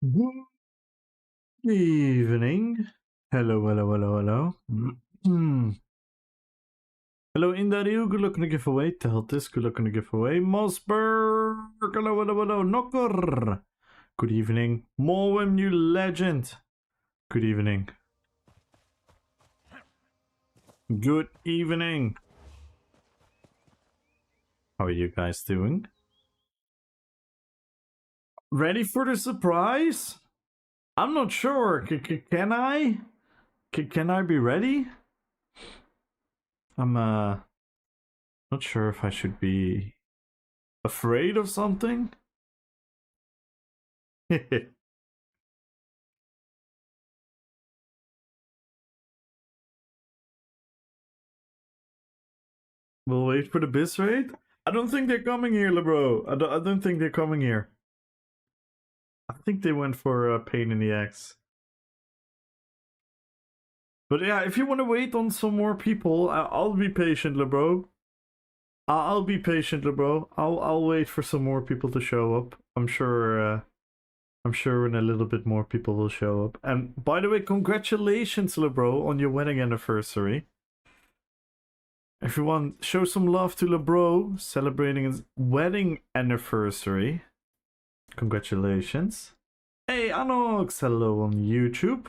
Good evening. Hello, hello, hello, hello. Hello, Indario. Good luck on the giveaway. Teltis. Good luck on the giveaway. Mossberg. Hello, hello, hello. Knocker. Good evening. Morwem, you legend. Good evening. Good evening. How are you guys doing? Ready for the surprise? I'm not sure. Can I? Can I be ready? I'm not sure if I should be afraid of something. We'll wait for the bis rate. I don't think they're coming here, LeBro. I don't think they're coming here. I think they went for a pain in the ass. But yeah, if you want to wait on some more people, I'll be patient, LeBro. I'll be patient, LeBro. I'll wait for some more people to show up. I'm sure in a little bit more people will show up. And by the way, congratulations, LeBro, on your wedding anniversary. Everyone, show some love to LeBro celebrating his wedding anniversary. Congratulations. Hey, Anox, hello on YouTube.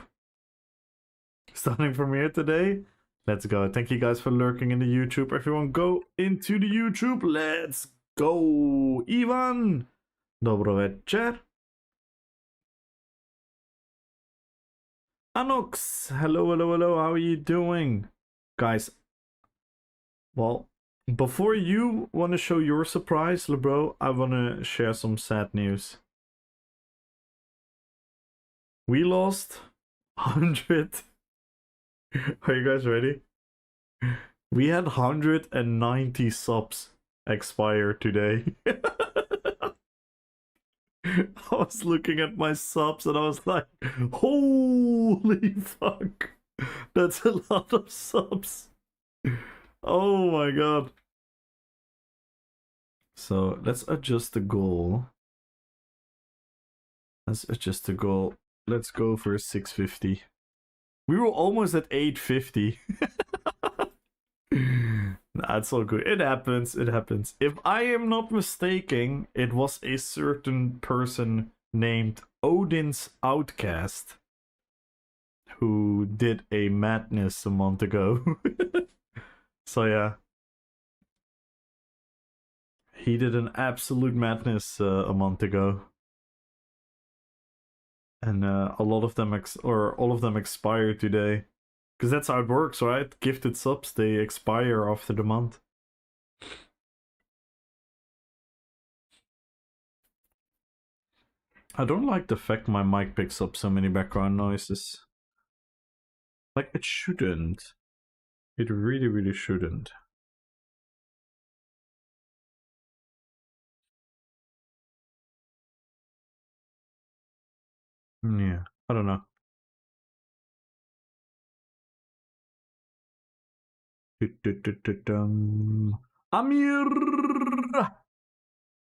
Starting from here today. Let's go. Thank you guys for lurking in the YouTube. Everyone go into the YouTube. Let's go. Ivan. Dobro večer. Anox, hello, hello, hello. How are you doing? Guys, well, before you want to show your surprise, LeBro, I want to share some sad news. We lost 100. Are you guys ready? We had 190 subs expire today. I was looking at my subs and I was like, holy fuck. That's a lot of subs. Oh my god. So let's adjust the goal. Let's adjust the goal. Let's go for 650. We were almost at 850. That's all good. It happens. It happens. If I am not mistaken, it was a certain person named Odin's Outcast who did a madness a month ago. So yeah. He did an absolute madness a month ago. And a lot of them all of them expire today. Because that's how it works, right? Gifted subs, they expire after the month. I don't like the fact my mic picks up so many background noises. Like, it shouldn't. It really, really shouldn't. Yeah, I don't know. Amir!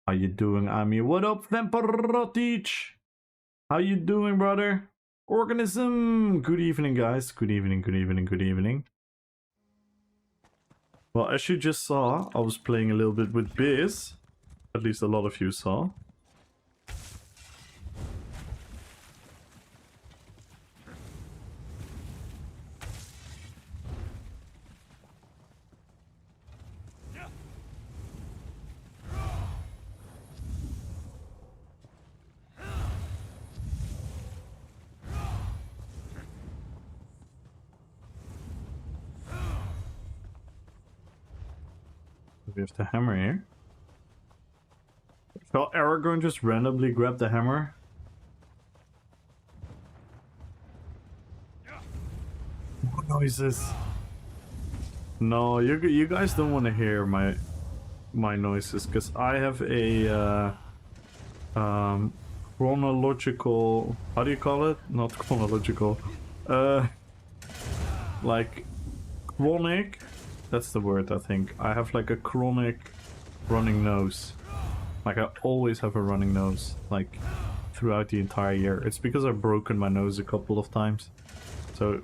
How you doing, Amir? What up, Vampirotic? How you doing, brother? Organism! Good evening, guys. Good evening, good evening, good evening. Well, as you just saw, I was playing a little bit with Biz. At least a lot of you saw. We have the hammer here. Shall Aragorn just randomly grab the hammer? What noises? No, you guys don't want to hear my noises, because I have a chronological, how do you call it? Not chronological. Like chronic. That's the word, I think. I have like a chronic running nose. Like I always have a running nose. Like throughout the entire year. It's because I've broken my nose a couple of times, so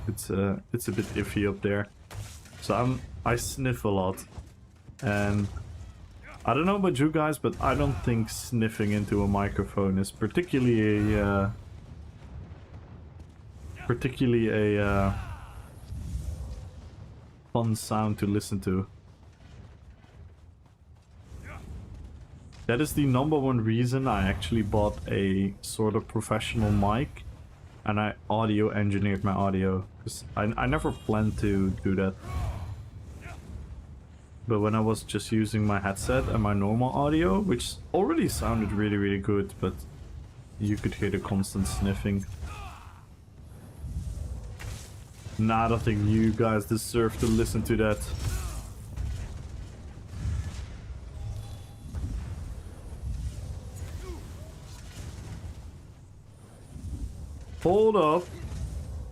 it's a bit iffy up there. So I sniff a lot, and I don't know about you guys, but I don't think sniffing into a microphone is particularly a fun sound to listen to. That is the #1 reason I actually bought a sort of professional mic, and I audio engineered my audio, because I never planned to do that. But when I was just using my headset and my normal audio, which already sounded really, really good, but you could hear the constant sniffing. Nah, I don't think you guys deserve to listen to that. Hold up.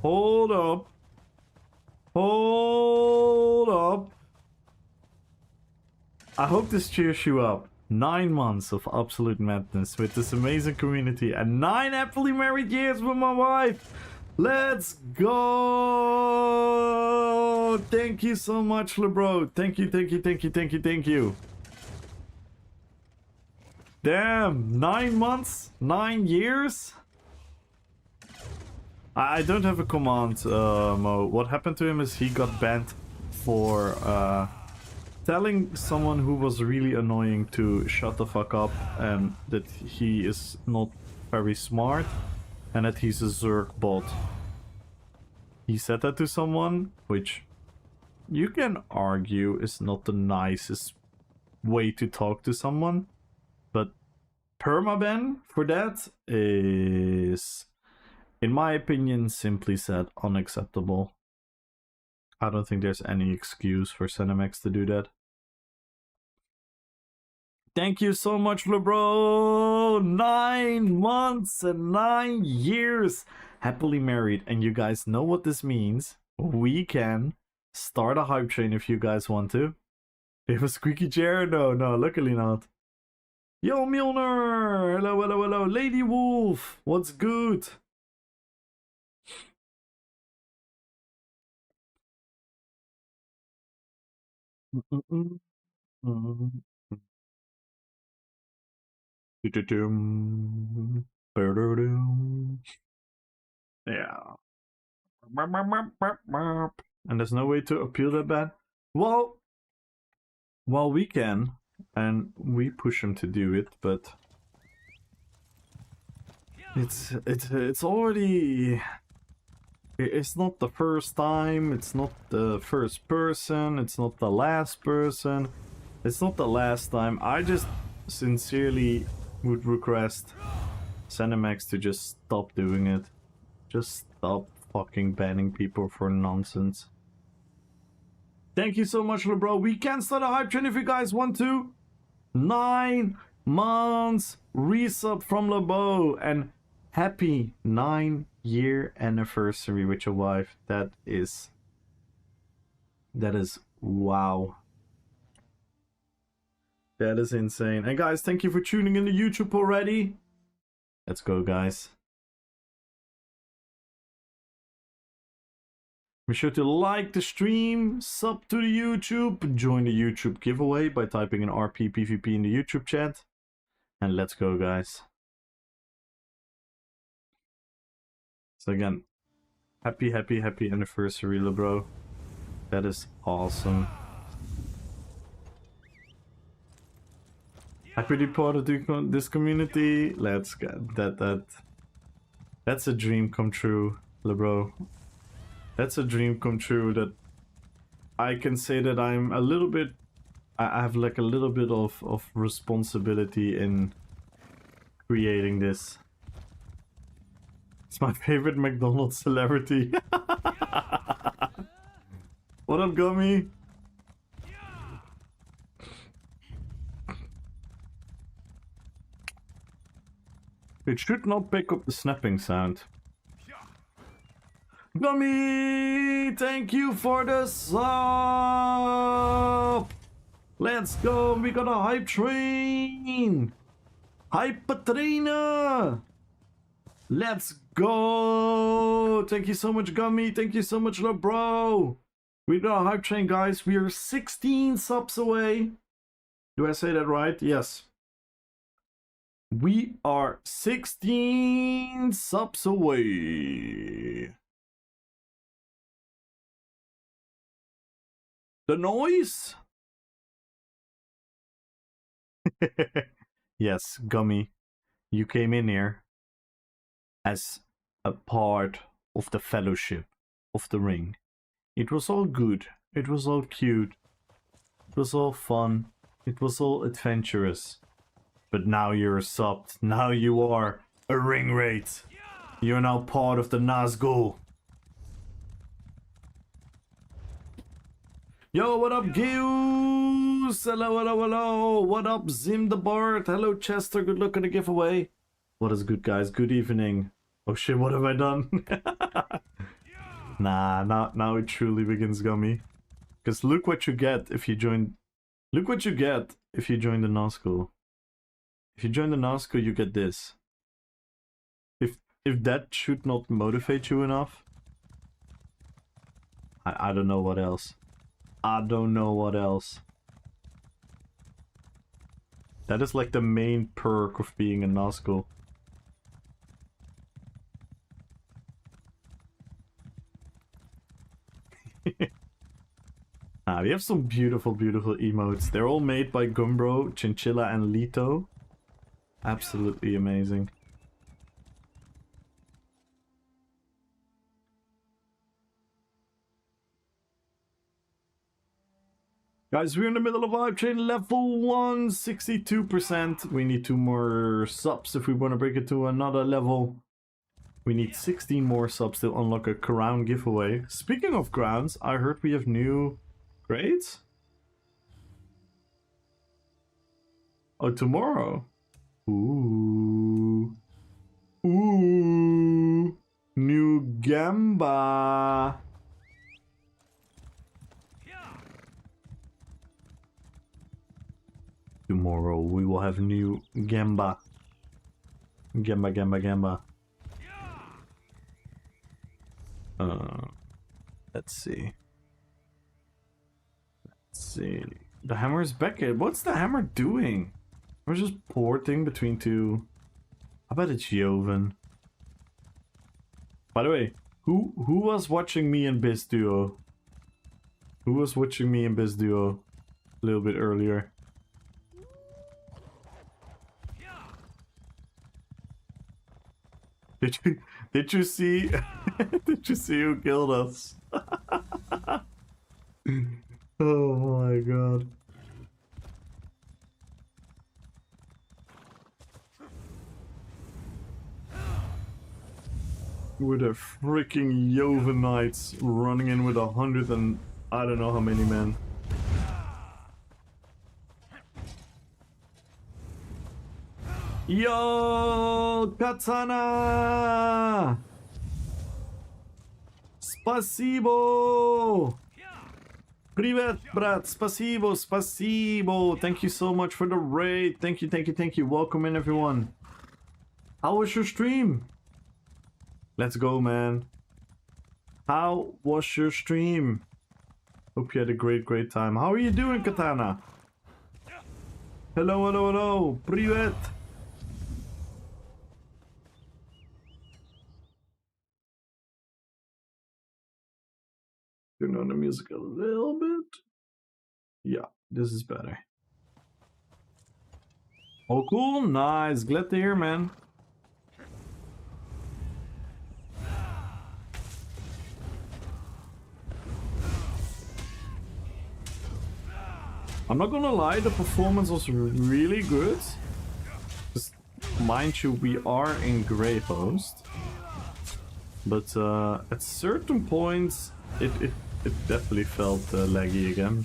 Hold up. Hold up. I hope this cheers you up. 9 months of absolute madness with this amazing community and 9 happily married years with my wife. Let's go! Thank you so much, LeBro. Thank you, thank you, thank you, thank you, thank you. Damn, 9 months? 9 years? I don't have a command, Mo. What happened to him is he got banned for telling someone who was really annoying to shut the fuck up, and that he is not very smart, and that he's a Zerg bot. He said that to someone, which you can argue is not the nicest way to talk to someone, but permaban for that is, in my opinion, simply said, unacceptable. I don't think there's any excuse for Cinemax to do that. Thank you so much, LeBro! 9 months and 9 years happily married. And you guys know what this means. We can start a hype train if you guys want to. Do you have a squeaky chair? No, luckily not. Yo, Milner! Hello, hello, hello. Lady Wolf, what's good? Yeah. And there's no way to appeal that bad? Well, we can, and we push him to do it, but it's already... It's not the first time, it's not the first person, it's not the last person, it's not the last time. I just sincerely would request Cinemax to just stop doing it. Just stop fucking banning people for nonsense. Thank you so much, LeBro. We can start a hype train if you guys want to. 9 months resub from LeBro, and happy 9-year anniversary with your wife. That is wow. That is insane. And guys, thank you for tuning in to YouTube already. Let's go, guys. Be sure to like the stream, sub to the YouTube, join the YouTube giveaway by typing in RP PvP in the YouTube chat. And let's go, guys. So again, happy anniversary, LeBro. That is awesome. Happy to be part of this community. Let's get that. That's a dream come true, LeBro. That's a dream come true. That I can say that I'm a little bit. I have like a little bit of responsibility in creating this. It's my favorite McDonald's celebrity. What up, Gummy? It should not pick up the snapping sound. Gummy, thank you for the sub. Let's go. We got a hype train. Hi, Patrina! Let's go! Thank you so much, Gummy. Thank you so much, LeBro. We got a hype train, guys. We are 16 subs away. Do I say that right? Yes. We are 16 subs away. The noise? Yes, Gummy. You came in here as a part of the fellowship of the ring. It was all good. It was all cute. It was all fun. It was all adventurous. But now you're subbed. Now you are a ring rate. You're now part of the Nazgul. Yo, what up, Goose? Hello, hello, hello. What up, Zim the Bard? Hello, Chester. Good luck on the giveaway. What is good, guys? Good evening. Oh shit, what have I done? Nah, now it truly begins, Gummy. Because look what you get if you join... Look what you get if you join the Nazgul. If you join the Nazgul, you get this. If that should not motivate you enough, I don't know what else. I don't know what else. That is like the main perk of being a Nazgul. We have some beautiful, beautiful emotes. They're all made by Gumbro, Chinchilla, and Lito. Absolutely amazing. Guys, we're in the middle of Hype Train level 1, 62%. We need 2 more subs if we want to break it to another level. We need 16 more subs to unlock a crown giveaway. Speaking of crowns, I heard we have new grades? Oh, tomorrow? Ooh. Ooh. New Gamba. Tomorrow we will have new Gamba. Gamba. Let's see. The hammer is back. What's the hammer doing? We're just porting between two. I bet it's Joven. By the way, who was watching me and Biz Duo? Who was watching me and Biz Duo a little bit earlier? Did you see did you see who killed us? Oh my god. With the freaking Joven Knights running in with 100 and I don't know how many men. Yo, Katana! Spasibo! Privet, brat! Spasibo! Thank you so much for the raid. Thank you. Welcome in, everyone. How was your stream? Let's go, man. How was your stream? Hope you had a great time. How are you doing, Katana? Hello. Privet! Turn on the music a little bit. Yeah, this is better. Oh, cool. Nice. Glad to hear, man. I'm not gonna lie, the performance was really good. Just mind you, we are in Grey Host. But at certain points, it definitely felt laggy again.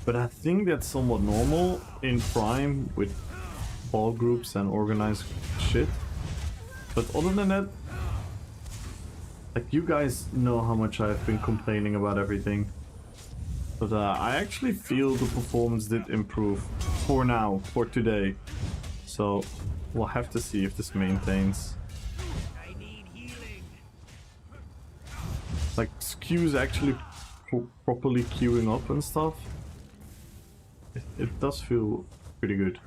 But I think that's somewhat normal in Prime with ball groups and organized shit. But other than that, like, you guys know how much I've been complaining about everything. But I actually feel the performance did improve for now, for today. So We'll have to see if this maintains. Like, Q's actually properly queuing up and stuff. It does feel pretty good.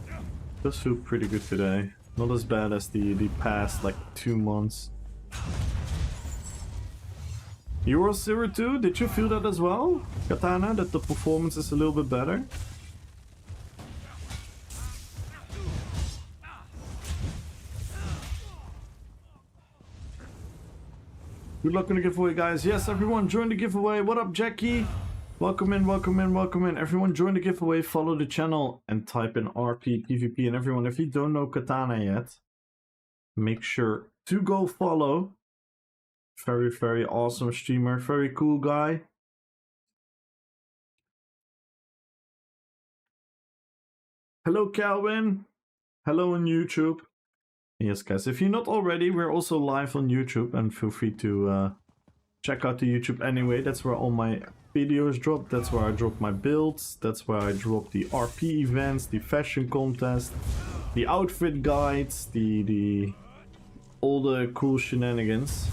It does feel pretty good today. Not as bad as the past, like, 2 months. Euro02, did you feel that as well, Katana? That the performance is a little bit better? Good luck on the giveaway, guys. Yes, everyone, join the giveaway. What up, Jackie? Welcome in, welcome in, welcome in. Everyone, join the giveaway, follow the channel, and type in RP, PvP. And everyone, if you don't know Katana yet, make sure to go follow. Very, very awesome streamer. Very cool guy. Hello, Calvin. Hello on YouTube. Yes, guys, if you're not already, we're also live on YouTube. And feel free to check out the YouTube anyway. That's where all my videos drop. That's where I drop my builds. That's where I drop the RP events, the fashion contest, the outfit guides, all the cool shenanigans.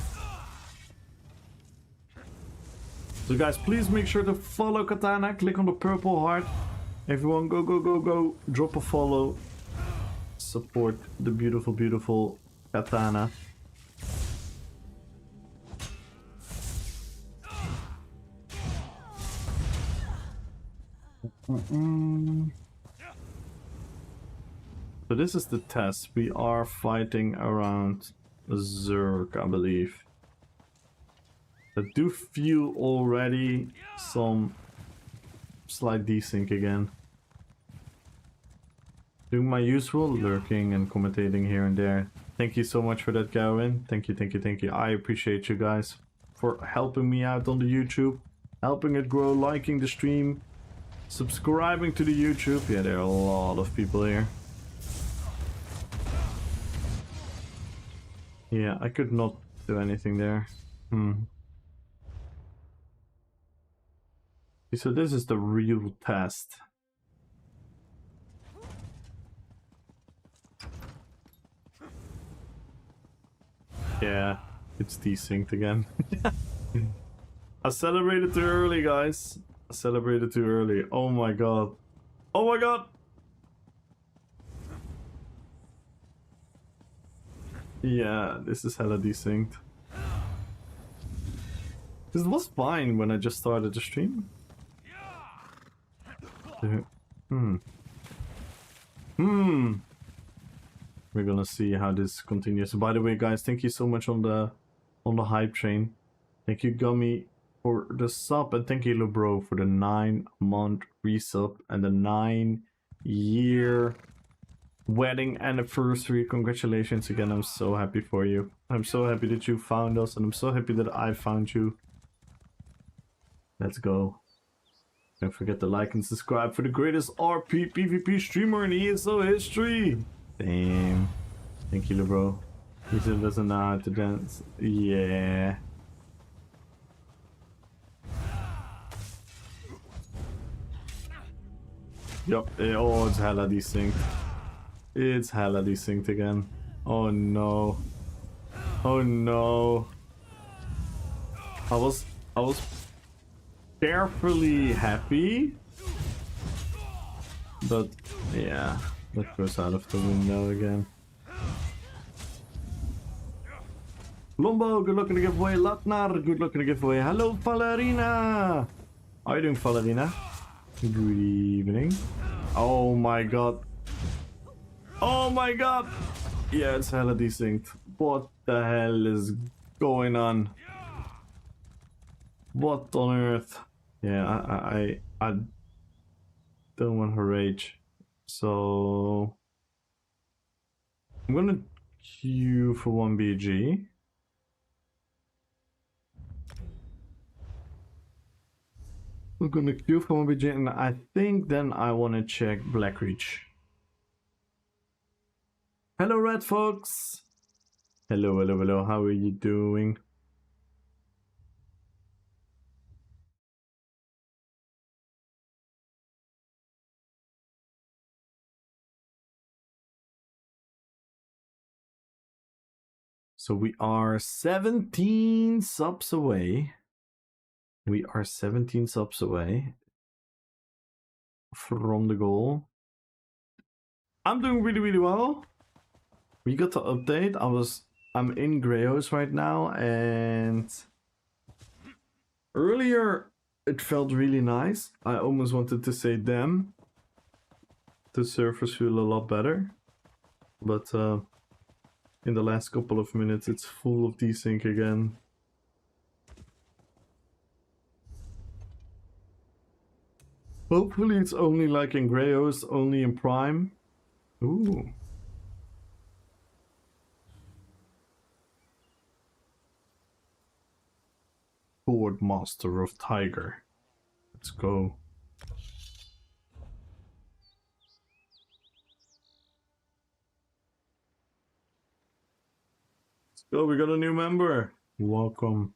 So guys, please make sure to follow Katana. Click on the purple heart. Everyone, go, go, go, go. Drop a follow. Support the beautiful, beautiful Katana. So this is the test. We are fighting around Zerg, I believe. I do feel already some slight desync again. Doing my usual, lurking and commentating here and there. Thank you so much for that, Gavin. Thank you, thank you, thank you. I appreciate you guys for helping me out on the YouTube, helping it grow, liking the stream, subscribing to the YouTube. Yeah, there are a lot of people here. Yeah, I could not do anything there. So this is the real test. Yeah, it's desynced again. I celebrated too early, guys. I celebrated too early. Oh my god. Oh my god! Yeah, this is hella desynced. This was fine when I just started the stream. We're gonna see how this continues. By the way, guys, thank you so much on the hype train. Thank you, Gummy, for the sub, and thank you, Lebro, for the 9-month resub and the 9-year wedding anniversary. Congratulations again. I'm so happy for you. I'm so happy that you found us, and I'm so happy that I found you. Let's go. Don't forget to like and subscribe for the greatest RP PvP streamer in ESO history. Damn. Thank you, Lebro. He still doesn't know how to dance. Yeah. Yup. Oh, it's hella desynced. It's hella desynced again. Oh no. Oh no. I was carefully happy, but yeah, that goes out of the window again. Lombo, good luck in the giveaway. Latnar, good luck in the giveaway. Hello, Valerina. How are you doing, Valerina? Good evening. Oh my god. Oh my god. Yeah, it's hella desynced. What the hell is going on? What on earth? Yeah, I don't want her rage. So I'm gonna queue for 1 BG. We're gonna queue for 1 BG, and I think then I wanna check Blackreach. Hello, Red Fox. Hello, hello, hello. How are you doing? So we are 17 subs away. We are 17 subs away from the goal. I'm doing really, really well. We got the update. I'm in Greyhouse right now, and earlier it felt really nice. I almost wanted to say damn. The servers feel a lot better. But in the last couple of minutes it's full of desync again. Hopefully it's only like in Greyhouse, only in Prime. Ooh. Board Master of Tiger. Let's go. Let's go, we got a new member. Welcome.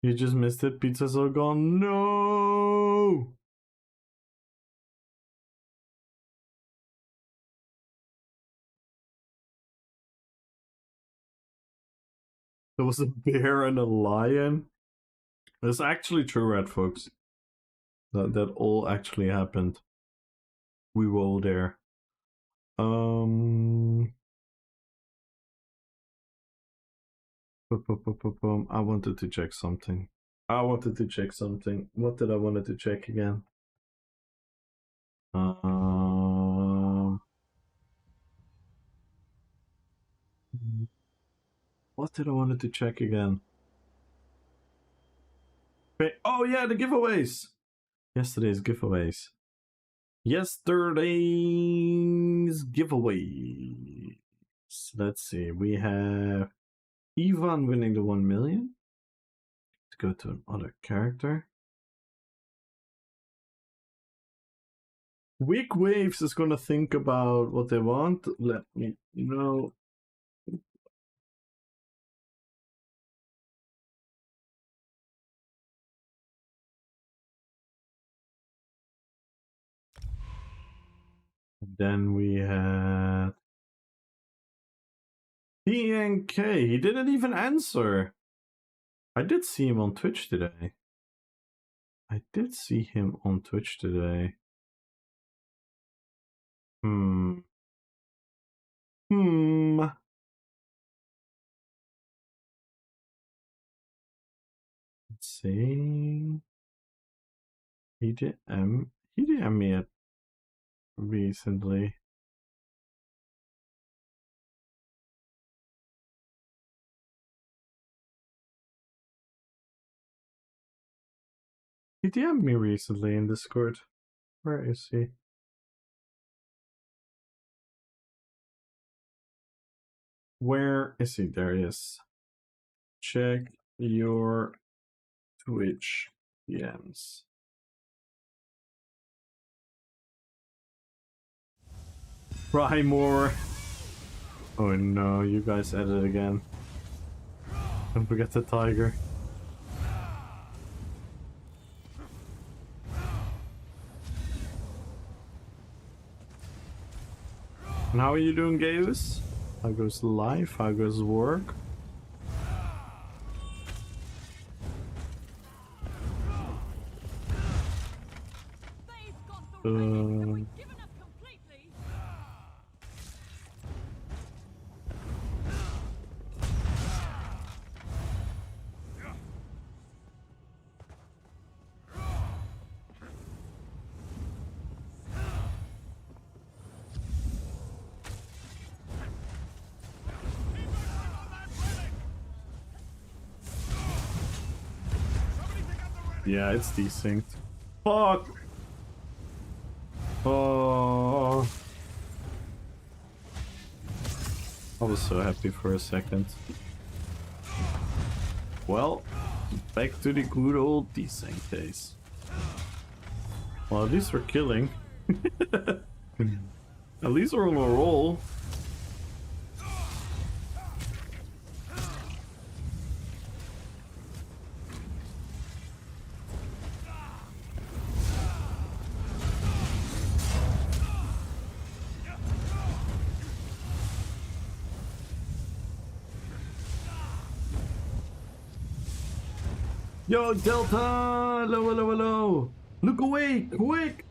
You just missed it. Pizza's all gone. No! There was a bear and a lion. That's actually true, Red folks. That all actually happened. We were all there. I wanted to check something. What did I wanted to check again? What did I wanted to check again? Oh yeah, the giveaways. Yesterday's giveaways. Let's see. We have Ivan winning the 1 million. Let's go to another character. Weak Waves is gonna think about what they want. Let me know. And then we had PNK. He didn't even answer. I did see him on Twitch today. Let's see. He DM me it recently. He DM'd me recently in Discord. Where is he? Where is he? There he is. Check your Twitch DMs. Try more. Oh no, you guys added again. Don't forget the tiger. And how are you doing, Gaius? How goes life? How goes work? Yeah, it's desynced. Fuck! Oh, I was so happy for a second. Well, Back to the good old desync days. Well, at least we're killing. At least we're on a roll. Yo, Delta! Hello, hello, hello! Look away, quick!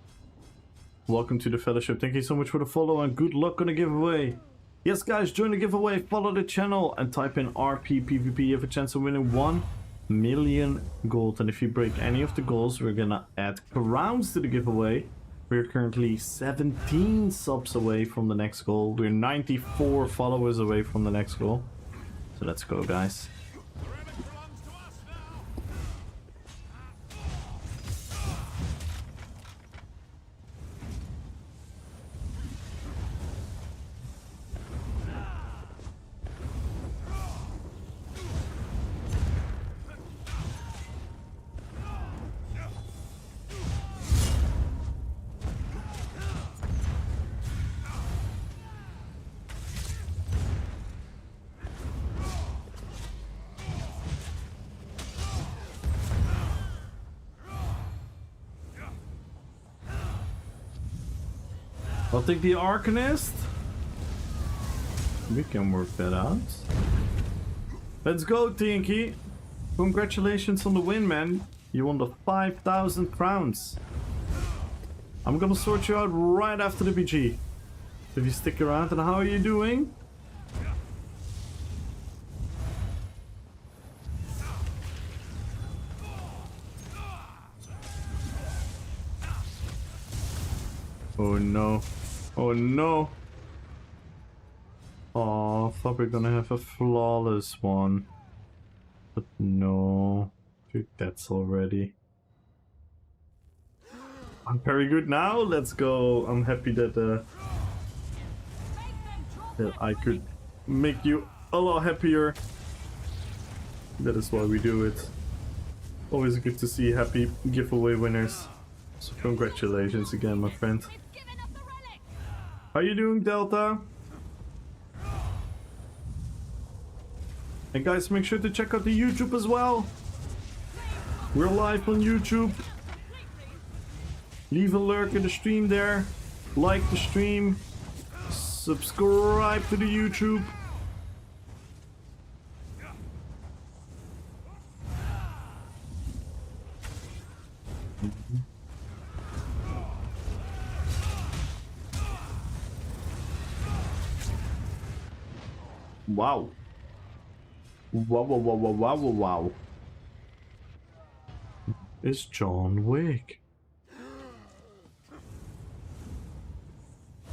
Welcome to the fellowship. Thank you so much for the follow and good luck on the giveaway. Yes, guys, join the giveaway, follow the channel, and type in RP PvP. You have a chance of winning 1 million gold. And if you break any of the goals, we're gonna add crowns to the giveaway. We're currently 17 subs away from the next goal. We're 94 followers away from the next goal. So let's go, guys. I'll take the Arcanist. We can work that out. Let's go, Tinky. Congratulations on the win, man. You won the 5,000 crowns. I'm gonna sort you out right after the BG. If you stick around, and how are you doing? Oh no. Oh no. Oh, I thought we were gonna have a flawless one. But no. Dude, that's already. I'm very good now. Let's go. I'm happy that that I could make you a lot happier. That is why we do it. Always good to see happy giveaway winners. So congratulations again, my friend. How you doing, Delta? And guys, make sure to check out the YouTube as well. We're live on YouTube. Leave a lurk in the stream there. Like the stream. Subscribe to the YouTube. Wow. Wow, wow, wow, wow, wow, wow. It's John Wick.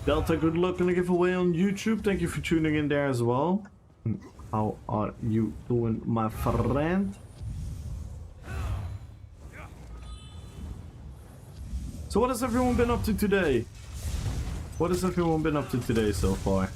Delta, good luck on the giveaway on YouTube. Thank you for tuning in there as well. How are you doing, my friend? So what has everyone been up to today? What has everyone been up to today so far?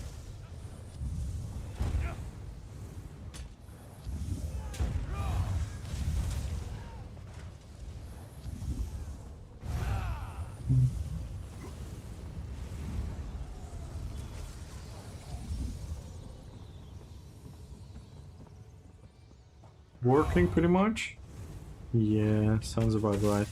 Working pretty much? Yeah, sounds about right.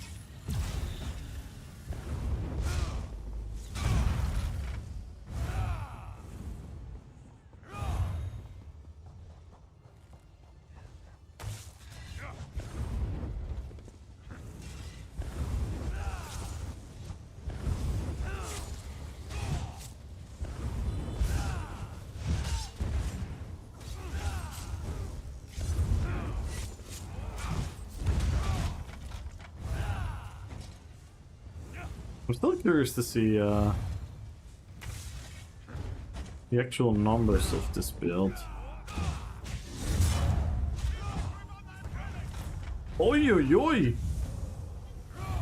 I'm still curious to see the actual numbers of this build. Oi oi oi!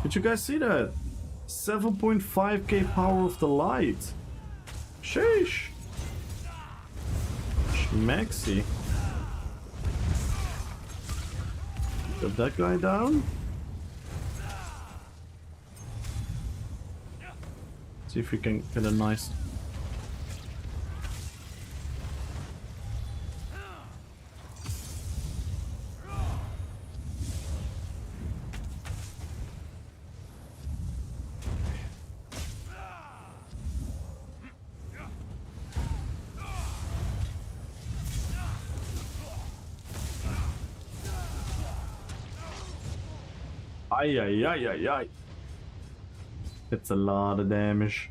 Did you guys see that? 7.5k power of the light. Sheesh! Schmexy. Got that guy down. See if we can get a nice... Ay, ay, ay, ay, ay. It's a lot of damage.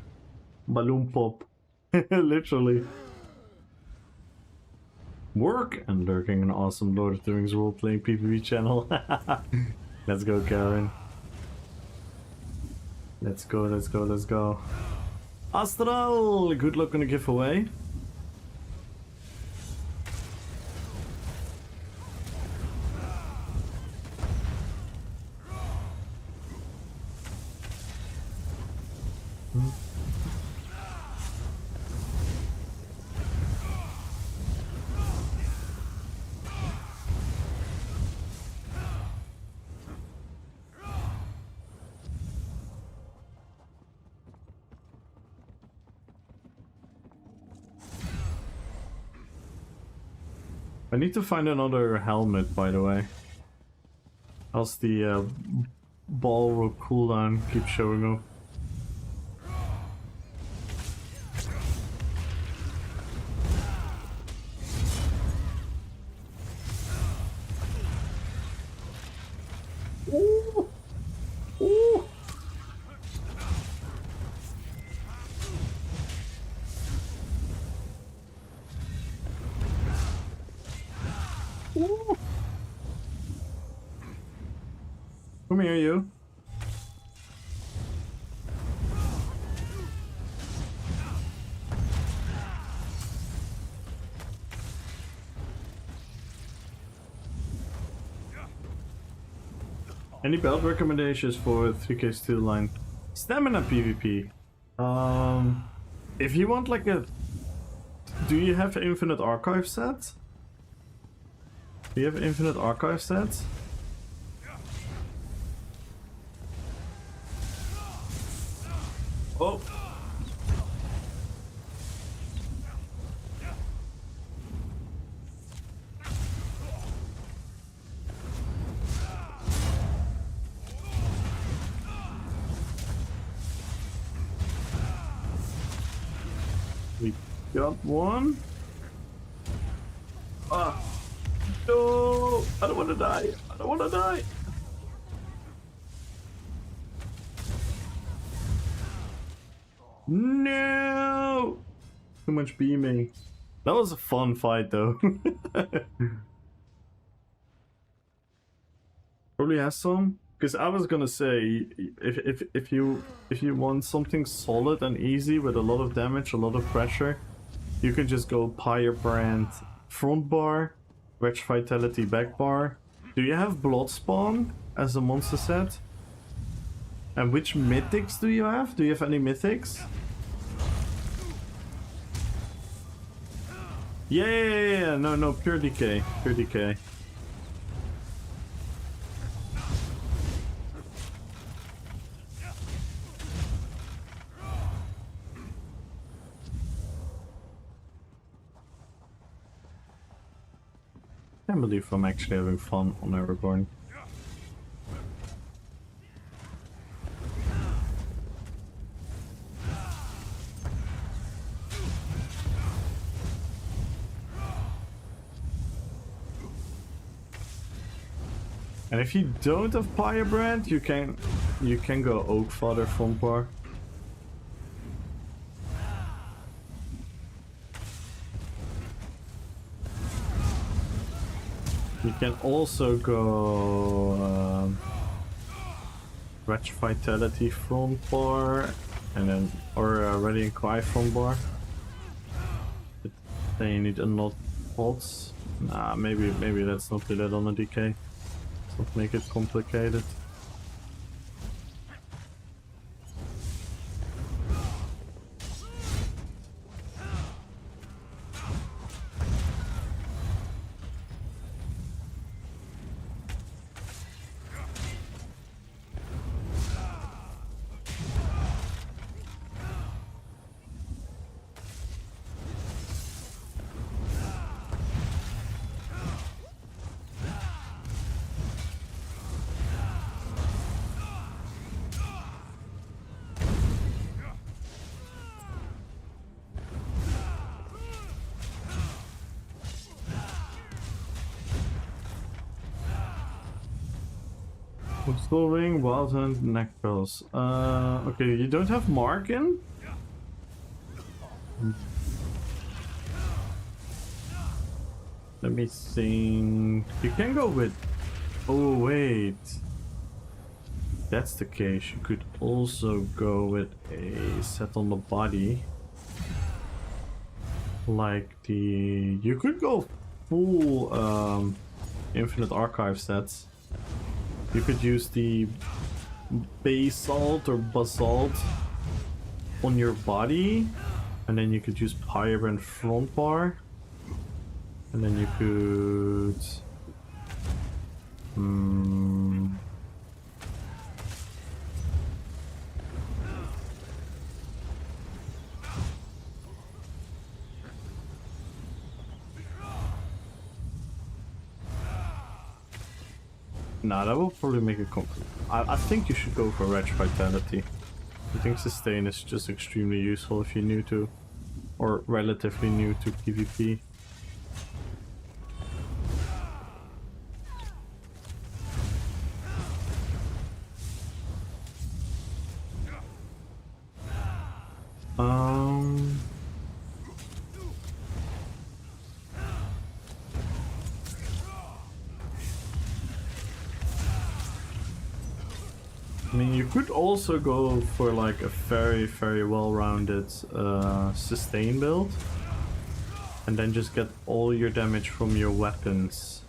Balloon pop. Literally. Work and lurking an awesome Lord of the Rings role-playing PvP channel. Let's go, Karen. Let's go, let's go, let's go. Astral! Good luck on the giveaway. I need to find another helmet, by the way. Else the ball will cooldown keep showing up. Ooh. Ooh. Ooh. Come here, you. Any build recommendations for 3K steel line? Stamina PvP. If you want like a... Do you have infinite archive sets? Do you have infinite archive sets? Oh! We got one. Ah! No! I don't want to die! I don't want to die! No! Too much beaming. That was a fun fight though. Probably has some. Because I was gonna say, if you want something solid and easy with a lot of damage, a lot of pressure, you can just go Firebrand front bar, Wedge Vitality back bar. Do you have Bloodspawn as a monster set? And which mythics do you have? Do you have any mythics? Yeah, no, pure decay, pure decay. I can't believe I'm actually having fun on Everborn. And if you don't have Firebrand, you can go Oakfather front bar. You can also go Wretch Vitality front bar, and then Radiant Cry front bar. But then you need a not pots. Nah, maybe let's not do that on a DK. Let's not make it complicated. Soul Wild Hunt, Neck Pills. Okay, you don't have Markin? Let me think. You can go with... Oh, wait. That's the case. You could also go with a set on the body. Like the... You could go full Infinite Archive sets. You could use the basalt or basalt on your body, and then you could use Pyre and front bar, and then you could nah, that will probably make it I think you should go for Reg Vitality. I think Sustain is just extremely useful if you're new to, or relatively new to PvP. I mean, you could also go for like a very well-rounded sustain build, and then just get all your damage from your weapons.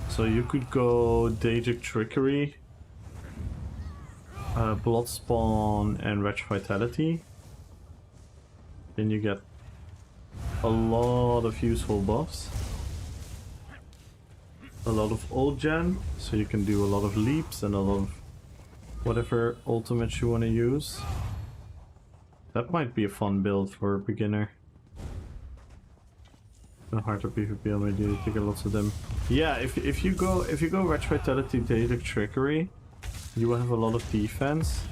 So you could go Daedric Trickery, Bloodspawn, and Wretch Vitality. Then you get a lot of useful buffs. A lot of old gen, so you can do a lot of leaps and a lot of whatever ultimates you want to use. That might be a fun build for a beginner. The harder PvP I do, you get lots of them. Yeah, if you go Wretch Vitality, Daedric Trickery, you will have a lot of defense.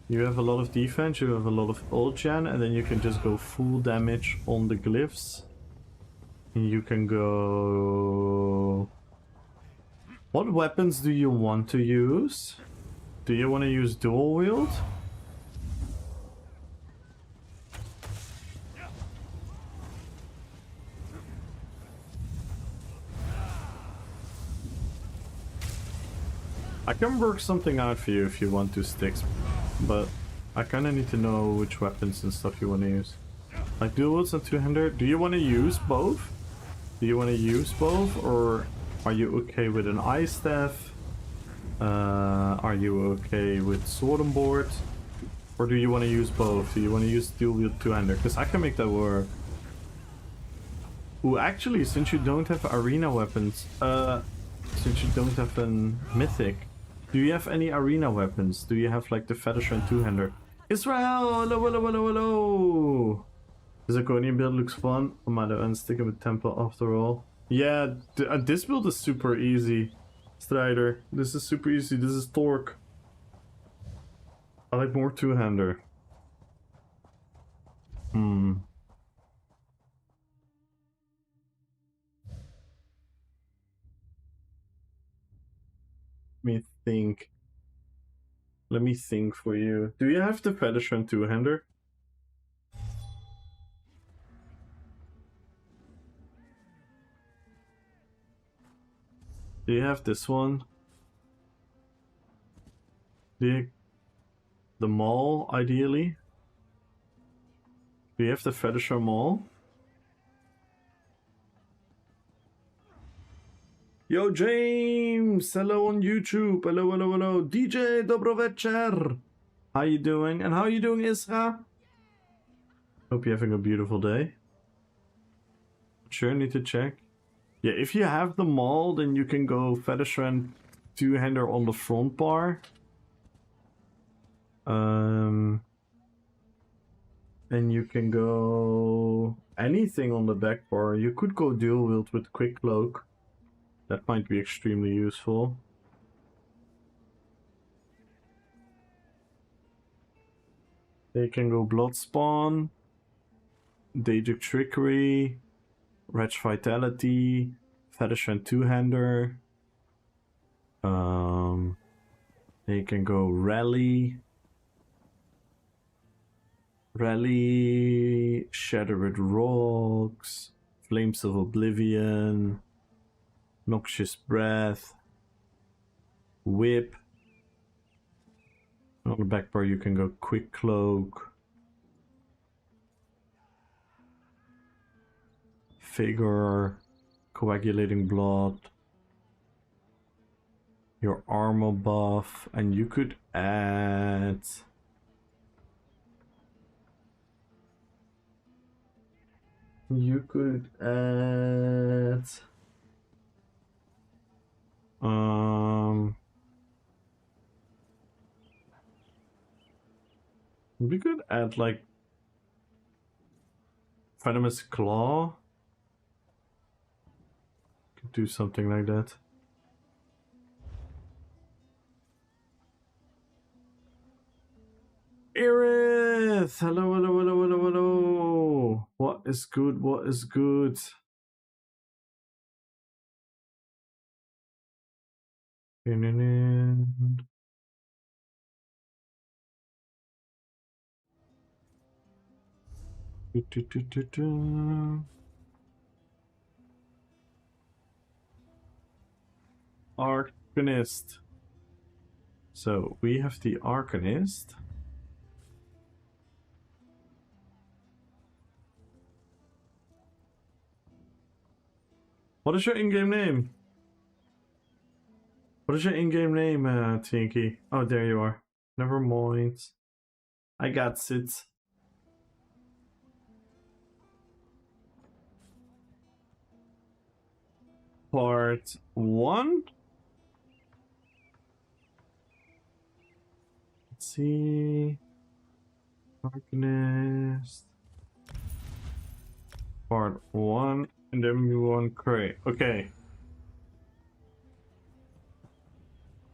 You have a lot of defense, you have a lot of old gen, and then you can just go full damage on the glyphs. You can go... What weapons do you want to use? Do you want to use dual wield? I can work something out for you if you want to sticks, but I kind of need to know which weapons and stuff you want to use. Like dual wields and two-hander, do you want to use both? Do you want to use both, or are you okay with an ice staff? Are you okay with sword and board? Or do you want to use both? Do you want to use dual wield two-hander? Because I can make that work. Ooh, actually, since you don't have arena weapons, since you don't have a mythic, do you have any arena weapons? Do you have like the Featherstrand two-hander? Israel! Hello, hello, hello, hello! The Zirconian build looks fun. I might have sticking with Temple after all. Yeah, this build is super easy. Strider. This is super easy. This is Torque. I like more two-hander. Let me think. Let me think for you. Do you have the Featherstrand two-hander? Do you have this one? The Maul, ideally? Do you have the Featherstrand Maul? Yo, James! Hello on YouTube! Hello, hello, hello! DJ Dobrovecher! How you doing? And how you doing, Isra? Hope you're having a beautiful day. Sure, need to check. Yeah, if you have the Maul, then you can go Featherstrand two-hander on the front bar. And you can go anything on the back bar. You could go dual wield with Quick Cloak. That might be extremely useful. They can go Bloodspawn, Daedric Trickery, Wretch Vitality, Featherstrand two-hander. They can go rally. Rally, Shattered Rocks, Flames of Oblivion, Noxious Breath, Whip. On the back bar you can go Quick Cloak, Figure, Coagulating Blood, your armor buff, and you could add... You could add... We could add like Venomous Claw. Could do something like that. Aerith! Hello, hello, hello, hello, hello! What is good? What is good? Arcanist. So we have the Arcanist. What is your in-game name? What is your in-game name, Tinky? Oh, there you are. Never mind. I got it. Part 1? Let's see. Arcanist. Part 1. And then we want Cray. Okay.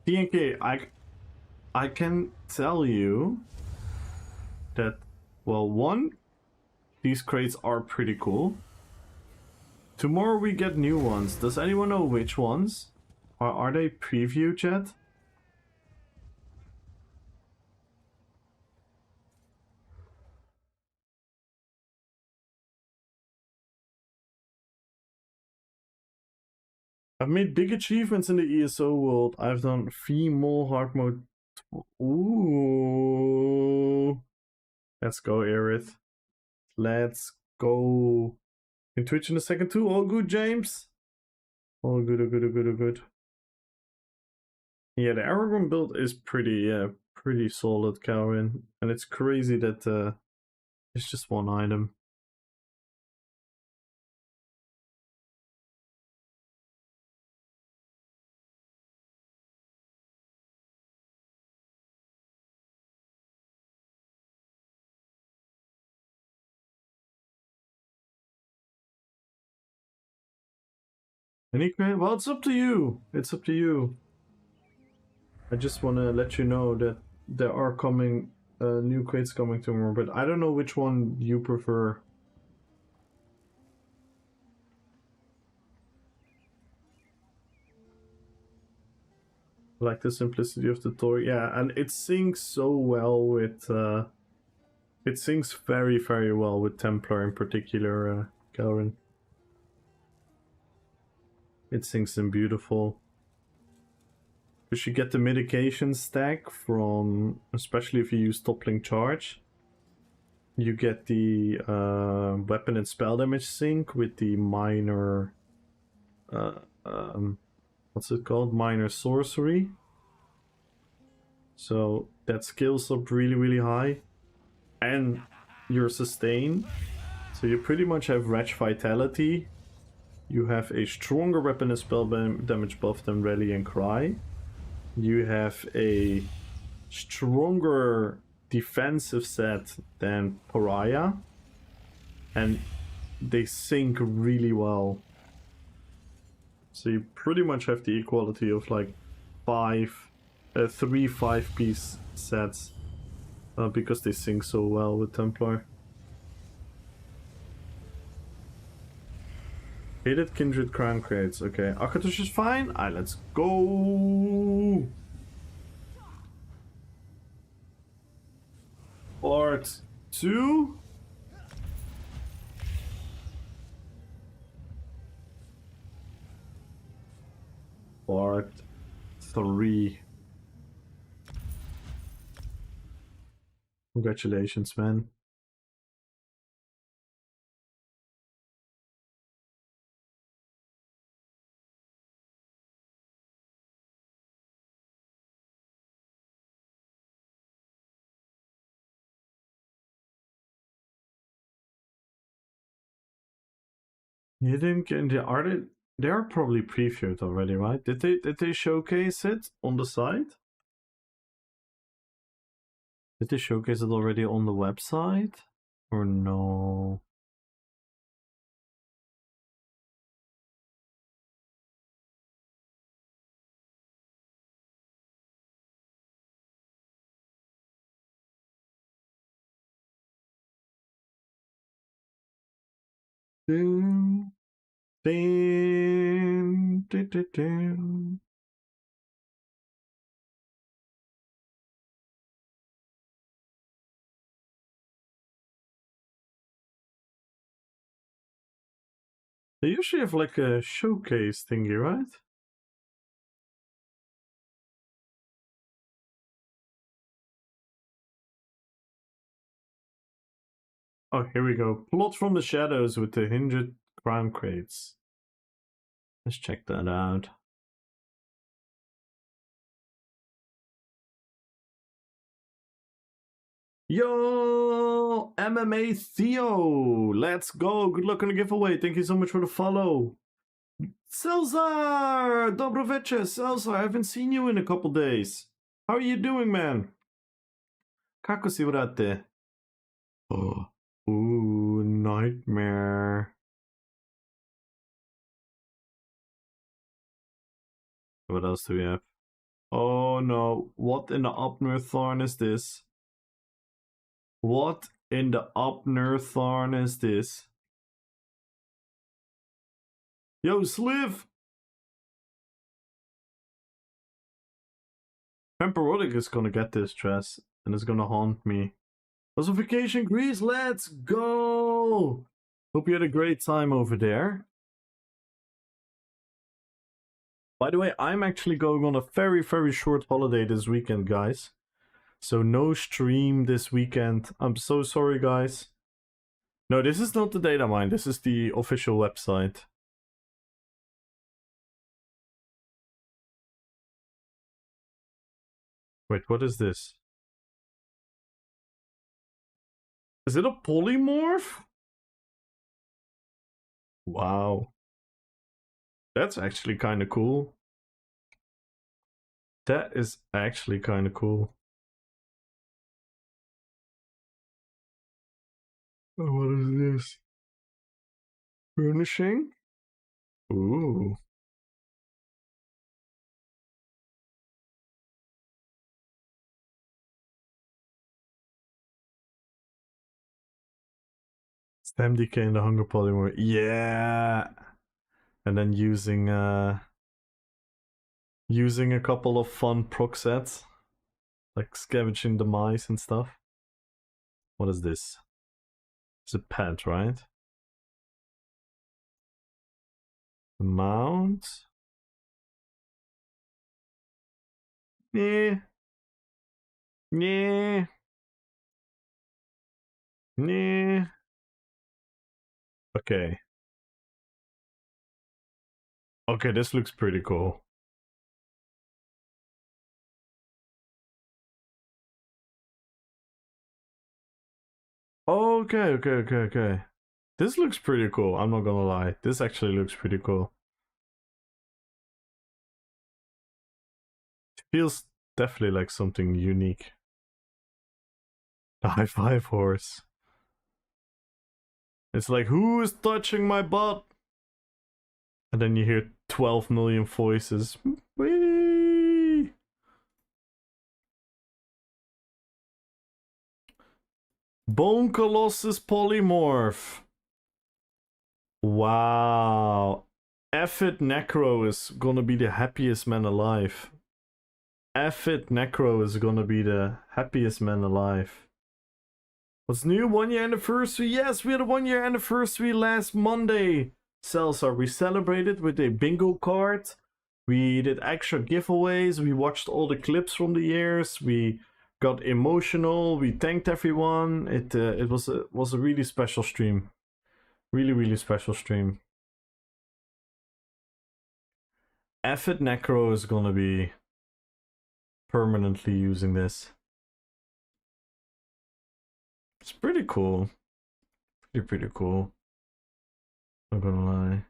TNK, I can tell you that, well, one, these crates are pretty cool. Tomorrow we get new ones. Does anyone know which ones? Are they previewed yet? I've made big achievements in the ESO world. I've done female hard mode. Ooh. Let's go, Aerith. Let's go. In Twitch in a second too. All good, James. All good, all good, all good, all good. Yeah, the Aragorn build is pretty solid, Calvin. And it's crazy that it's just one item. Any crate? Well, it's up to you. It's up to you. I just want to let you know that there are coming new crates coming tomorrow, but I don't know which one you prefer. Like the simplicity of the toy, yeah, and it syncs so well with it syncs very, very well with Templar in particular, Calvin. It syncs in beautiful. Because you get the mitigation stack from, especially if you use toppling charge, you get the weapon and spell damage sync with the minor, what's it called? Minor sorcery. So that scales up really, really high. And your sustain. So you pretty much have Wretch Vitality. You have a stronger weapon and spell damage buff than Rally and Cry. You have a stronger defensive set than Pariah. And they sync really well. So you pretty much have the equality of like 3 5-piece sets. Because they sync so well with Templar. Hated Kindred Crown Crates. Okay, Akatush is fine. Alright, let's go. Part 2. Part 3. Congratulations, man. You didn't get into are they are probably previewed already, right? Did they showcase it on the site? Did they showcase it already on the website? Or no? Ding, ding, ding, ding, ding. They usually have like a showcase thingy, right? Oh, here we go. Plot from the shadows with the hinged crown crates. Let's check that out. Yo, MMA Theo, let's go. Good luck on the giveaway. Thank you so much for the follow. Celzar, Dobroveche, Celzar, I haven't seen you in a couple days. How are you doing, man? Kako si vrate. Oh, ooh, nightmare. What else do we have? Oh no, what in the Upnerthorn is this? What in the Upnerthorn is this? Yo, Sliv! Pamperodic is gonna get this dress and is gonna haunt me. Vacation Greece, let's go! Hope you had a great time over there. By the way, I'm actually going on a very, very short holiday this weekend, guys. So no stream this weekend. I'm so sorry, guys. No, this is not the data mine. This is the official website. Wait, what is this? Is it a polymorph? Wow. That's actually kind of cool. That is actually kind of cool. Oh, what is this? Furnishing? Ooh. Stem decay in the hunger polymorph. Yeah. And then using a couple of fun proc sets. Like scavenging the mice and stuff. What is this? It's a pet, right? Mount. Yeah. Yeah. Yeah. Okay. Okay, this looks pretty cool. Okay. This looks pretty cool, I'm not gonna lie. This actually looks pretty cool. It feels definitely like something unique. The high five horse. It's like, who is touching my butt? And then you hear 12 million voices. Whee! Bone Colossus Polymorph. Wow. Effid Necro is gonna be the happiest man alive. Effid Necro is gonna be the happiest man alive. What's new? 1 year anniversary? Yes, we had a 1 year anniversary last Monday. Salsa, we celebrated with a bingo card. We did extra giveaways. We watched all the clips from the years. We got emotional. We thanked everyone. It was a really special stream. Really special stream. Effid Necro is gonna be permanently using this. It's pretty cool. Pretty cool. Not gonna lie.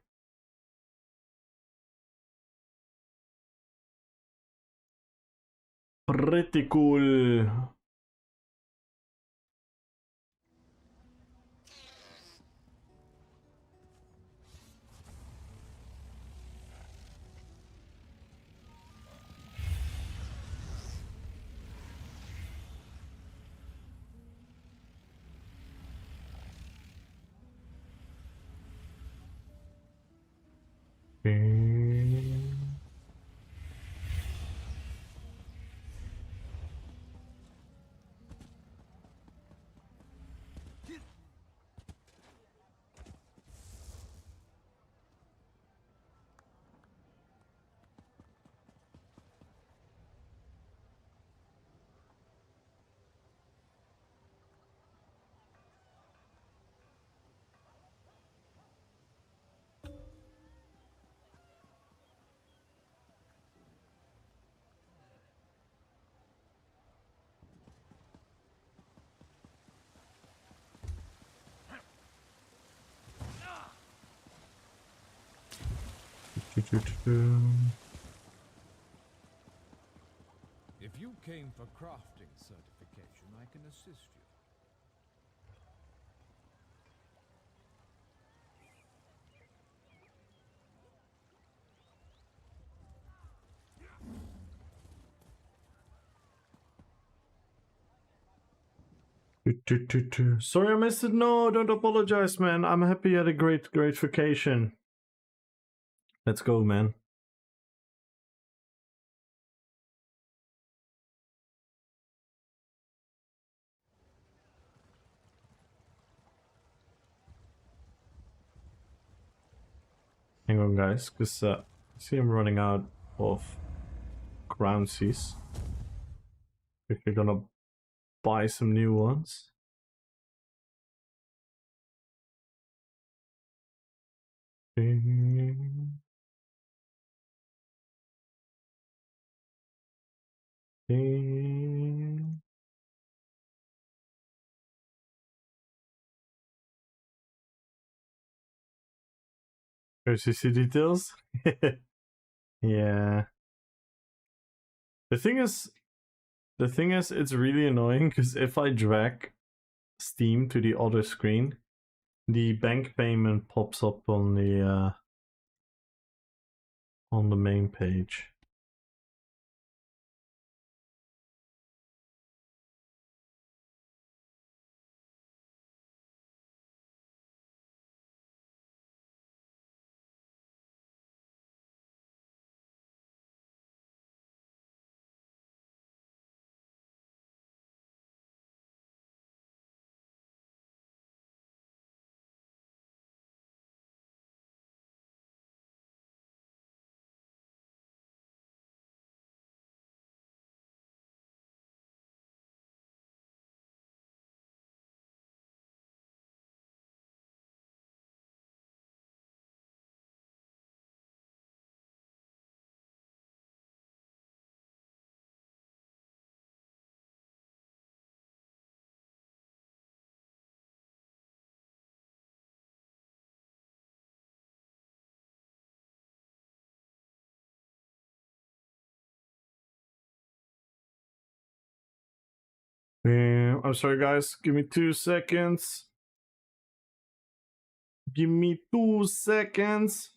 Pretty cool. If you came for crafting certification, I can assist you. Sorry I missed it. No, don't apologize, man. I'm happy you had a great vacation. Let's go, man. Hang on, guys, because I see I'm running out of currencies. If you're gonna buy some new ones. OCC details? Yeah. The thing is, it's really annoying because if I drag Steam to the other screen, the bank payment pops up on the main page. I'm sorry, guys. Give me 2 seconds. Give me 2 seconds.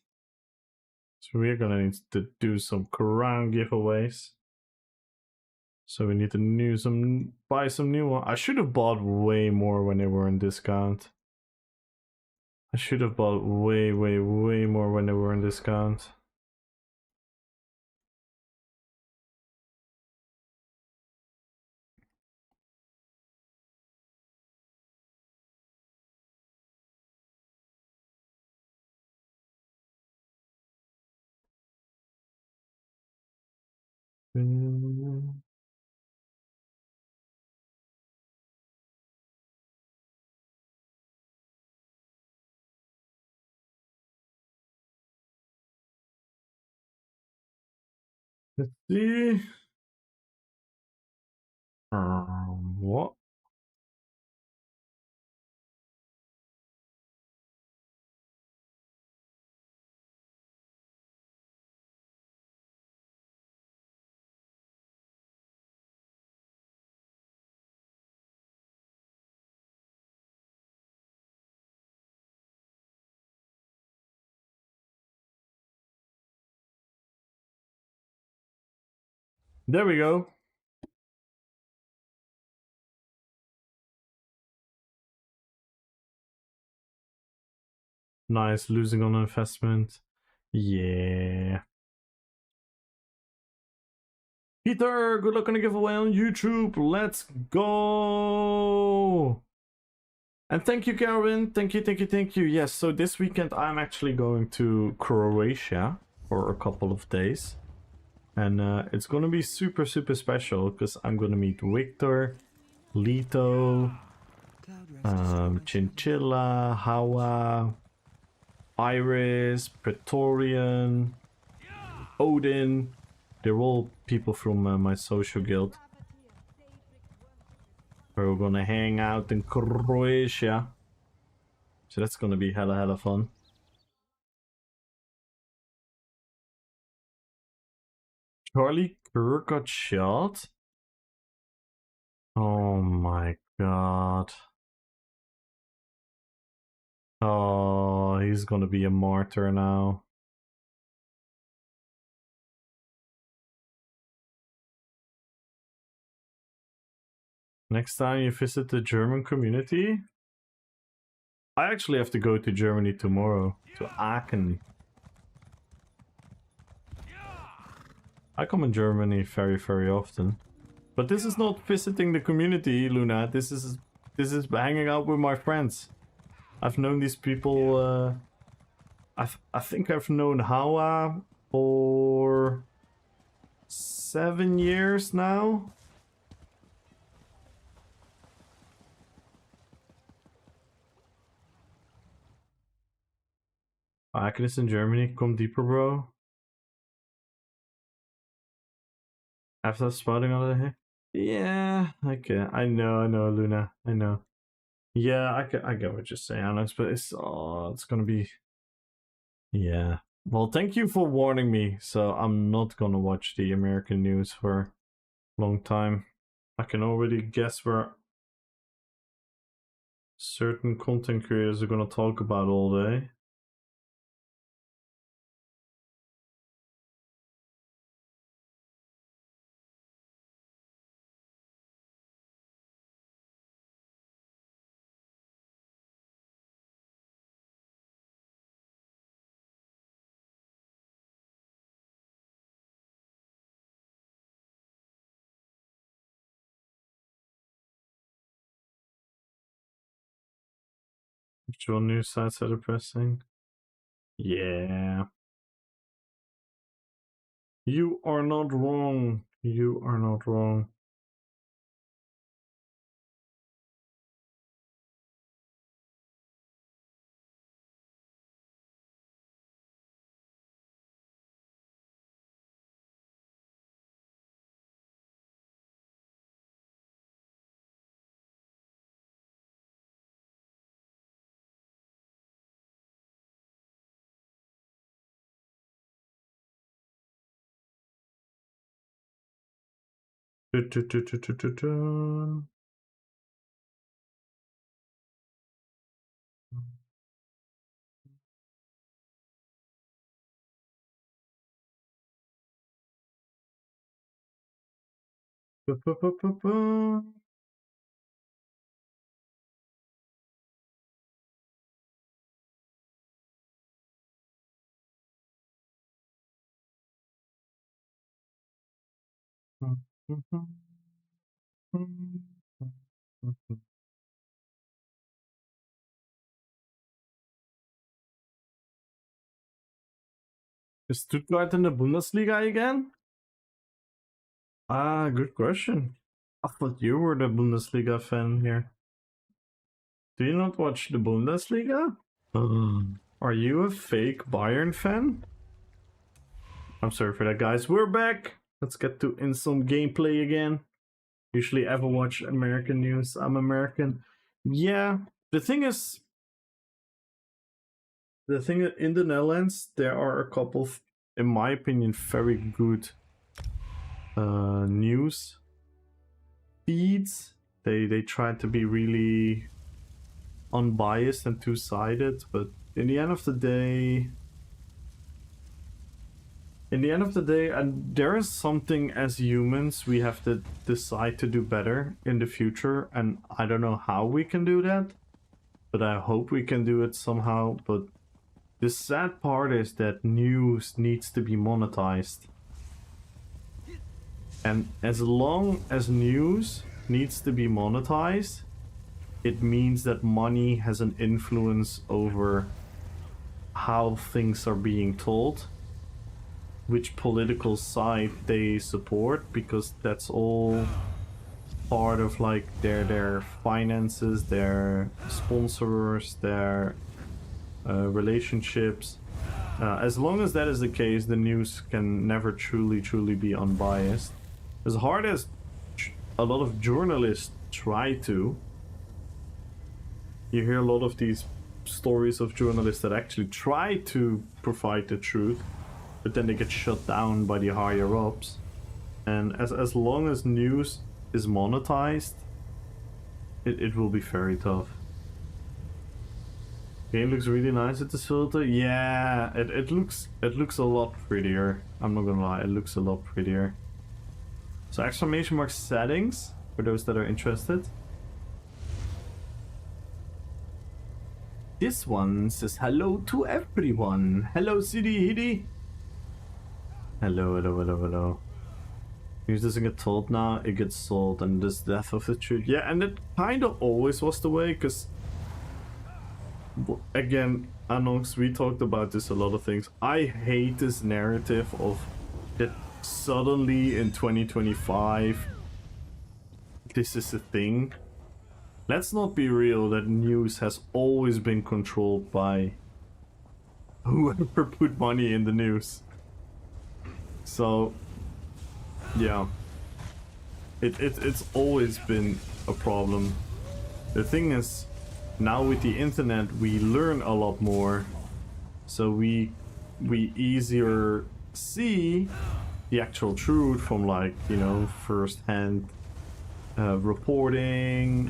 So we're gonna need to do some crown giveaways. So we need to buy some new one. I should have bought way more when they were in discount. I should have bought way more when they were on discount. Let's see. What? There we go. Nice, losing on investment. Yeah. Peter, good luck on the giveaway on YouTube. Let's go. And thank you, Carolyn. Thank you. Yes, so this weekend I'm actually going to Croatia for a couple of days. And it's gonna be super special because I'm gonna meet Victor, Lito, Chinchilla, Hawa, Iris, Praetorian, Odin. They're all people from my social guild. We're gonna hang out in Croatia. So that's gonna be hella fun. Charlie Kirk got shot? Oh my god. Oh, he's gonna be a martyr now. Next time you visit the German community? I actually have to go to Germany tomorrow, to Aachen. I come in Germany very often. But this is not visiting the community, Luna. This is hanging out with my friends. I've known these people, I think I've known Hawa for 7 years now. Aachen is in Germany. Come deeper, bro. After spotting on the yeah, okay. I know, Luna. I know. Yeah, I get what you're saying, Alex, but it's gonna be yeah. Well, thank you for warning me. So I'm not gonna watch the American news for a long time. I can already guess where certain content creators are gonna talk about all day. Actual news sites are depressing. Yeah. You are not wrong. You are not wrong. Is Stuttgart in the Bundesliga again? Ah, good question. I thought you were the Bundesliga fan here. Do you not watch the Bundesliga? Are you a fake Bayern fan? I'm sorry for that, guys. We're back. Let's get to in some gameplay again. Usually ever watch American news. I'm American. Yeah, the thing is, in the Netherlands, there are a couple of, in my opinion, very good news feeds. They try to be really unbiased and two-sided, but in the end of the day, and there is something as humans we have to decide to do better in the future, and I don't know how we can do that, but I hope we can do it somehow. But the sad part is that news needs to be monetized, and as long as news needs to be monetized, it means that money has an influence over how things are being told, which political side they support, because that's all part of like their finances, their sponsors, their relationships. As long as that is the case, the news can never truly be unbiased. As hard as a lot of journalists try to, you hear a lot of these stories of journalists that actually try to provide the truth, but then they get shut down by the higher ups. And as long as news is monetized, it will be very tough. Game looks really nice with this filter. Yeah, it looks a lot prettier. I'm not gonna lie, it looks a lot prettier. So exclamation mark settings for those that are interested. This one says hello to everyone. Hello, City Hitty. Hello. News doesn't get told now, it gets sold, and this death of the truth. Yeah, and it kind of always was the way, because again, Anox, we talked about this a lot of things. I hate this narrative of that suddenly in 2025 this is a thing. Let's not be real, that news has always been controlled by whoever put money in the news. So yeah, it's always been a problem. The thing is, now with the internet we learn a lot more, so we easier see the actual truth from, like, you know, first-hand reporting,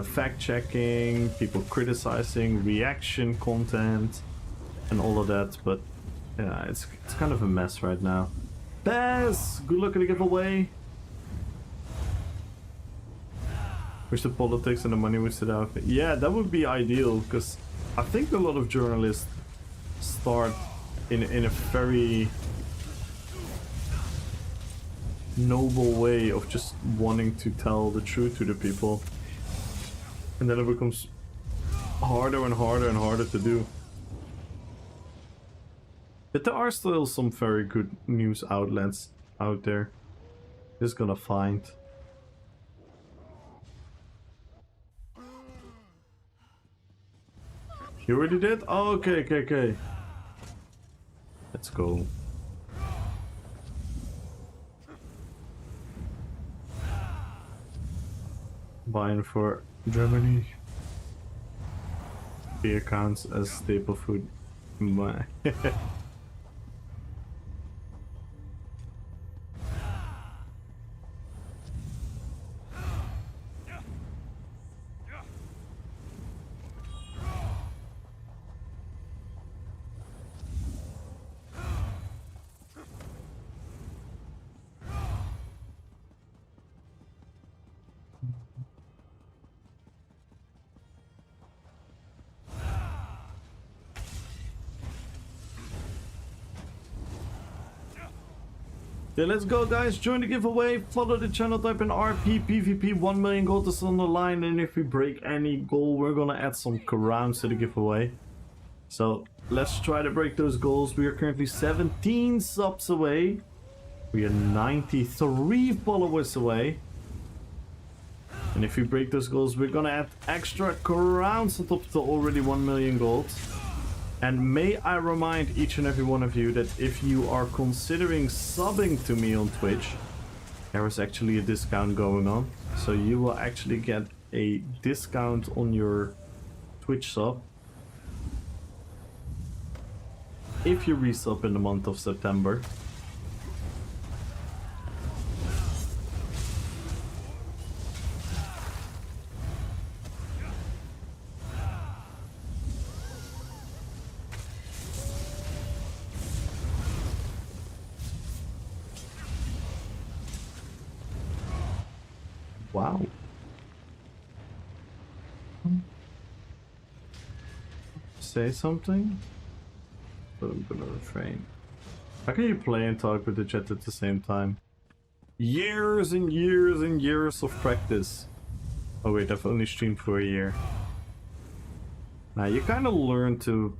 fact-checking, people criticizing, reaction content, and all of that. But yeah, it's kind of a mess right now. Baz, good luck at the giveaway. Wish the politics and the money would sit out. Yeah, that would be ideal, because I think a lot of journalists start in a very noble way of just wanting to tell the truth to the people, and then it becomes harder and harder to do. But there are still some very good news outlets out there. Just gonna find. You already did? Oh, okay. Let's go. Buying for Germany. Beer counts as staple food. Yeah, let's go, guys. Join the giveaway. Follow the channel, type in RP, PvP, 1 million gold is on the line. And if we break any goal, we're gonna add some rounds to the giveaway. So let's try to break those goals. We are currently 17 subs away. We are 93 followers away. And if we break those goals, we're gonna add extra rounds on top of the already 1 million gold. And may I remind each and every one of you that if you are considering subbing to me on Twitch, there is actually a discount going on. So you will actually get a discount on your Twitch sub if you resub in the month of September. Wow. Say something? But I'm gonna refrain. How can you play and talk with the chat at the same time? Years and years and years of practice. Oh wait, I've only streamed for a year. Now you kind of learn to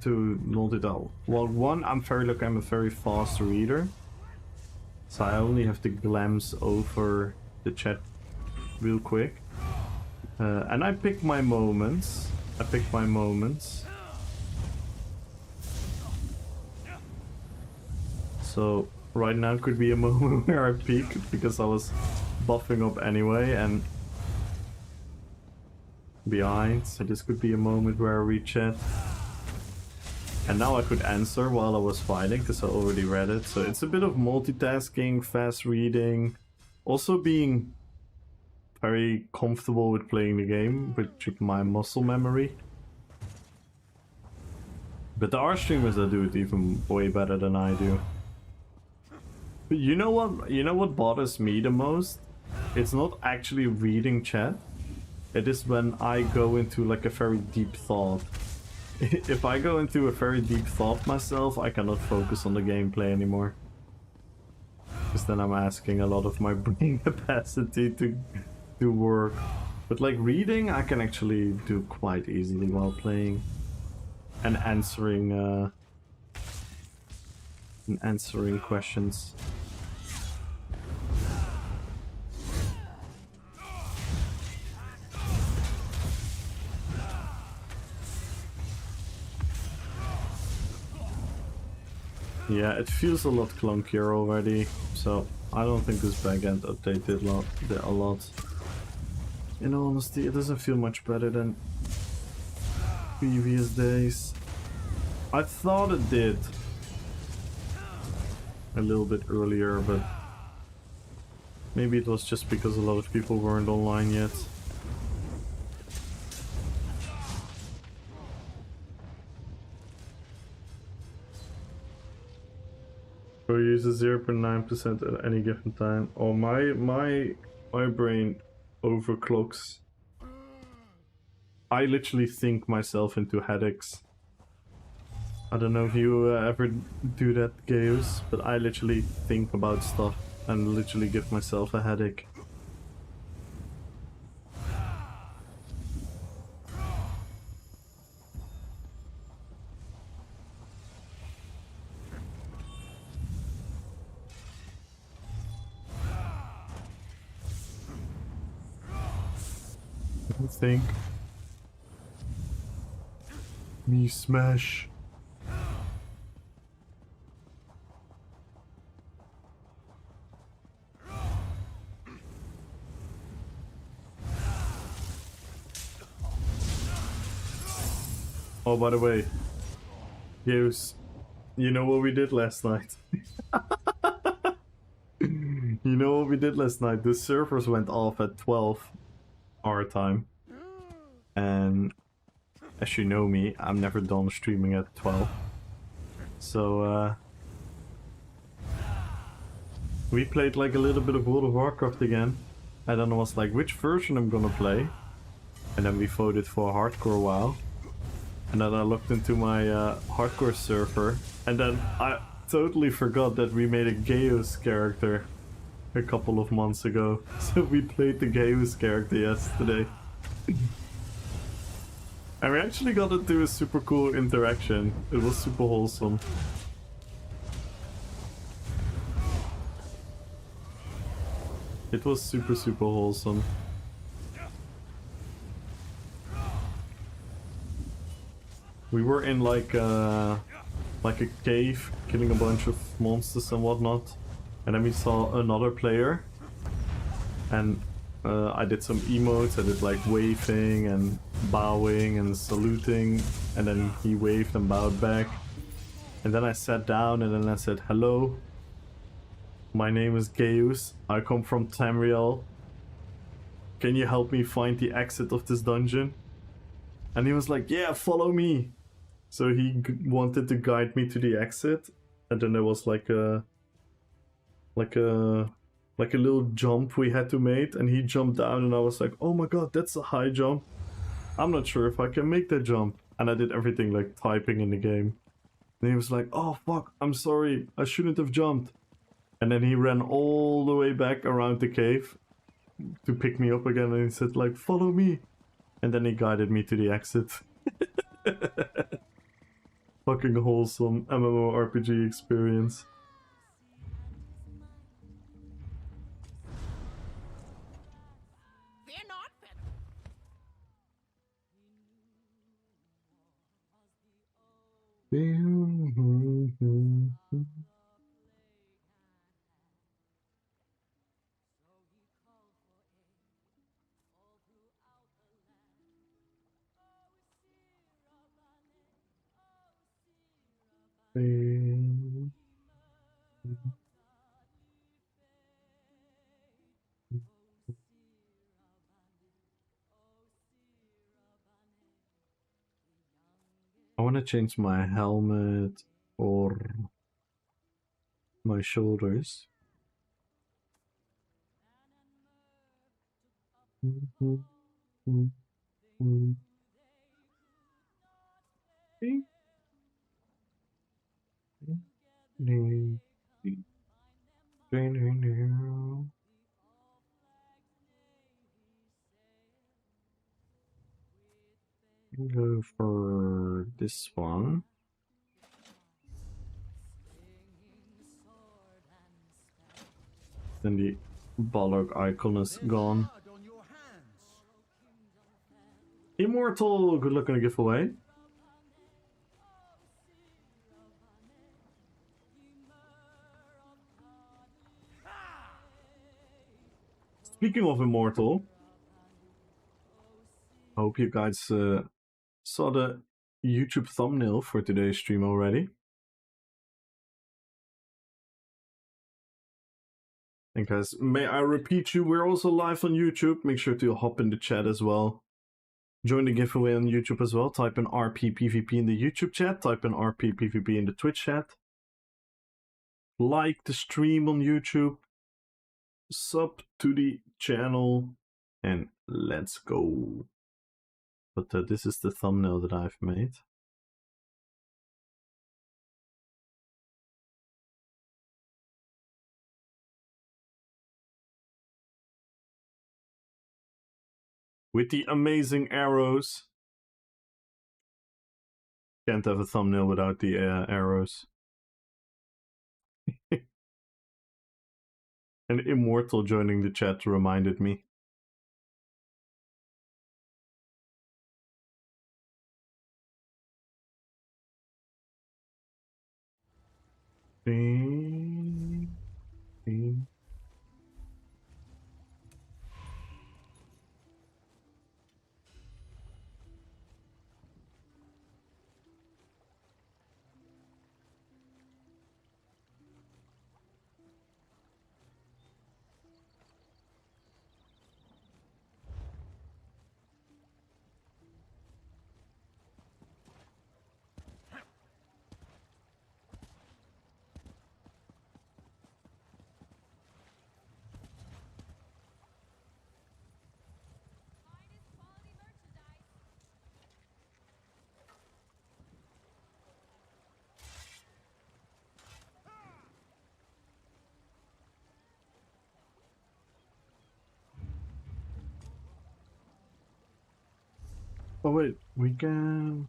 multitask. Well, one, I'm very lucky, I'm a very fast reader. So I only have to glance over the chat real quick. And I pick my moments. So right now could be a moment where I peek because I was buffing up anyway and behind. So this could be a moment where I read chat. And now I could answer while I was fighting because I already read it. So it's a bit of multitasking, fast reading, also being very comfortable with playing the game with my muscle memory. But there are streamers that do it even way better than I do. But you know what bothers me the most? It's not actually reading chat. It is when I go into like a very deep thought. If I go into a very deep thought myself, I cannot focus on the gameplay anymore. Because then I'm asking a lot of my brain capacity to work. But like reading, I can actually do quite easily while playing. And answering questions. Yeah, it feels a lot clunkier already, so I don't think this backend update did a lot. In all honesty, it doesn't feel much better than previous days. I thought it did a little bit earlier, but maybe it was just because a lot of people weren't online yet. Or uses 0.9% at any given time. Oh, my brain overclocks. I literally think myself into headaches. I don't know if you ever do that, Gaius, but I literally think about stuff and literally give myself a headache. Think me smash. Oh, by the way, Yos, you know what we did last night? You know what we did last night? The servers went off at 12 our time. And as you know me, I'm never done streaming at 12. So we played like a little bit of World of Warcraft again. And then I was like, which version I'm gonna play? And then we voted for hardcore WoW. And then I looked into my hardcore server. And then totally forgot that we made a Gaius character a couple of months ago. So we played the Gaius character yesterday. And we actually got to do a super cool interaction. It was super wholesome. It was super wholesome. We were in like a cave, killing a bunch of monsters and whatnot. And then we saw another player. And I did some emotes. I did like waving and bowing and saluting. And then he waved and bowed back. And then I sat down and then I said, "Hello. My name is Gaius. I come from Tamriel. Can you help me find the exit of this dungeon?" And he was like, "Yeah, follow me." So he wanted to guide me to the exit. And then there was like a little jump we had to make, and he jumped down and I was like, "Oh my god, that's a high jump. I'm not sure if I can make that jump." And I did everything like typing in the game. And he was like, "Oh fuck, I'm sorry, I shouldn't have jumped." And then he ran all the way back around the cave to pick me up again, and he said like, "Follow me." And then he guided me to the exit. Fucking wholesome MMORPG experience. They're not fed. I want to change my helmet or my shoulders. Go for this one. Then the Balrog icon is gone. Immortal! Good luck on a giveaway. Speaking of Immortal, I hope you guys saw the YouTube thumbnail for today's stream already. And guys, may I repeat you, we're also live on YouTube. Make sure to hop in the chat as well. Join the giveaway on YouTube as well. Type in RPPVP in the YouTube chat. Type in RPPVP in the Twitch chat. Like the stream on YouTube. Sub to the channel. And let's go. But this is the thumbnail that I've made. With the amazing arrows. Can't have a thumbnail without the arrows. And Immortal joining the chat reminded me. Ding, ding. Oh wait, we can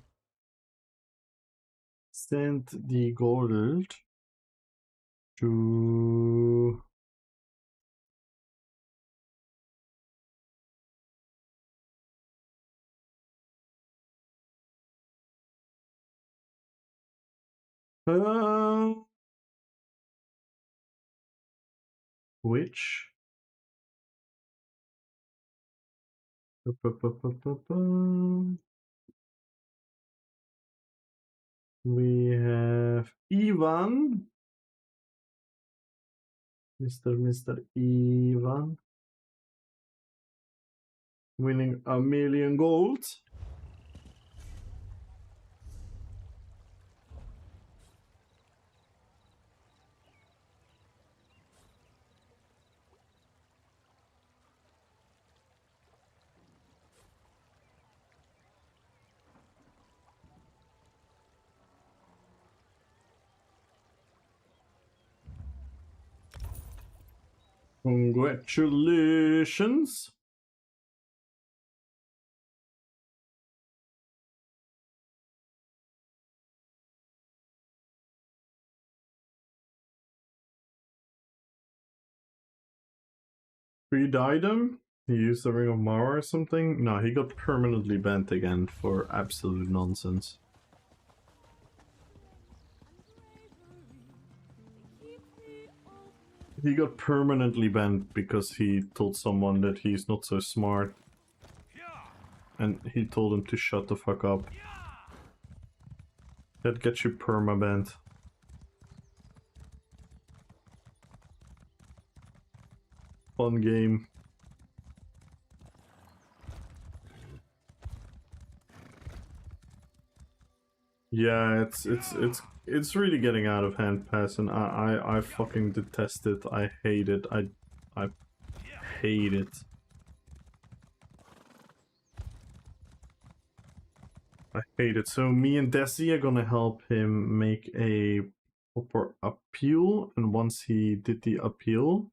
send the gold to which we have Ivan, Mr. Ivan, winning 1,000,000 gold. Congratulations. Freed item? He used the Ring of Mara or something? No, he got permanently banned again for absolute nonsense. He got permanently banned because he told someone that he's not so smart. And he told him to shut the fuck up. That gets you perma-banned. Fun game. Yeah, it's really getting out of hand, Pass, and I fucking detest it. I hate it. I hate it. I hate it. So me and Desi are gonna help him make a proper appeal, and once he did the appeal,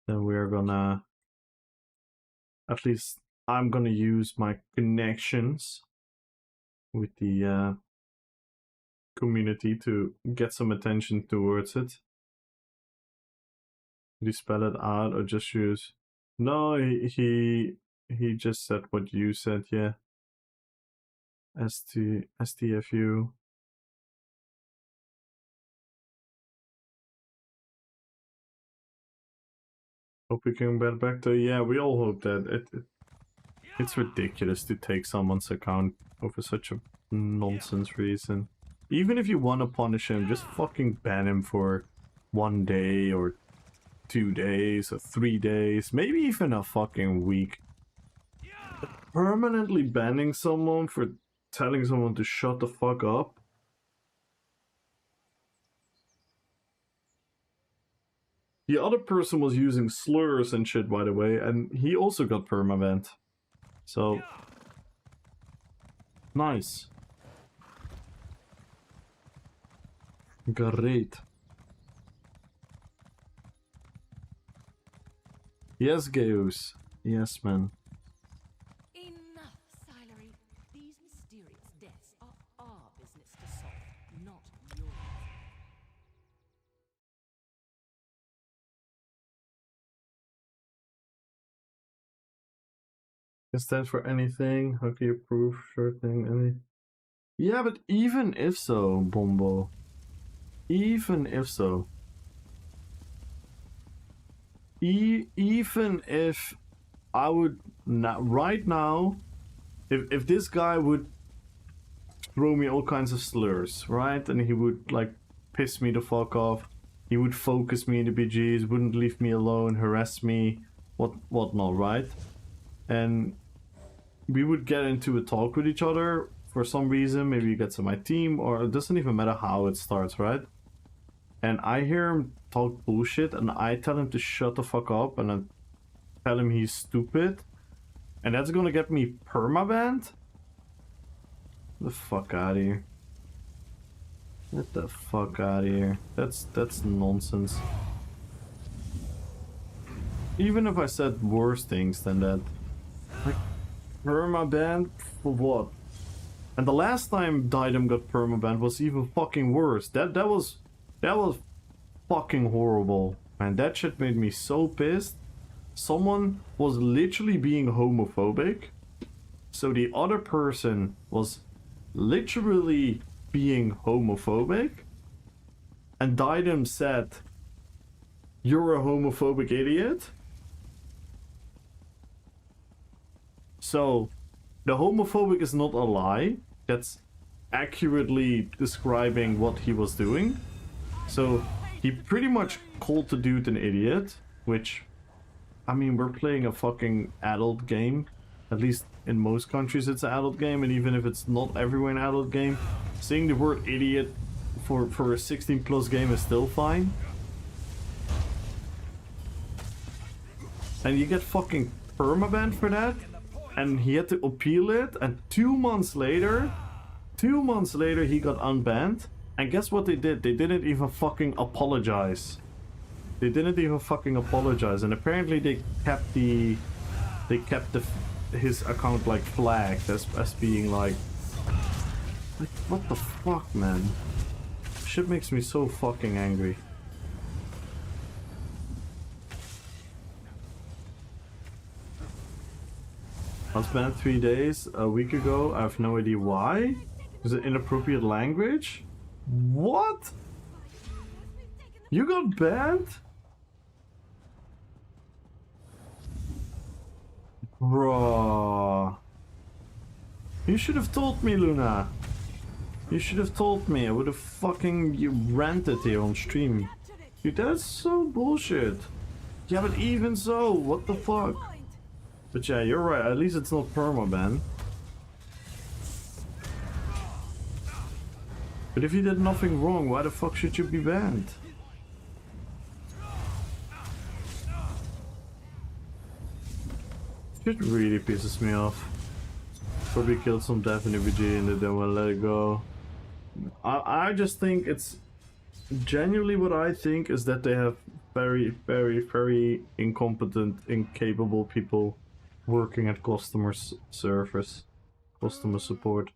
then we're gonna, at least I'm gonna use my connections with the community to get some attention towards it. Did you spell it out or just use? No, he just said what you said, yeah. STFU. Hope we can get back to, yeah, we all hope that. It's ridiculous to take someone's account over such a nonsense reason. Even if you want to punish him, just fucking ban him for 1 day or 2 days or 3 days, maybe even a fucking week. Permanently banning someone for telling someone to shut the fuck up? The other person was using slurs and shit, by the way, and he also got permabanned. So, nice. Great. Yes, Gaius. Yes, man. Enough, Silery. These mysterious deaths are our business to solve, not yours. Can stand for anything. How can you prove sure thing? Any? Yeah, but even if so, Bombo. Even if so. Even if I would not right now, if this guy would throw me all kinds of slurs, right? And he would like piss me the fuck off. He would focus me in the BGs, wouldn't leave me alone, harass me, whatnot, right? And we would get into a talk with each other for some reason. Maybe he gets on my team, or it doesn't even matter how it starts, right? And I hear him talk bullshit, and I tell him to shut the fuck up, and I tell him he's stupid, and that's gonna get me permabanned? The fuck out of here. Get the fuck out of here. That's nonsense. Even if I said worse things than that. Like, Permabanned for what? And the last time Didem got permabanned was even fucking worse. That was fucking horrible. Man, that shit made me so pissed. Someone was literally being homophobic. So the other person was literally being homophobic. And Didem said, "You're a homophobic idiot." So, the homophobic is not a lie. That's accurately describing what he was doing. So, he pretty much called the dude an idiot, which, I mean, we're playing a fucking adult game. At least in most countries it's an adult game, and even if it's not everywhere an adult game, saying the word idiot for a 16 plus game is still fine. And you get fucking permabanned for that, and he had to appeal it, and 2 months later he got unbanned. And guess what they did? They didn't even fucking apologize. They didn't even fucking apologize, and apparently they kept his account like flagged as being like what the fuck, man? Shit makes me so fucking angry. I was banned 3 days a week ago. I have no idea why. Is it inappropriate language? What? You got banned? Bruh. You should have told me, Luna. You should have told me. I would have fucking ranted here on stream. Dude, that's so bullshit. Yeah, but even so, what the fuck? But yeah, you're right. At least it's not permaban. But if you did nothing wrong, why the fuck should you be banned? Shit really pisses me off. Probably killed some dev in EVG and they don't want to let it go. I just think it's... Genuinely what I think is that they have very, very, very incompetent, incapable people working at customer service, customer support.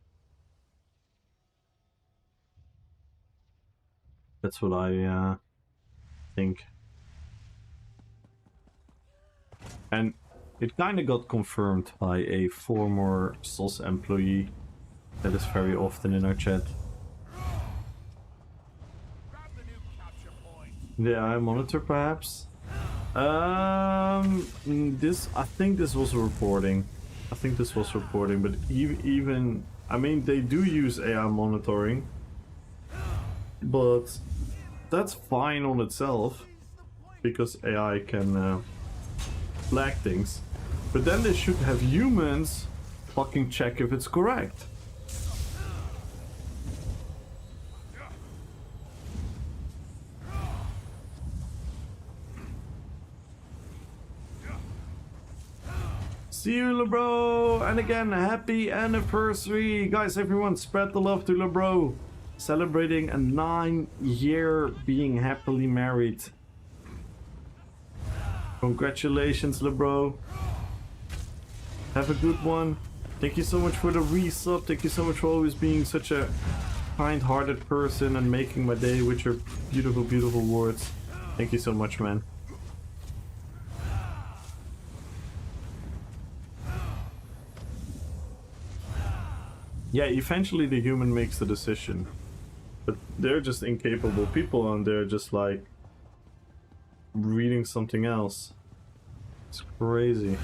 That's what I think. And it kind of got confirmed by a former SOS employee that is very often in our chat. Yeah, I monitor perhaps. I think this was reporting. But even I mean, they do use AI monitoring, but that's fine on itself because AI can flag things. But then they should have humans fucking check if it's correct. See you, LeBro! And again, happy anniversary! Guys, everyone, spread the love to LeBro. Celebrating a 9-year being happily married. Congratulations, LeBro. Have a good one. Thank you so much for the resub. Thank you so much for always being such a kind-hearted person and making my day with your beautiful, beautiful words. Thank you so much, man. Yeah, eventually the human makes the decision. But they're just incapable people and they're just like reading something else. It's crazy.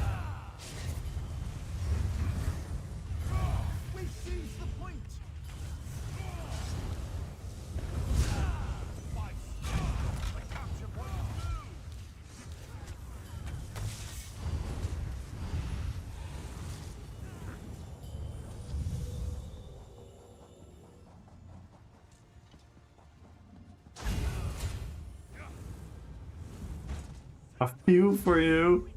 I feel for you.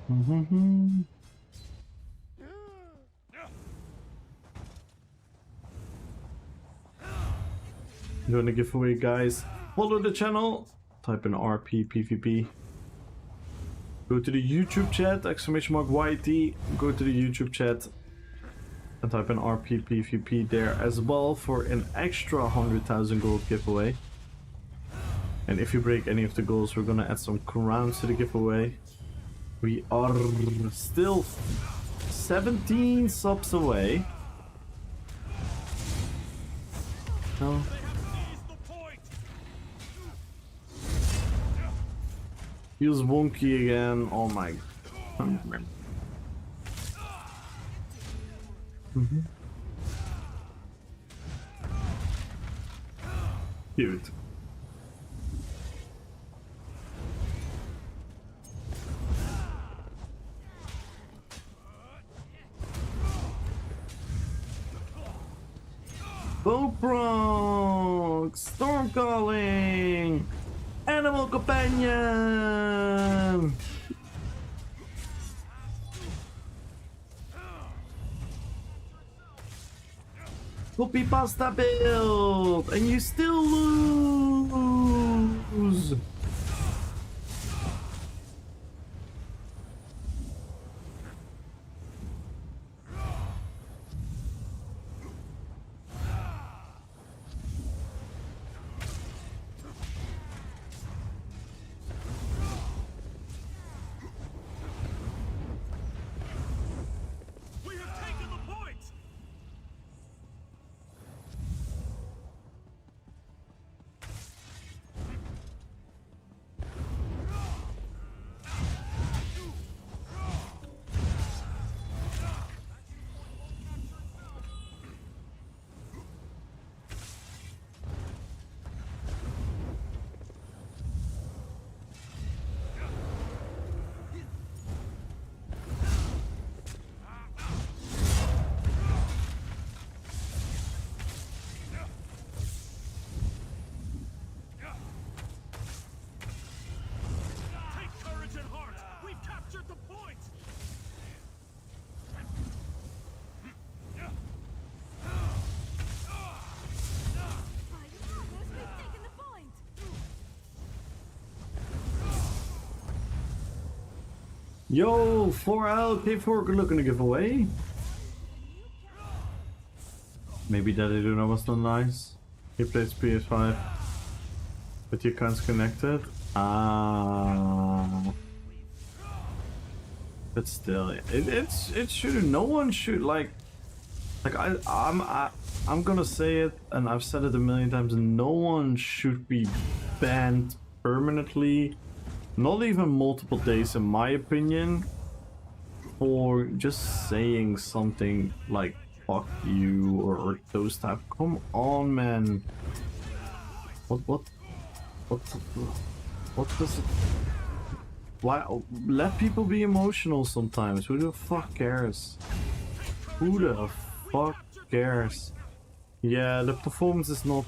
Mm-hmm. Doing a giveaway, guys. Follow the channel. Type in RP PvP. Go to the YouTube chat, !YT. Go to the YouTube chat and type in RP PvP there as well for an extra 100,000 gold giveaway. And if you break any of the goals, we're gonna add some crowns to the giveaway. We are still 17 subs away. No. Feels wonky again. Oh my. Cute. Bullfrog! Storm calling! Animal companion! Copy pasta build! And you still lose! Yo, 4 out, K4, good luck in the giveaway. Maybe that I do know was not nice. He plays PS5. But your account's connected. Ah. But still, it should. No one should like I'm gonna say it, and I've said it a million times. No one should be banned permanently. Not even multiple days, in my opinion, for just saying something like "fuck you" or those type. Come on, man. What does it? Why let people be emotional sometimes? Who the fuck cares? Who the fuck cares? Yeah, the performance is not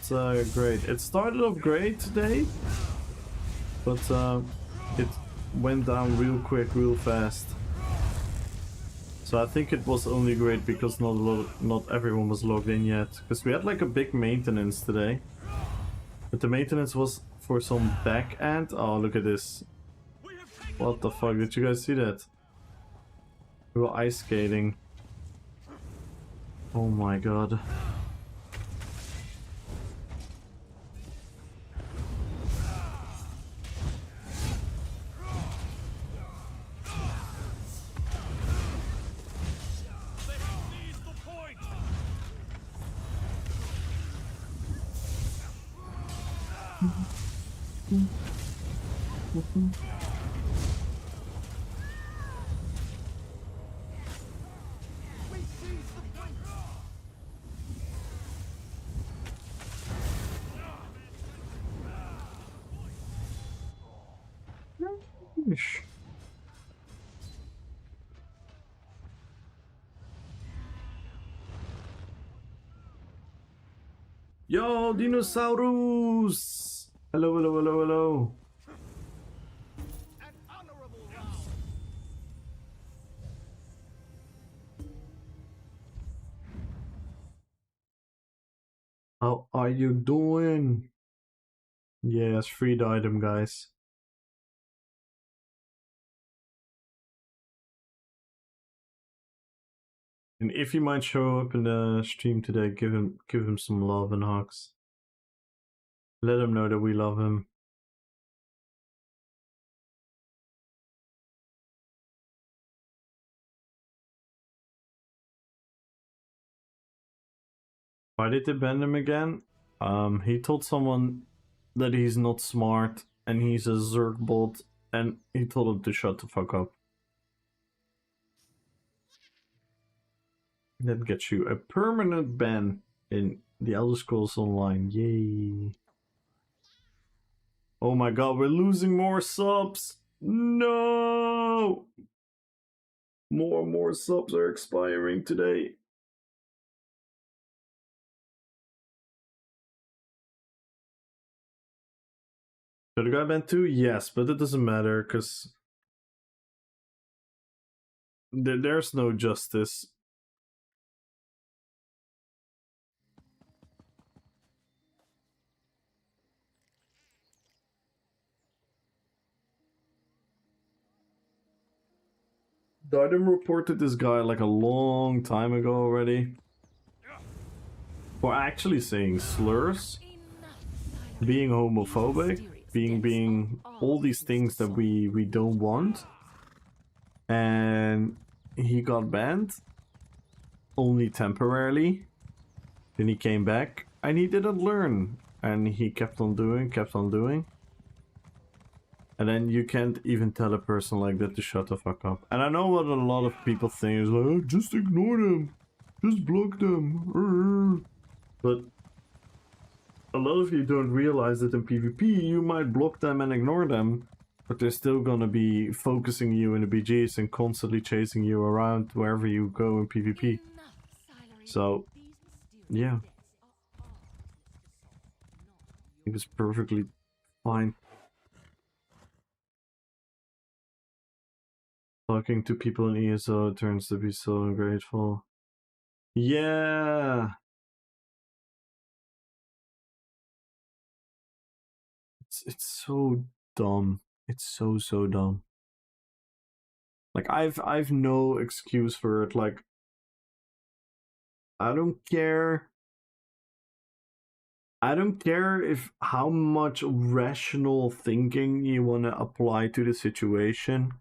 great. It started off great today, but it went down real quick, real fast. So I think it was only great because not everyone was logged in yet. Because we had like a big maintenance today, but the maintenance was for some back end. Oh, look at this! What the fuck? Did you guys see that? We were ice skating. Oh my god. Yo, dinosaurus! Hello, hello, hello, hello. How are you doing? Yes, free the item, guys. And if you might show up in the stream today, give him some love and hugs. Let him know that we love him. Why did they ban him again? He told someone that he's not smart and he's a Zerg bot, and he told him to shut the fuck up. That gets you a permanent ban in the Elder Scrolls Online. Yay. Oh my god, we're losing more subs! No! More and more subs are expiring today. Should the guy ban too? Yes, but it doesn't matter because there's no justice. Dardum reported this guy like a long time ago already for actually saying slurs, being homophobic, being all these things that we don't want, and he got banned only temporarily. Then he came back and he didn't learn, and he kept on doing. And then you can't even tell a person like that to shut the fuck up. And I know what a lot of people think is like, oh, just ignore them, just block them. But a lot of you don't realize that in PvP you might block them and ignore them, but they're still gonna be focusing you in the BGs and constantly chasing you around wherever you go in PvP. So, yeah. I think it's perfectly fine. Talking to people in ESO turns to be so ungrateful. Yeah! It's so dumb. It's so dumb. Like I've no excuse for it. Like I don't care. I don't care if how much rational thinking you want to apply to the situation,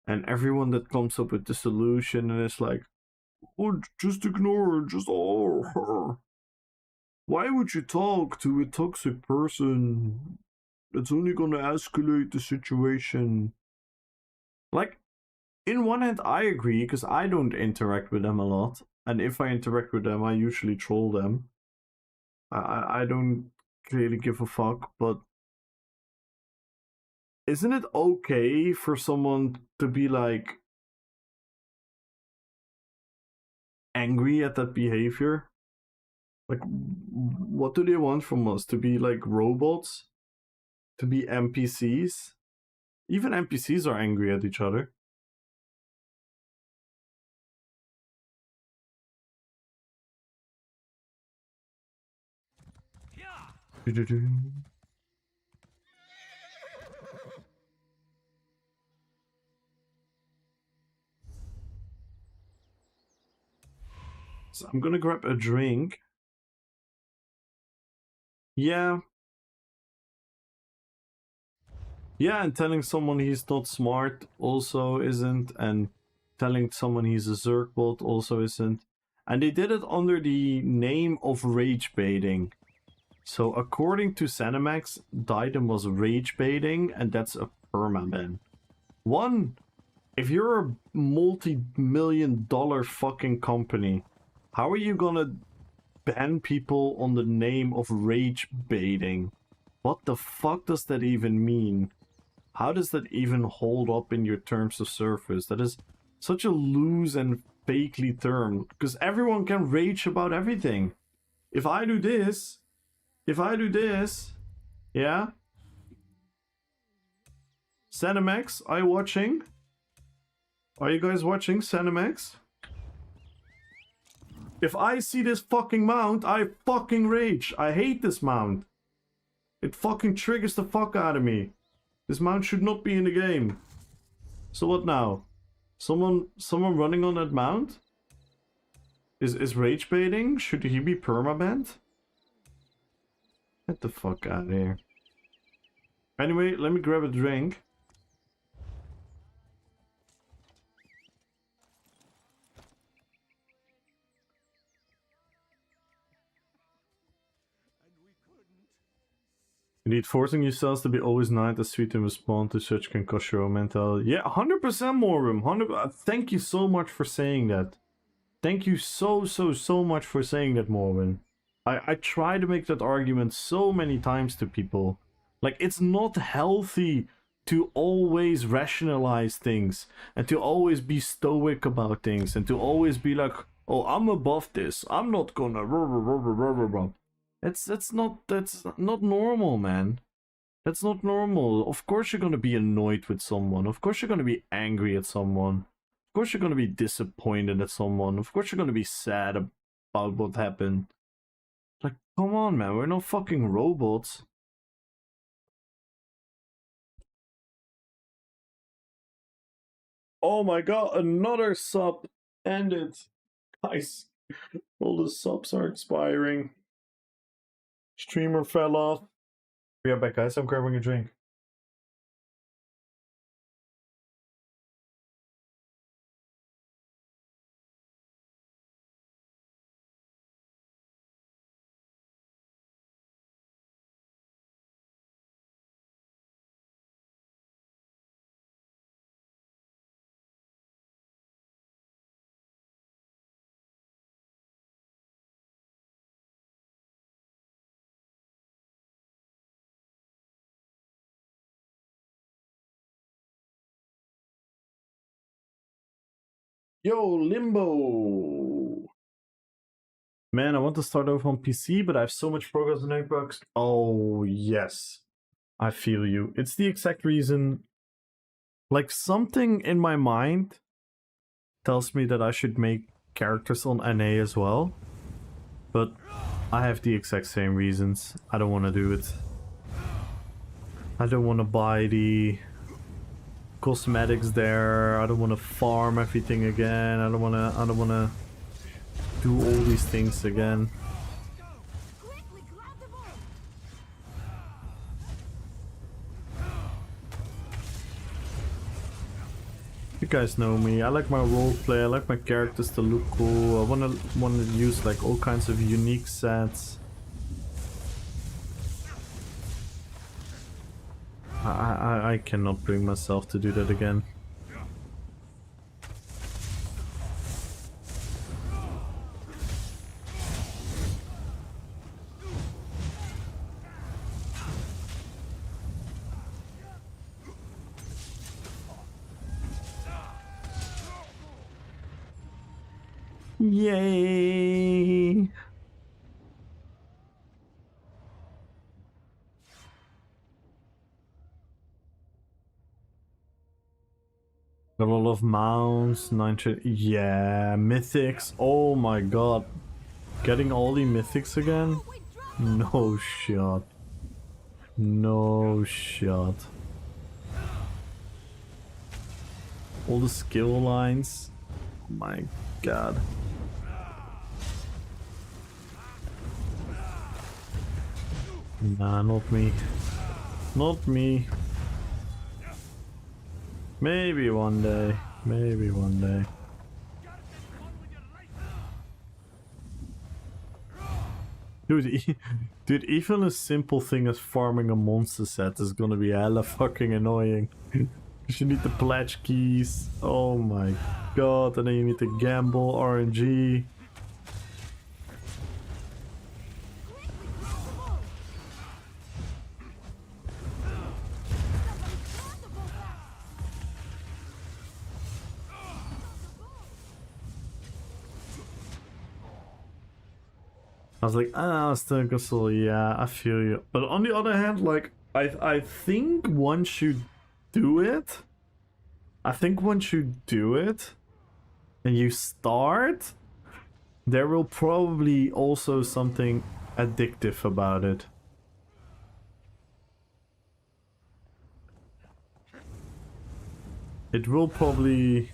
and everyone that comes up with the solution and it's like, oh, just ignore her, just her. Why would you talk to a toxic person? It's only gonna escalate the situation. Like, in one hand, I agree, because I don't interact with them a lot. And if I interact with them, I usually troll them. I don't clearly give a fuck, but isn't it okay for someone to be like angry at that behavior? Like, what do they want from us? To be like robots? To be NPCs? Even NPCs are angry at each other. So I'm gonna grab a drink. Yeah. Yeah, and telling someone he's not smart also isn't, and telling someone he's a Zergbot also isn't. And they did it under the name of rage baiting. So according to Zenimax, Diadem was rage baiting, and that's a permaban. One, if you're a multi-million-dollar fucking company, how are you gonna ban people on the name of rage baiting? What the fuck does that even mean? How does that even hold up in your terms of service? That is such a loose and fakely term, because everyone can rage about everything. If I do this, yeah? Cinemax, are you watching? Are you guys watching Cinemax? If I see this fucking mount, I fucking rage. I hate this mount. It fucking triggers the fuck out of me. This mount should not be in the game. So what now? Someone running on that mount? Is rage baiting? Should he be permabanned? Get the fuck out of here. Anyway, let me grab a drink. Indeed, forcing yourselves to be always nice and sweet and respond to such can cost your own mental. Yeah, 100% Morum. 100. Thank you so much for saying that. Thank you so much for saying that, Morwin. I try to make that argument so many times to people. Like, it's not healthy to always rationalize things and to always be stoic about things and to always be like, oh, I'm above this. I'm not gonna. That's not normal, man. That's not normal. Of course you're gonna be annoyed with someone. Of course you're gonna be angry at someone. Of course you're gonna be disappointed at someone. Of course you're gonna be sad about what happened. Like, come on, man. We're not fucking robots. Oh my god, another sub ended. Guys, all the subs are expiring. Streamer fell off. We are back, guys. I'm grabbing a drink. Yo, Limbo! Man, I want to start over on PC, but I have so much progress on Xbox. Oh, yes. I feel you. It's the exact reason. Like, something in my mind tells me that I should make characters on NA as well. But I have the exact same reasons. I don't want to do it. I don't want to buy the cosmetics there. I don't want to farm everything again. I don't want to do all these things again. You guys know me. I like my roleplay. I like my characters to look cool. I wanna use like all kinds of unique sets. I cannot bring myself to do that again. Yay! Got a lot of mounts, 9 yeah, mythics. Oh my god. Getting all the mythics again? No shot. No shot. All the skill lines. Oh my god. Nah, not me. Not me. Maybe one day. Maybe one day. Dude, even a simple thing as farming a monster set is gonna be hella fucking annoying. Because you need the pledge keys. Oh my god, and then you need to gamble RNG. I was like, still console, yeah, I feel you. But on the other hand, like, I think once you do it, and you start, There will probably also something addictive about it. It will probably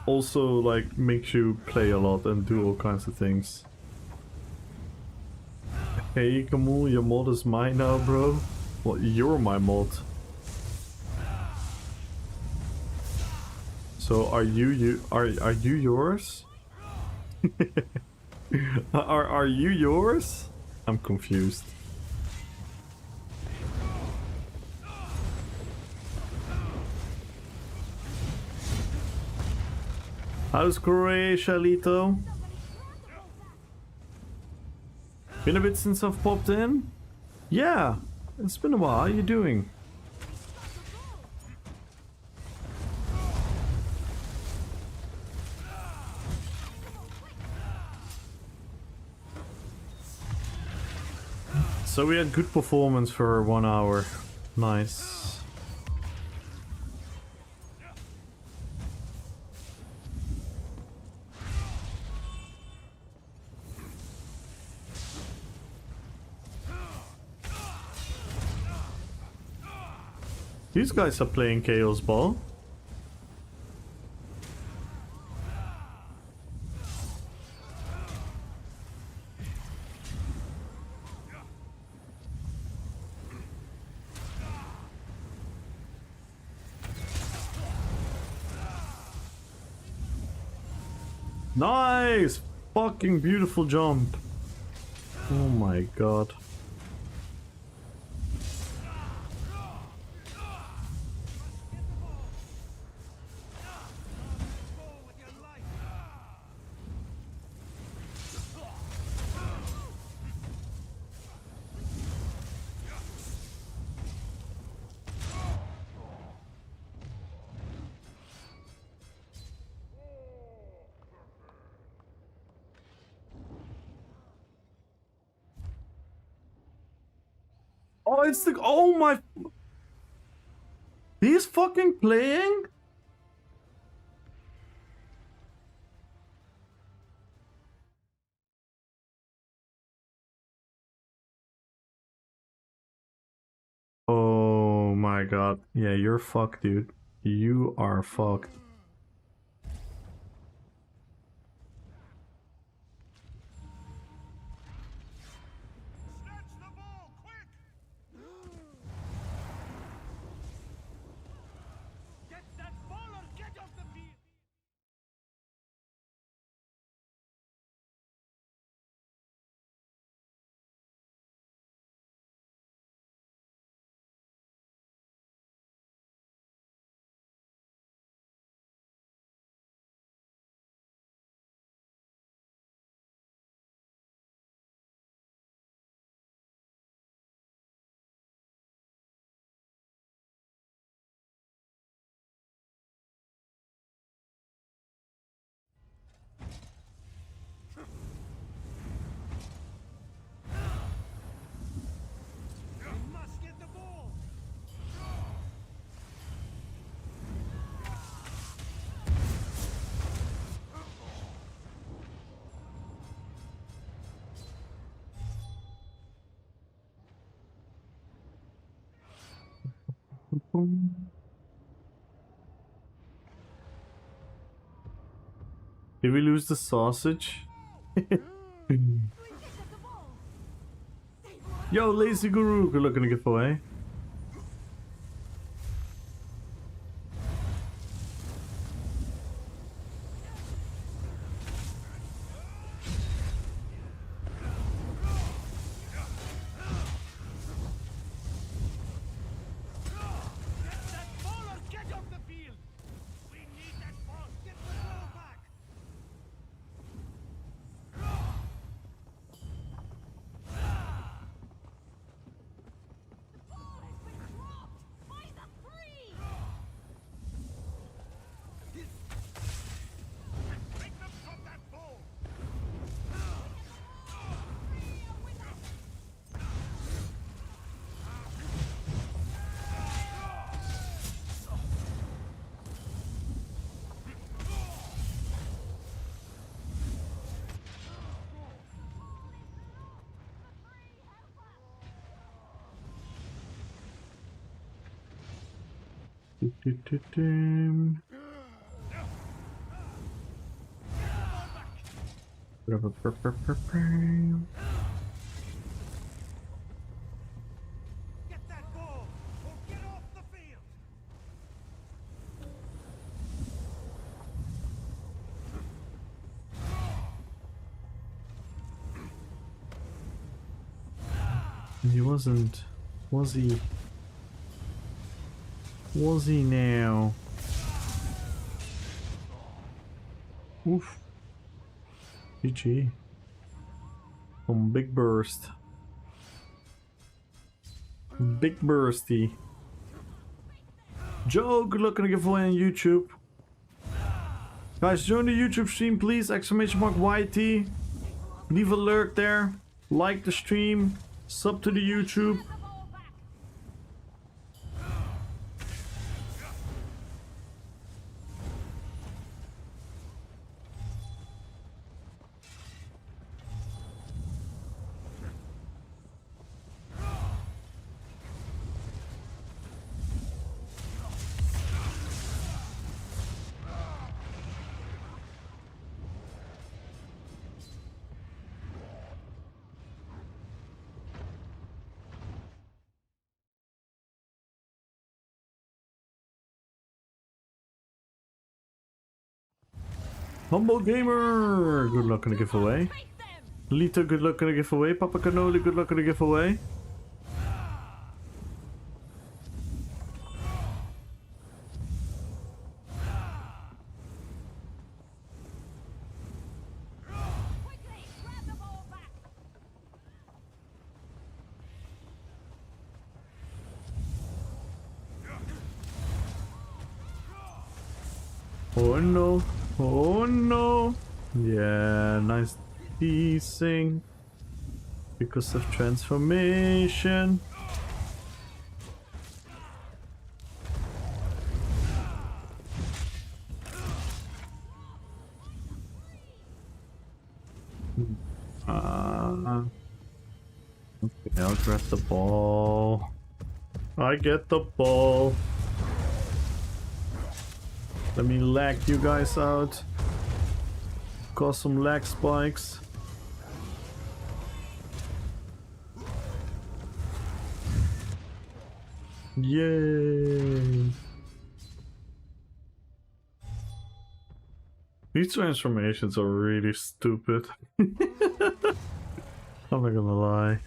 also like makes you play a lot and do all kinds of things. Hey Kamul, your mod is mine now, bro. Well, you're my mod. So are you yours? are you yours? I'm confused. How's Croatia, Lito? Been a bit since I've popped in? Yeah, it's been a while. How you doing? So we had good performance for 1 hour. Nice. These guys are playing Chaos Ball. Nice! Fucking beautiful jump. Oh my god. Oh, it's the... Oh my... He's fucking playing? Oh my god. Yeah, you're fucked, dude. You are fucked. Did we lose the sausage? Yo, Lazy Guru, good looking to give away. Do-do-do-do. Get that ball or get off the field. He wasn't, was he? Was he now? Oof. GG. Big burst. Big bursty. Joe, good luck on the giveaway on YouTube. Guys, join the YouTube stream, please. Exclamation mark YT. Leave a lurk there. Like the stream. Sub to the YouTube. Humble Gamer, good luck on the giveaway. Lito, good luck on the giveaway. Papa Cannoli, good luck on the giveaway. Oh no, oh no. Yeah, nice desync. Because of transformation. Okay, I'll grab the ball. I get the ball. Let me lag you guys out. Cause some lag spikes. Yay! These transformations are really stupid. I'm not gonna lie.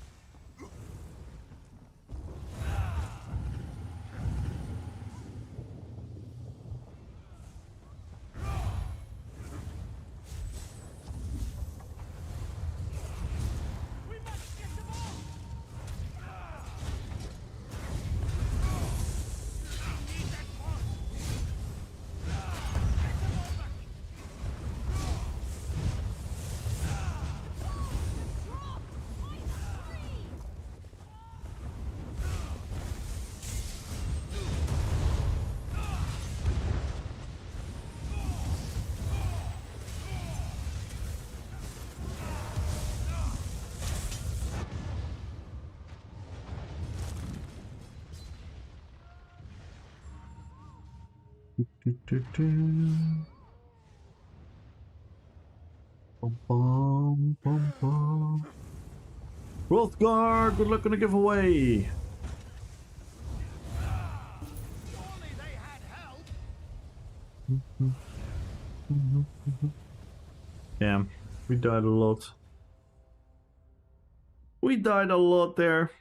Bum, bum, bum, bum. Rothgar, good luck on the giveaway. Surely they had help. Damn, we died a lot. We died a lot there.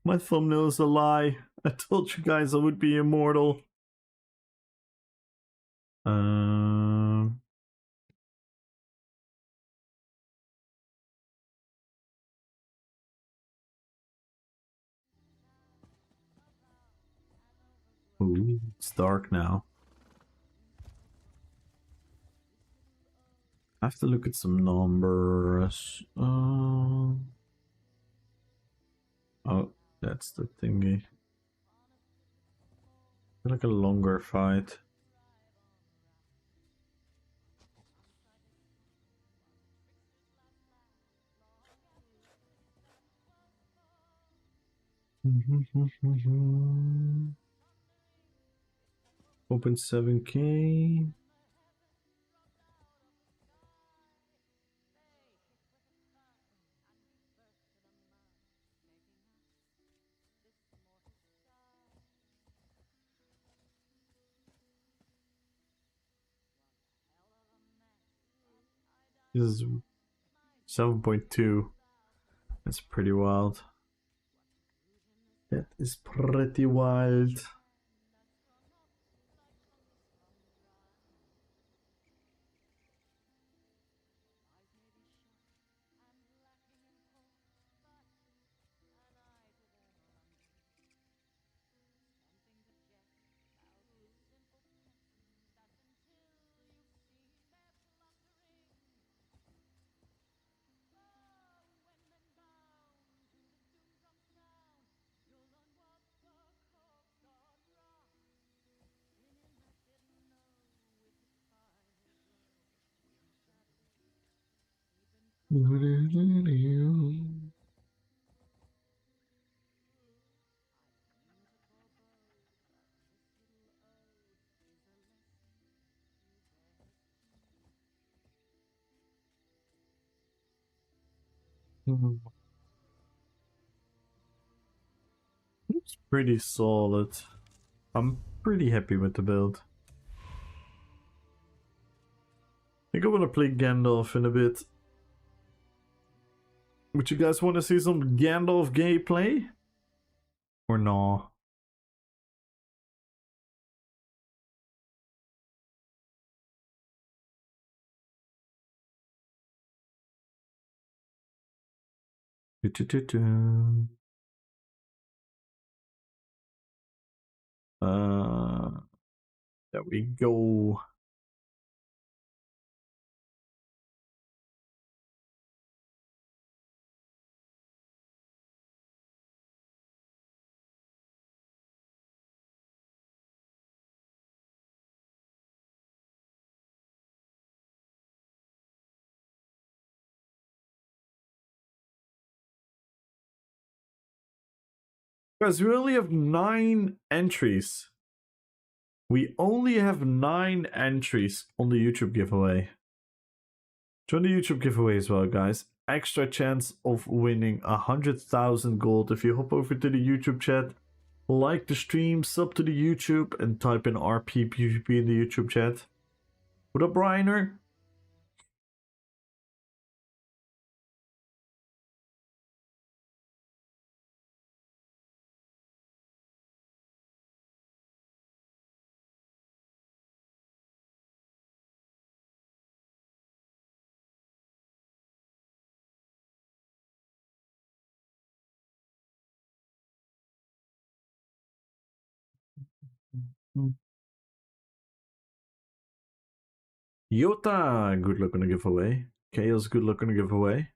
My thumbnail is a lie. I told you guys I would be immortal. Ooh, it's dark now. I have to look at some numbers. Oh, that's the thingy. Like a longer fight. 1.7k. This is 7.2. That's pretty wild. That is pretty wild. It's pretty solid. I'm pretty happy with the build. I think I want to play Gandalf in a bit. Would you guys want to see some Gandalf gameplay? Or no? There we go. Guys, we only have 9 entries. We only have 9 entries on the YouTube giveaway. Join the YouTube giveaway as well, guys. Extra chance of winning 100,000 gold if you hop over to the YouTube chat, like the stream, sub to the YouTube, and type in RP PvP in the YouTube chat. What up, Reiner? Yota, good luck on the giveaway. Chaos, good luck on the giveaway.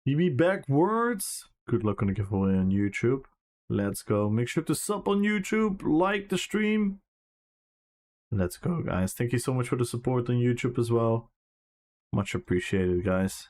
BB backwards. Good luck on the giveaway on YouTube. Let's go. Make sure to sub on YouTube, like the stream. Let's go, guys. Thank you so much for the support on YouTube as well. Much appreciated, guys.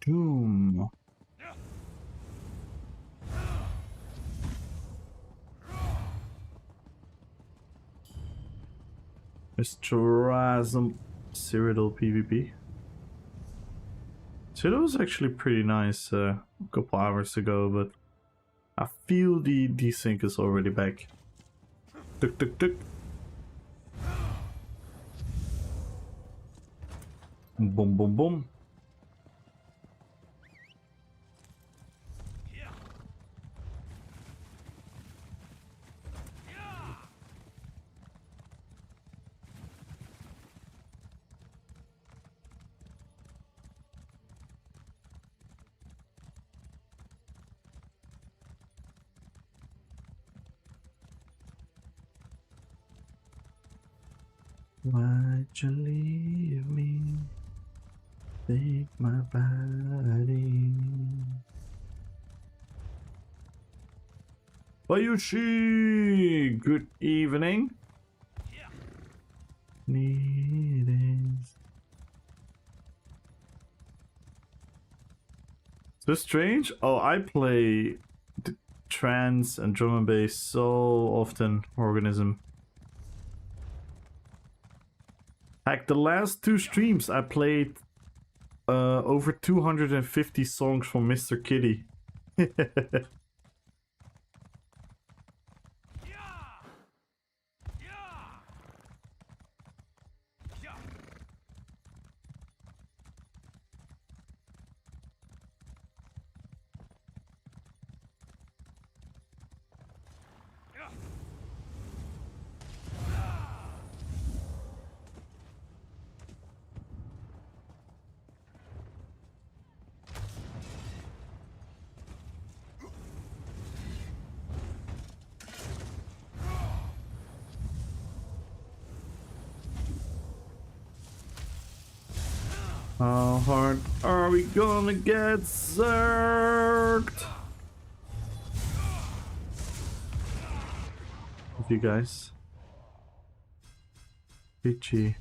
Doom. Mistrasm Cyrodiil PvP. Cyrodiil was actually pretty nice a couple hours ago, but I feel the desync is already back. Tuk tuk tuk. Boom boom boom. Why'd you leave me? Take my body. Bayushi! Good evening. Needing. So strange? Oh, I play the trance and drum and bass so often, Organism. Heck, the last 2 streams I played over 250 songs from Mr. Kitty. How hard are we gonna get zerked? With you guys. Bitchy.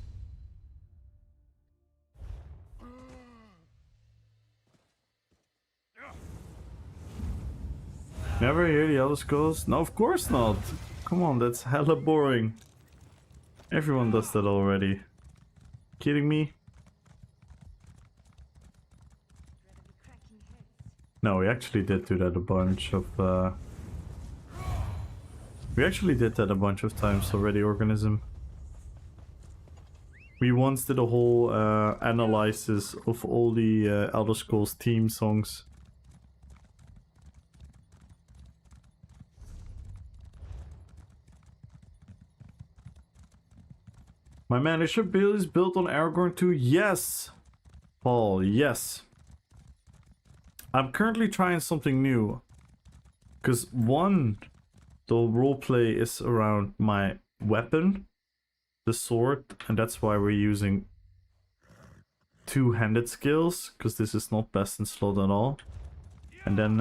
Never hear the Elder Scrolls? No, of course not. Come on, that's hella boring. Everyone does that already. Kidding me? No, we actually did do that a bunch of we actually did that a bunch of times already, Organism. We once did a whole analysis of all the Elder Scrolls theme songs. My manager build is built on Aragorn 2. Yes, Paul, yes. I'm currently trying something new. Because one, the roleplay is around my weapon, the sword, and that's why we're using two-handed skills, because this is not best in slot at all. And then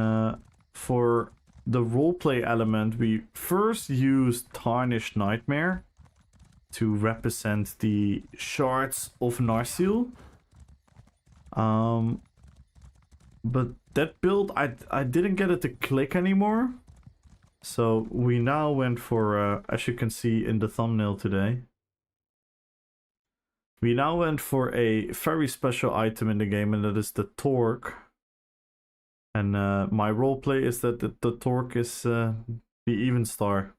for the roleplay element, we first used Tarnished Nightmare to represent the shards of Narsil. But that build, I didn't get it to click anymore. So we now went for, as you can see in the thumbnail today, we now went for a very special item in the game, and that is the torque. And my roleplay is that the torque is The even star.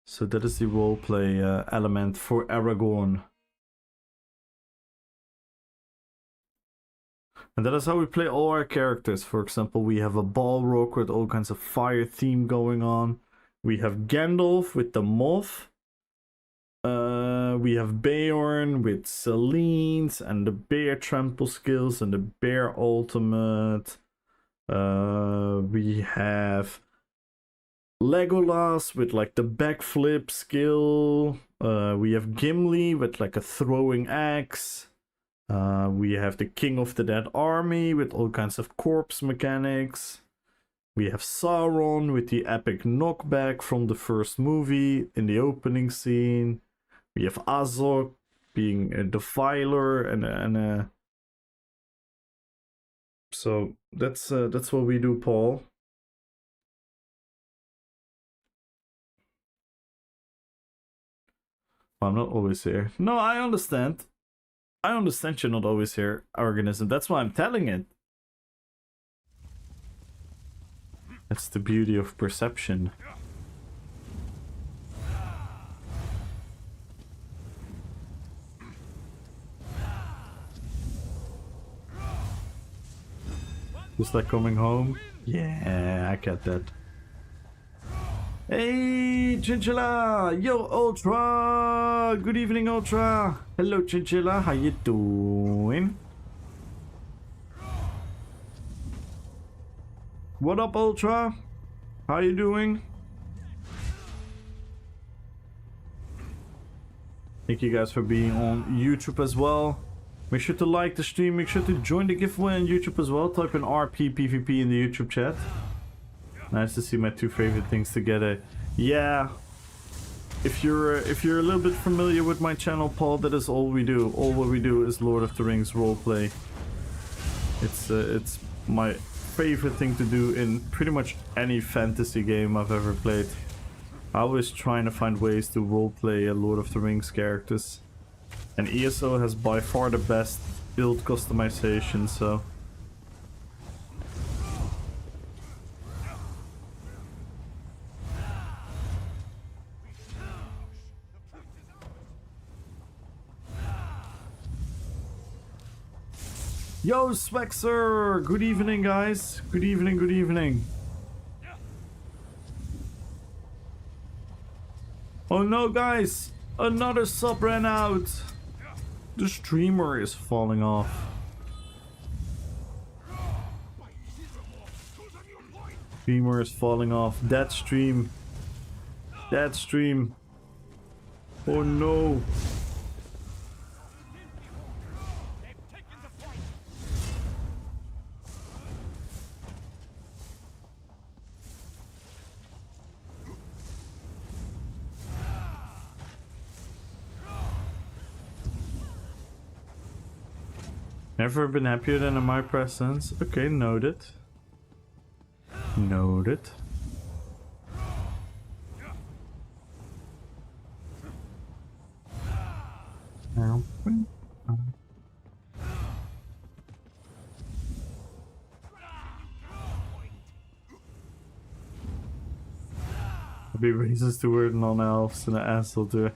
So that is the roleplay element for Aragorn. And that is how we play all our characters. For example, we have a Balrog with all kinds of fire theme going on. We have Gandalf with the moth. We have Beorn with Celine's and the bear trample skills and the bear ultimate. We have Legolas with like the backflip skill. We have Gimli with like a throwing axe. We have the King of the Dead Army with all kinds of corpse mechanics. We have Sauron with the epic knockback from the first movie in the opening scene. We have Azog being a defiler and so that's what we do, Paul. I'm not always here. No, I understand. I understand you're not always here, Organism. That's why I'm telling it. That's the beauty of perception. Just like coming home? Yeah, I get that. Hey, Chinchilla! Yo, Ultra! Good evening, Ultra! Hello, Chinchilla. How you doing? What up, Ultra? How you doing? Thank you guys for being on YouTube as well. Make sure to like the stream. Make sure to join the giveaway on YouTube as well. Type in RP PvP in the YouTube chat. Nice to see my two favorite things together. Yeah. If you're a little bit familiar with my channel, Paul, that is all we do. All what we do is Lord of the Rings roleplay. It's my favorite thing to do in pretty much any fantasy game I've ever played. I always trying to find ways to roleplay a Lord of the Rings characters. And ESO has by far the best build customization, so... Yo, Swexer! Good evening, guys. Good evening, good evening. Oh no, guys! Another sub ran out! The streamer is falling off. Streamer is falling off. That stream. That stream. Oh no. Never been happier than in my presence. Okay, noted. Noted. I'll be racist to word non-elves and an asshole to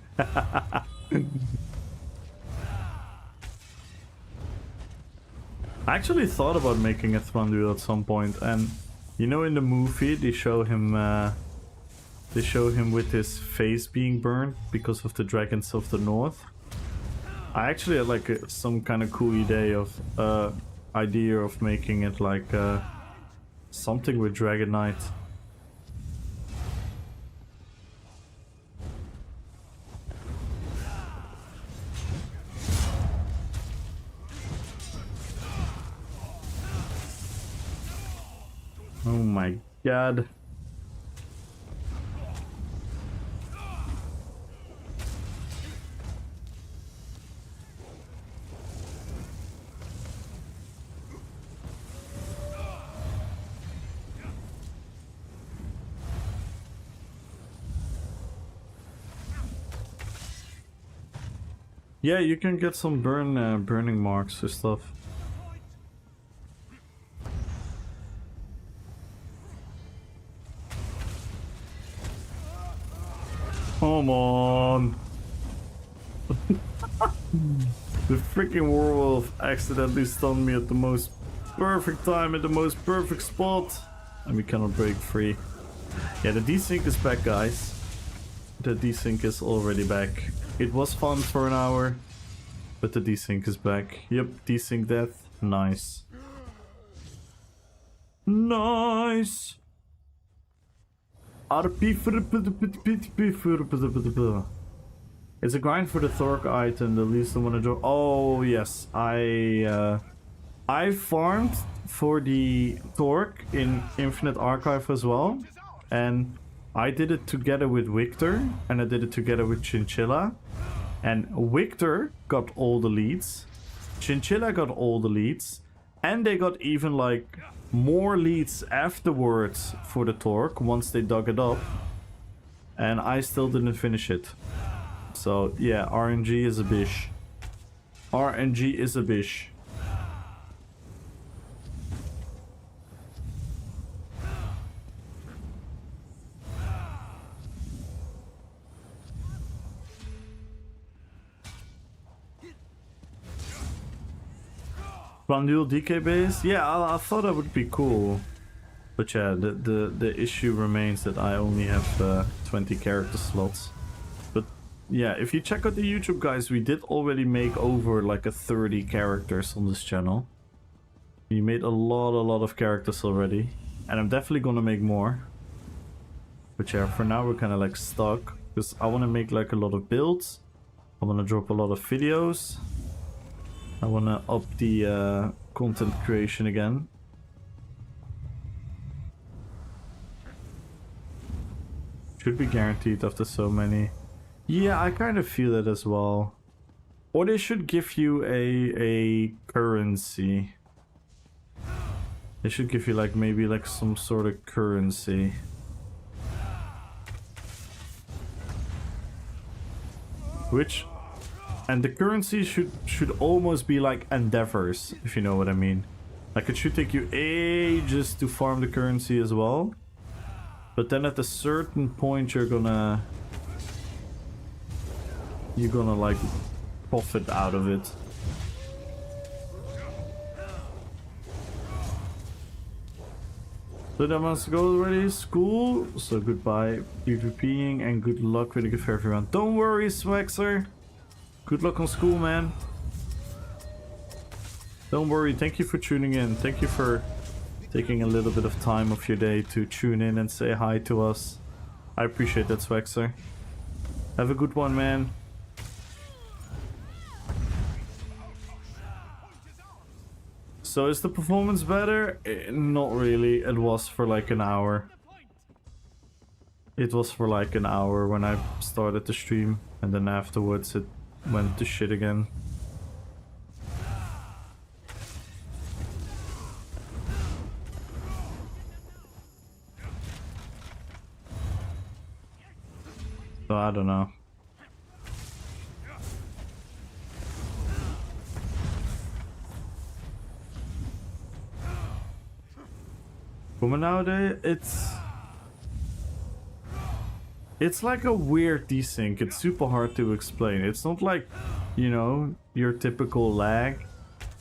I actually thought about making a Thranduil at some point, and you know in the movie they show him with his face being burned because of the dragons of the north. I actually had like some kind of cool idea of making it like something with Dragonite. Oh my god. Yeah, you can get some burning marks or stuff. Come on. The freaking werewolf accidentally stunned me at the most perfect time, at the most perfect spot. And we cannot break free. Yeah, the desync is back, guys. The desync is already back. It was fun for an hour, but the desync is back. Yep, desync death. Nice. Nice. It's a grind for the Thork item, the least I want to do. Oh yes, I farmed for the Thork in Infinite Archive as well, and I did it together with Victor, and I did it together with Chinchilla, and Victor got all the leads, Chinchilla got all the leads, and they got even like more leads afterwards for the Thork once they dug it up, and I still didn't finish it. So yeah, RNG is a bish. RNG is a bish. Dual DK base? Yeah, I thought that would be cool. But yeah, the issue remains that I only have 20 character slots. But yeah, if you check out the YouTube, guys, we did already make over like 30 characters on this channel. We made a lot of characters already. And I'm definitely gonna make more. But yeah, for now we're kind of like stuck. Because I want to make like a lot of builds. I want to drop a lot of videos. I want to up the content creation again. Should be guaranteed after so many. Yeah, I kind of feel it as well. Or they should give you a currency. They should give you like maybe like some sort of currency. Which, and the currency should almost be like endeavors, if you know what I mean. Like it should take you ages to farm the currency as well. But then at a certain point you're gonna like profit out of it. So that must go already. School. So goodbye PvPing and good luck with the gift for everyone. Don't worry, Swexer. Good luck on school, man. Don't worry. Thank you for tuning in. Thank you for taking a little bit of time of your day to tune in and say hi to us. I appreciate that, Swexer. Have a good one, man. So is the performance better? Not really. It was for like an hour. It was for like an hour when I started the stream, and then afterwards it went to shit again. So I don't know. But nowadays, it's like a weird desync. It's super hard to explain. It's not like, you know, your typical lag.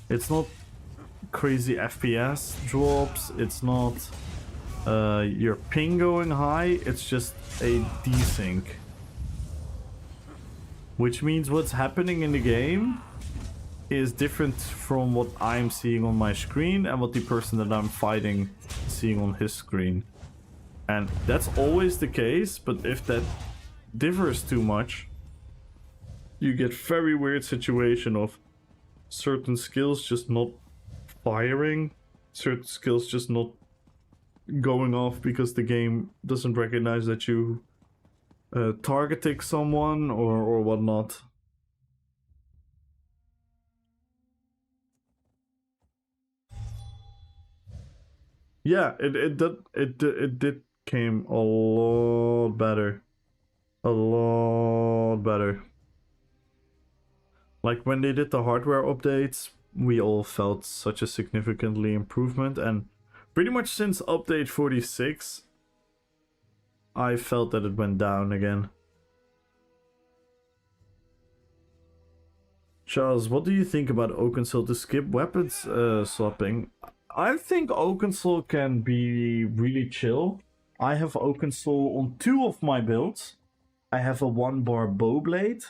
It's not crazy FPS drops. It's not your ping going high. It's just a desync. Which means what's happening in the game is different from what I'm seeing on my screen and what the person that I'm fighting is seeing on his screen. And that's always the case, but if that differs too much, you get very weird situation of certain skills just not firing, certain skills just not going off because the game doesn't recognize that you targeting someone or whatnot. Yeah, it did came a lot better. A lot better. Like when they did the hardware updates, we all felt such a significantly improvement, and pretty much since update 46 I felt that it went down again. Charles, what do you think about Oakensall to skip weapons swapping? I think Oakensall can be really chill. I have Oakensall on 2 of my builds. I have a 1-bar bow blade,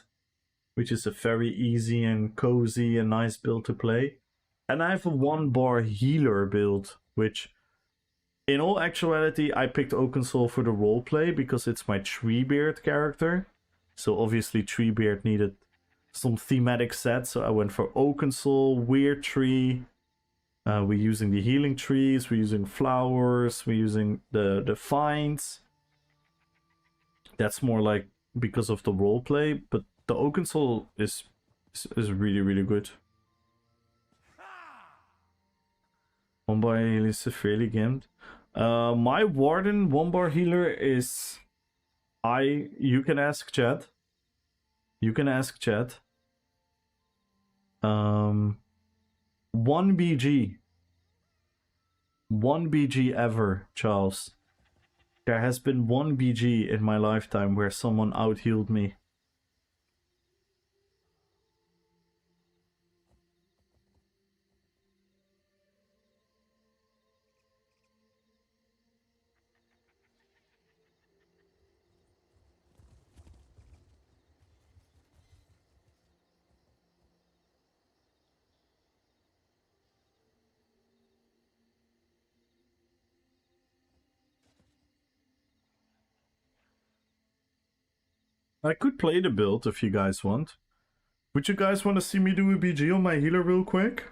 which is a very easy and cozy and nice build to play. And I have a 1-bar healer build, which in all actuality I picked Oakensall for the roleplay because it's my Treebeard character. So obviously Treebeard needed some thematic sets, so I went for Oakensall, Weird Tree. We're using the healing trees, we're using flowers, we're using the vines. That's more like because of the roleplay, but the Oakensall is really, really good. 1-bar healer is severely gimped. My Warden 1-bar healer is... You can ask chat. You can ask chat. 1 BG. 1 BG ever, Charles. There has been 1 BG in my lifetime where someone out-healed me. I could play the build if you guys want. Would you guys want to see me do a BG on my healer real quick?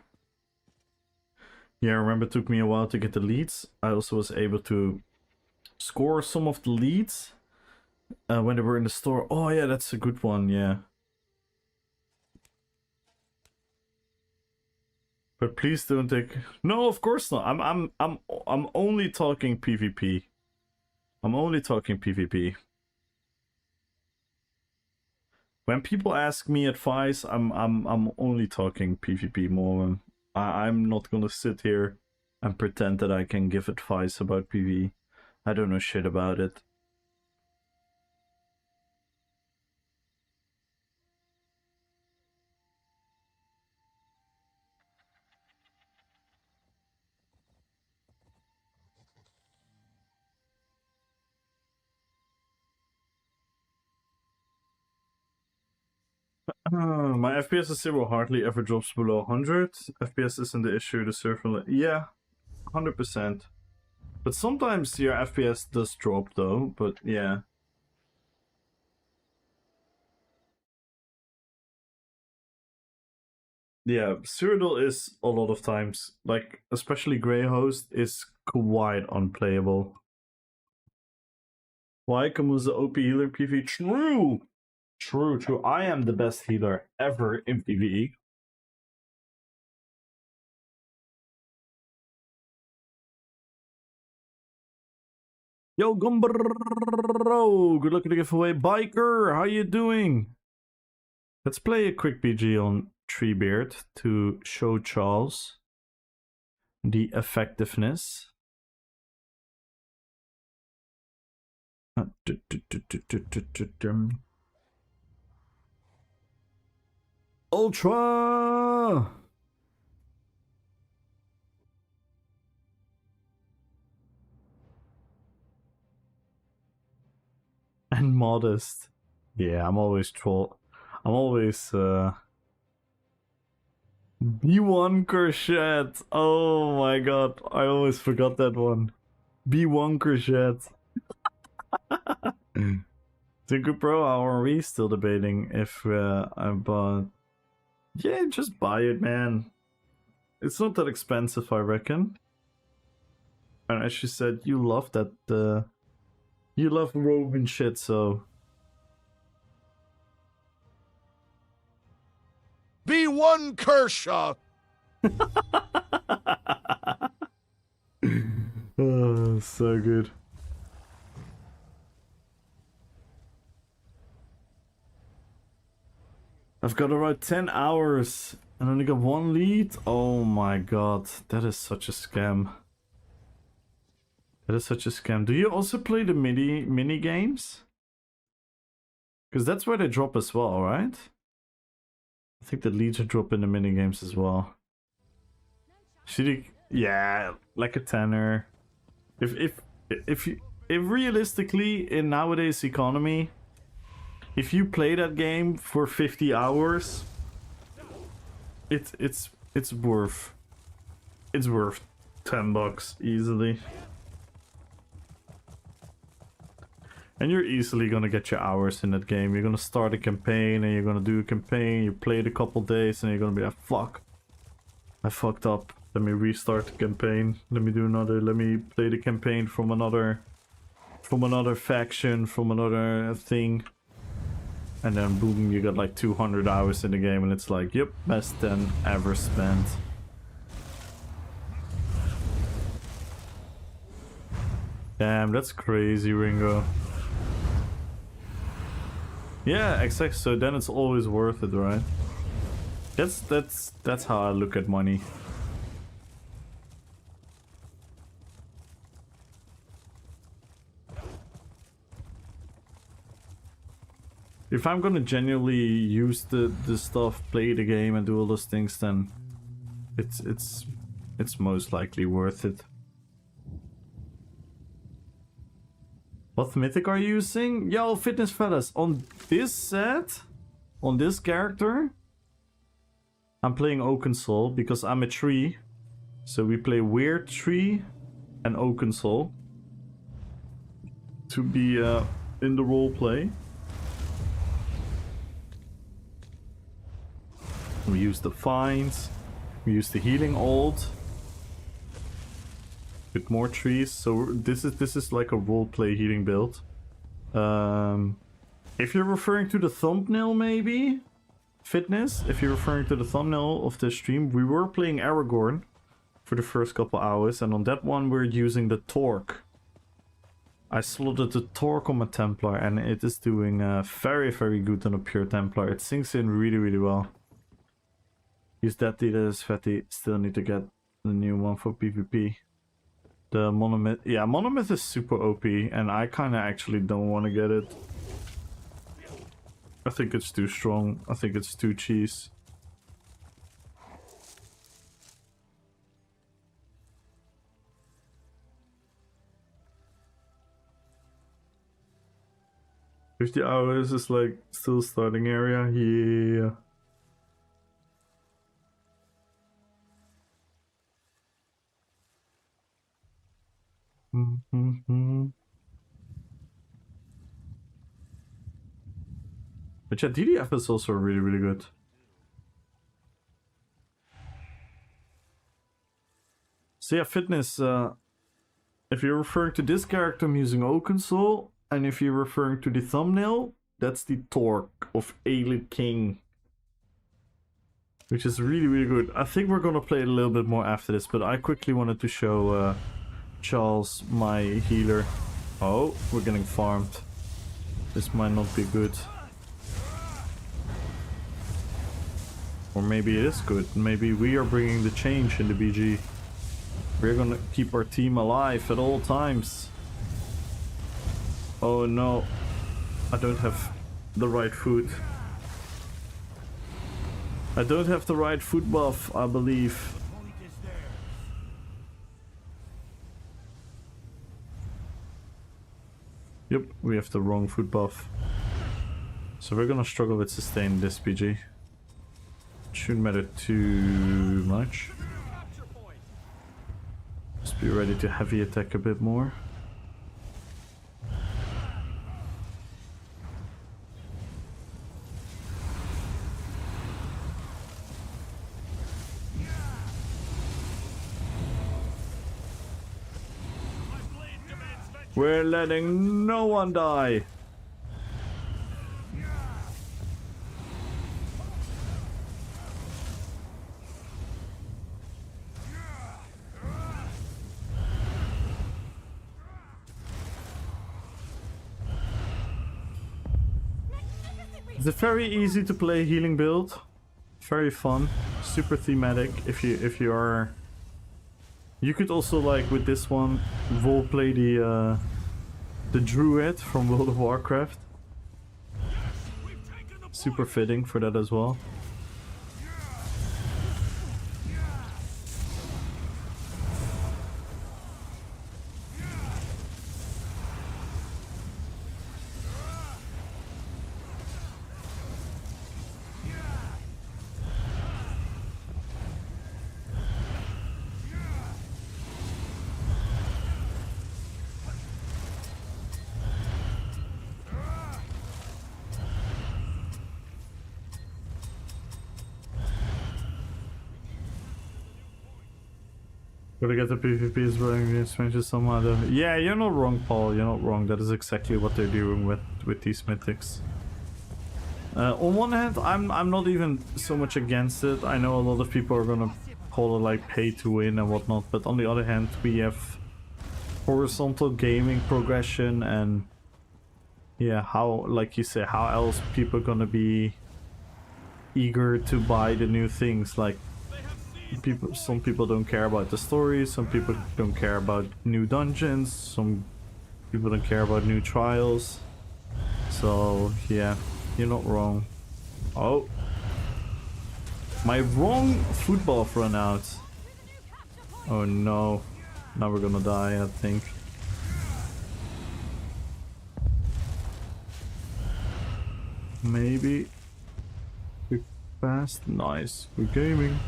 Yeah, I remember it took me a while to get the leads. I also was able to score some of the leads when they were in the store. Oh yeah, that's a good one, yeah. But please don't take... No, of course not. I'm only talking PvP. I'm only talking PvP. When people ask me advice, I'm only talking PvP more. I'm not gonna sit here and pretend that I can give advice about PvE. I don't know shit about it. My FPS is 0 hardly ever drops below 100. FPS isn't the issue, the server... Yeah, 100%. But sometimes your FPS does drop though, but yeah. Yeah, Cyrodiil is a lot of times, like, especially Grey Host, is quite unplayable. Why? Camus the OP healer PvE? True! True. I am the best healer ever in PvE. Yo, Gumbro! Good luck at the giveaway. Biker, how you doing? Let's play a quick BG on Treebeard to show Charles the effectiveness. Ultra! And modest. Yeah, I'm always troll. I'm always B1 Courgette. Oh my god, I always forgot that one. B1 Courgette. Tinker Pro, how are we? Still debating if I bought. Yeah, just buy it, man. It's not that expensive, I reckon. And as you said, you love that. You love robe and shit, so. B1 Kershaw! Oh, so good. I've got about 10 hours and only got 1 lead. Oh my god, that is such a scam. That is such a scam. Do you also play the mini games? Because that's where they drop as well, right? I think the leads are drop in the minigames as well. Yeah, like a tenner. If realistically in nowadays economy, if you play that game for 50 hours, it's worth $10 easily. And you're easily gonna get your hours in that game. You're gonna start a campaign and you're gonna do a campaign, you play it a couple days and you're gonna be like, fuck, I fucked up. Let me restart the campaign. Let me do another, let me play the campaign from another faction, from another thing. And then boom, you got like 200 hours in the game and it's like, yep, best 10 ever spent. Damn, that's crazy, Ringo. Yeah, exactly. So then it's always worth it, right? That's how I look at money. If I'm gonna genuinely use the stuff, play the game, and do all those things, then it's most likely worth it. What mythic are you using? Yo, fitness fellas, on this set, on this character, I'm playing Oaken Soul because I'm a tree. So we play Weird Tree and Oaken Soul to be in the role play. We use the finds, we use the healing ult. With more trees, so this is like a roleplay healing build. If you're referring to the thumbnail, maybe fitness. If you're referring to the thumbnail of the stream, we were playing Aragorn for the first couple hours, and on that one we're using the Torque. I slotted the Torque on my Templar, and it is doing very good on a pure Templar. It sinks in really well. Use that data as fatty. Still need to get the new one for PvP. The Monomyth, yeah, Monomyth is super OP, and I kind of actually don't want to get it. I think it's too strong. I think it's too cheese. $50 hours is like still starting area, yeah. But yeah, DDF is also really good. So yeah, fitness, if you're referring to this character, I'm using Oaken Soul, and if you're referring to the thumbnail, that's the Torque of Aelid King. Which is really good. I think we're gonna play it a little bit more after this, but I quickly wanted to show Charles, my healer. Oh, we're getting farmed. This might not be good. Or maybe it is good. Maybe we are bringing the change in the BG. We're gonna keep our team alive at all times. Oh no. I don't have the right food. I don't have the right food buff, I believe. Yep, we have the wrong food buff. So we're gonna struggle with sustain this PG. Shouldn't matter too much. Just be ready to heavy attack a bit more. We're letting no one die. It's a very easy to play healing build. Very fun, super thematic. If you are, you could also, like with this one, roleplay the druid from World of Warcraft. Super fitting for that as well. Gotta get the PvP is running the expansions somehow though. Yeah, you're not wrong, Paul. You're not wrong. That is exactly what they're doing with these mythics. On one hand, I'm not even so much against it. I know a lot of people are gonna call it like pay to win and whatnot, but on the other hand, we have horizontal gaming progression, and yeah, how, like you say, how else people gonna be eager to buy the new things? Like, some people don't care about the story, some people don't care about new dungeons, some people don't care about new trials. So yeah, you're not wrong. Oh, my wrong football run out. Oh no, now we're gonna die, I think. Maybe quick fast. Nice, we're gaming.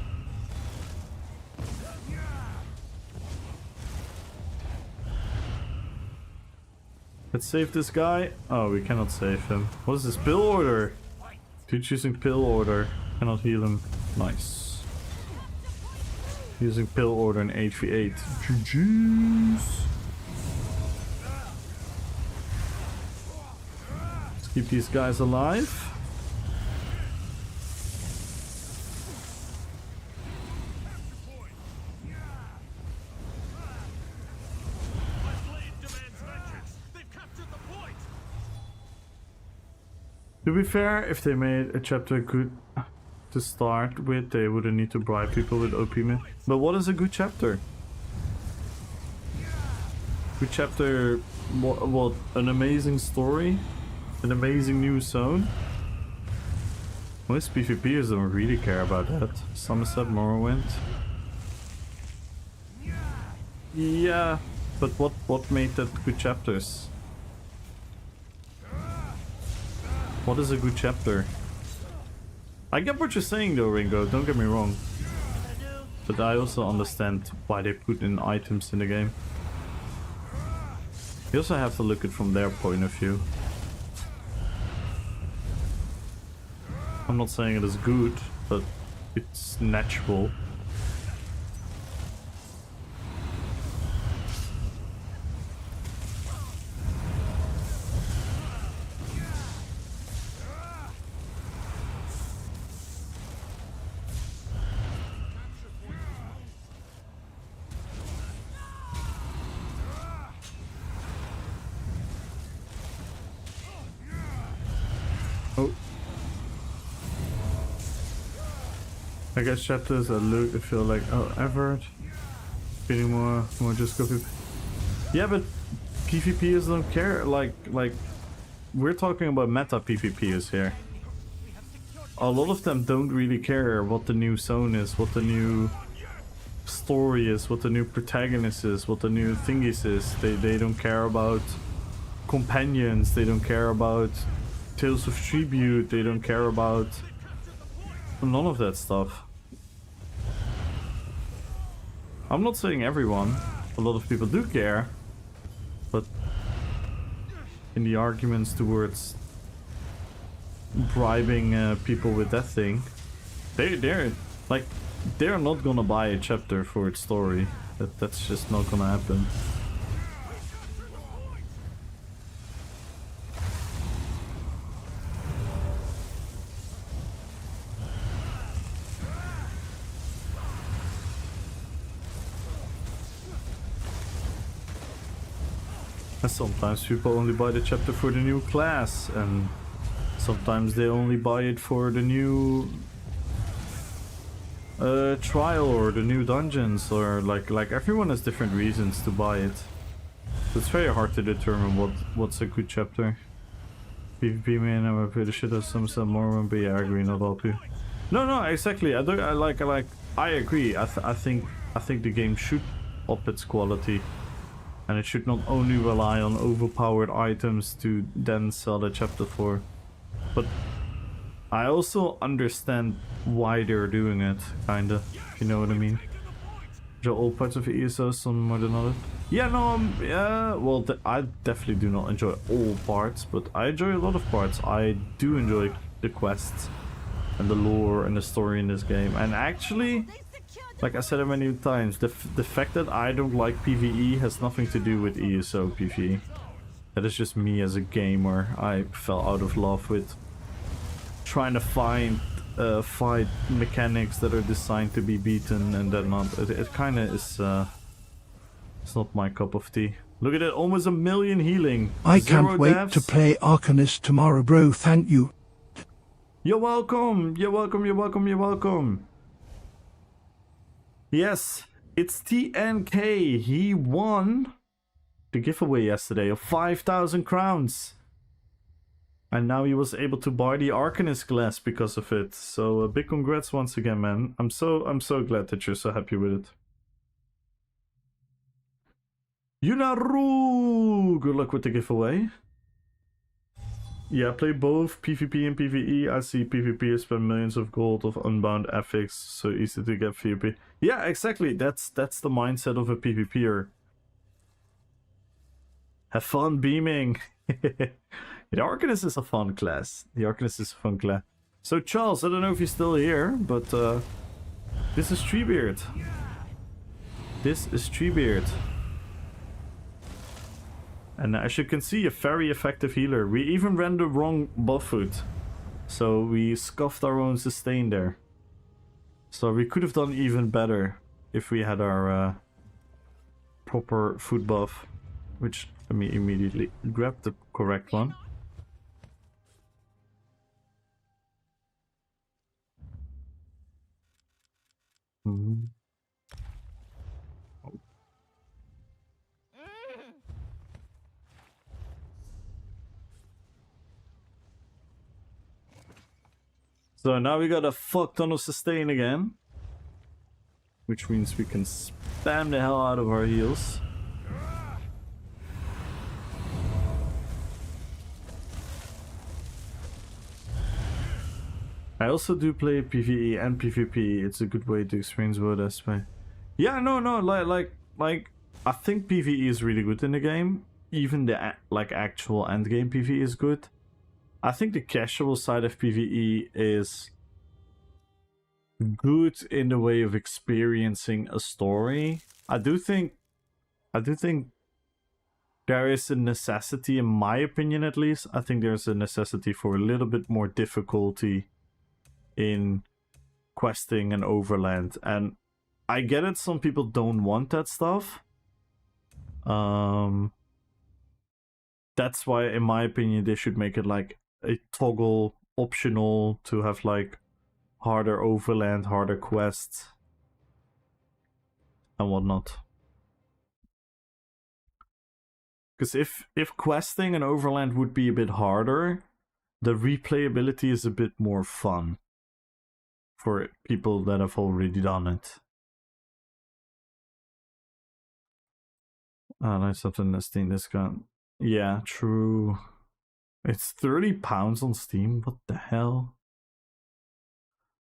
Let's save this guy. Oh, we cannot save him. What is this? Pill order? Dude's using pill order. Cannot heal him. Nice. Using pill order in HV8. GG's. Let's keep these guys alive. To be fair, if they made a chapter good to start with, they wouldn't need to bribe people with OP myth. But what is a good chapter? Good chapter, what an amazing story, an amazing new zone. Most PvPers don't really care about that. Somerset, Morrowind. Yeah, but what made that good chapters? What is a good chapter? I get what you're saying though, Ringo, don't get me wrong. But I also understand why they put in items in the game. You also have to look at it from their point of view. I'm not saying it is good, but it's natural. Oh. I guess chapters that look and feel like, oh, Everett. Feeling more just go PvP. Yeah, but PvPers don't care. Like we're talking about meta PvPers here. A lot of them don't really care what the new zone is, what the new story is, what the new protagonist is, what the new thingies is. They don't care about companions, they don't care about Tales of Tribute, they don't care about none of that stuff. I'm not saying everyone, a lot of people do care, but in the arguments towards bribing people with that thing, they're not gonna buy a chapter for its story. That's just not gonna happen. And sometimes people only buy the chapter for the new class, and sometimes they only buy it for the new trial or the new dungeons, or like everyone has different reasons to buy it. So it's very hard to determine what's a good chapter. PvP man, I'm gonna play the shit out of some more, but yeah, I agree, not all people. No, exactly. I agree. I think the game should up its quality. And it should not only rely on overpowered items to then sell the chapter for. But I also understand why they're doing it, kinda, if you know what I mean. Enjoy all parts of ESO, some more than others. Yeah, no, yeah, well, I definitely do not enjoy all parts, but I enjoy a lot of parts. I do enjoy the quests and the lore and the story in this game. And actually, Like I said it many times, the fact that I don't like PvE has nothing to do with ESO PvE. That is just me as a gamer. I fell out of love with trying to find fight mechanics that are designed to be beaten and that not. It kind of is. It's not my cup of tea. Look at it, almost 1 million healing. I Zero can't wait deaths. to play Arcanist tomorrow, bro. Thank you. You're welcome. You're welcome. You're welcome. You're welcome. Yes, it's TNK. He won the giveaway yesterday of 5,000 crowns. And now he was able to buy the Arcanist glass because of it. So a big congrats once again, man. I'm so glad that you're so happy with it. Yunaru! Good luck with the giveaway. Yeah, play both PvP and PvE. I see PvP has spent millions of gold of unbound ethics, so easy to get PvP. Yeah, exactly. That's the mindset of a PvPer. Have fun beaming. The Arcanist is a fun class. The Arcanist is a fun class. So Charles, I don't know if you're still here, but this is Treebeard. This is Treebeard. And as you can see, a very effective healer. We even ran the wrong buff food. So we scuffed our own sustain there. So we could have done even better if we had our proper food buff. Which, let me immediately grab the correct one. So now we got a fuck ton of sustain again. Which means we can spam the hell out of our heals. I also do play PvE and PvP. It's a good way to experience both aspects. Yeah, no, like I think PvE is really good in the game. Even the like actual endgame PvE is good. I think the casual side of PvE is good in the way of experiencing a story. I do think there is a necessity, in my opinion at least. I think there's a necessity for a little bit more difficulty in questing and overland, and I get it, some people don't want that stuff. That's why, in my opinion, they should make it like a toggle optional to have like harder overland, harder quests and whatnot. Because if questing and overland would be a bit harder, the replayability is a bit more fun for people that have already done it. Nice something that Steam discount. Yeah, true. It's £30 on Steam. What the hell?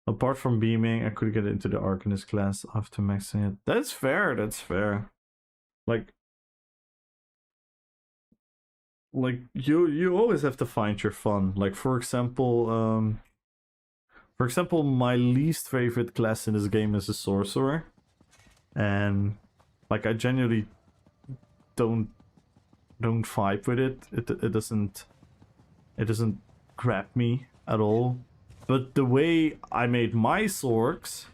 Apart from beaming, I could get into the Arcanist class after maxing it. That's fair. That's fair. Like you always have to find your fun. Like for example, my least favorite class in this game is a sorcerer, and like I genuinely don't vibe with it. It doesn't grab me at all. But the way I made my Sorks,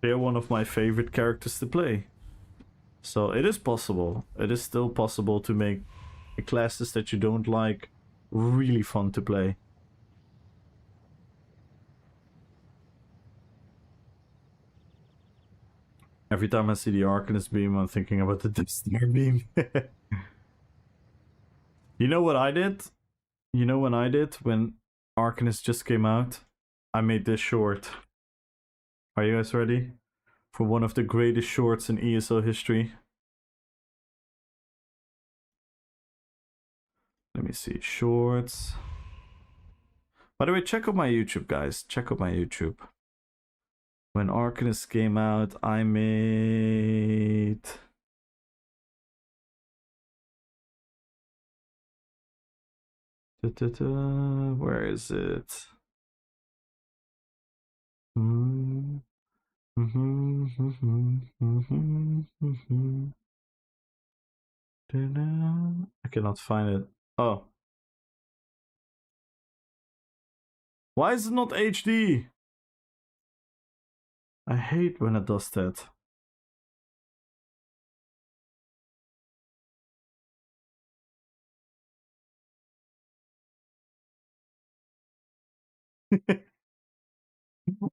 they're one of my favorite characters to play. So it is possible. It is still possible to make classes that you don't like really fun to play. Every time I see the Arcanist beam, I'm thinking about the Destiny beam. You know what I did? You know when I did? When Arcanist just came out? I made this short. Are you guys ready? For one of the greatest shorts in ESO history. Let me see. Shorts. By the way, check out my YouTube, guys. Check out my YouTube. When Arcanist came out, I made... Where is it? I cannot find it. Oh. Why is it not HD? I hate when it does that.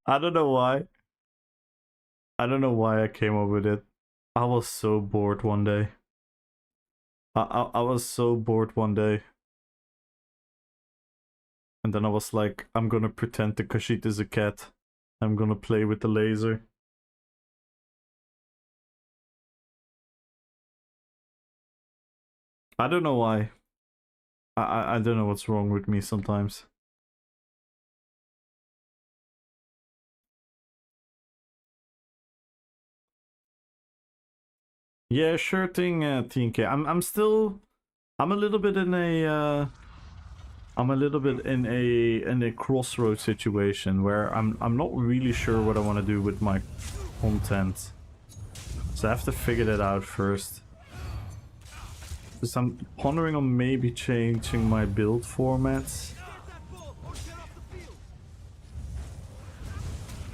I don't know why. I don't know why I came up with it. I was so bored one day. I was so bored one day. And then I was like, I'm gonna pretend the Kashid is a cat. I'm gonna play with the laser. I don't know why. I don't know what's wrong with me sometimes. Yeah, sure thing, TNK. I'm a little bit in a I'm a little bit in a crossroad situation where I'm not really sure what I want to do with my content. So I have to figure that out first. Because I'm pondering on maybe changing my build formats.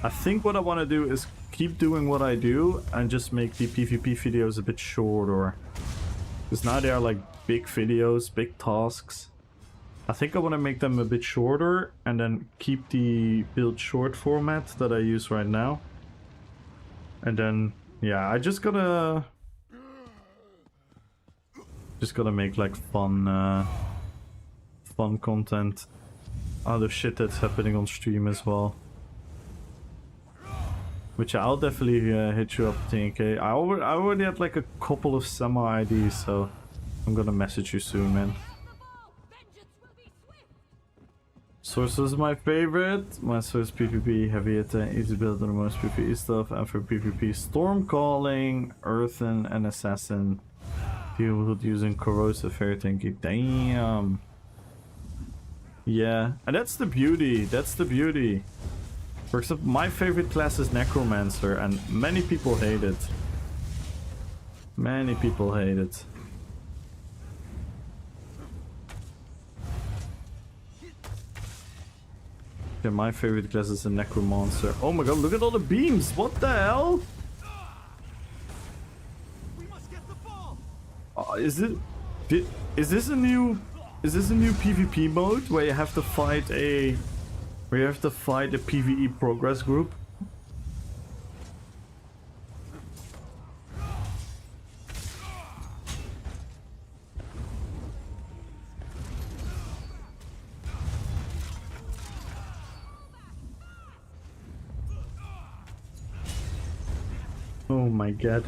I think what I want to do is keep doing what I do and just make the PvP videos a bit shorter. Because now they are like big videos, big tasks. I think I want to make them a bit shorter and then keep the build short format that I use right now. And then, yeah, I just gotta make like fun content out of shit that's happening on stream as well. Which I'll definitely hit you up, TNK. I already had like a couple of semi IDs, so I'm gonna message you soon, man. Source is my favorite. My source PvP, heavy attack, easy build on the most PvE stuff, and for PvP, storm calling, earthen, and assassin. Deal with using corrosive air tanky. Damn. Yeah, and that's the beauty. That's the beauty. For example, my favorite class is Necromancer, and many people hate it. Many people hate it. Yeah, my favorite class is a Necromancer. Oh my god, look at all the beams! What the hell? Is this a new PvP mode where you have to fight a PvE progress group? Oh my god.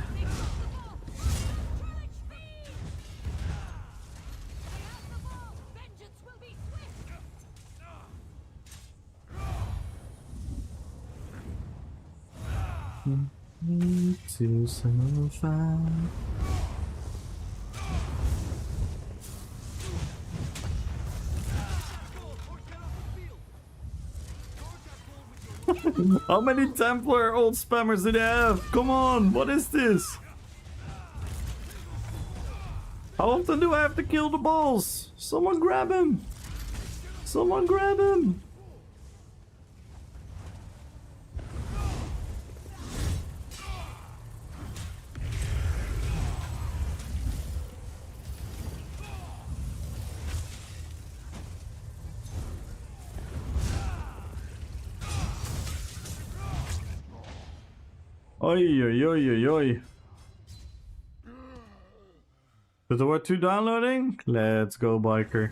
To survive. How many Templar old spammers do they have? Come on, what is this? How often do I have to kill the balls? Someone grab him! Someone grab him! Oi, oi, oi, oi, oi. Tutor 2 downloading? Let's go, biker.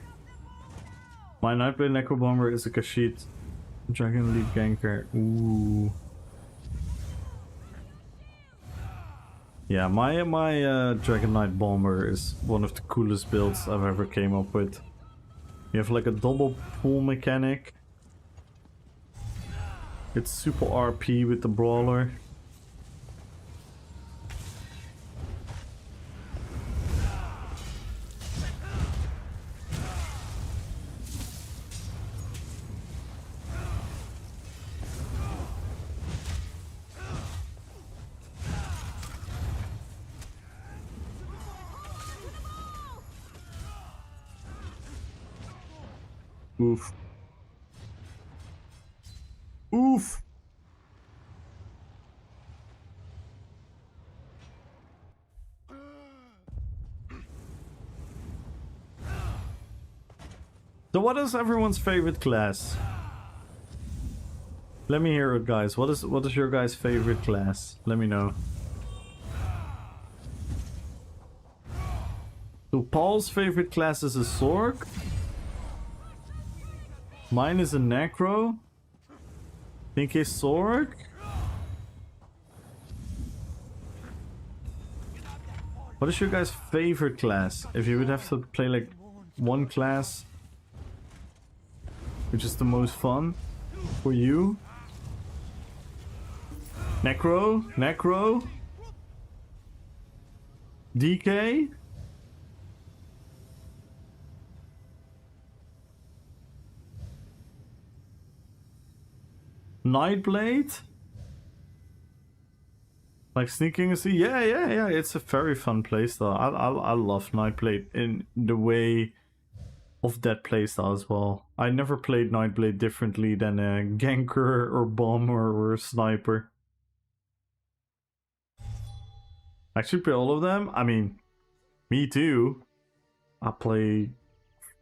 My Nightblade Necro Bomber is a Kashid Dragon Lead Ganker. Ooh. Yeah, my Dragon Knight Bomber is one of the coolest builds I've ever came up with. You have like a double pull mechanic. It's super RP with the brawler. Oof. Oof. So what is everyone's favorite class? Let me hear it, guys. What is your guys' favorite class? Let me know. So Paul's favorite class is a Sorc. Mine is a Necro. Think a Sorc. What is your guys' favorite class? If you would have to play like one class, which is the most fun for you? Necro? Necro? DK? Nightblade? Like sneaking see? Yeah. It's a very fun playstyle. I love Nightblade in the way of that playstyle as well. I never played Nightblade differently than a ganker or bomber or a sniper. Actually play all of them? I mean, me too. I play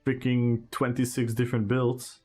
freaking 26 different builds.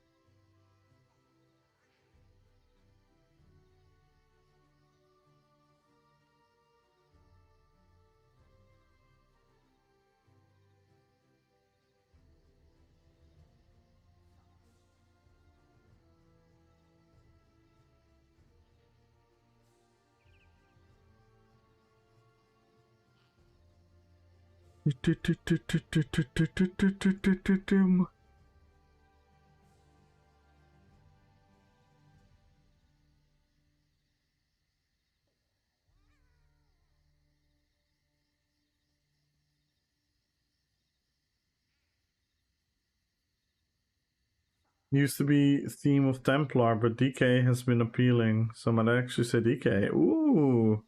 Used to be theme of Templar, but DK has been appealing. So I might actually say DK. Ooh.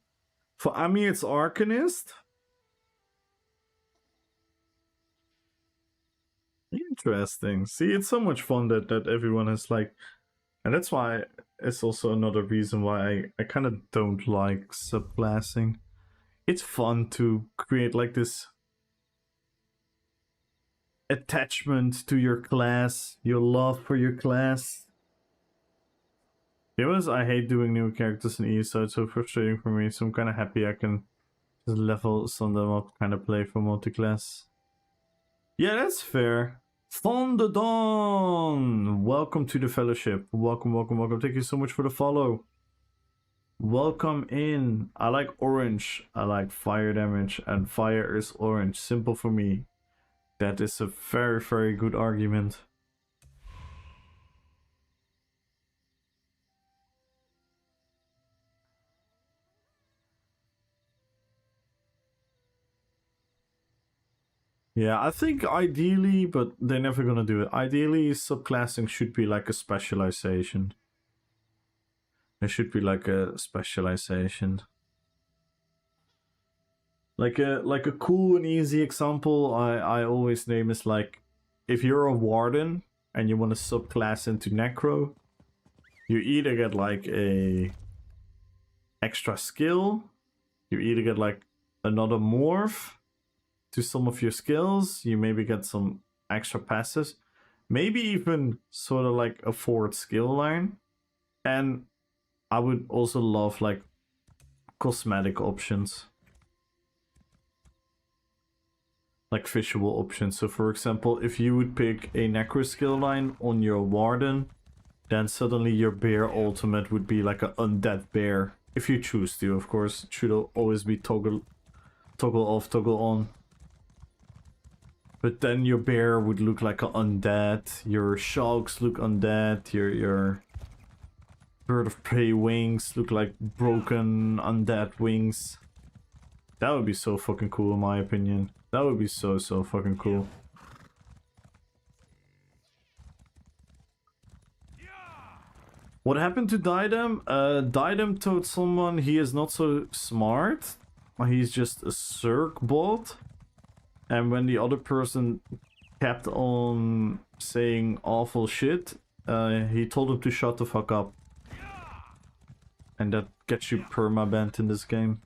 For Ami, it's Arcanist? Interesting. See, it's so much fun that everyone has like... And that's why it's also another reason why I kind of don't like subclassing. It's fun to create like this attachment to your class, your love for your class. I hate doing new characters in ESO, it's so frustrating for me, so I'm kind of happy I can just level some of them up, kind of play for multi-class. Yeah, that's fair. Thunderdon! Welcome to the fellowship. Welcome. Thank you so much for the follow. Welcome in. I like orange. I like fire damage, and fire is orange. Simple for me. That is a very, very good argument. Yeah, I think ideally, but they're never gonna do it. Ideally, subclassing should be like a specialization. It should be like a specialization. Like a cool and easy example I always name is like, if you're a warden and you want to subclass into necro, you either get like a extra skill, you either get like another morph to some of your skills, you maybe get some extra passives, maybe even sort of like a forward skill line, and I would also love like cosmetic options. Like visual options. So for example, if you would pick a necro skill line on your warden, then suddenly your bear ultimate would be like an undead bear. If you choose to, of course. It should always be toggle off, toggle on. But then your bear would look like an undead, your sharks look undead, your bird of prey wings look like broken undead wings. That would be so fucking cool in my opinion. That would be so fucking cool. What happened to Diadem? Diadem told someone he is not so smart. He's just a Circ bot. And when the other person kept on saying awful shit, he told him to shut the fuck up. And that gets you perma-banned in this game.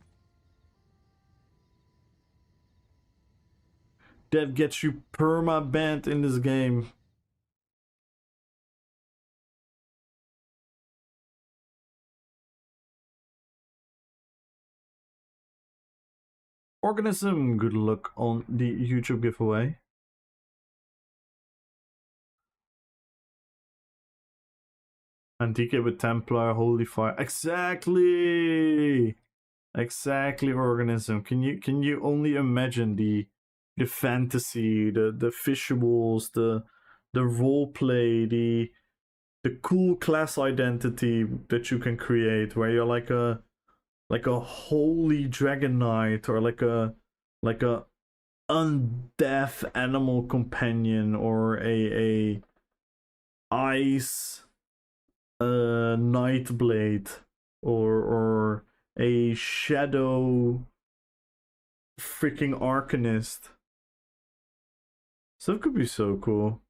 That gets you perma-banned in this game. Organism, good luck on the YouTube giveaway. And DK with Templar, Holy Fire. Exactly! Exactly, Organism. Can you only imagine the fantasy, the visuals, the roleplay, the cool class identity that you can create, where you're like a holy dragon knight, or like a undeath animal companion, or a ice nightblade, or a shadow freaking arcanist. So it could be so cool.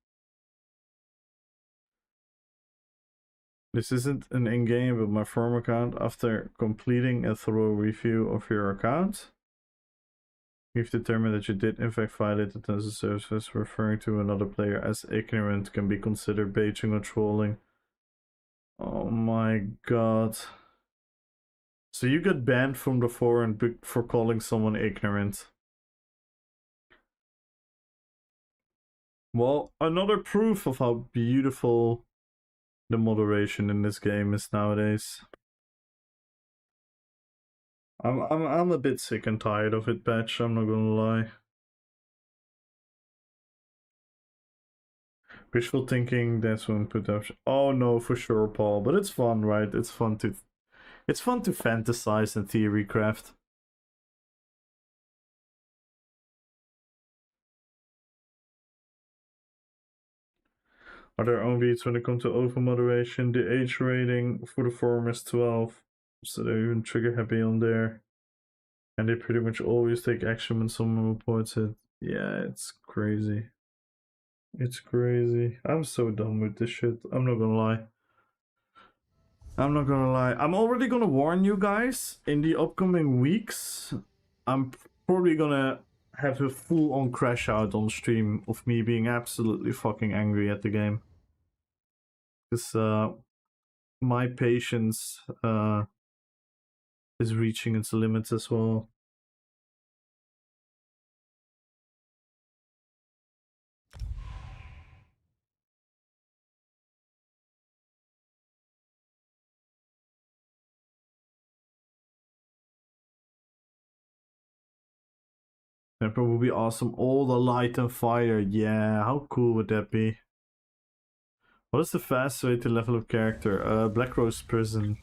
This isn't an in-game, but my farm account. After completing a thorough review of your account, you've determined that you did in fact violate the terms of service. Referring to another player as ignorant can be considered baiting or trolling. Oh my god. So you got banned from the forum for calling someone ignorant. Well, another proof of how beautiful the moderation in this game is nowadays. I'm a bit sick and tired of it, Patch, I'm not gonna lie. Wishful thinking, that's when put up. Oh no, for sure, Paul. But it's fun, right? It's fun to fantasize and theory craft. Are there own beats when it comes to over moderation? The age rating for the forum is 12, so they're even trigger happy on there. And they pretty much always take action when someone reports it. Yeah, it's crazy. It's crazy. I'm so done with this shit. I'm not gonna lie. I'm not gonna lie. I'm already gonna warn you guys, in the upcoming weeks, I'm probably gonna have a full-on crash out on stream of me being absolutely fucking angry at the game. Because my patience is reaching its limits as well. Temper would be awesome. All the light and fire. Yeah, how cool would that be? What is the fast way to level up character? Black Rose Prison.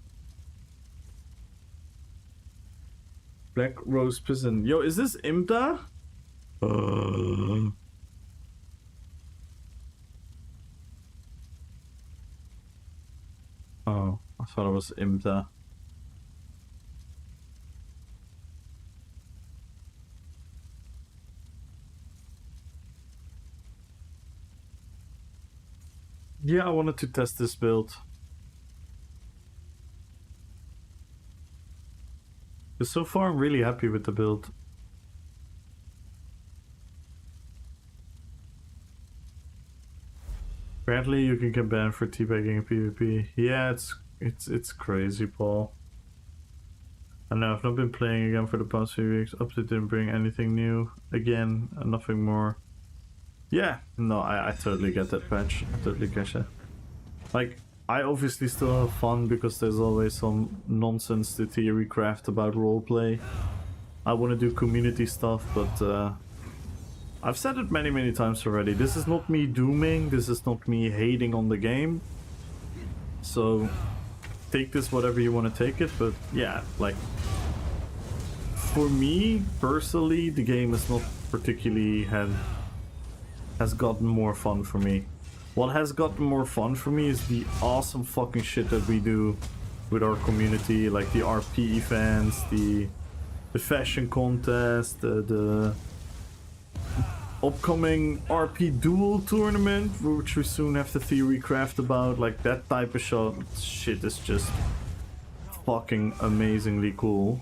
Black Rose Prison. Yo, is this Imda? Oh, I thought it was Imda. Yeah, I wanted to test this build. But so far I'm really happy with the build. Apparently you can get banned for teabagging in PvP. Yeah, it's crazy, Paul. I know I've not been playing again for the past few weeks. Update didn't bring anything new. Again, nothing more. Yeah, no, I totally get that, Patch. I totally get that. Like, I obviously still have fun because there's always some nonsense to theory craft about roleplay. I want to do community stuff, but I've said it many times already. This is not me dooming, this is not me hating on the game. So, take this whatever you want to take it, but yeah, like, for me, personally, the game is not particularly has gotten more fun for me. What has gotten more fun for me is the awesome fucking shit that we do with our community, like the RP events, the fashion contest, all upcoming RP Duel tournament, which we soon have the theory craft about. Like, that type of shit is just fucking amazingly cool.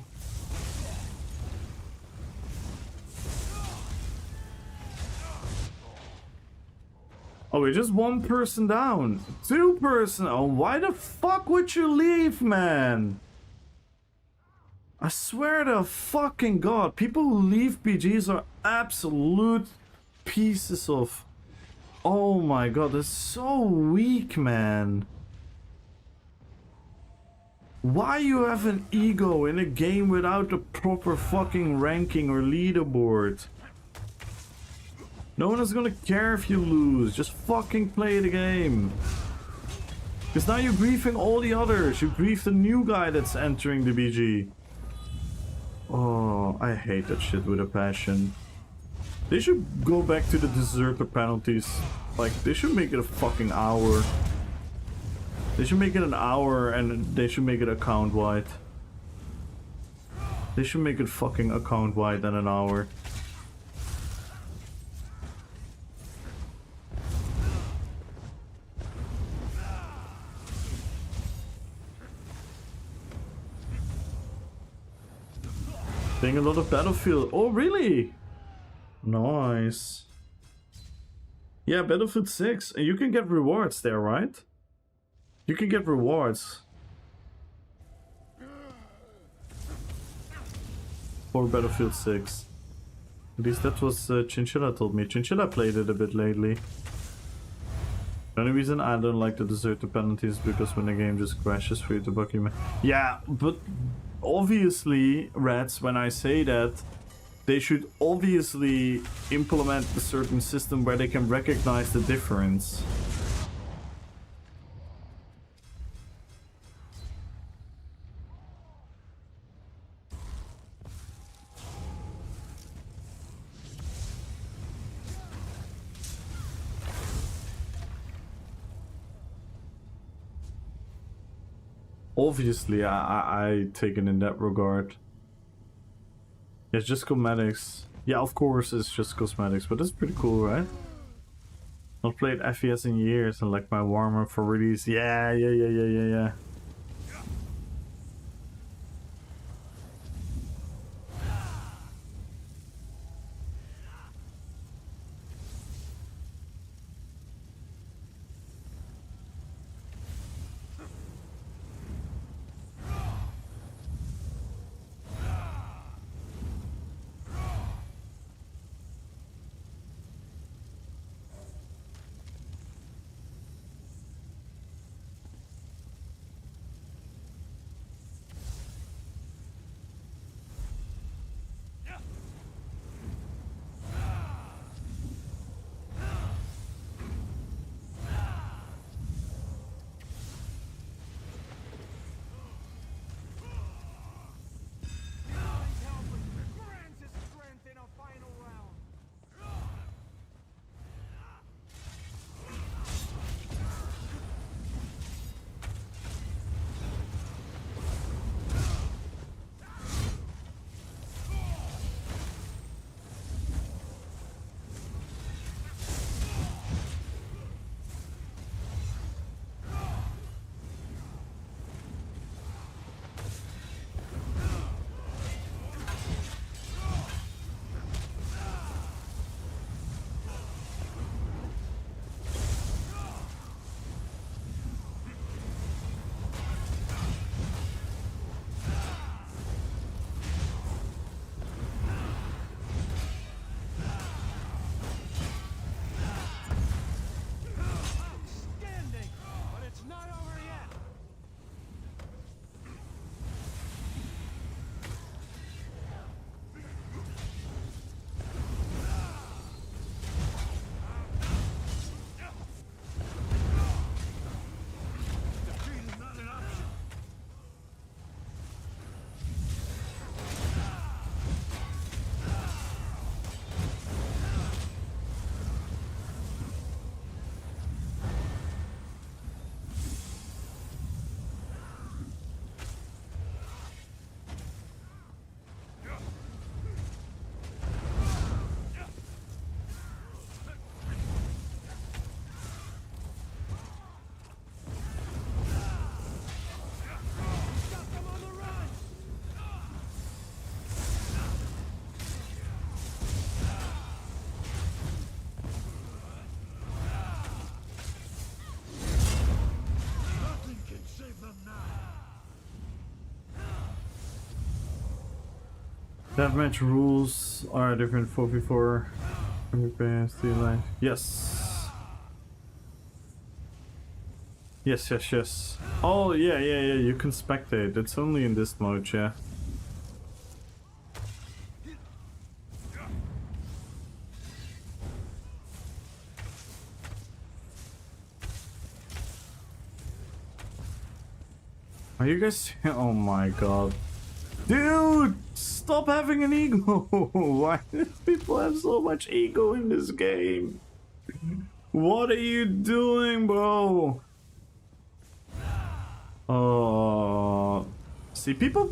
Oh, we're just one person down. 2 person. Oh, why the fuck would you leave, man? I swear to fucking god, people who leave PGs are absolute pieces of... Oh my god, that's so weak, man. Why you have an ego in a game without a proper fucking ranking or leaderboard? No one is gonna care if you lose. Just fucking play the game. Because now you're griefing all the others. You grief the new guy that's entering the BG. Oh, I hate that shit with a passion. They should go back to the deserter penalties. Like, they should make it a fucking hour. They should make it an hour and they should make it account wide. They should make it fucking account wide and an hour. Playing a lot of Battlefield. Oh, really? Nice. Yeah, Battlefield 6. And you can get rewards there, right? You can get rewards. For Battlefield 6. At least that was Chinchilla told me. Chinchilla played it a bit lately. The only reason I don't like the deserter penalties is because when the game just crashes for you to buck you. Yeah, but obviously, Rats, when I say that, they should obviously implement a certain system where they can recognize the difference. Obviously, I take it in that regard. Yeah, it's just cosmetics. Yeah, of course it's just cosmetics, but that's pretty cool, right? Not played FPS in years and like my warm-up for release. Yeah. Deathmatch rules are different 4v4. Yes. Yes. Oh, yeah, you can spectate. It's only in this mode, yeah. Are you guys... Oh my god. Dude! Stop having an ego! Why do people have so much ego in this game? What are you doing, bro? Oh... See, people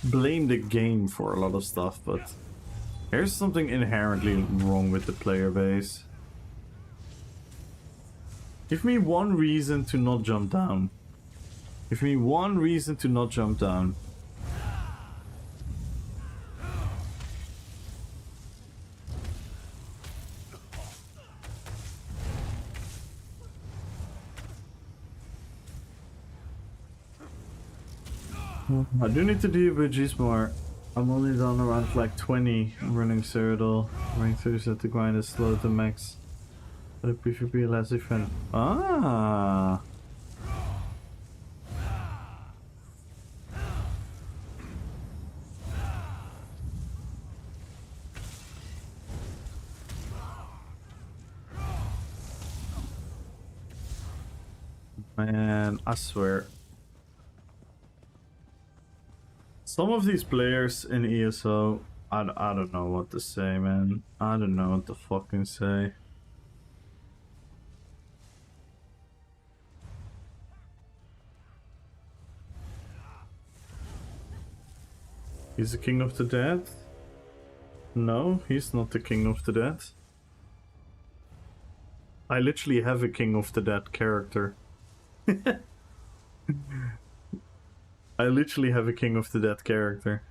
blame the game for a lot of stuff, but... There's something inherently wrong with the player base. Give me one reason to not jump down. Give me one reason to not jump down. I do need to do BGs more. I'm only done around like 20 running Cyrodiil. Rank 30 set the grind is slow to max. But the PvP less different. Ah! Man, I swear. Some of these players in ESO, I don't know what to say, man. I don't know what to fucking say. He's the king of the dead? No, he's not the king of the dead. I literally have a king of the dead character. I literally have a king of the dead character.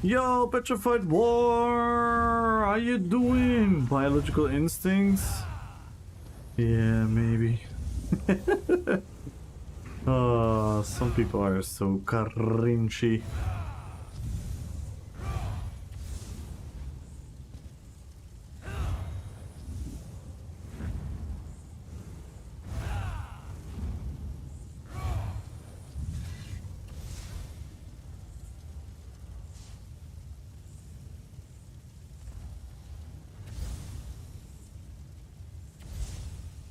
Yo, Petrified War! How you doing? Biological instincts? Yeah, maybe. Oh, some people are so cringy.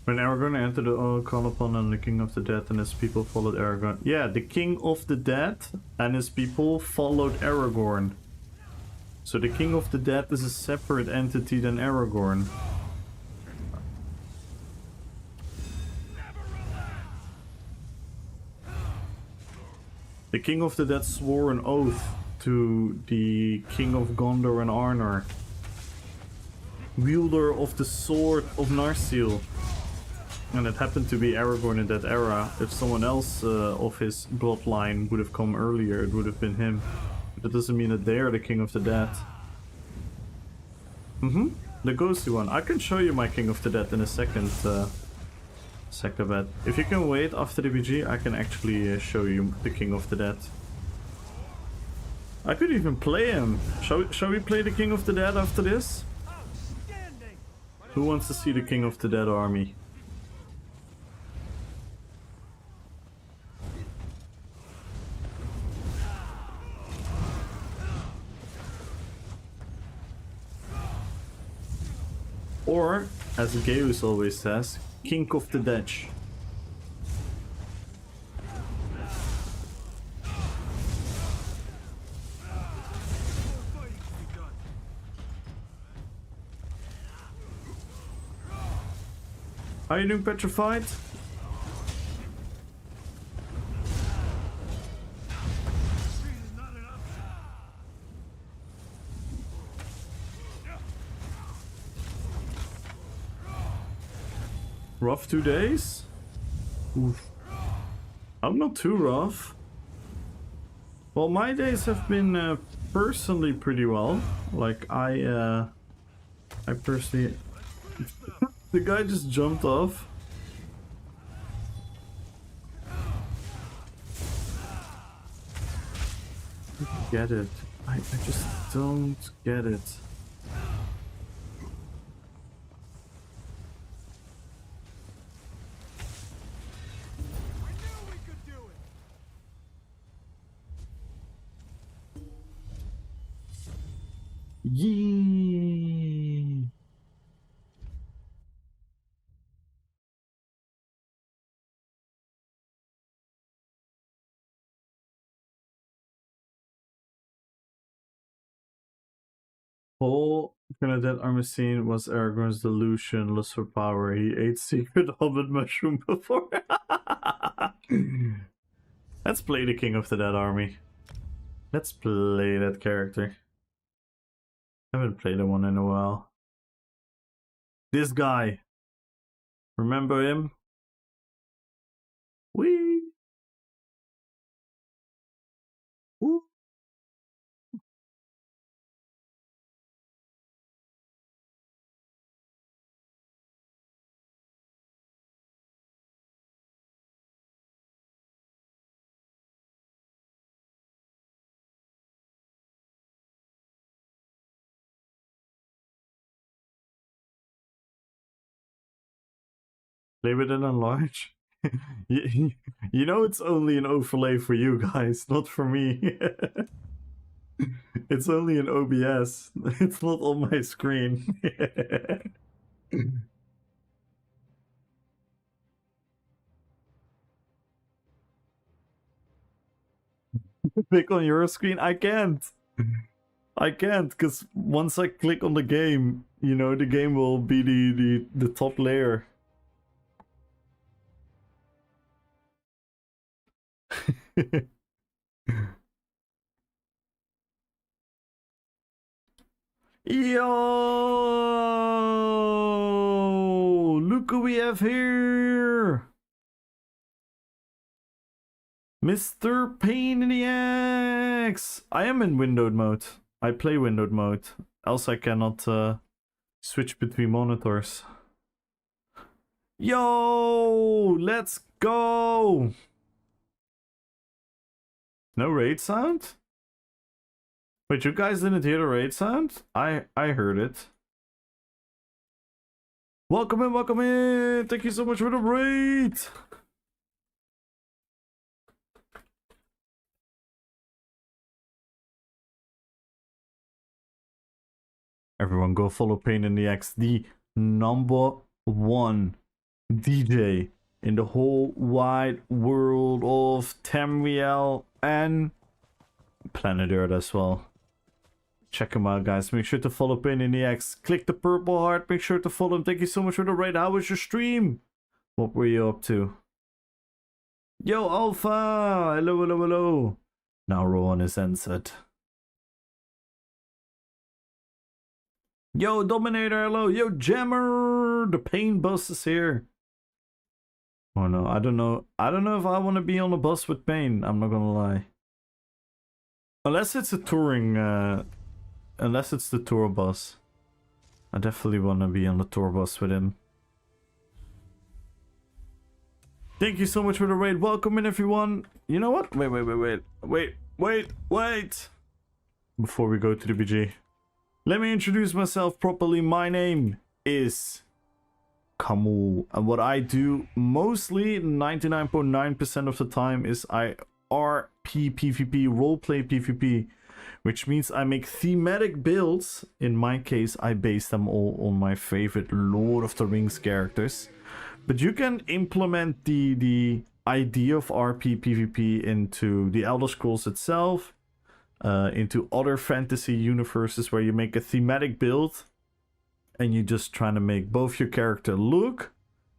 When Aragorn entered the call upon and the King of the Dead and his people followed Aragorn. Yeah, the King of the Dead and his people followed Aragorn. So the King of the Dead is a separate entity than Aragorn. The King of the Dead swore an oath to the King of Gondor and Arnor, wielder of the Sword of Narsil. And it happened to be Aragorn in that era. If someone else of his bloodline would have come earlier, it would have been him. But that doesn't mean that they are the King of the Dead. The ghosty one. I can show you my King of the Dead in a second, Sectabet. If you can wait after the BG, I can actually show you the King of the Dead. I could even play him. Shall we play the King of the Dead after this? Who wants to see the King of the Dead army? Or, as Geus always says, King of the Dead. Are you doing Petrified? Rough 2 days? Oof. I'm not too rough. Well, my days have been personally pretty well. Like, I personally... The guy just jumped off. I don't get it. I just don't get it. Yee. Whole Bernadette Armacine was Aragorn's delusion, lust for power. He ate secret hobbit mushroom before. Let's play the King of the Dead Army. Let's play that character. Haven't played that one in a while. This guy. Remember him? Wee. Woo. Play with it on large. You know it's only an overlay for you guys, not for me. It's only an OBS. It's not on my screen. Click on your screen? I can't. I can't, because once I click on the game, you know, the game will be the top layer. Yo! Look who we have here! Mr. Pain in the Axe! I am in windowed mode. I play windowed mode. Else I cannot switch between monitors. Yo! Let's go! No raid sound? Wait, you guys didn't hear the raid sound? I heard it. Welcome in, welcome in! Thank you so much for the raid! Everyone go follow Pain in the Axe, the #1 DJ in the whole wide world of Tamriel and Planet Earth as well. Check him out, guys. Make sure to follow Pain in the Axe. Click the purple heart. Make sure to follow him. Thank you so much for the raid. How was your stream? What were you up to? Yo, Alpha! Hello, hello, hello. Now Rowan is answered. Yo, Dominator, hello. Yo, Jammer! The Pain bus is here. Oh no, I don't know. I don't know if I want to be on a bus with Pain. I'm not gonna lie. Unless it's a touring, unless it's the tour bus. I definitely want to be on the tour bus with him. Thank you so much for the raid. Welcome in, everyone. You know what? Wait. Before we go to the BG. Let me introduce myself properly. My name is Kamul. And what I do mostly, 99.9% of the time, is I RP PvP, roleplay PvP. Which means I make thematic builds. In my case, I base them all on my favorite Lord of the Rings characters. But you can implement the idea of RP PvP into the Elder Scrolls itself. Into other fantasy universes where you make a thematic build and you just trying to make both your character look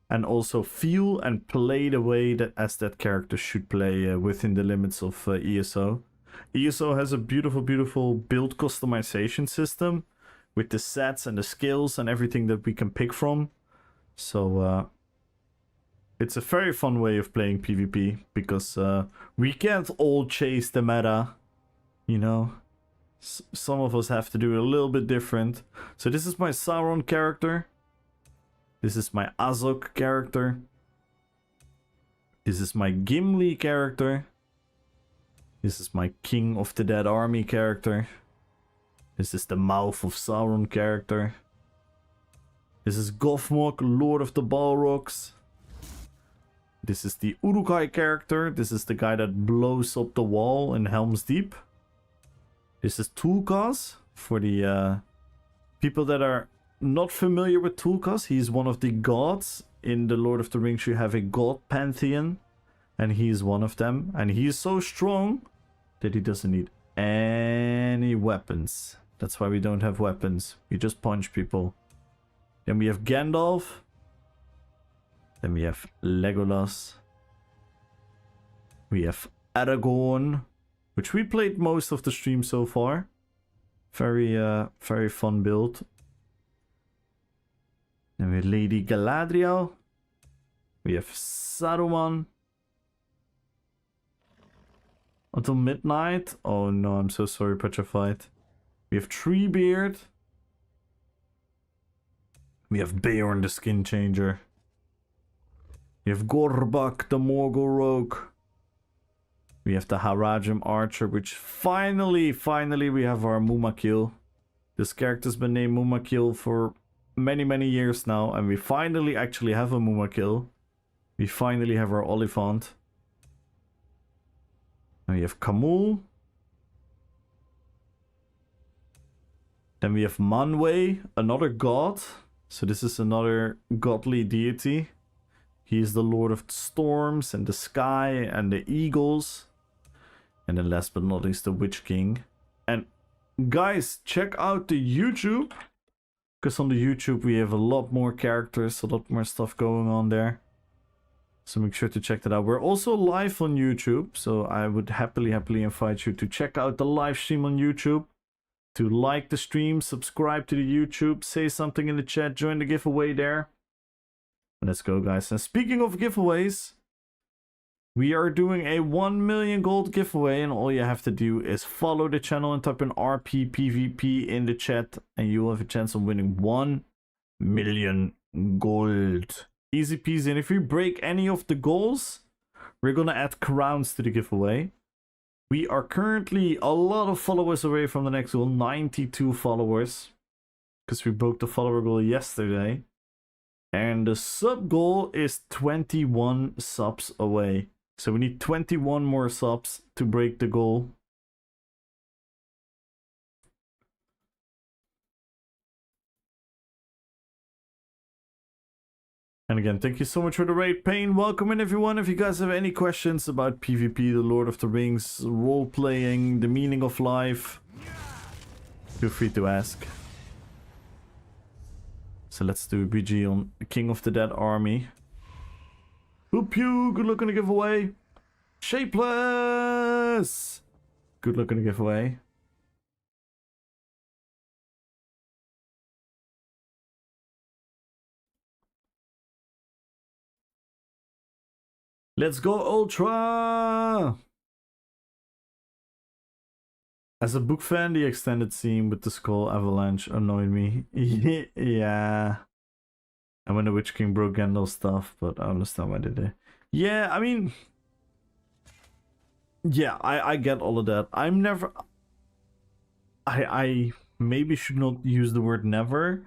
and also feel and play the way that that character should play within the limits of ESO. ESO has a beautiful build customization system with the sets and the skills and everything that we can pick from. So It's a very fun way of playing PvP because we can't all chase the meta, you know. Some of us have to do it a little bit different. So this is my Sauron character. This is my Azog character. This is my Gimli character. This is my King of the Dead Army character. This is the Mouth of Sauron character. This is Gothmog, Lord of the Balrogs. This is the Uruk-hai character. This is the guy that blows up the wall in Helm's Deep. This is Tulkas. For the people that are not familiar with Tulkas, he's one of the gods. In the Lord of the Rings you have a god pantheon. And he's one of them. And he is so strong that he doesn't need any weapons. That's why we don't have weapons. We just punch people. Then we have Gandalf. Then we have Legolas. We have Aragorn, which we played most of the stream so far. Very fun build. Then we have Lady Galadriel. We have Saruman. Until midnight. Oh no, I'm so sorry, Petrified. We have Treebeard. We have Beorn the Skin Changer. We have Gorbak the Morgul Rogue. We have the Harajim Archer, which finally we have our Mumakil. This character's been named Mumakil for many years now, and we finally actually have a Mumakil. We finally have our Oliphant. And we have Kamul. Then we have Manwë, another god. So this is another godly deity. He is the Lord of the Storms and the Sky and the Eagles. And then last but not least, the Witch King. And guys, check out the YouTube. Because on the YouTube we have a lot more characters, a lot more stuff going on there. So make sure to check that out. We're also live on YouTube. So I would happily invite you to check out the live stream on YouTube. To like the stream, subscribe to the YouTube, say something in the chat, join the giveaway there. Let's go, guys. And speaking of giveaways, we are doing a 1 million gold giveaway, and all you have to do is follow the channel and type in RPPVP in the chat, and you will have a chance of winning 1 million gold. Easy peasy. And if we break any of the goals, we're gonna add crowns to the giveaway. We are currently a lot of followers away from the next goal, 92 followers, because we broke the follower goal yesterday. And the sub goal is 21 subs away. So we need 21 more subs to break the goal. And again, thank you so much for the raid, Pain. Welcome in, everyone. If you guys have any questions about PvP, the Lord of the Rings, role-playing, the meaning of life, feel free to ask. So let's do a BG on King of the Dead Army. Hoop you, good luck on the giveaway. Shapeless! Good luck on the giveaway. Let's go Ultra! As a book fan, the extended scene with the skull avalanche annoyed me. Yeah. And when the Witch King broke Gandalf's stuff, but I understand why they did. Yeah, I mean... Yeah, I get all of that. I'm never... I maybe should not use the word never,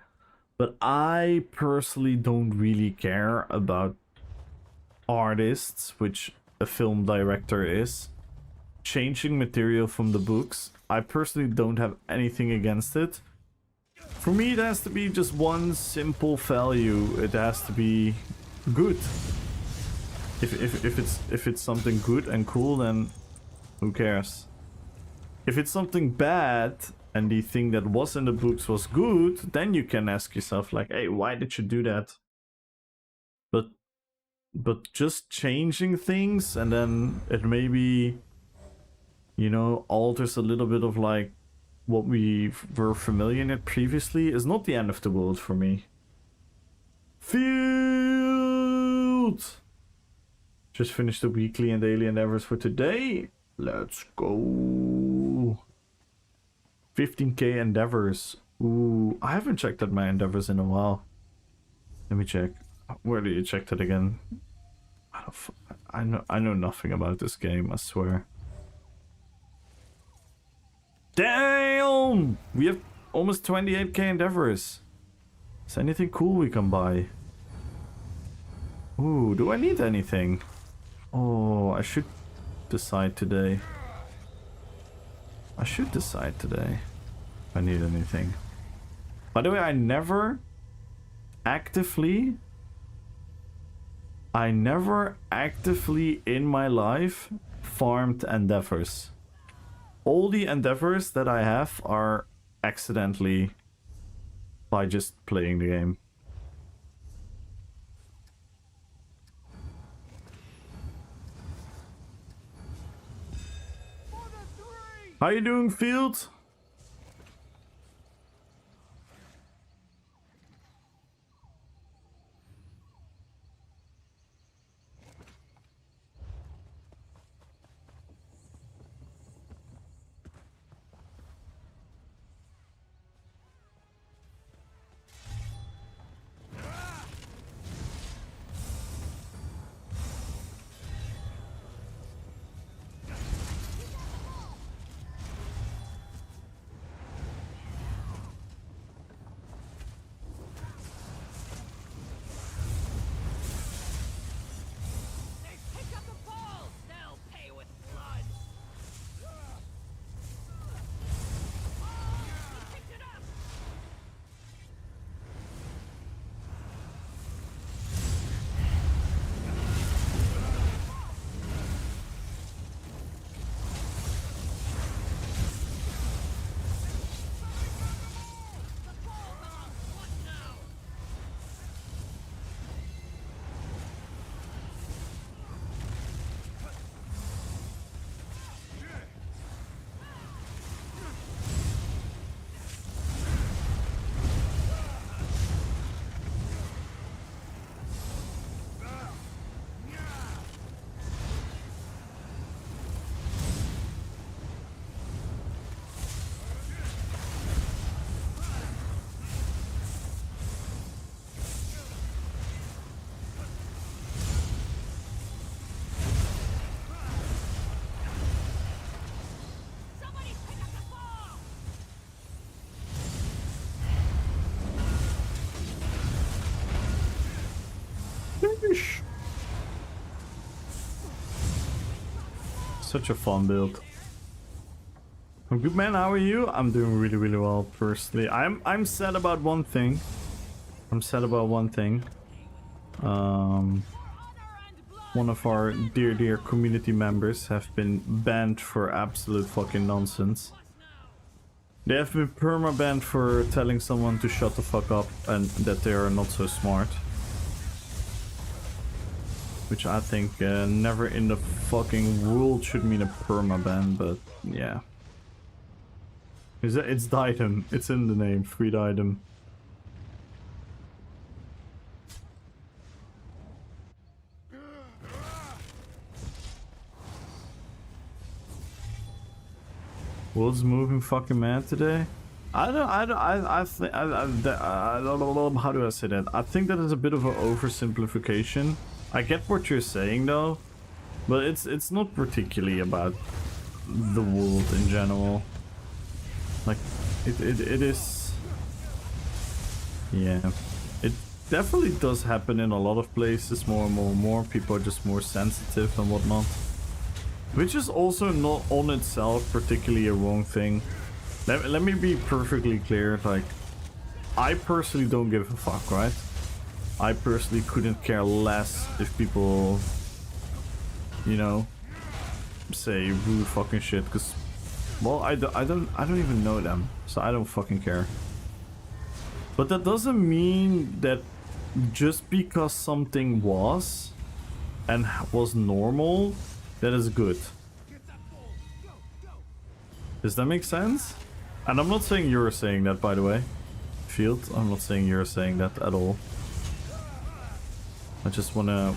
but I personally don't really care about artists, which a film director is, changing material from the books. I personally don't have anything against it. For me, it has to be just one simple value. It has to be good. If it's something good and cool, then who cares? If it's something bad and the thing that was in the books was good, then you can ask yourself like, hey, why did you do that? But just changing things and then it maybe, you know, alters a little bit of like what we were familiar with previously is not the end of the world for me. Field! Just finished the weekly and daily endeavors for today. Let's go. 15k endeavors. Ooh, I haven't checked out my endeavors in a while. Let me check. Where do you check that again? I know nothing about this game, I swear. Damn! We have almost 28k endeavors. Is there anything cool we can buy? Ooh, do I need anything? Oh, I should decide today. I should decide today if I need anything. By the way, I never actively in my life farmed endeavors. All the endeavors that I have are accidentally by just playing the game. How you doing, Field? Such a fun build. Good man, how are you? I'm doing really well personally. I'm sad about one thing. One of our dear community members have been banned for absolute fucking nonsense. They have been perma-banned for telling someone to shut the fuck up and that they are not so smart. Which I think never in the fucking world should mean a perma-ban, but yeah. It's the item. It's in the name. Free item. World's moving fucking mad today. I think how do I say that? I think that is a bit of an oversimplification. I get what you're saying though, but it's not particularly about the world in general. Like it is, yeah. It definitely does happen in a lot of places. More and more people are just more sensitive and whatnot, which is also not on itself particularly a wrong thing. Let me be perfectly clear. Like, I personally don't give a fuck, right? I personally couldn't care less if people, you know, say rude fucking shit, because, well, I don't even know them, so I don't fucking care. But that doesn't mean that just because something was and was normal, that is good. Does that make sense? And I'm not saying you're saying that, by the way, Field. I'm not saying you're saying that at all. I just wanna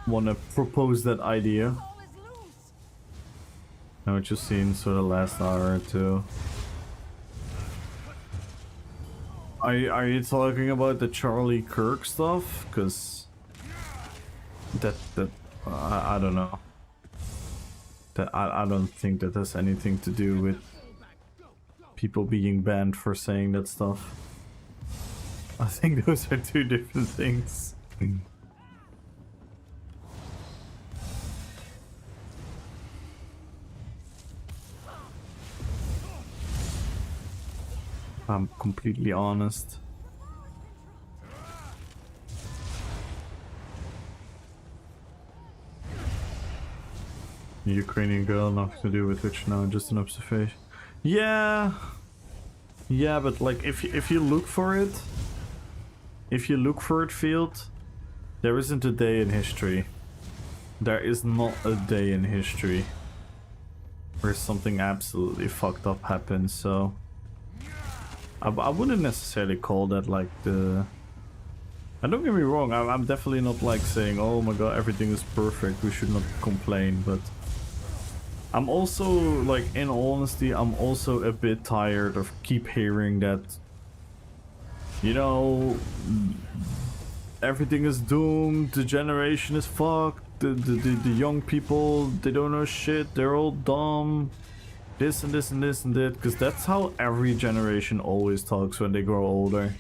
wanna propose that idea. All is loose. Know what you've seen so the last hour or two. Are you talking about the Charlie Kirk stuff? Cause that I don't know. That I don't think that has anything to do with people being banned for saying that stuff. I think those are two different things. I'm completely honest. The Ukrainian girl, nothing to do with which now, just an observation. Yeah, but like if you look for it, Field, there isn't a day in history. There is not a day in history where something absolutely fucked up happens. So I wouldn't necessarily call that like the. And don't get me wrong, I'm definitely not like saying, oh my god, everything is perfect, we should not complain, but I'm also, like, in all honesty, I'm also a bit tired of keep hearing that, you know, everything is doomed, the generation is fucked, the young people, they don't know shit, they're all dumb, this and this and this and that, because that's how every generation always talks when they grow older.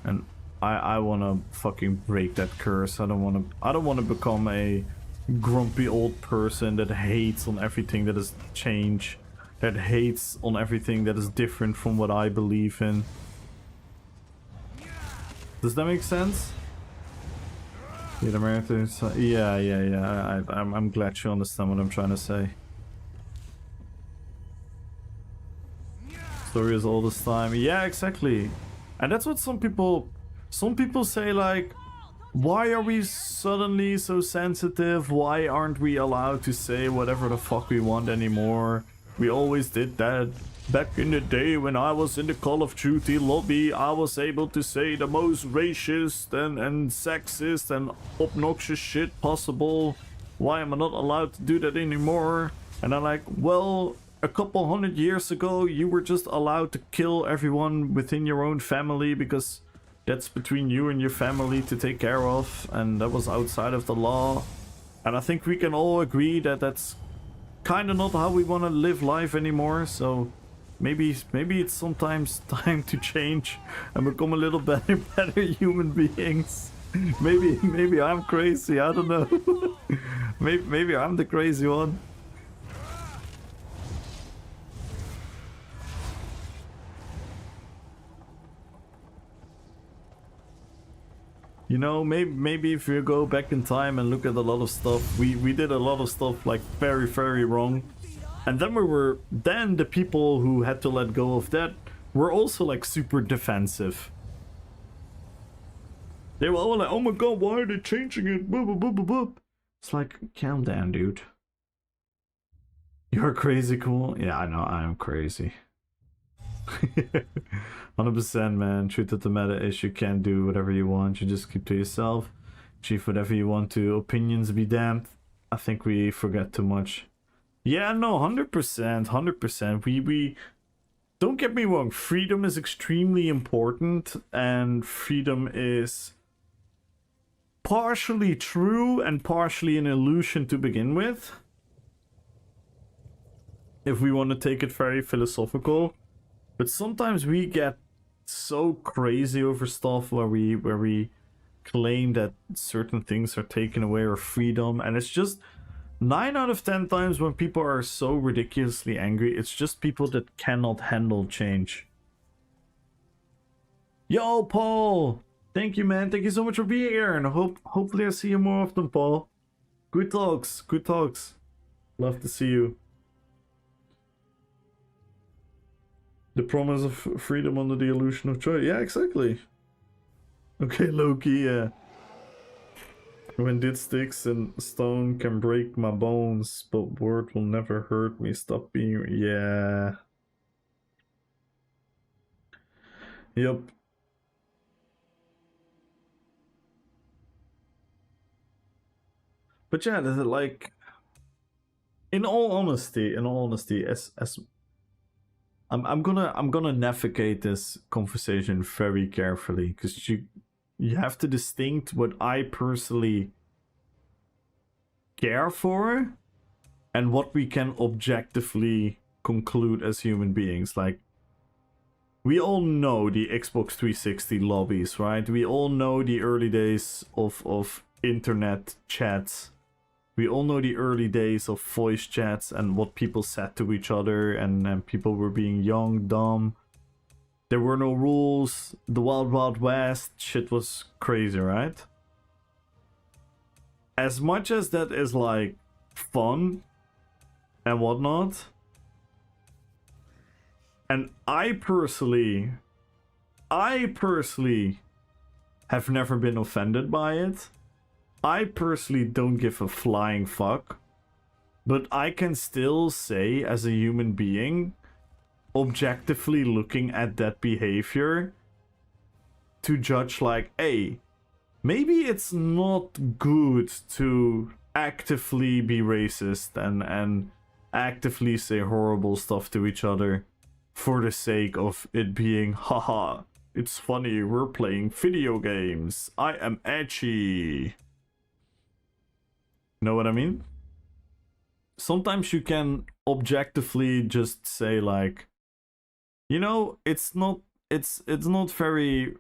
And I want to fucking break that curse. I don't want to become a grumpy old person that hates on everything that is change, that hates on everything that is different from what I believe in. Does that make sense? Yeah, the marathons. Yeah. I'm glad you understand what I'm trying to say. Story is all this time. Yeah, exactly. And that's what some people say, like, why are we suddenly so sensitive? Why aren't we allowed to say whatever the fuck we want anymore? We always did that. Back in the day when I was in the Call of Duty lobby, I was able to say the most racist and sexist and obnoxious shit possible. Why am I not allowed to do that anymore? And I'm like, well, a couple 100 years ago, you were just allowed to kill everyone within your own family because that's between you and your family to take care of, and that was outside of the law. And I think we can all agree that that's kind of not how we want to live life anymore. So maybe it's sometimes time to change and become a little better human beings. Maybe I'm crazy. I don't know. maybe I'm the crazy one. You know, maybe if you go back in time and look at a lot of stuff, we did a lot of stuff like very wrong. And then the people who had to let go of that were also like super defensive. They were all like, oh my god, why are they changing it? Boop, boop, boop, boop, boop. It's like, calm down, dude. You're crazy cool. Yeah, I know, I'm crazy. 100%, man. Truth of the matter is you can't do whatever you want. You just keep to yourself. Achieve whatever you want to. Opinions be damned. I think we forget too much. Yeah, no, 100%. We don't get me wrong. Freedom is extremely important, and freedom is partially true and partially an illusion to begin with. If we want to take it very philosophical. But sometimes we get so crazy over stuff where we claim that certain things are taken away or freedom, and it's just 9 out of 10 times when people are so ridiculously angry, it's just people that cannot handle change. Yo, Paul! Thank you, man. Thank you so much for being here, and hopefully I see you more often, Paul. Good talks. Love to see you. The promise of freedom under the illusion of choice. Yeah, exactly. Okay, Loki, yeah. When dit sticks and stone can break my bones, but word will never hurt me. Stop being... Yeah. Yep. But yeah, like, in all honesty, as I'm gonna navigate this conversation very carefully, because you have to distinct what I personally care for and what we can objectively conclude as human beings. Like, we all know the Xbox 360 lobbies, right? We all know the early days of internet chats. We all know the early days of voice chats and what people said to each other, and people were being young, dumb. There were no rules. The Wild Wild West shit was crazy, right? As much as that is like fun and whatnot, and I personally have never been offended by it. I personally don't give a flying fuck. But I can still say, as a human being, objectively looking at that behavior, to judge like, hey, maybe it's not good to actively be racist and actively say horrible stuff to each other for the sake of it being, haha, it's funny, we're playing video games, I am edgy. Know what I mean? Sometimes you can objectively just say like, you know, it's not very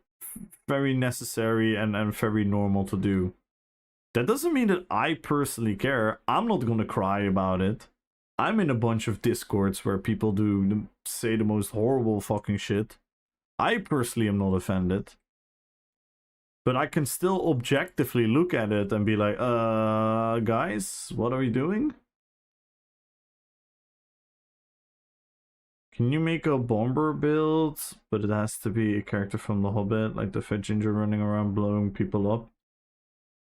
necessary and very normal to do. That doesn't mean that I personally care. I'm not gonna cry about it. I'm in a bunch of discords where people say the most horrible fucking shit. I personally am not offended. But I can still objectively look at it and be like, guys, what are we doing? Can you make a bomber build, but it has to be a character from The Hobbit, like the Fat Ginger running around blowing people up?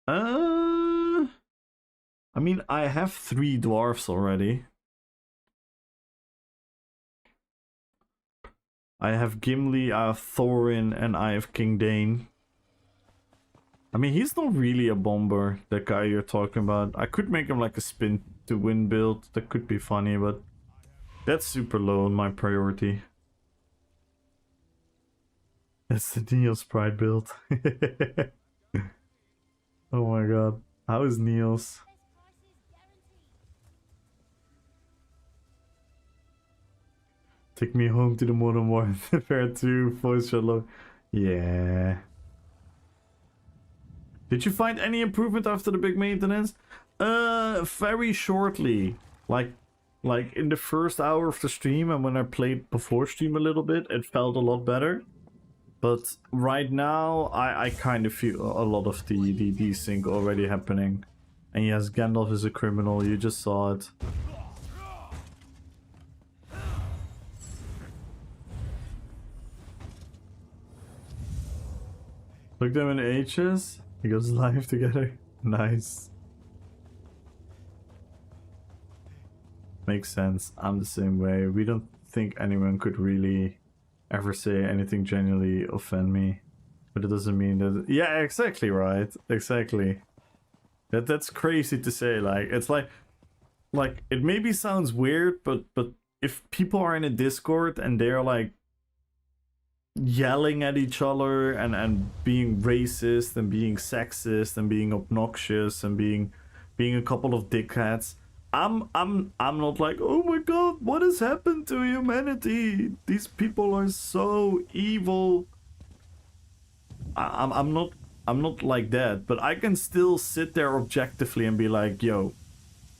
I mean, I have 3 dwarfs already. I have Gimli, I have Thorin, and I have King Dane. I mean, he's not really a bomber, that guy you're talking about. I could make him like a spin to win build. That could be funny, but that's super low on my priority. That's the Neil's Pride build. Oh my god. How is Neil's? Take me home to the Modern Warfare 2 voice chat log. Yeah. Did you find any improvement after the big maintenance? Very shortly. Like in the first hour of the stream, and when I played before stream a little bit, it felt a lot better. But right now, I kind of feel a lot of the desync already happening. And yes, Gandalf is a criminal, you just saw it. Look them in H's. He goes live together. Nice. Makes sense. I'm the same way. We don't think anyone could really ever say anything genuinely offend me. But it doesn't mean that... Yeah, exactly right. Exactly. That's crazy to say. Like, it's like it maybe sounds weird, but if people are in a Discord and they're like yelling at each other and being racist and being sexist and being obnoxious and being a couple of dickheads, I'm not like, oh my god, what has happened to humanity? These people are so evil. I'm not like that, but I can still sit there objectively and be like, yo,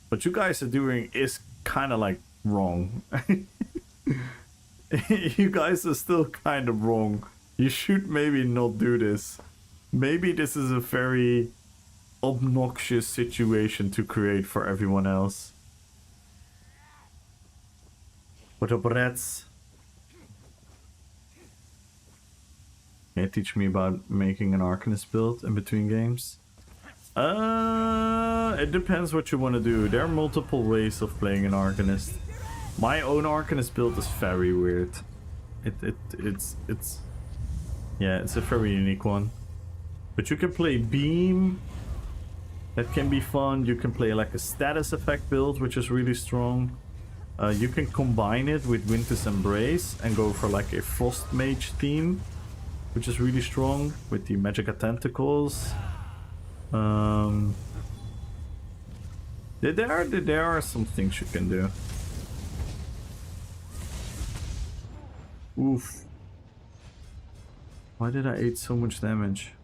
what you guys are doing is kind of like wrong. You guys are still kind of wrong. You should maybe not do this. Maybe this is a very obnoxious situation to create for everyone else. What up, rats? Can you teach me about making an Arcanist build in between games? It depends what you want to do. There are multiple ways of playing an Arcanist. My own Arcanist build is very weird. It's yeah, it's a very unique one. But you can play Beam, That can be fun. You can play like a status effect build, which is really strong. You can combine it with Winter's Embrace and go for like a Frost Mage theme, which is really strong with the Magica Tentacles. There are some things you can do. Oof. Why did I eat so much damage?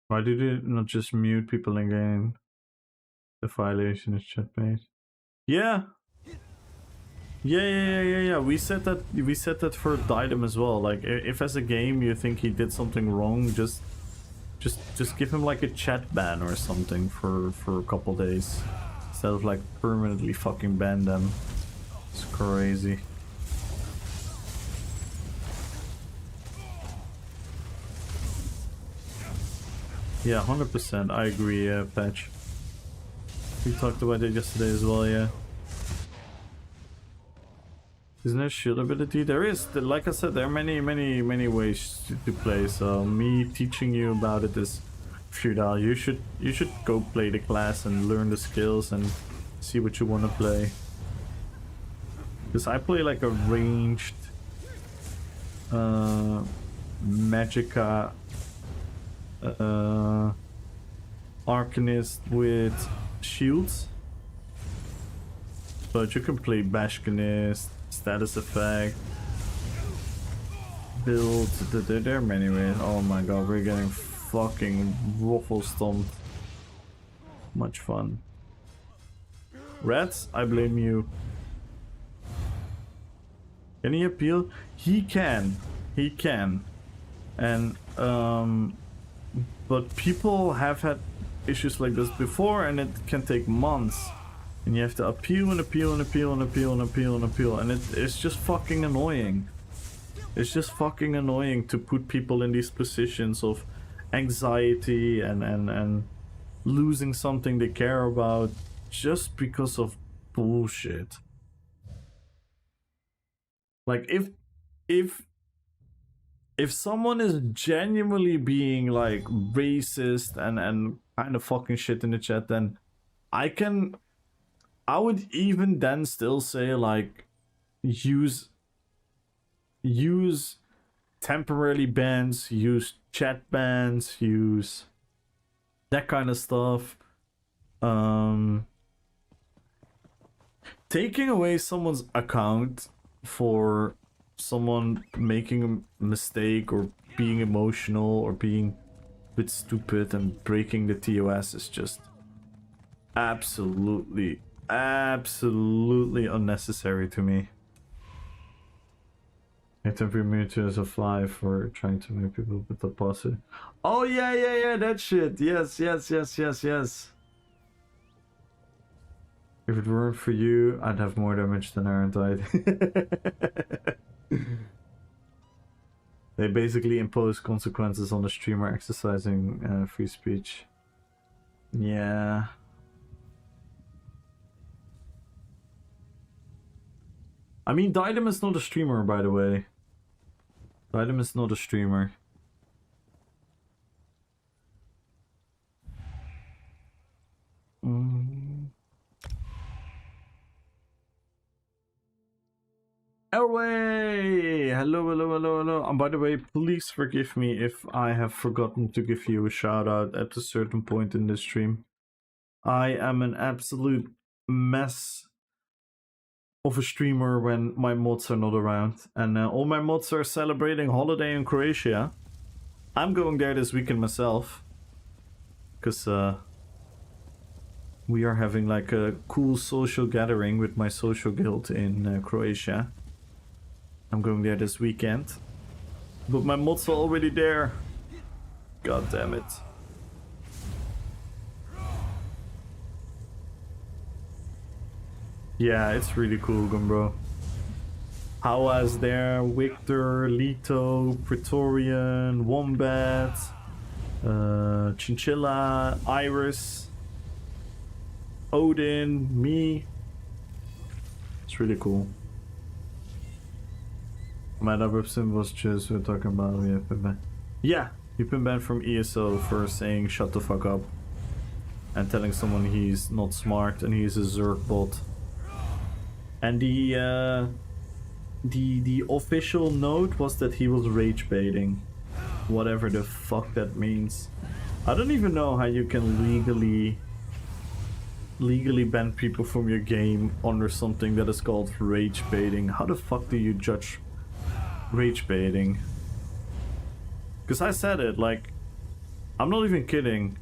Why did it not just mute people in game? The violation is chat made. Yeah. Yeah. We said that for Diadem as well. Like, if as a game you think he did something wrong, just give him like a chat ban or something for a couple days instead of like permanently fucking ban them. It's crazy. Yeah, 100%. I agree, Patch. We talked about it yesterday as well, yeah. Isn't there shield ability? There is. Like I said, there are many ways to play. So me teaching you about it is futile. You should go play the class and learn the skills and see what you want to play. Because I play like a ranged Magica Arcanist with shields. But you can play Bashkinist, status effect, build. There are many ways. Oh my god, we're getting fucking ruffle stomped. Much fun. Rats, I blame you. Can he appeal? He can. He can. And but people have had issues like this before, and it can take months. And you have to appeal and appeal and appeal and appeal and appeal and appeal, and it's just fucking annoying. It's just fucking annoying to put people in these positions of anxiety and losing something they care about just because of bullshit. Like, if someone is genuinely being like racist and kind of fucking shit in the chat, then I would even then still say like use temporary bans, use chat bans, use that kind of stuff. Taking away someone's account for someone making a mistake or being emotional or being a bit stupid and breaking the TOS is just absolutely unnecessary to me. You have to be muted as a fly for trying to make people with the posse. Oh yeah, that shit. Yes. If it weren't for you, I'd have more damage than Aaron died. They basically impose consequences on the streamer exercising free speech. Yeah. I mean, Diadem is not a streamer, by the way. Diadem is not a streamer. Elway! Hello. And by the way, please forgive me if I have forgotten to give you a shout out at a certain point in this stream. I am an absolute mess of a streamer when my mods are not around. And all my mods are celebrating holiday in Croatia. I'm going there this weekend myself. Because we are having like a cool social gathering with my social guild in Croatia. I'm going there this weekend. But my mods are already there. God damn it. Yeah, it's really cool, Gumbro. Hawa's there, Victor, Lito, Praetorian, Wombat, Chinchilla, Iris, Odin, me. It's really cool. My LIVESTREAM was just we're talking about yeah, you've been banned from ESO for saying shut the fuck up and telling someone he's not smart and he's a Zerg bot. And the official note was that he was rage baiting, whatever the fuck that means. I don't even know how you can legally ban people from your game under something that is called rage baiting. How the fuck do you judge rage baiting? Because I said it, like, I'm not even kidding.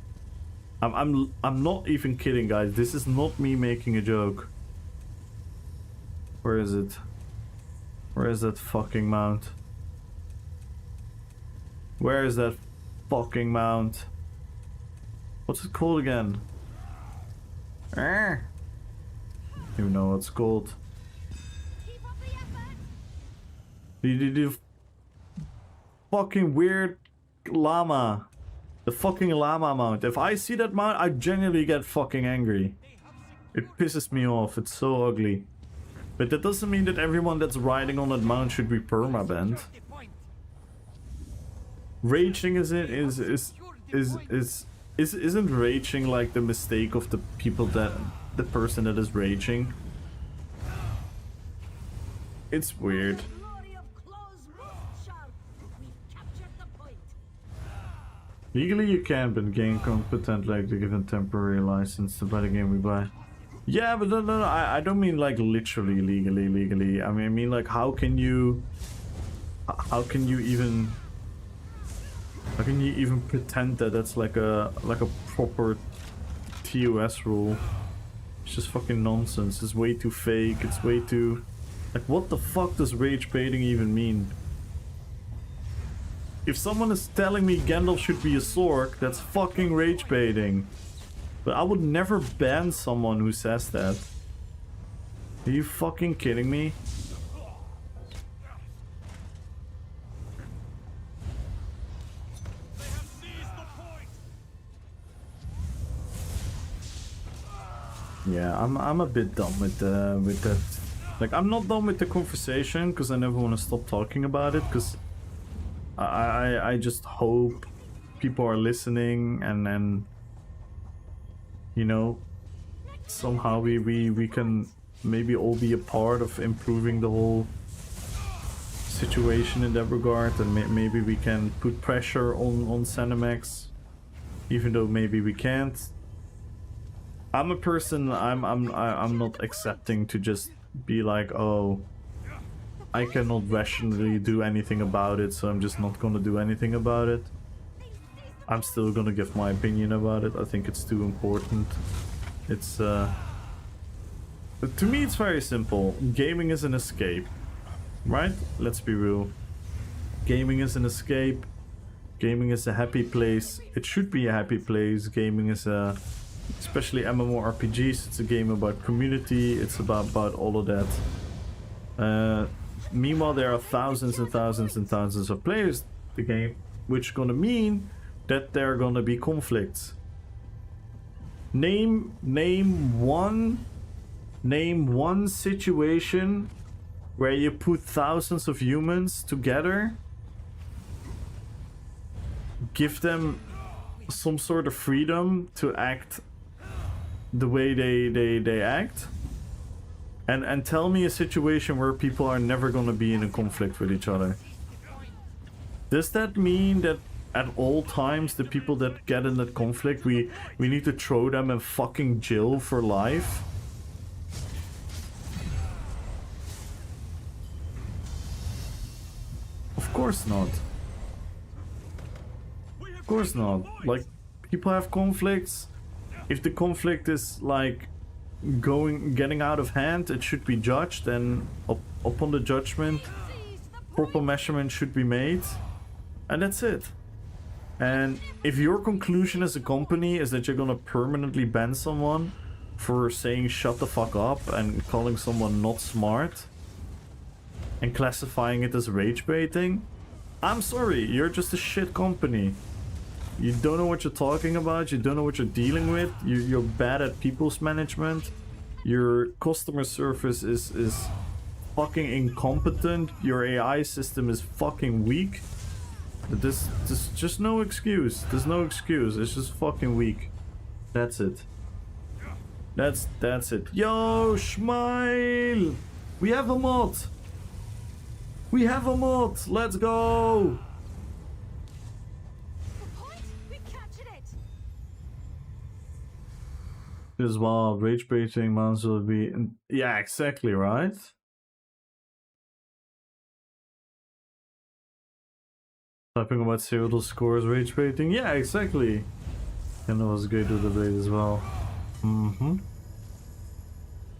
I'm not even kidding, guys. This is not me making a joke. Where is it? Where is that fucking mount? Where is that fucking mount? What's it called again? I don't even know what it's called. The fucking weird llama. The fucking llama mount. If I see that mount, I genuinely get fucking angry. It pisses me off. It's so ugly. But that doesn't mean that everyone that's riding on that mount should be permabanned. Raging isn't raging like the mistake of the people that the person that is raging. It's weird. Legally you can, but game competent like to give a temporary license to buy the game we buy. Yeah, but no, I don't mean like literally legally. I mean like how can you even pretend that that's like a proper TOS rule? It's just fucking nonsense. It's way too fake. It's way too, like, what the fuck does rage baiting even mean? If someone is telling me Gandalf should be a Sork, that's fucking rage baiting. But I would never ban someone who says that. Are you fucking kidding me? Yeah, I'm a bit done with that. Like, I'm not done with the conversation because I never want to stop talking about it, because I just hope people are listening, and then, you know, somehow we can maybe all be a part of improving the whole situation in that regard, and maybe we can put pressure on Cinemax, even though maybe we can't. I'm a person, I'm not accepting to just be like, oh, I cannot rationally do anything about it, so I'm just not gonna do anything about it. I'm still gonna give my opinion about it. I think it's too important. It's to me it's very simple. Gaming is an escape, right? Let's be real. Gaming is an escape. Gaming is a happy place. It should be a happy place. Gaming is a, especially MMORPGs, it's a game about community. It's about all of that. Meanwhile, there are thousands and thousands and thousands of players in the game, which is gonna mean that there are gonna be conflicts. Name one situation where you put thousands of humans together, give them some sort of freedom to act the way they act, and tell me a situation where people are never gonna be in a conflict with each other. Does that mean that at all times the people that get in that conflict, we need to throw them in fucking jail for life? Of course not. Of course not. Like, people have conflicts. If the conflict is like getting out of hand, it should be judged, and upon the judgment, proper measurement should be made, and that's it. And if your conclusion as a company is that you're gonna permanently ban someone for saying shut the fuck up and calling someone not smart and classifying it as rage baiting, I'm sorry, you're just a shit company. You don't know what you're talking about, you don't know what you're dealing with, you're bad at people's management, Your customer service is fucking incompetent. Your AI system is fucking weak. There's just no excuse. There's no excuse. It's just fucking weak. That's it. That's it. Yo, Schmeil! We have a mod! We have a mod! Let's go! We captured it. As well, rage baiting mounts will be... Yeah, exactly, right? Typing about serial scores, rage baiting. Yeah, exactly. And that was good to debate as well.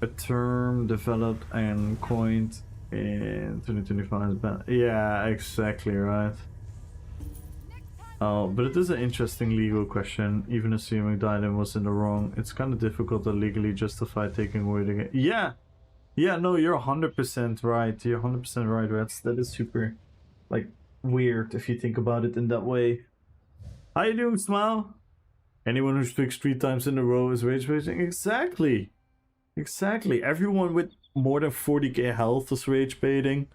A term developed and coined in 2025. Yeah, exactly, right. Oh, but it is an interesting legal question. Even assuming Dylan was in the wrong, it's kind of difficult to legally justify taking away the game. Yeah! Yeah, no, you're 100% right. You're 100% right, Rats. That is super, like, weird if you think about it in that way. How you doing, Smile? Anyone who speaks 3 times in a row is rage baiting? Exactly! Exactly. Everyone with more than 40k health is rage baiting.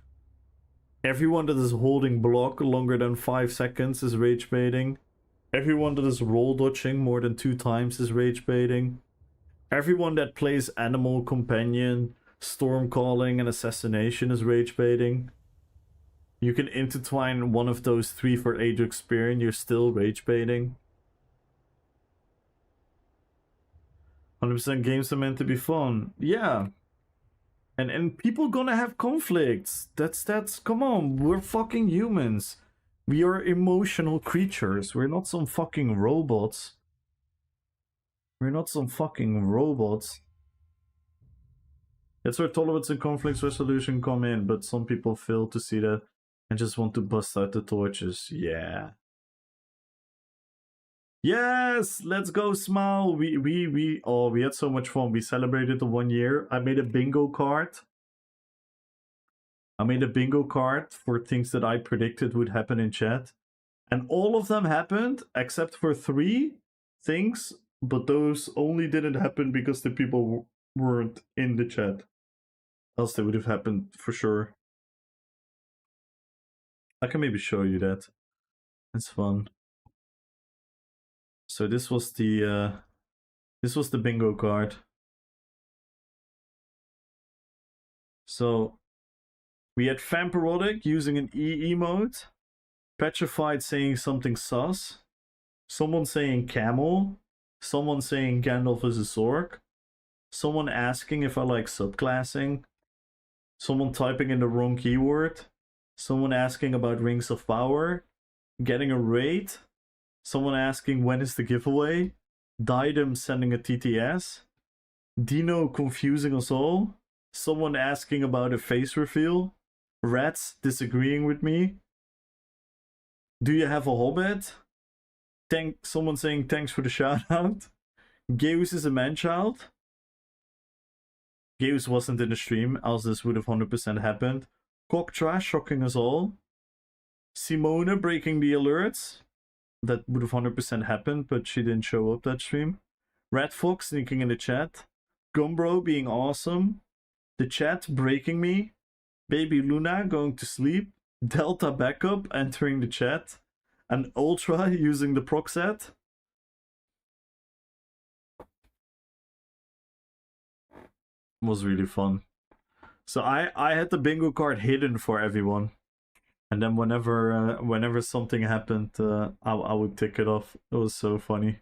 Everyone that is holding block longer than 5 seconds is rage baiting. Everyone that is roll dodging more than 2 times is rage baiting. Everyone that plays animal companion, storm calling, and assassination is rage baiting. You can intertwine one of those 3 for age experience, you're still rage baiting. 100% games are meant to be fun. Yeah. And people gonna have conflicts. That's come on, we're fucking humans. We are emotional creatures. We're not some fucking robots. We're not some fucking robots. That's where tolerance and conflict resolution come in, but some people fail to see that and just want to bust out the torches. Yeah. Yes, let's go, Smile. We had so much fun. We celebrated the 1 year. I made a bingo card. For things that I predicted would happen in chat. And all of them happened except for 3 things, but those only didn't happen because the people weren't in the chat. Else they would have happened for sure. I can maybe show you that. It's fun. So this was the bingo card. So we had Vampirodic using an E emote, Petrified saying something sus, someone saying camel, someone saying Gandalf is a Zork, someone asking if I like subclassing, someone typing in the wrong keyword, someone asking about Rings of Power, getting a raid, someone asking when is the giveaway, Didem sending a TTS, Dino confusing us all, someone asking about a face reveal, Rats disagreeing with me, do you have a hobbit? Someone saying thanks for the shout out. Geus is a man-child. Geus wasn't in the stream, else this would have 100% happened. Cocktrash shocking us all. Simona breaking the alerts. That would have 100% happened, but she didn't show up that stream. Red Fox sneaking in the chat. Gumbro being awesome. The chat breaking me. Baby Luna going to sleep. Delta backup entering the chat. And Ultra using the proc set. Was really fun. So I had the bingo card hidden for everyone. And then whenever something happened, I would tick it off. It was so funny.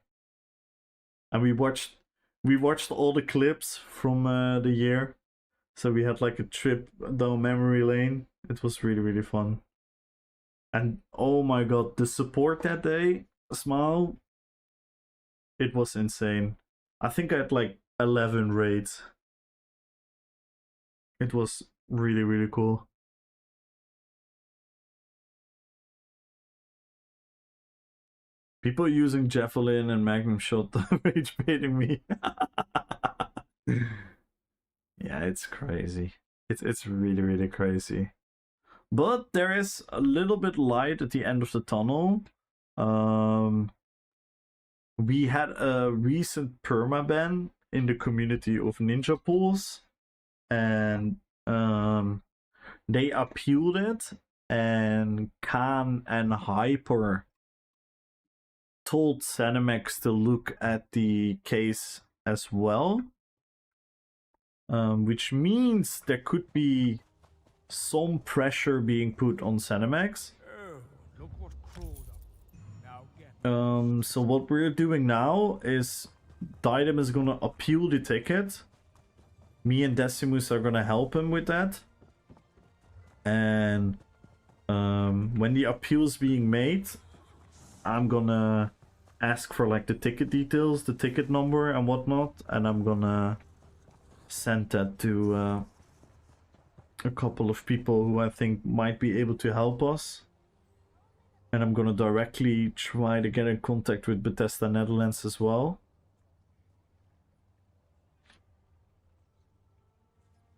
And we watched all the clips from the year. So we had like a trip down memory lane. It was really, really fun. And oh my god, the support that day, Smile, it was insane. I think I had like 11 raids. It was really, really cool. People using Javelin and Magnum Shot rage baiting me. Yeah, it's crazy. It's really, really crazy. But there is a little bit light at the end of the tunnel. We had a recent permaban in the community of Ninja Pools, and they appealed it, and Khan and Hyper told Zenimax to look at the case as well, which means there could be some pressure being put on Zenimax. Oh, look what crawled up. Now get So what we're doing now is Didem is gonna appeal the ticket. Me and Decimus are gonna help him with that. And when the appeal is being made, I'm gonna ask for like the ticket details, the ticket number and whatnot, and I'm gonna send that to a couple of people who I think might be able to help us. And I'm gonna directly try to get in contact with Bethesda Netherlands as well.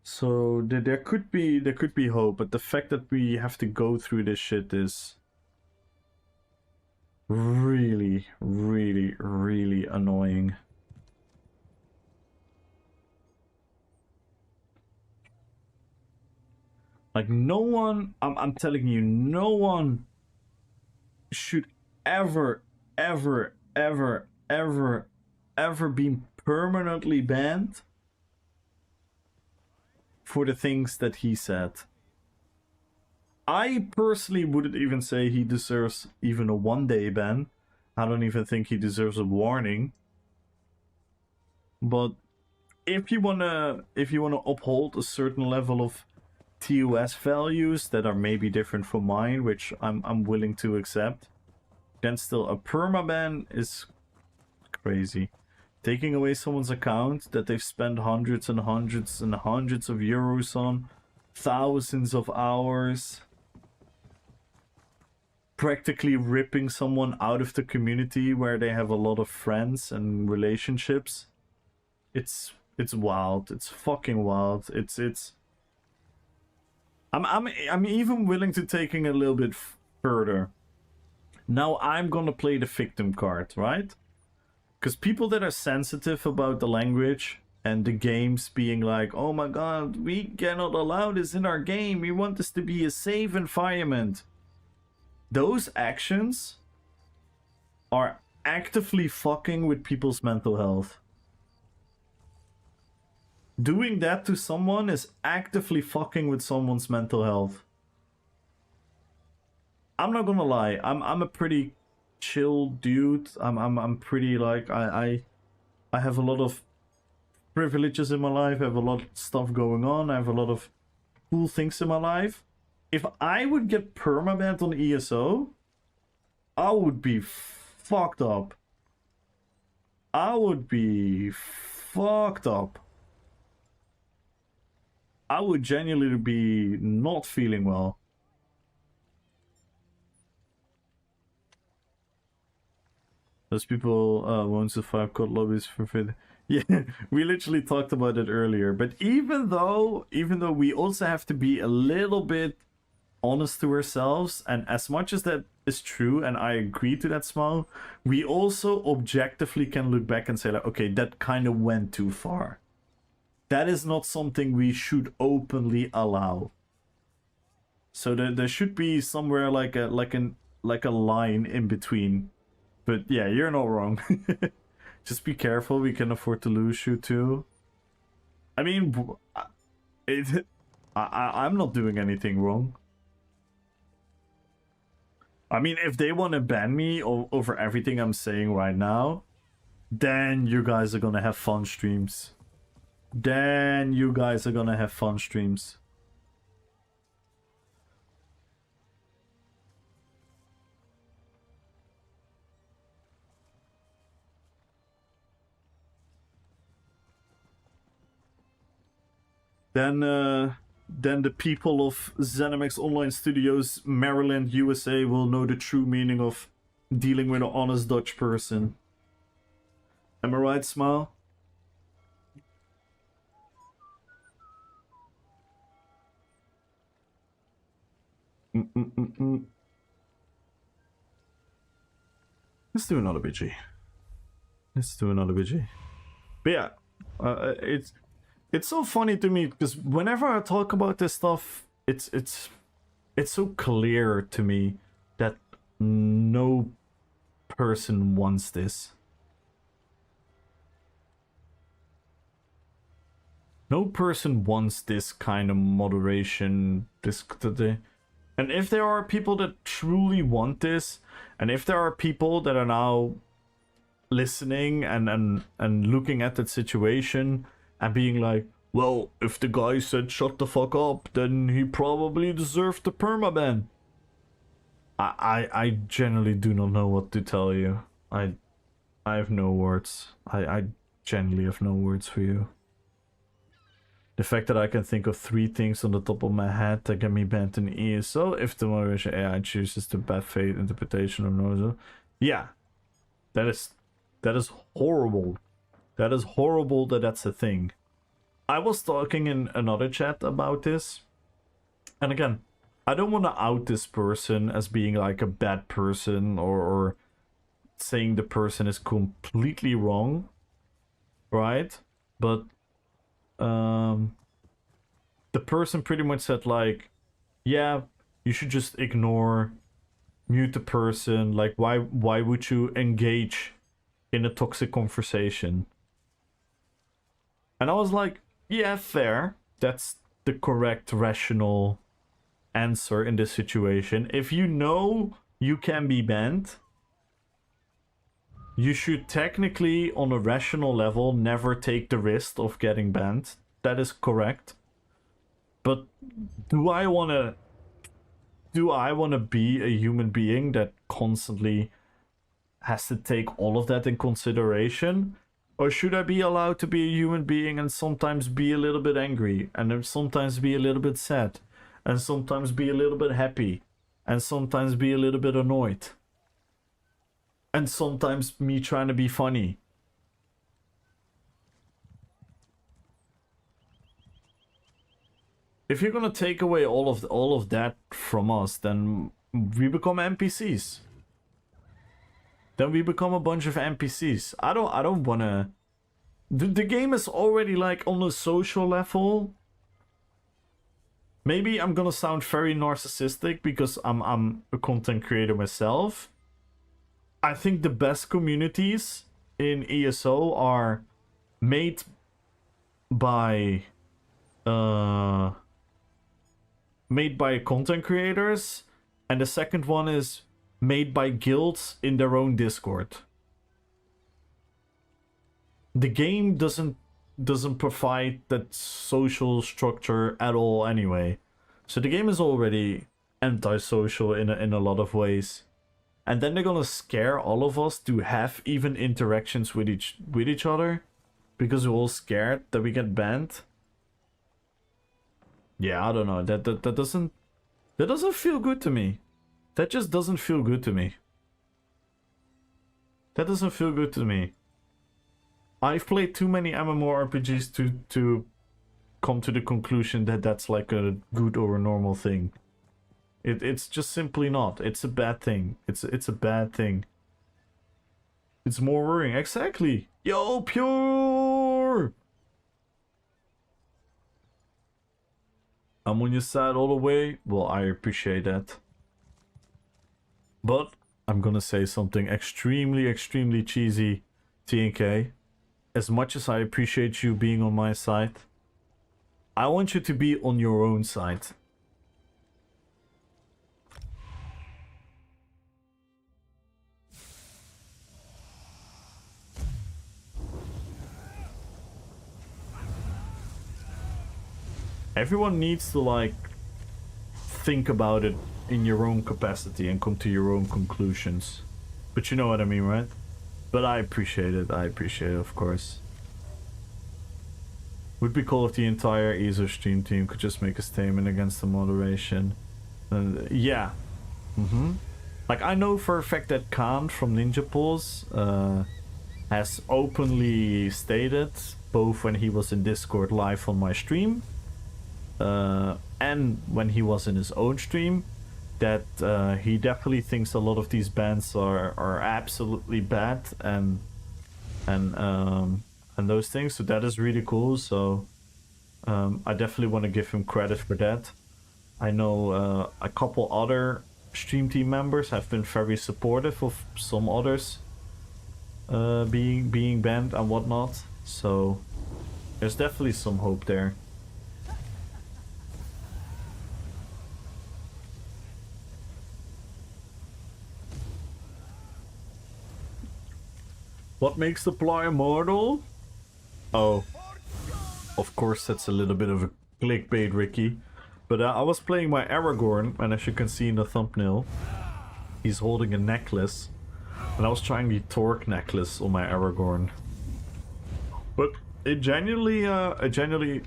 So there could be hope, but the fact that we have to go through this shit is really, really, really annoying. Like no one, I'm telling you, no one should ever be permanently banned for the things that he said. I personally wouldn't even say he deserves even a 1-day ban. I don't even think he deserves a warning. But if you wanna uphold a certain level of TOS values that are maybe different from mine, which I'm willing to accept, then still a permaban is crazy. Taking away someone's account that they've spent hundreds and hundreds and hundreds of euros on, thousands of hours, practically ripping someone out of the community where they have a lot of friends and relationships. It's wild. It's fucking wild. I'm even willing to taking a little bit further. Now I'm gonna play the victim card, right? Because people that are sensitive about the language and the games being like, oh my god, we cannot allow this in our game, we want this to be a safe environment. Those actions are actively fucking with people's mental health. Doing that to someone is actively fucking with someone's mental health. I'm not gonna lie, I'm a pretty chill dude. I'm pretty like I have a lot of privileges in my life. I have a lot of stuff going on. I have a lot of cool things in my life. If I would get permabanned on ESO, I would be fucked up. I would be fucked up. I would genuinely be not feeling well. Those people won't survive COD lobbies for fit. Yeah, we literally talked about it earlier. But even though we also have to be a little bit honest to ourselves, and as much as that is true, and I agree to that, Smile, we also objectively can look back and say like, okay, that kind of went too far. That is not something we should openly allow. So there should be somewhere like a line in between. But yeah, you're not wrong. Just be careful, we can afford to lose you too. I mean, I'm not doing anything wrong. I mean, if they want to ban me over everything I'm saying right now, then you guys are gonna have fun streams. Then you guys are gonna have fun streams. Then the people of ZeniMax Online Studios, Maryland, USA will know the true meaning of dealing with an honest Dutch person. Am I right, Smile? Let's do another BG. But yeah, It's so funny to me because whenever I talk about this stuff, it's so clear to me that no person wants this. No person wants this kind of moderation. And if there are people that truly want this, and if there are people that are now listening and looking at that situation and being like, well, if the guy said shut the fuck up, then he probably deserved the permaban. I generally do not know what to tell you. I have no words. I genuinely have no words for you. The fact that I can think of 3 things on the top of my head that get me banned in ESO if the moderation AI chooses the bad faith interpretation of NOZO. Yeah. That is horrible. That is horrible that that's a thing. I was talking in another chat about this. And again, I don't want to out this person as being like a bad person or saying the person is completely wrong. Right? But the person pretty much said like, yeah, you should just ignore, mute the person. Like, why would you engage in a toxic conversation? And I was like, yeah, fair. That's the correct rational answer in this situation. If you know you can be banned, you should technically, on a rational level, never take the risk of getting banned. That is correct. But do I wanna be a human being that constantly has to take all of that in consideration? Or should I be allowed to be a human being and sometimes be a little bit angry, and then sometimes be a little bit sad, and sometimes be a little bit happy, and sometimes be a little bit annoyed? And sometimes me trying to be funny. If you're gonna take away all of that from us, then we become NPCs. Then we become a bunch of NPCs. I don't wanna. The game is already like on a social level. Maybe I'm gonna sound very narcissistic because I'm a content creator myself. I think the best communities in ESO are made by content creators, and the second one is made by guilds in their own Discord. The game doesn't provide that social structure at all anyway. So the game is already antisocial in a lot of ways. And then they're gonna scare all of us to have even interactions with each other because we're all scared that we get banned. Yeah, I don't know. That doesn't feel good to me. That just doesn't feel good to me. That doesn't feel good to me. I've played too many MMORPGs to come to the conclusion that that's like a good or a normal thing. It's just simply not. It's a bad thing. It's a bad thing. It's more worrying. Exactly. Yo, Pure! I'm on your side all the way. Well, I appreciate that. But I'm gonna say something extremely, extremely cheesy, TNK. As much as I appreciate you being on my side, I want you to be on your own side. Everyone needs to like think about it in your own capacity and come to your own conclusions. But you know what I mean, right? But I appreciate it. I appreciate it, of course. Would be cool if the entire ESO stream team could just make a statement against the moderation. Yeah. Like, I know for a fact that Khan from Ninja Pulse has openly stated, both when he was in Discord live on my stream, and when he was in his own stream, that he definitely thinks a lot of these bans are absolutely bad and and those things. So that is really cool. So I definitely want to give him credit for that. I know a couple other stream team members have been very supportive of some others being banned and whatnot. So there's definitely some hope there. What makes the Plar immortal? Oh, of course that's a little bit of a clickbait, Ricky. But I was playing my Aragorn, and as you can see in the thumbnail, he's holding a necklace. And I was trying the Torque necklace on my Aragorn. But it genuinely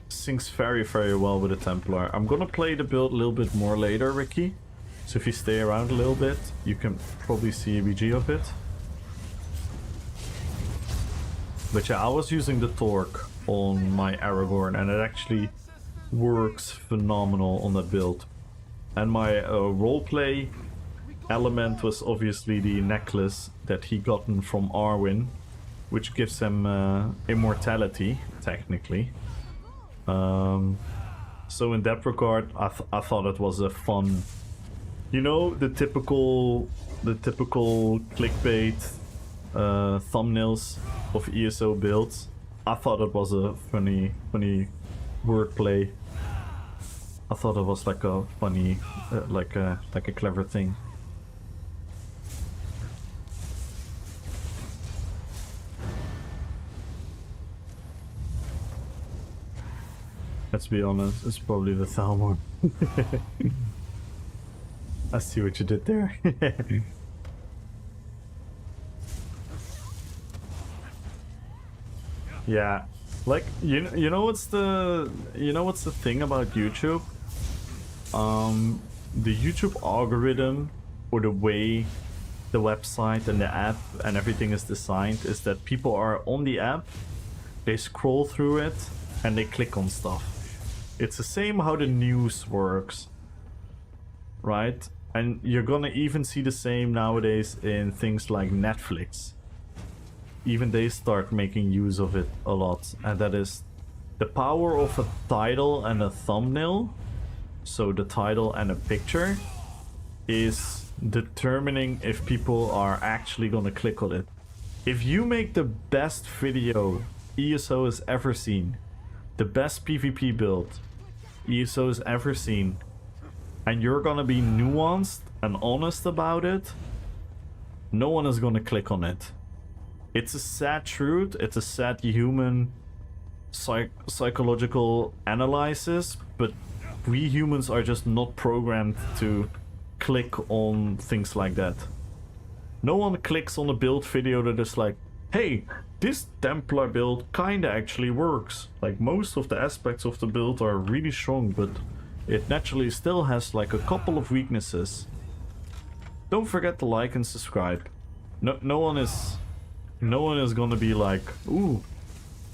syncs very, very well with the Templar. I'm gonna play the build a little bit more later, Ricky. So if you stay around a little bit, you can probably see a BG of it. But yeah, I was using the Torque on my Aragorn, and it actually works phenomenal on that build. And my roleplay element was obviously the necklace that he gotten from Arwen, which gives him immortality, technically. So in that regard, I thought it was a fun, you know, the typical clickbait thumbnails of ESO builds. I thought it was a funny wordplay. I thought it was like a funny, like a clever thing. Let's be honest, it's probably the Thalmor. I see what you did there. Yeah, like you know what's the thing about YouTube? The YouTube algorithm, or the way the website and the app and everything is designed, is that people are on the app, they scroll through it, and they click on stuff. It's the same how the news works, right? And you're gonna even see the same nowadays in things like Netflix. Even they start making use of it a lot, and that is the power of a title and a thumbnail. So the title and a picture is determining if people are actually gonna click on it. If you make the best video ESO has ever seen, the best PvP build ESO has ever seen, and you're gonna be nuanced and honest about it, no one is gonna click on it. It's a sad truth, it's a sad human psychological analysis, but we humans are just not programmed to click on things like that. No one clicks on a build video that is like, hey, this Templar build kinda actually works. Like, most of the aspects of the build are really strong, but it naturally still has like a couple of weaknesses. Don't forget to like and subscribe. No one is gonna be like, ooh,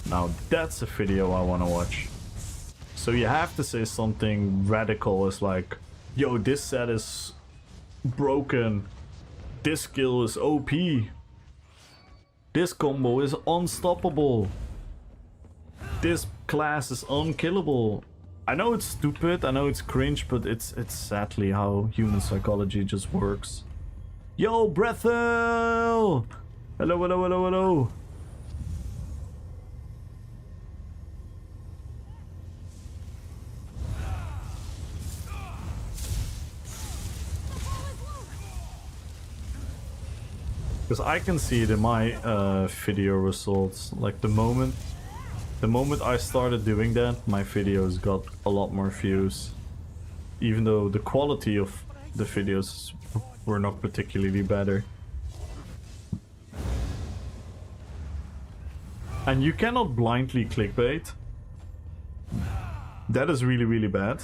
now that's a video I wanna watch. So you have to say something radical, as like, yo, this set is broken, this skill is OP, this combo is unstoppable, this class is unkillable. I know it's stupid, I know it's cringe, but it's sadly how human psychology just works. Yo, Brethel! Hello, hello, hello, hello. Because I can see it in my video results. Like the moment I started doing that, my videos got a lot more views. Even though the quality of the videos were not particularly better. And you cannot blindly clickbait. That is really, really bad.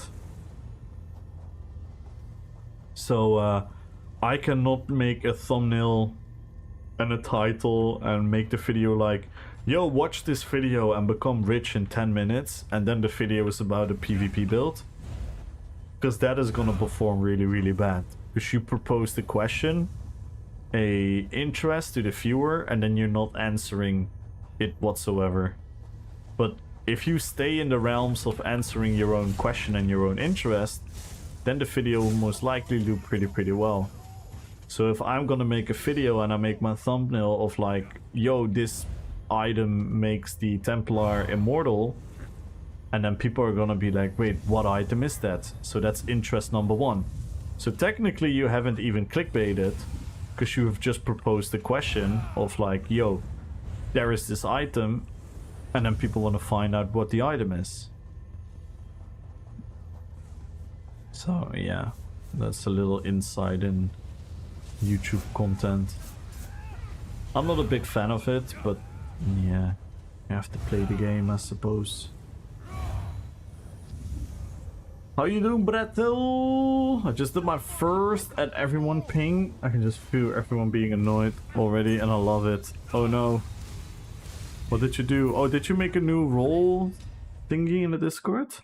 So I cannot make a thumbnail and a title and make the video like, yo, watch this video and become rich in 10 minutes, and then the video is about a PvP build. Because that is gonna perform really, really bad. Because you propose the question, a interest to the viewer, and then you're not answering it whatsoever. But if you stay in the realms of answering your own question and your own interest, then the video will most likely do pretty well. So if I'm gonna make a video and I make my thumbnail of like, yo, this item makes the Templar immortal, and then people are gonna be like, wait, what item is that? So that's interest number one. So technically you haven't even clickbaited, because you have just proposed the question of like, yo, there is this item, and then people want to find out what the item is. So yeah, that's a little insight in YouTube content. I'm not a big fan of it, but yeah, you have to play the game, I suppose. How you doing, Brettel? I just did my first at everyone ping. I can just feel everyone being annoyed already, and I love it. Oh no. What did you do? Oh, did you make a new role thingy in the Discord?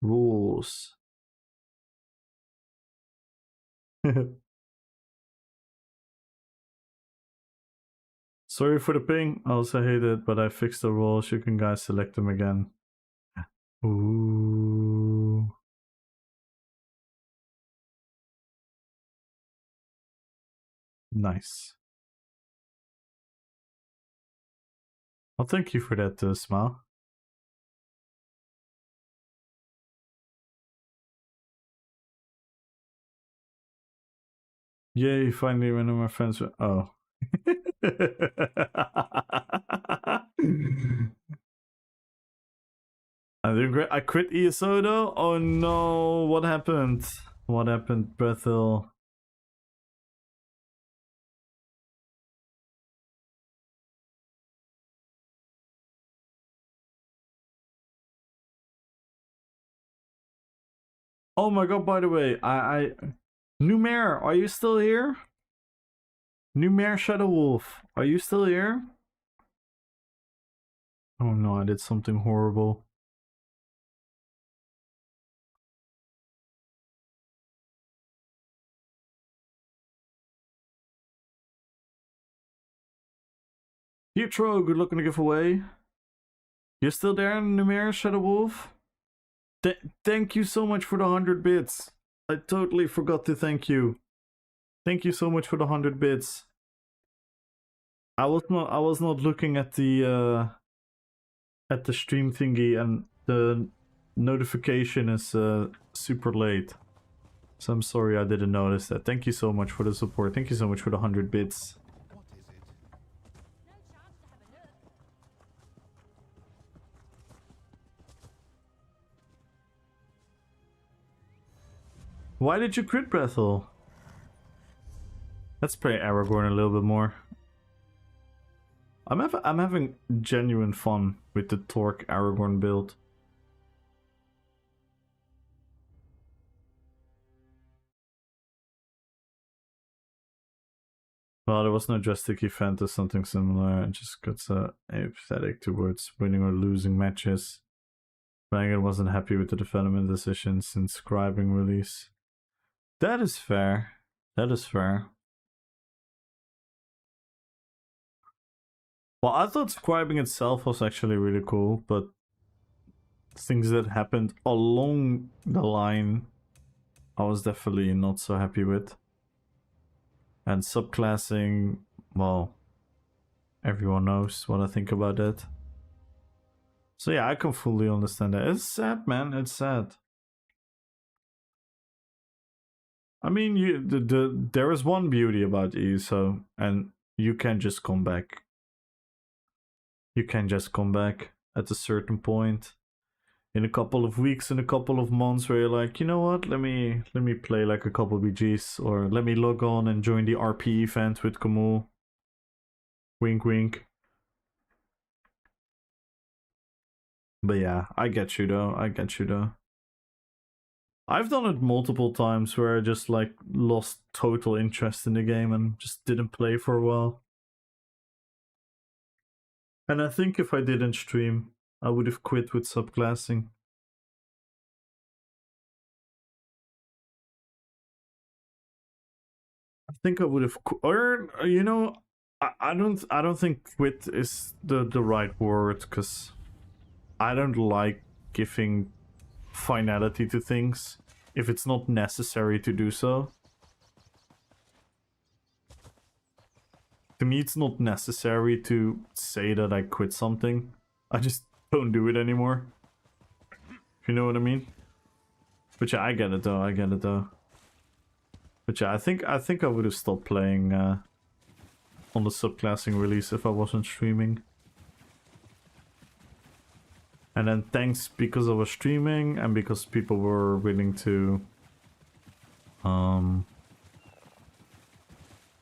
Rules. Sorry for the ping. I also hate it, but I fixed the rules. You can guys select them again. Ooh. Nice. Well, thank you for that, Smile. Yay, finally one of my friends were... Oh. I'm doing great. I quit ESO though? Oh no, what happened? What happened, Brethil? Oh my god, by the way, Numer, are you still here? Numer Shadow Wolf, are you still here? Oh no, I did something horrible. Pietro, good luck on the giveaway. You're still there, Numer Shadow Wolf? Thank you so much for the 100 bits. I totally forgot to thank you. Thank you so much for the 100 bits. I was not looking at the stream thingy, and the notification is super late. So I'm sorry I didn't notice that. Thank you so much for the support. Thank you so much for the 100 bits. Why did you quit, Brethel? Let's play Aragorn a little bit more. I'm having genuine fun with the Torque Aragorn build. Well, there was no drastic event or something similar. I just got apathetic towards winning or losing matches. Rangel wasn't happy with the development decision since scribing release. That is fair. That is fair. Well, I thought scribing itself was actually really cool, but things that happened along the line, I was definitely not so happy with. And subclassing, well, everyone knows what I think about that. So yeah, I can fully understand that. It's sad, man. It's sad. I mean, there is one beauty about ESO, and you can just come back. You can just come back at a certain point in a couple of weeks, in a couple of months, where you're like, you know what? Let me play like a couple BGs, or let me log on and join the RP event with Kamul. Wink, wink. But yeah, I get you though. I get you though. I've done it multiple times where I just like lost total interest in the game and just didn't play for a while. And I think if I didn't stream, I would have quit with subclassing. I think I would have, or you know, I don't think quit is the right word, because I don't like giving finality to things if it's not necessary to do so. To me, it's not necessary to say that I quit something. I just don't do it anymore. If you know what I mean. But yeah, I get it though. I get it though. But yeah, I think I would have stopped playing on the subclassing release if I wasn't streaming. And then thanks because I was streaming and because people were willing to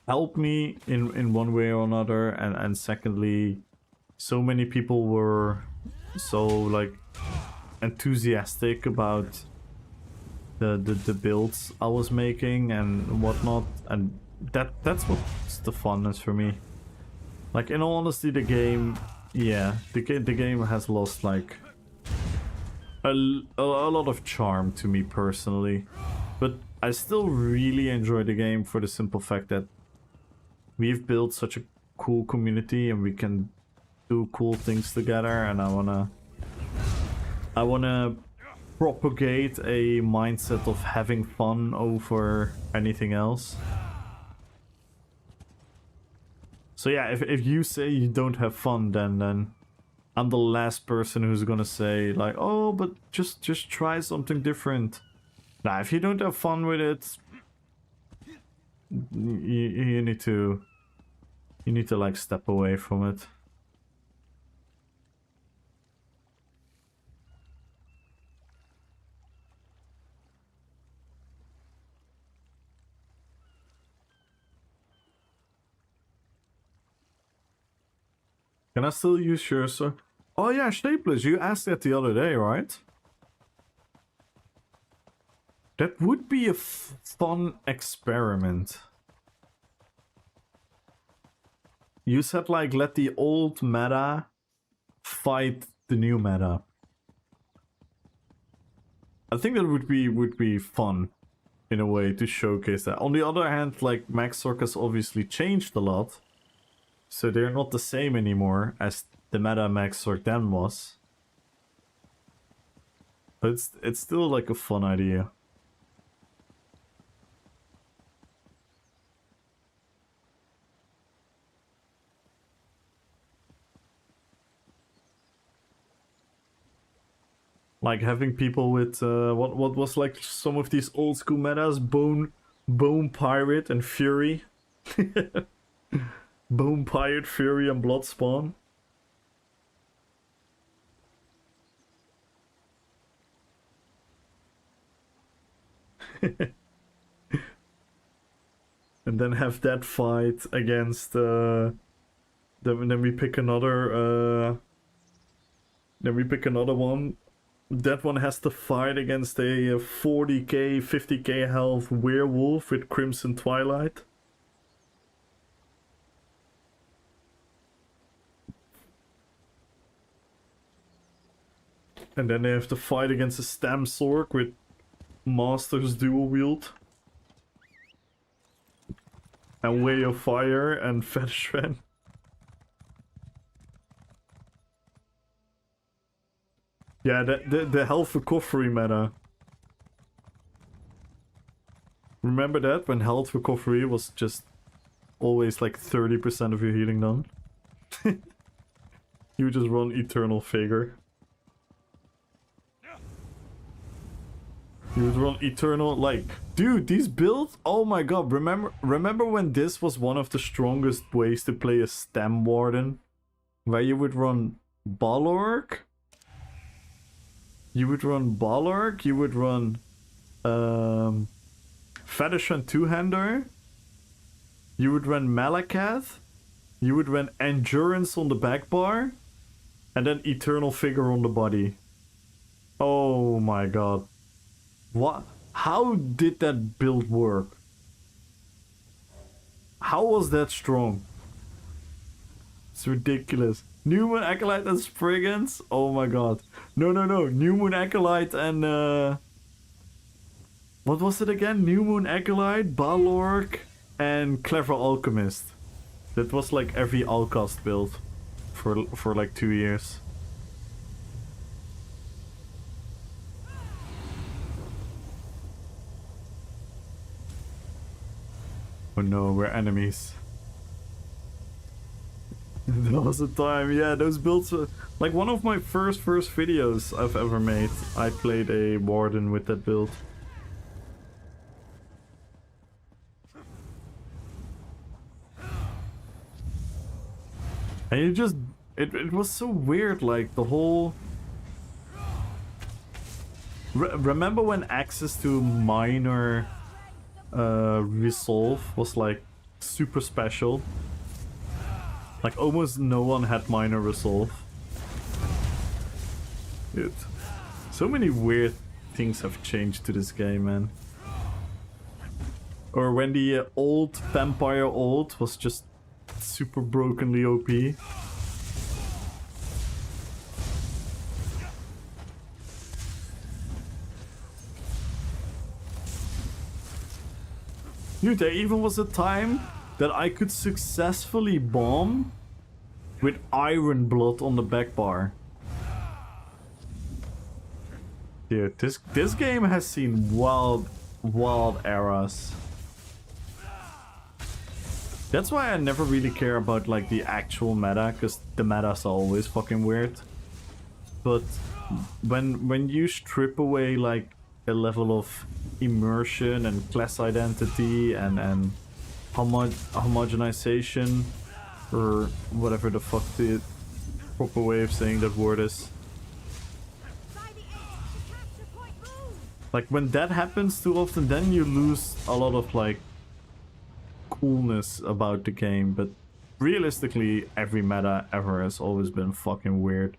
help me in one way or another, and secondly, so many people were so like enthusiastic about the builds I was making and whatnot, and that's what's the funness for me. Like, in all honesty, the game, yeah, the game has lost like a lot of charm to me personally, but I still really enjoy the game for the simple fact that we've built such a cool community and we can do cool things together, and I wanna propagate a mindset of having fun over anything else. So yeah, if you say you don't have fun, then I'm the last person who's gonna say like, oh, but just try something different. Nah, if you don't have fun with it, you need to like step away from it. Can I still use your sir? Oh yeah, Shapeless, you asked that the other day, right? That would be a fun experiment. You said like let the old meta fight the new meta. I think that would be fun in a way to showcase that. On the other hand, like Max Sork has obviously changed a lot, so they're not the same anymore as the meta Max Sork then was. But it's still like a fun idea. Like having people with what was like some of these old school metas, Bone Pirate and Fury. Bone Pirate, Fury and Bloodspawn. And then have that fight against then we pick another one. That one has to fight against a 40k, 50k health werewolf with Crimson Twilight. And then they have to fight against a Stam Sork with Masters dual wield. And Way of Fire and Fetishran. Yeah, the health recovery meta. Remember that? When health recovery was just always like 30% of your healing done? You just run Eternal Figure. You would run Eternal, like, dude, these builds, oh my god, remember when this was one of the strongest ways to play a Stem Warden? Where you would run Balorg? You would run Balorg, you would run Fetishran Two-Hander, you would run Malakath, you would run Endurance on the back bar, and then Eternal Figure on the body. Oh my god. What? How did that build work? How was that strong? It's ridiculous. New Moon Acolyte and Spriggans? Oh my god. No. New Moon Acolyte and what was it again? New Moon Acolyte, Balorg, and Clever Alchemist. That was like every Allcast build for like 2 years. Oh no, we're enemies. That was a time, yeah, those builds were... Like one of my first videos I've ever made, I played a Warden with that build. And you just... It was so weird, like the whole... Remember when access to minor resolve was like super special? Like almost no one had minor resolve. Dude, so many weird things have changed to this game, man. Or when the old vampire ult was just super brokenly OP. Dude, there even was a time that I could successfully bomb with Iron Blood on the back bar. Dude, this game has seen wild eras. That's why I never really care about like the actual meta, because the metas are always fucking weird. But when you strip away like a level of immersion and class identity and homogenization, or whatever the fuck the proper way of saying that word is. Like when that happens too often, then you lose a lot of like coolness about the game. But realistically, every meta ever has always been fucking weird.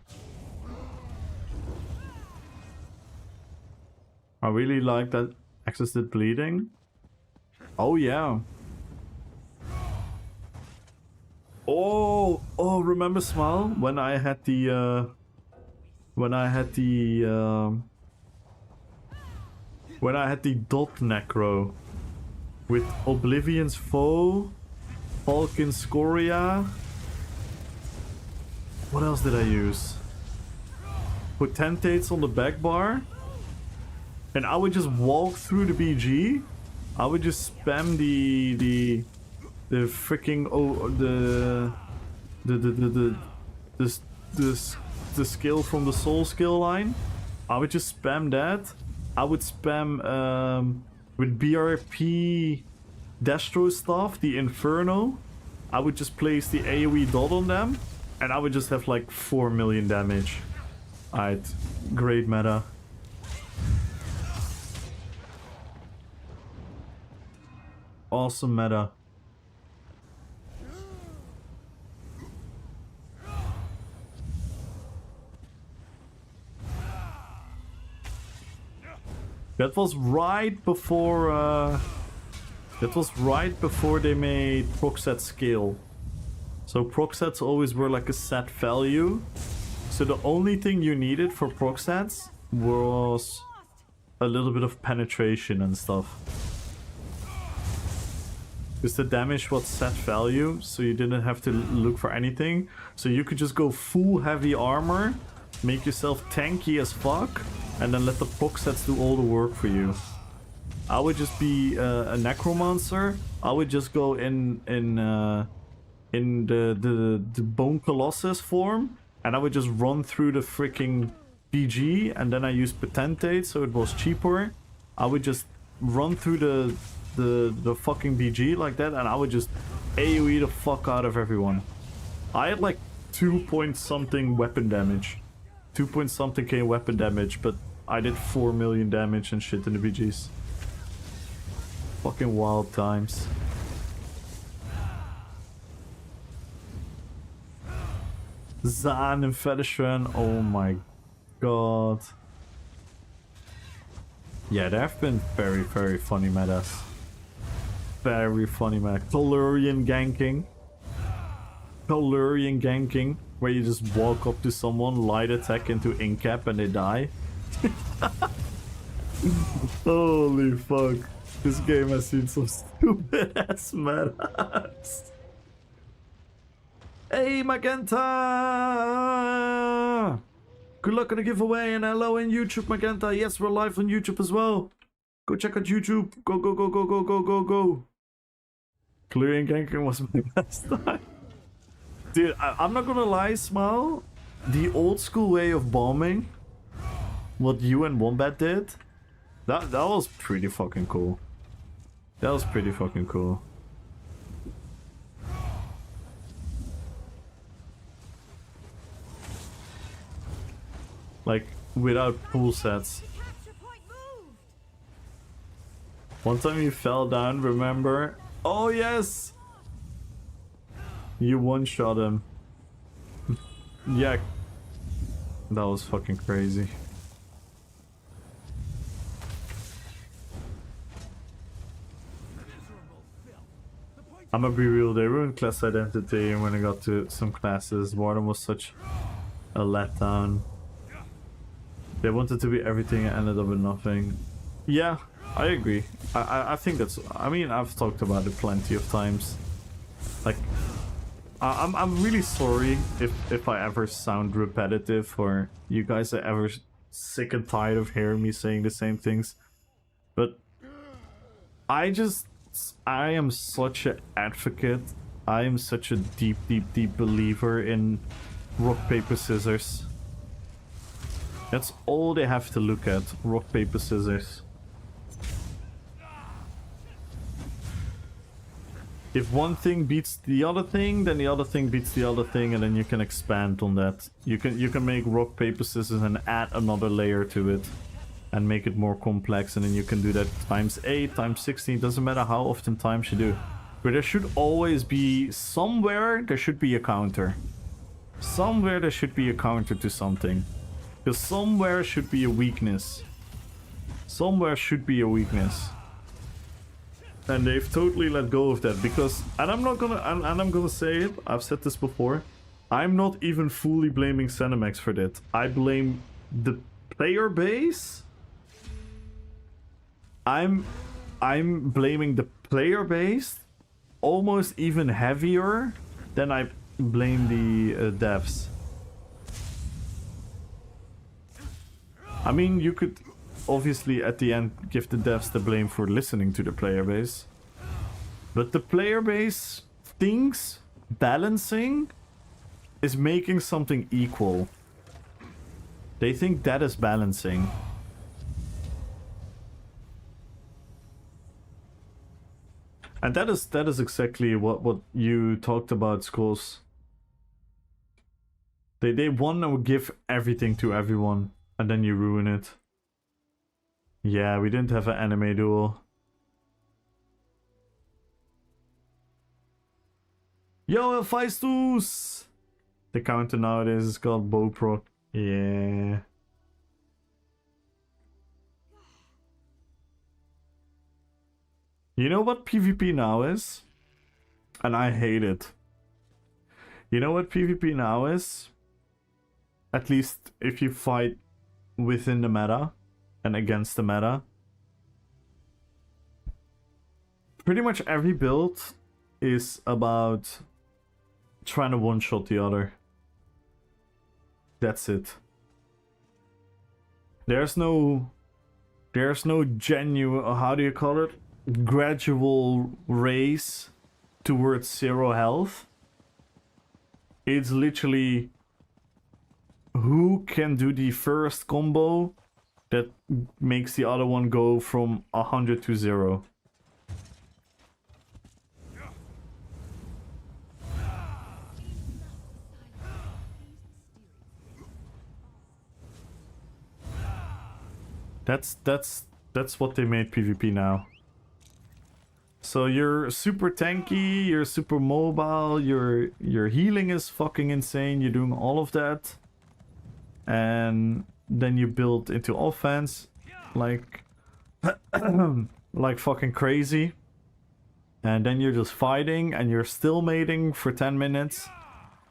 I really like that Access did bleeding. Oh yeah. Oh, remember Smile? When I had the dot necro with Oblivion's Foe, Falcon Scoria. What else did I use? Potentates on the back bar. And I would just walk through the BG. I would just spam the freaking the skill from the soul skill line. I would just spam that. I would spam with BRP Destro stuff, the Inferno. I would just place the AoE dot on them, and I would just have like 4 million damage. Alright, great meta. Awesome meta. That was right before they made proc set scale. So proc sets always were like a set value. So the only thing you needed for proc sets was a little bit of penetration and stuff. Because the damage was set value, so you didn't have to look for anything. So you could just go full heavy armor, make yourself tanky as fuck, and then let the proc sets do all the work for you. I would just be a necromancer. I would just go in the Bone Colossus form, and I would just run through the freaking BG, and then I used Potentate, so it was cheaper. I would just run through the fucking BG like that, and I would just AoE the fuck out of everyone. I had like 2 point something weapon damage. 2 point something K weapon damage, but I did 4 million damage and shit in the BGs. Fucking wild times. Zan and Fedishran, oh my god. Yeah, there have been very, very funny metas. Very funny meta. Tellurian ganking, where you just walk up to someone, light attack into incap and they die. Holy fuck. This game has seen some stupid ass metas. Hey, Magenta! Good luck on the giveaway and hello in YouTube, Magenta. Yes, we're live on YouTube as well. Go check out YouTube. Go, go, go, go, go, go, go, go. Clearing ganking was my best time. Dude, I'm not gonna lie, Smile. The old school way of bombing, what you and Wombat did, that was pretty fucking cool. That was pretty fucking cool. Like, without pool sets. One time you fell down, remember? Oh yes! You one-shot him. Yeah. That was fucking crazy. I'ma be real, they ruined class identity when I got to some classes. Warden was such a letdown. They wanted to be everything and ended up with nothing. Yeah, I agree. I think that's... I mean, I've talked about it plenty of times. Like, I'm really sorry if I ever sound repetitive or you guys are ever sick and tired of hearing me saying the same things. But I am such an advocate. I am such a deep believer in rock, paper, scissors. That's all they have to look at. Rock, paper, scissors. If one thing beats the other thing, then the other thing beats the other thing, and then you can expand on that. You can make rock, paper, scissors and add another layer to it. And make it more complex, and then you can do that times 8, times 16, doesn't matter how often times you do. But there should always be somewhere, there should be a counter. Somewhere there should be a counter to something. Because somewhere should be a weakness. Somewhere should be a weakness. And they've totally let go of that because, and I'm gonna say it, I've said this before, I'm not even fully blaming Cinemax for that. I blame the player base. I'm blaming the player base almost even heavier than I blame the devs. I mean, you could obviously at the end give the devs the blame for listening to the player base. But the player base thinks balancing is making something equal. They think that is balancing. And that is exactly what you talked about, Skulls. They want to give everything to everyone, and then you ruin it. Yeah, we didn't have an anime duel. Yo, Feistus! The counter nowadays is called Boproc. Yeah. You know what PvP now is? And I hate it. You know what PvP now is? At least if you fight within the meta and against the meta. Pretty much every build is about trying to one-shot the other. That's it. There's no genuine, how do you call it? Gradual race towards 0 health. It's literally who can do the first combo that makes the other one go from 100 to 0. That's what they made PvP now. So you're super tanky, you're super mobile, your healing is fucking insane, you're doing all of that. And then you build into offense like like fucking crazy. And then you're just fighting and you're still mating for 10 minutes.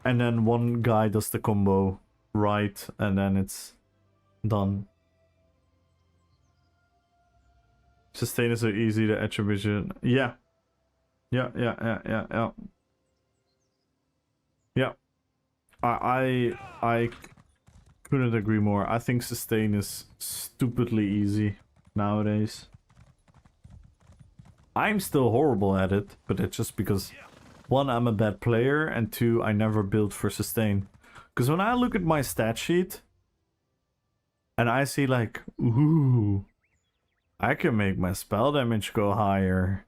And then one guy does the combo right and then it's done. Sustain is so easy, the attribution. Yeah. Yeah. I couldn't agree more. I think sustain is stupidly easy nowadays. I'm still horrible at it, but it's just because one, I'm a bad player, and two, I never built for sustain. Because when I look at my stat sheet and I see like, ooh, I can make my spell damage go higher.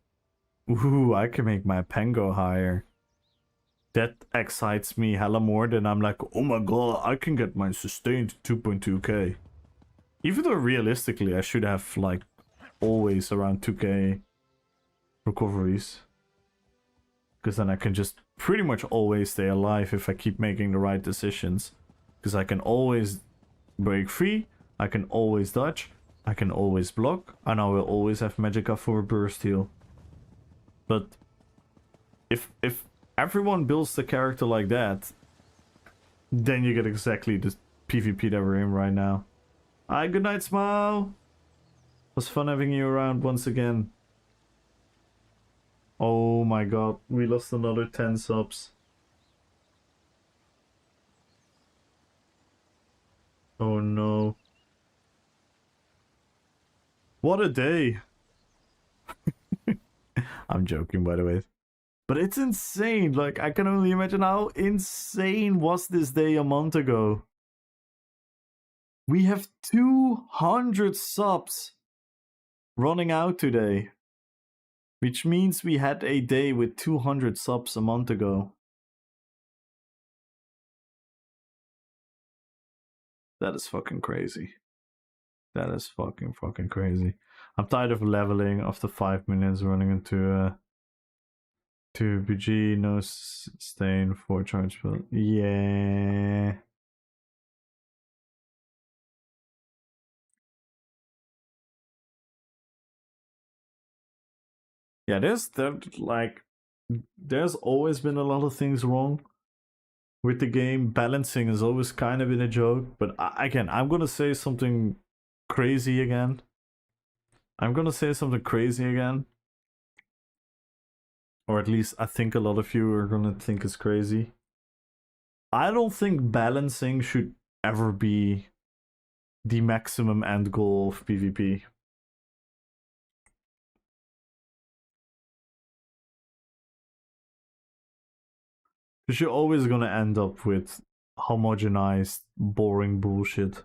Ooh, I can make my pen go higher. That excites me hella more than I'm like, oh my god, I can get my sustain to 2.2k. Even though realistically I should have like always around 2k recoveries. Because then I can just pretty much always stay alive if I keep making the right decisions. Because I can always break free, I can always dodge, I can always block, and I will always have Magicka for a burst heal. But if everyone builds the character like that, then you get exactly the PvP that we're in right now. Hi, good night, Smile. Was fun having you around once again. Oh my god, we lost another 10 subs. Oh no. What a day. I'm joking, by the way. But it's insane. Like, I can only imagine how insane was this day a month ago. We have 200 subs running out today. Which means we had a day with 200 subs a month ago. That is fucking crazy. That is fucking crazy. I'm tired of leveling after 5 minutes running into 2BG, no stain, 4 charge build. Yeah. Yeah, there's always been a lot of things wrong with the game. Balancing has always kind of been a joke, but again, I'm gonna say something crazy again. Or at least I think a lot of you are gonna think it's crazy. I don't think balancing should ever be the maximum end goal of PvP. Because you're always gonna end up with homogenized, boring bullshit.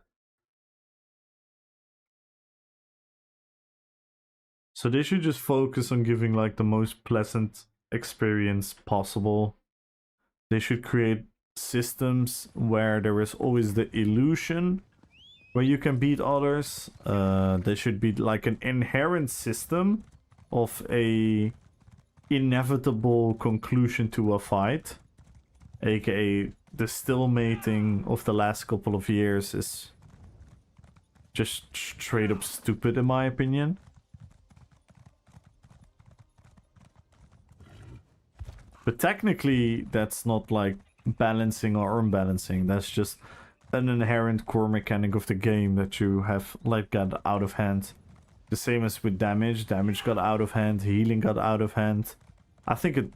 So they should just focus on giving like the most pleasant experience possible. They should create systems where there is always the illusion where you can beat others. There should be like an inherent system of a inevitable conclusion to a fight. AKA the stillmating of the last couple of years is just straight up stupid in my opinion. But technically, that's not like balancing or unbalancing. That's just an inherent core mechanic of the game that you have like got out of hand. The same as with damage. Damage got out of hand. Healing got out of hand. I think it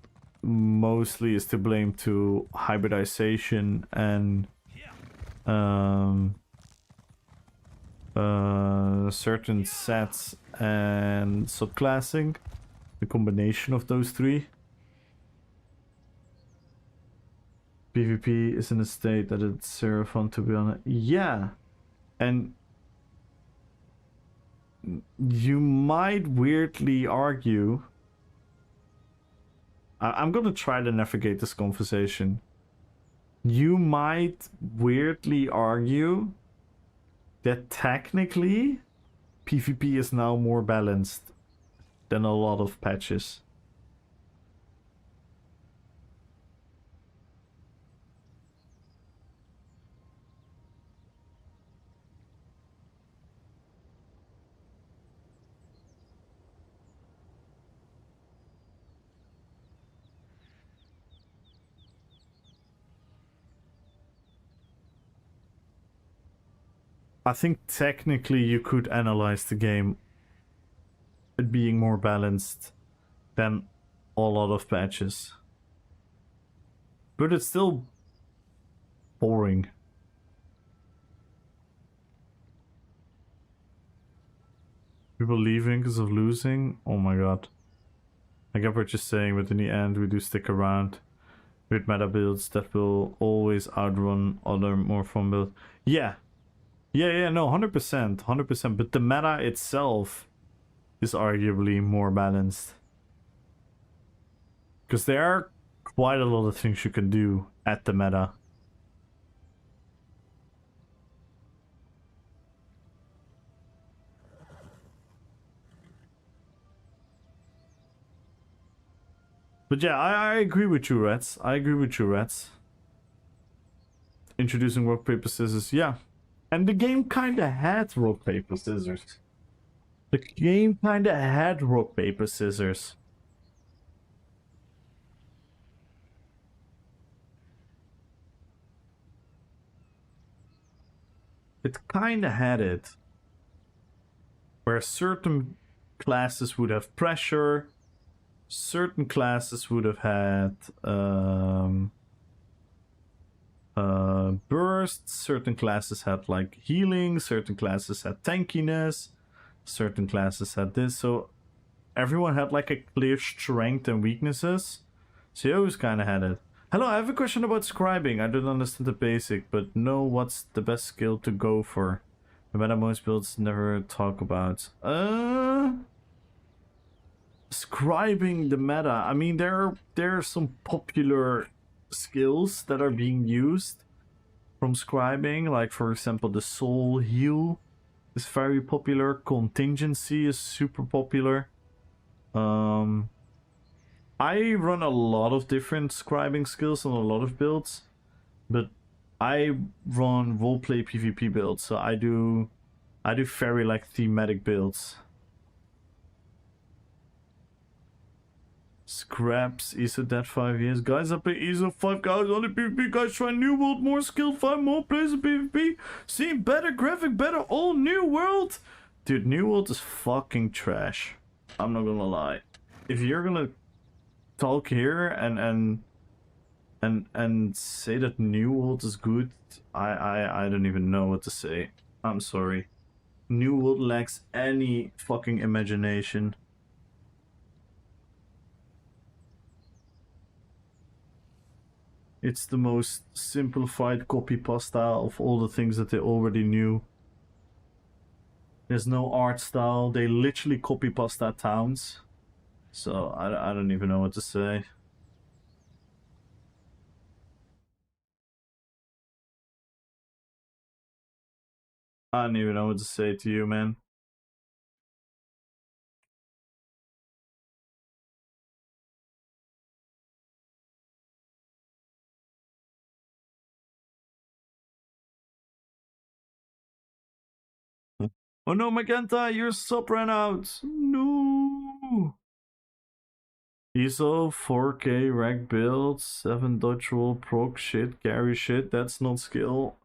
mostly is to blame to hybridization and certain sets and subclassing. The combination of those three. PvP is in a state that it's zero fun, to be honest. Yeah. And you might weirdly argue... I'm gonna try to navigate this conversation. You might weirdly argue that technically PvP is now more balanced than a lot of patches. I think technically you could analyze the game it being more balanced than a lot of patches. But it's still boring. People leaving because of losing? Oh my god. I get what you're saying, but in the end we do stick around with meta builds that will always outrun other more fun builds. Yeah. Yeah, no, 100%. 100%. But the meta itself is arguably more balanced. Because there are quite a lot of things you can do at the meta. But yeah, I agree with you, Rats. I agree with you, Rats. Introducing rock, paper, scissors, yeah. And the game kinda had rock, paper, scissors. The game kinda had rock, paper, scissors. It kinda had it. Where certain classes would have pressure, certain classes would have had burst, certain classes had like healing, certain classes had tankiness, certain classes had this, so everyone had like a clear strength and weaknesses. So you always kind of had it. Hello, I have a question about scribing. I don't understand the basic, but know what's the best skill to go for. The meta most builds never talk about. Scribing the meta. I mean, there are some popular skills that are being used from scribing, like for example the soul heal is very popular, contingency is super popular. I run a lot of different scribing skills on a lot of builds, but I run roleplay PvP builds, so I do very like thematic builds. Scraps, ESO dead 5 years. Guys, I play ESO 5 guys, only PvP guys try New World, more skill, 5 more players in PvP. See, better graphic, better all New World. Dude, New World is fucking trash. I'm not gonna lie. If you're gonna talk here and say that New World is good, I don't even know what to say. I'm sorry. New World lacks any fucking imagination. It's the most simplified copy pasta of all the things that they already knew. There's no art style. They literally copy pasta towns. So I don't even know what to say. I don't even know what to say to you, man. Oh no, Magenta, your sub ran out. No. ESO 4K rag build, 7 dodge roll proc shit, carry shit. That's not skill,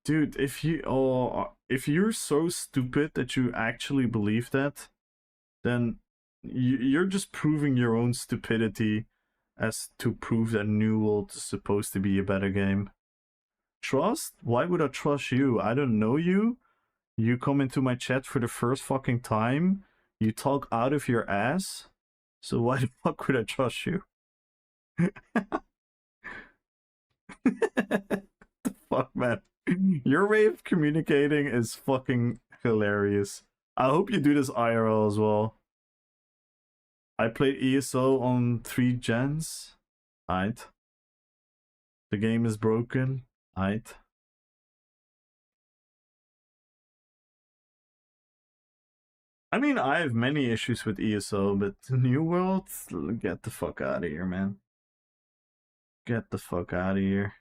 dude. If you're so stupid that you actually believe that, then you're just proving your own stupidity as to prove that New World is supposed to be a better game. Trust? Why would I trust you? I don't know you. You come into my chat for the first fucking time. You talk out of your ass. So why the fuck would I trust you? The fuck, man. Your way of communicating is fucking hilarious. I hope you do this IRL as well. I played ESO on 3 gens. Aight. The game is broken. Aight. I mean, I have many issues with ESO, but New World, get the fuck out of here, man. Get the fuck out of here.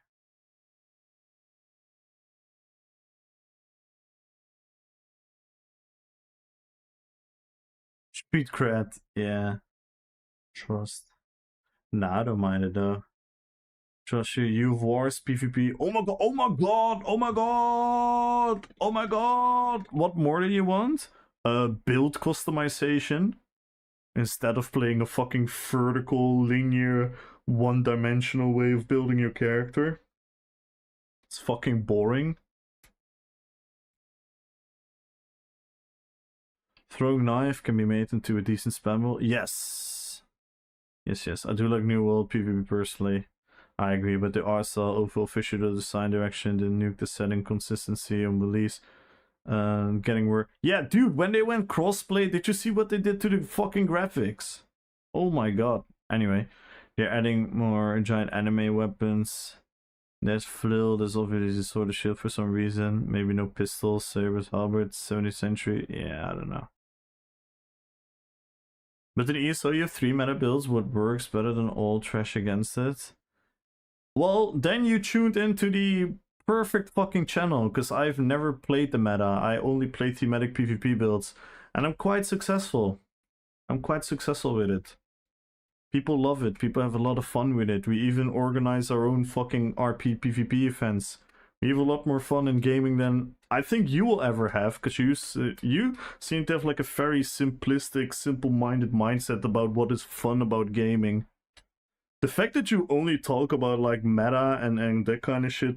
Street cred, yeah. Trust. Nah, I don't mind it though. Trust you, you've wars, PvP. Oh my god, oh my god, oh my god, oh my god. What more do you want? Build customization. Instead of playing a fucking vertical, linear, one-dimensional way of building your character. It's fucking boring. Throwing knife can be made into a decent spamble. Yes. Yes. I do like New World PvP personally. I agree, but the art style, overall visual design direction, the nuke, the setting, consistency on release, getting work. Yeah, dude, when they went crossplay, did you see what they did to the fucking graphics? Oh my god. Anyway, they're adding more giant anime weapons. There's Flill, there's obviously Sword of Shield for some reason. Maybe no pistols, sabers, halberds, 70th century. Yeah, I don't know. But in ESO you have 3 meta builds. What works better than all trash against it? Well, then you tuned into the perfect fucking channel, because I've never played the meta. I only play thematic PvP builds, and I'm quite successful. I'm quite successful with it. People love it. People have a lot of fun with it. We even organize our own fucking RP PvP events. We have a lot more fun in gaming than I think you will ever have, because you seem to have like a very simplistic, simple-minded mindset about what is fun about gaming. The fact that you only talk about like meta and that kind of shit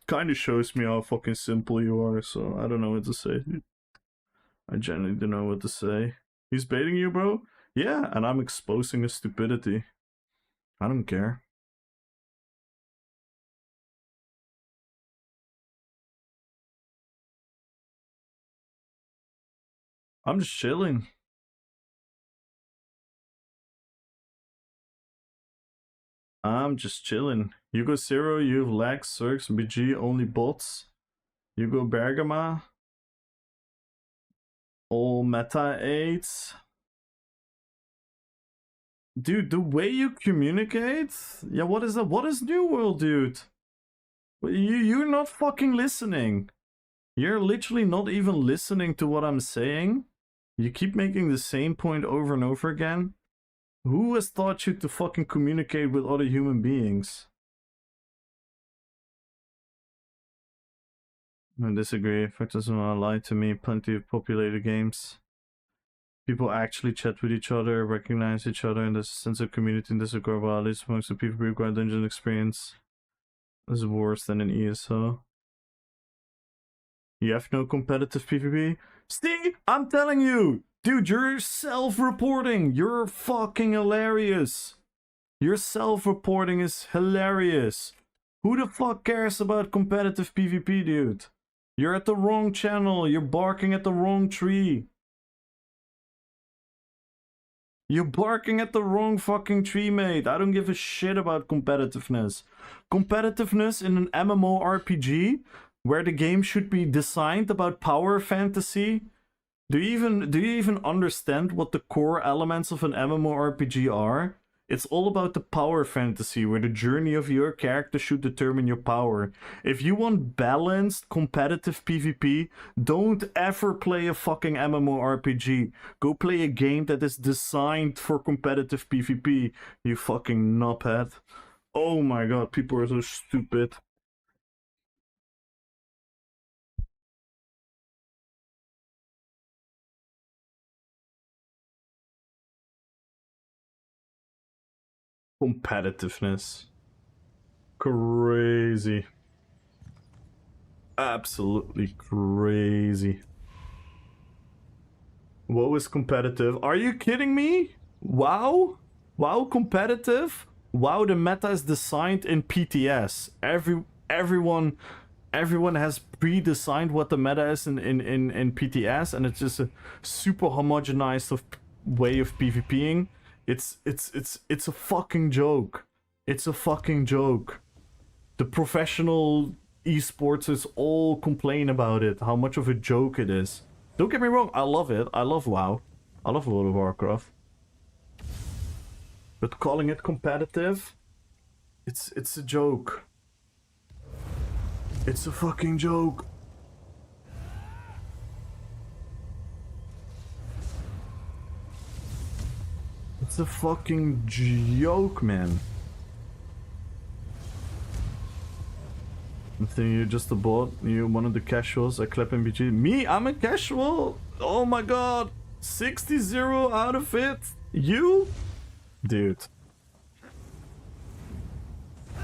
kind of shows me how fucking simple you are, so I don't know what to say. I genuinely don't know what to say. He's baiting you, bro? Yeah, and I'm exposing his stupidity. I don't care. I'm just chilling. I'm just chilling. You go Zero, you have Lax, Cirques, BG, only bots. You go Bergama. All meta 8. Dude, the way you communicate? Yeah, what is that? What is New World, dude? You're not fucking listening. You're literally not even listening to what I'm saying. You keep making the same point over and over again. Who has taught you to fucking communicate with other human beings? I disagree. Fact doesn't want to lie to me. Plenty of populated games. People actually chat with each other, recognize each other, and there's a sense of community and Discord, while at least amongst the people who require dungeon experience. This is worse than an ESO. You have no competitive PvP? See? I'm telling you! Dude, you're self-reporting! You're fucking hilarious! Your self-reporting is hilarious! Who the fuck cares about competitive PvP, dude? You're at the wrong channel, you're barking at the wrong tree. You're barking at the wrong fucking tree, mate. I don't give a shit about competitiveness. Competitiveness in an MMORPG, where the game should be designed about power fantasy. Do you even understand what the core elements of an MMORPG are? It's all about the power fantasy, where the journey of your character should determine your power. If you want balanced, competitive PvP, don't ever play a fucking MMORPG. Go play a game that is designed for competitive PvP, you fucking knobhead. Oh my god, people are so stupid. Competitiveness. Crazy. Absolutely crazy. WoW is competitive. Are you kidding me? WoW? WoW competitive? WoW, the meta is designed in PTS. Everyone has pre-designed what the meta is in PTS, and it's just a super homogenized way of PvPing. It's a fucking joke. It's a fucking joke. The professional esports all complain about it, how much of a joke it is. Don't get me wrong, I love it. I love WoW. I love World of Warcraft. But calling it competitive, it's a joke. It's a fucking joke. It's a fucking joke, man. I think you're just a bot. You're one of the casuals. I clap MBG. Me? I'm a casual? Oh my god. 60-0 out of it? You? Dude.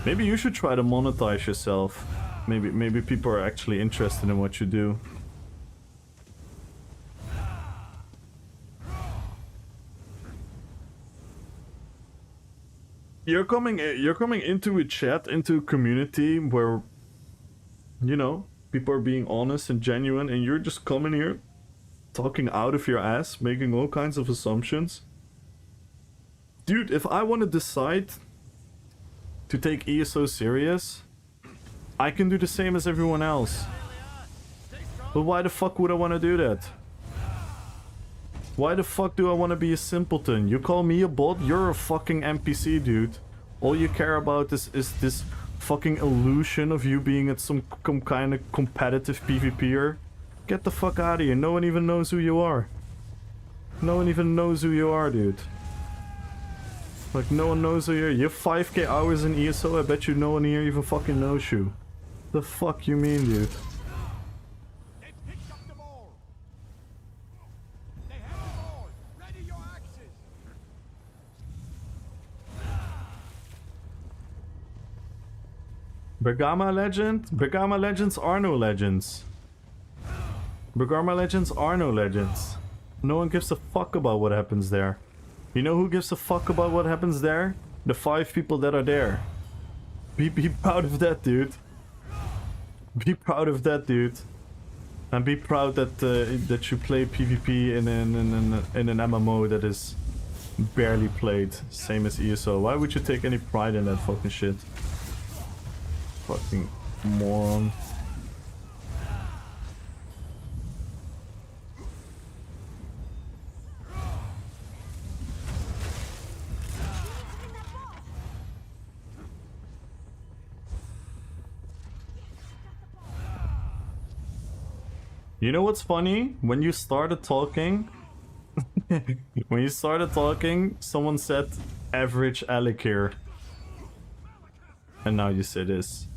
Maybe you should try to monetize yourself. Maybe people are actually interested in what you do. You're coming into a chat, into a community where, you know, people are being honest and genuine, and you're just coming here talking out of your ass, making all kinds of assumptions. Dude, if I want to decide to take ESO serious, I can do the same as everyone else. But why the fuck would I want to do that? Why the fuck do I want to be a simpleton? You call me a bot? You're a fucking NPC, dude. All you care about is this fucking illusion of you being at some kind of competitive PvPer. Get the fuck out of here. No one even knows who you are. No one even knows who you are, dude. Like, no one knows who you are. You have 5k hours in ESO, I bet you no one here even fucking knows you. The fuck you mean, dude? They picked up the ball. They have the ball. Ready your axes. Bergama Legend? Bergama Legends are no legends. Bergama Legends are no legends. No one gives a fuck about what happens there. You know who gives a fuck about what happens there? The 5 people that are there. Be proud of that, dude. Be proud of that, dude. And be proud that that you play PvP in an MMO that is barely played, same as ESO. Why would you take any pride in that fucking shit? Fucking moron. You know what's funny? When you started talking, someone said average Alikir. And now you say this.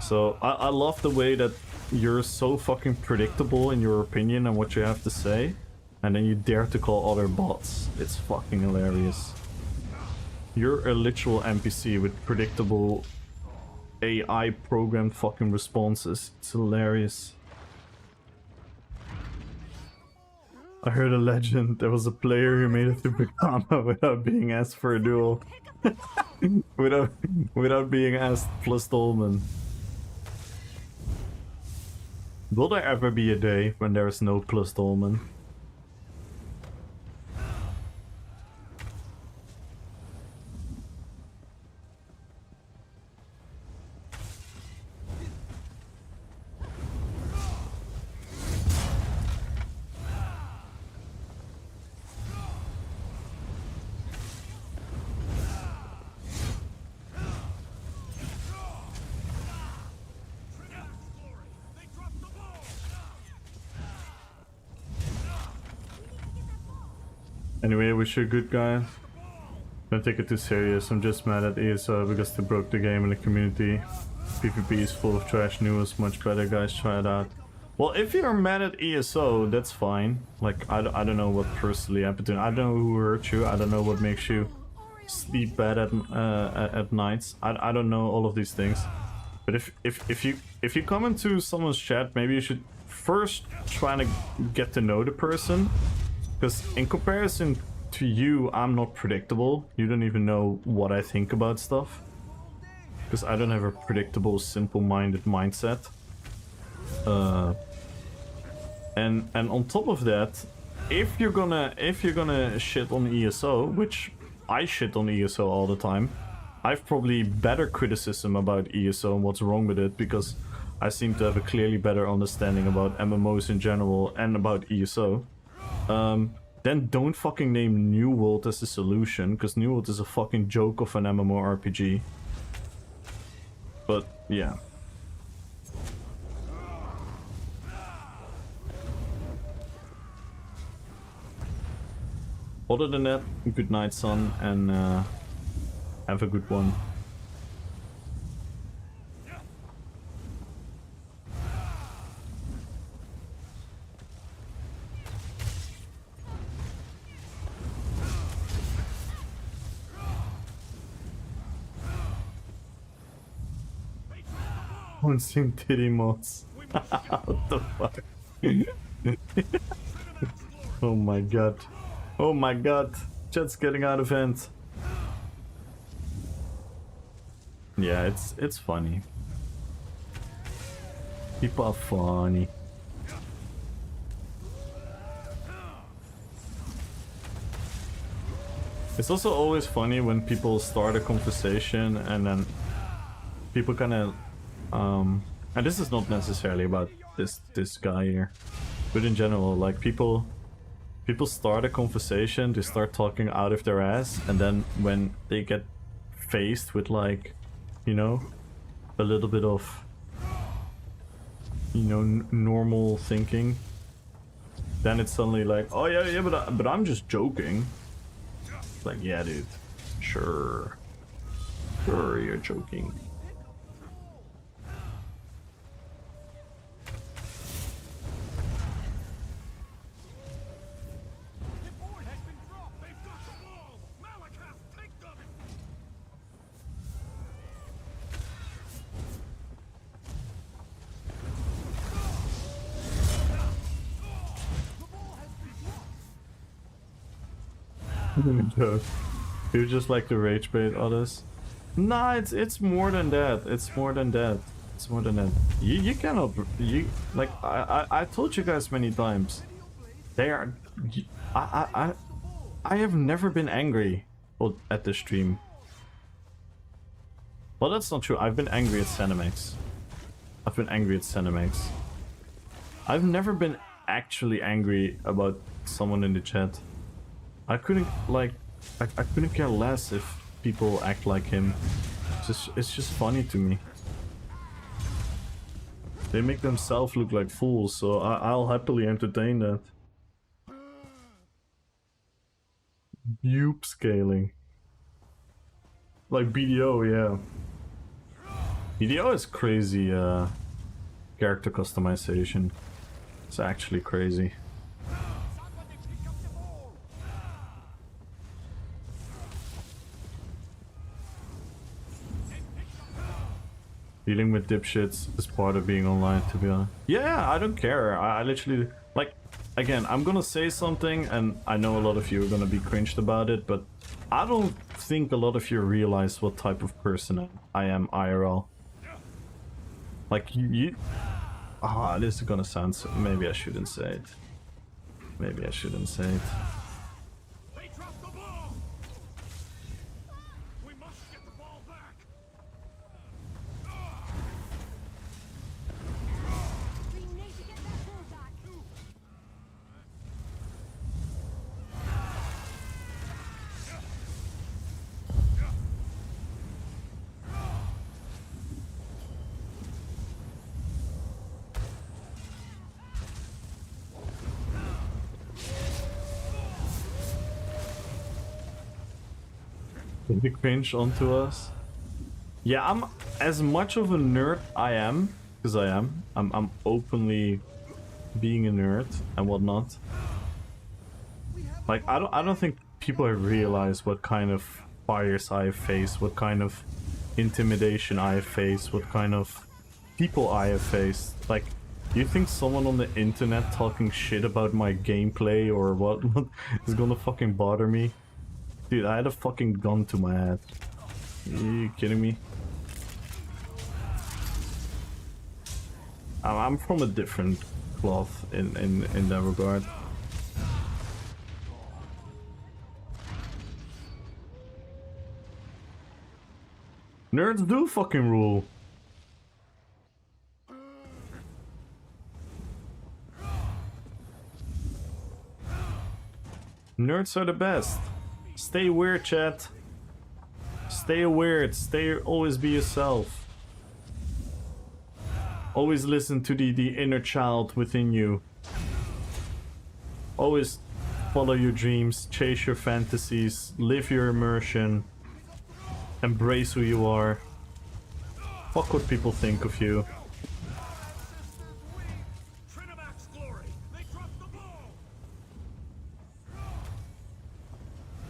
So I love the way that you're so fucking predictable in your opinion and what you have to say. And then you dare to call other bots. It's fucking hilarious. You're a literal NPC with predictable AI programmed fucking responses. It's hilarious. I heard a legend. There was a player who made it to Bergama without being asked for a duel. without being asked plus Dolman. Will there ever be a day when there is no plus Dolman? Anyway, I wish you a good guy. Don't take it too serious. I'm just mad at ESO because they broke the game in the community. PvP is full of trash. New is much better, guys. Try it out. Well, if you're mad at ESO, that's fine. Like, I don't know what personally happened to you. I don't know who hurt you. I don't know what makes you sleep bad at nights. I don't know all of these things. But if you come into someone's chat, maybe you should first try to get to know the person. Because in comparison to you, I'm not predictable. You don't even know what I think about stuff. Because I don't have a predictable, simple-minded mindset. And on top of that, if you're gonna shit on ESO, which I shit on ESO all the time, I've probably better criticism about ESO and what's wrong with it, because I seem to have a clearly better understanding about MMOs in general and about ESO. Then don't fucking name New World as the solution, because New World is a fucking joke of an MMORPG. But, yeah. Other than that, good night, son, and have a good one. Downstream titty mods. What the fuck? Oh my god. Oh my god. Chat's getting out of hand. Yeah, it's funny. People are funny. It's also always funny when people start a conversation and then people kind of and this is not necessarily about this guy here, but in general, like people start a conversation, they start talking out of their ass, and then when they get faced with, like, you know, a little bit of, you know, normal thinking, then it's suddenly like, oh yeah, but I'm just joking. Like, yeah, dude, sure, you're joking. You just like to rage bait others? Nah, it's more than that. It's more than that. It's more than that. You cannot. You like I told you guys many times. They are. I have never been angry at the stream. Well, that's not true. I've been angry at Cinemax. I've been angry at Cinemax. I've never been actually angry about someone in the chat. I couldn't, like, I couldn't care less if people act like him. It's just funny to me. They make themselves look like fools, so I'll happily entertain that. Yoop scaling. Like BDO, yeah. BDO is crazy character customization. It's actually crazy. Dealing with dipshits is part of being online, to be honest. Yeah, I don't care. I literally, like, again, I'm gonna say something, and I know a lot of you are gonna be cringed about it, but I don't think a lot of you realize what type of person I am IRL. Like, this is gonna sound so, maybe I shouldn't say it. Maybe I shouldn't say it. The cringe onto us. Yeah, I'm as much of a nerd I am, because I am. I'm openly being a nerd and whatnot. Like, I don't think people realize what kind of fires I have faced, what kind of intimidation I have faced, what kind of people I have faced. Like, you think someone on the internet talking shit about my gameplay or what is gonna fucking bother me? Dude, I had a fucking gun to my head. Are you kidding me? I'm from a different cloth in that regard. Nerds do fucking rule. Nerds are the best. Stay weird, chat. Stay weird. Always be yourself. Always listen to the inner child within you. Always follow your dreams, chase your fantasies, live your immersion, embrace who you are. Fuck what people think of you.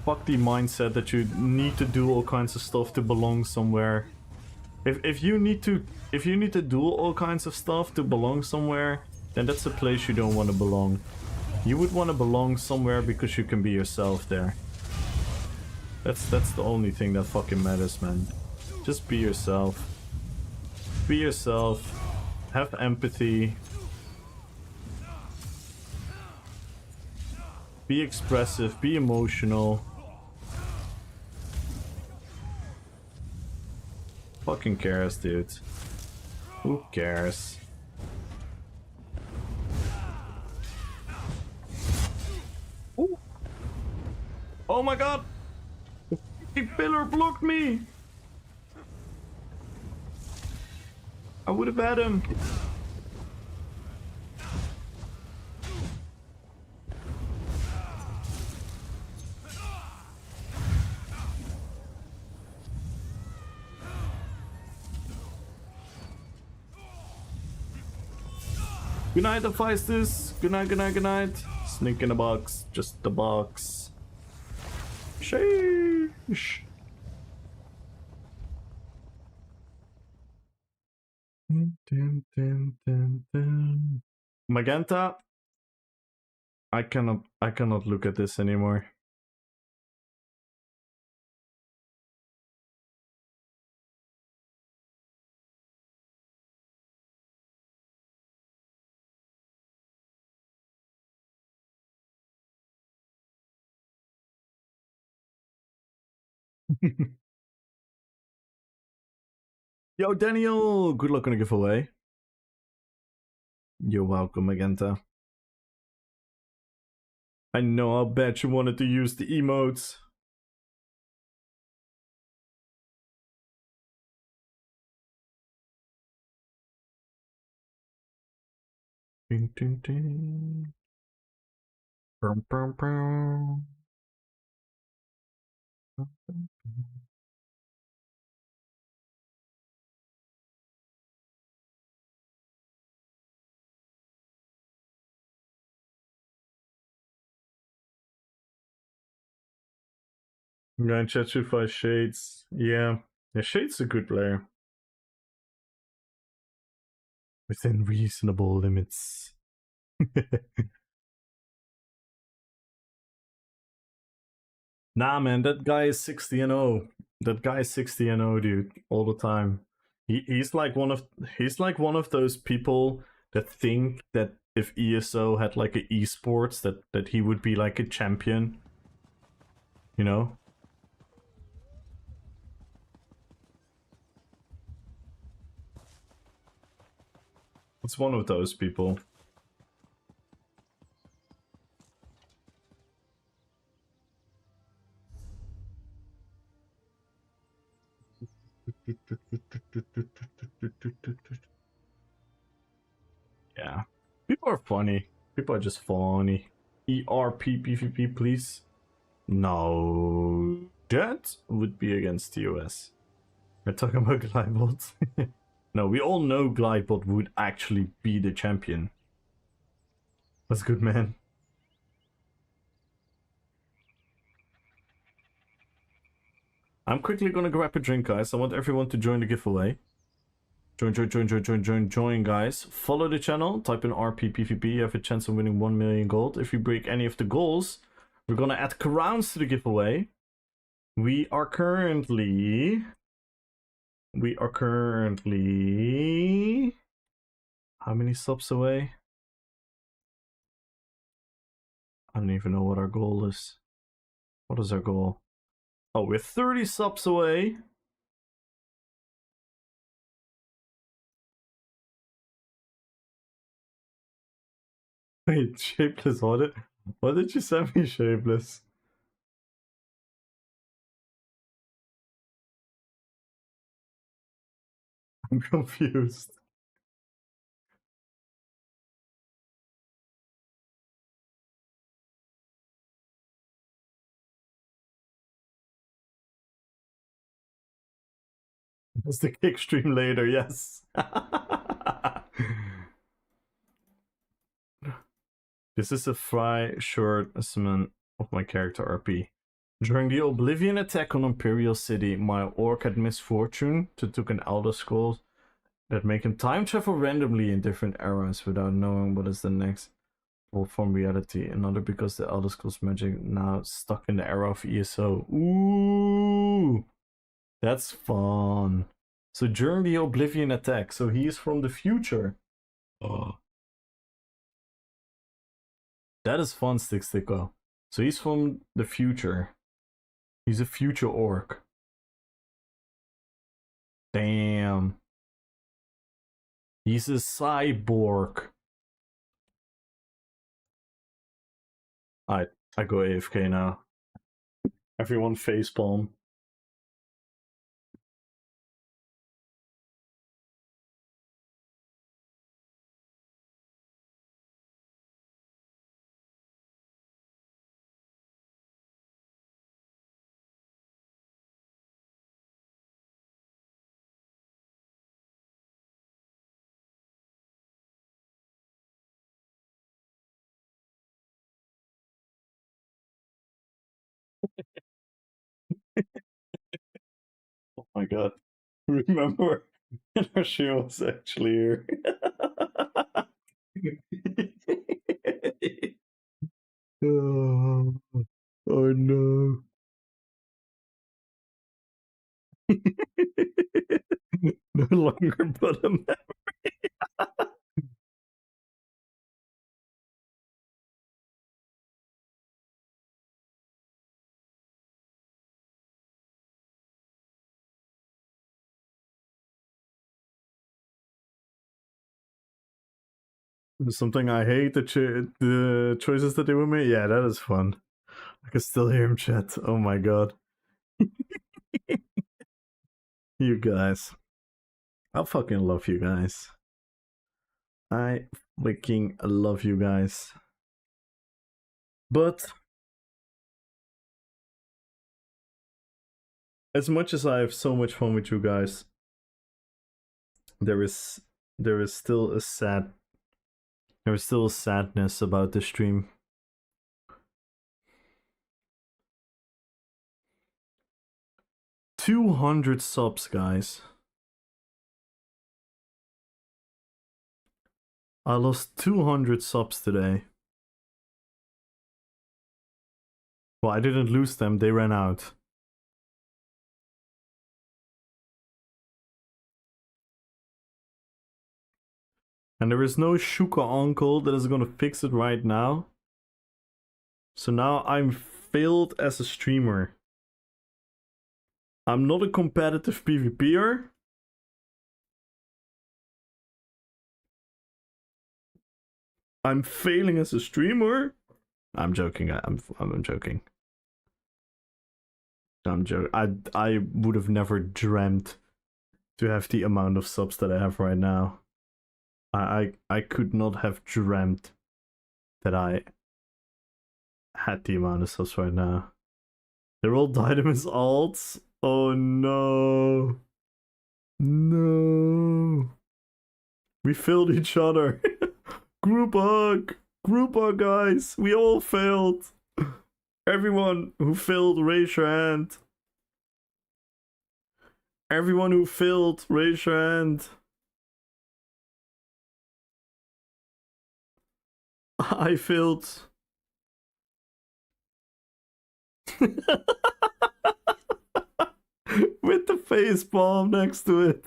Fuck the mindset that you need to do all kinds of stuff to belong somewhere. If you need to do all kinds of stuff to belong somewhere, then that's a place you don't want to belong. You would want to belong somewhere because you can be yourself there. That's the only thing that fucking matters, man. Just be yourself. Be yourself. Have empathy. Be expressive. Be emotional. Fucking cares, dude. Who cares? Ooh. Oh my god! The pillar blocked me! I would have had him. Good night, Hephaestus. Good night, good night, good night. Sneak in the box. Just the box. Sheesh. Magenta. I cannot look at this anymore. Yo, Daniel! Good luck on the giveaway. You're welcome, Magenta. I know, I bet you wanted to use the emotes. Ding, ding, ding. Brum, brum, brum. I'm going to chat with 5 Shades. Yeah. Yeah, Shades a good player. Within reasonable limits. Nah, man, that guy is 60-0. That guy is 60-0, dude, all the time. He's like one of those people that think that if ESO had like an esports, that he would be like a champion. You know? It's one of those people. Yeah. People are funny. People are just funny. ERP PvP, please. No. That would be against the US. We're talking about Glidebot. No, we all know Glidebot would actually be the champion. That's good, man. I'm quickly gonna grab a drink, guys. I want everyone to join the giveaway. Join, guys. Follow the channel. Type in RP PvP. You have a chance of winning 1 million gold. If you break any of the goals, we're gonna add crowns to the giveaway. We are currently... How many subs away? I don't even know what our goal is. What is our goal? Oh, we're 30 subs away. Wait, Shapeless, what did you send me, Shapeless? I'm confused. It's the kick stream later, yes. This is a fry short estimate of my character RP. During the Oblivion attack on Imperial City, my orc had misfortune to took an Elder Scroll that make him time travel randomly in different eras without knowing what is the next pull from reality. Another because the Elder Scrolls magic now stuck in the era of ESO. Ooh, that's fun. So during the Oblivion attack, so he is from the future. Oh, that is fun, Sticko. So he's from the future. He's a future orc. Damn. He's a cyborg. I go AFK now. Everyone facepalm. Oh my god. Remember when she was actually here. Oh, oh no. No longer but a memory. Something I hate, the choices that they were made. Yeah, that is fun. I can still hear him chat. Oh my god. You guys. I fucking love you guys. I freaking love you guys. But as much as I have so much fun with you guys, there is still a sadness about the stream. 200 subs, guys. I lost 200 subs today. Well, I didn't lose them, they ran out. And there is no Shuka uncle that is gonna fix it right now. So now I'm failed as a streamer. I'm not a competitive PvPer. I'm failing as a streamer. I'm joking. I'm joking. I'm joking. I would have never dreamt to have the amount of subs that I have right now. I could not have dreamt that I had the amount of subs right now. They're all Dynamis alts. Oh no. No. We failed each other. Group hug. Group hug, guys. We all failed. Everyone who failed, raise your hand. Everyone who failed, raise your hand. I failed. With the face palm next to it.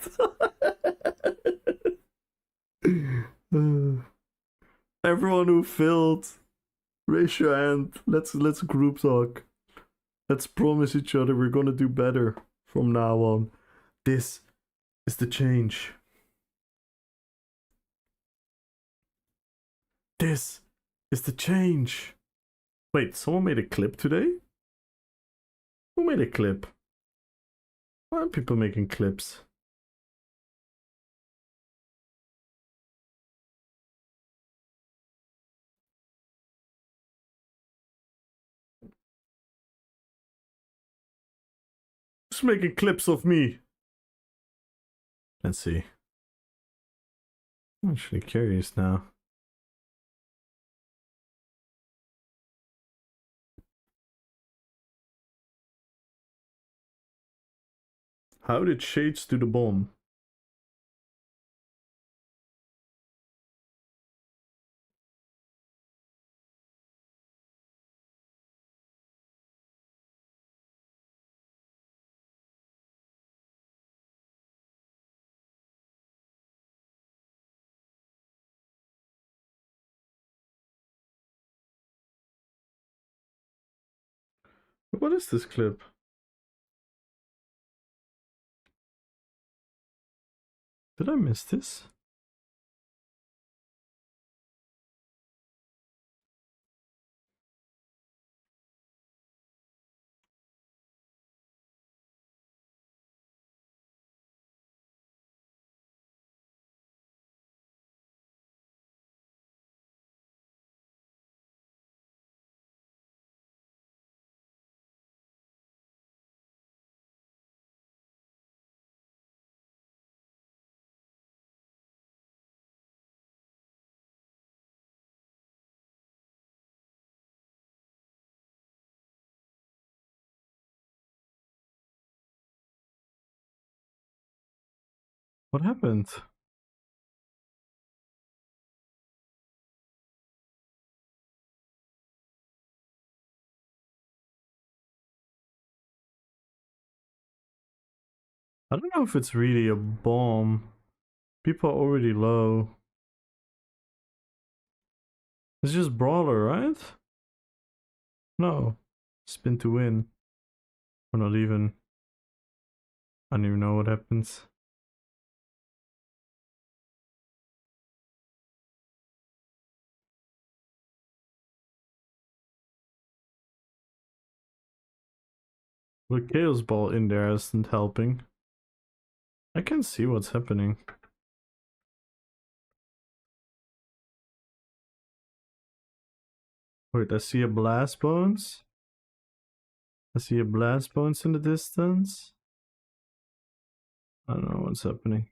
Everyone who failed, raise your hand. Let's group talk. Let's promise each other we're gonna do better from now on. This is the change. This is the change. Wait, someone made a clip today? Who made a clip? Why are people making clips? Who's making clips of me? Let's see. I'm actually curious now. How did Shades do the bomb? What is this clip? Did I miss this? What happened? I don't know if it's really a bomb. People are already low. It's just brawler, right? No. Spin to win. Or not even. I don't even know what happens. The Chaos Ball in there isn't helping. I can see what's happening. Wait, I see a Blast Bones. I see a Blast Bones in the distance. I don't know what's happening.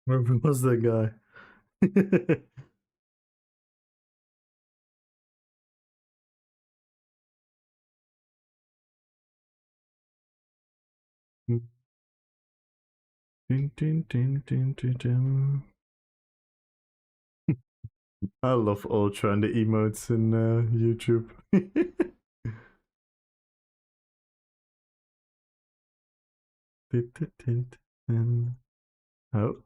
Where was that guy? Ding, ding, ding, ding, ding, ding. I love Ultra and the emotes in YouTube. Oh.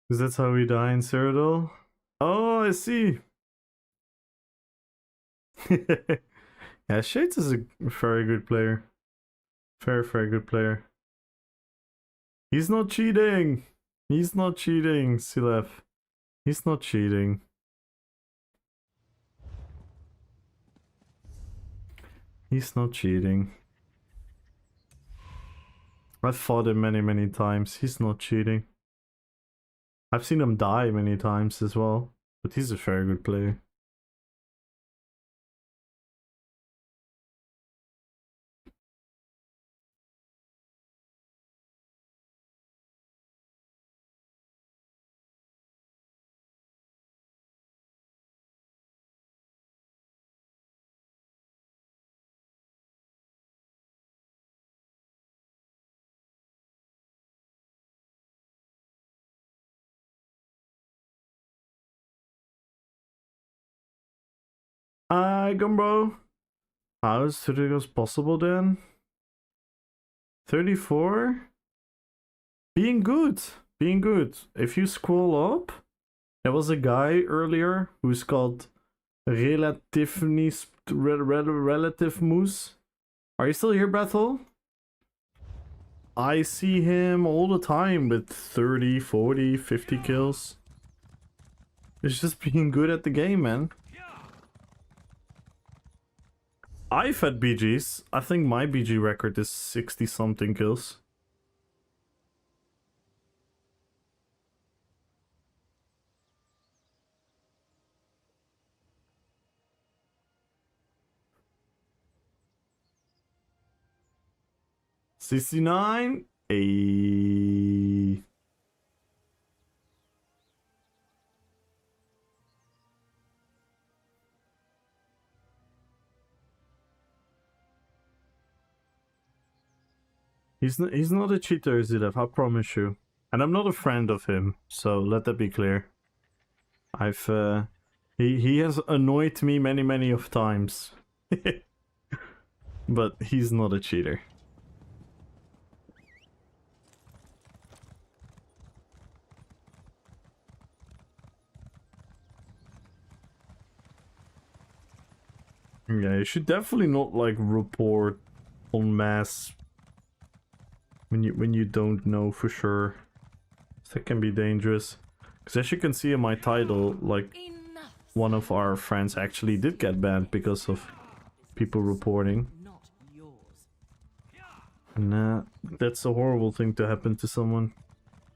Is that how we die in Cyrodiil? Oh, I see. Yeah, Shades is a very good player. Very, very good player. He's not cheating. He's not cheating, Silef. He's not cheating. He's not cheating. I've fought him many, many times. He's not cheating. I've seen him die many times as well. But he's a very good player. Hi, Gumbro. How is 30 goals possible then? 34? Being good. Being good. If you scroll up, there was a guy earlier who's called Relative Moose. Are you still here, Bethel? I see him all the time with 30, 40, 50 kills. It's just being good at the game, man. I've had BGs. I think my BG record is 60 something kills. CC9. A. He's not a cheater, Zilev, I promise you. And I'm not a friend of him, so let that be clear. I've he has annoyed me many of times. But he's not a cheater. Yeah, you should definitely not like report en masse when you don't know for sure. That can be dangerous. Because as you can see in my title, like Enough. one of our friends actually did get banned because of people reporting. Not yours. And that's a horrible thing to happen to someone.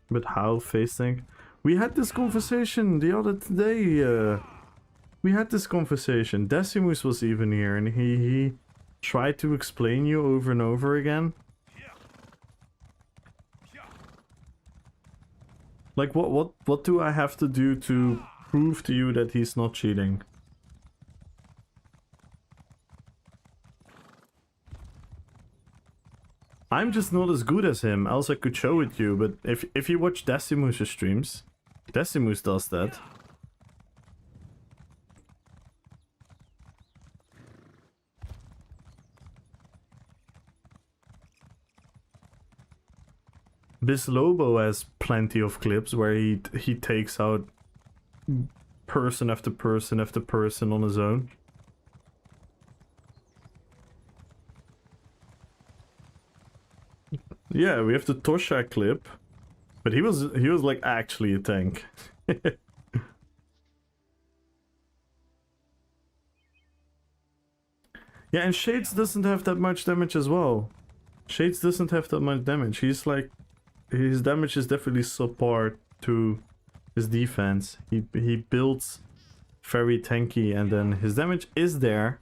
But how, face thing? We had this conversation the other day. We had this conversation. Decimus was even here, and he tried to explain you over and over again. Like, what do I have to do to prove to you that he's not cheating? I'm just not as good as him, else I could show it you, but if you watch Decimus' streams, Decimus does that. Bislobo has plenty of clips where he takes out person after person after person on his own. Yeah, we have the Tosha clip, but he was like actually a tank. Yeah, and Shades doesn't have that much damage as well. Shades doesn't have that much damage. He's like, his damage is definitely subpar to his defense. He builds very tanky, and then his damage is there,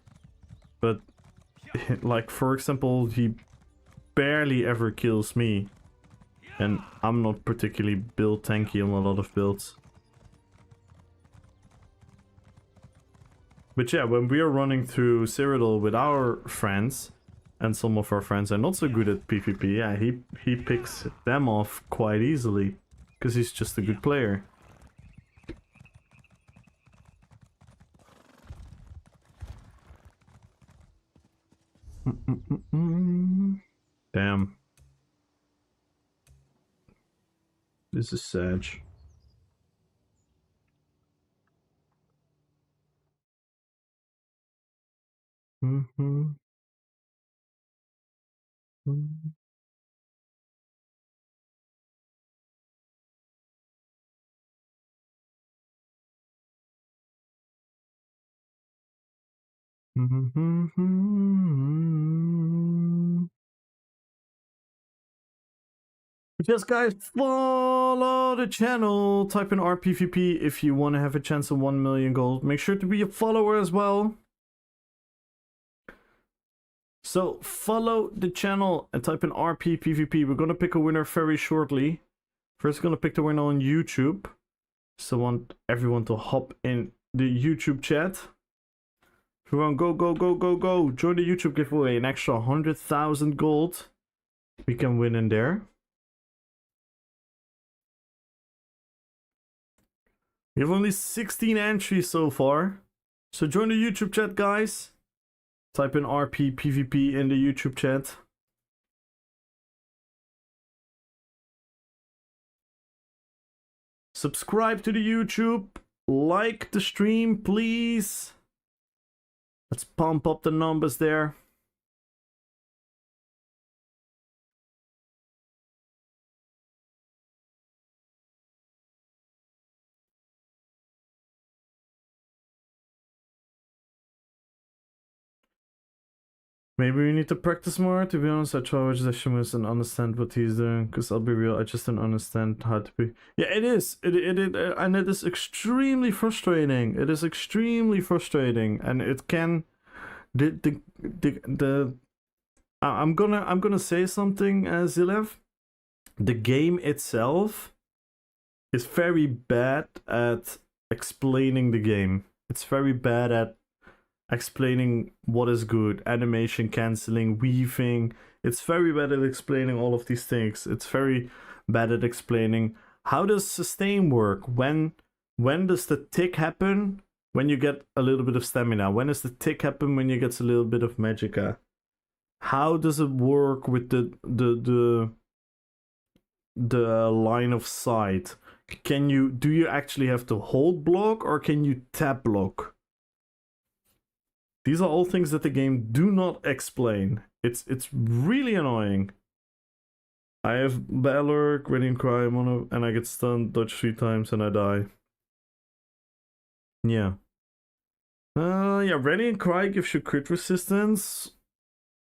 but like for example, he barely ever kills me, and I'm not particularly built tanky on a lot of builds. But yeah, when we are running through Cyrodiil with our friends, and some of our friends are not so good at PvP, yeah, he picks them off quite easily, because he's just a good player. Damn. This is sad. Yes, guys, follow the channel. Type in RPVP if you want to have a chance of 1 million gold. Make sure to be a follower as well. So follow the channel and type in RPVP. We're gonna pick a winner very shortly. First, gonna pick the winner on YouTube. So I want everyone to hop in the YouTube chat. Everyone, go, go, go, go, go. Join the YouTube giveaway. An extra 100,000 gold. We can win in there. We have only 16 entries so far. So join the YouTube chat, guys. Type in RPVP in the YouTube chat. Subscribe to the YouTube. Like the stream, please. Let's pump up the numbers there. Maybe we need to practice more. To be honest, I try with Zeshimus and understand what he's doing. Because I'll be real, I just don't understand how to be. Yeah, it is. And it is extremely frustrating. It is extremely frustrating, and it can. I'm gonna say something, Zilev. The game itself is very bad at explaining the game. It's very bad at explaining what is good, animation canceling, weaving. It's very bad at explaining all of these things. It's very bad at explaining how does sustain work. When does the tick happen? When you get a little bit of stamina. When does the tick happen? When you get a little bit of magicka. How does it work with the line of sight? Do you actually have to hold block or can you tap block? These are all things that the game do not explain. It's really annoying. I have Balor, Gradient Cry, Mono, and I get stunned, dodge 3 times, and I die. Yeah. Yeah, Radiant Cry gives you crit resistance.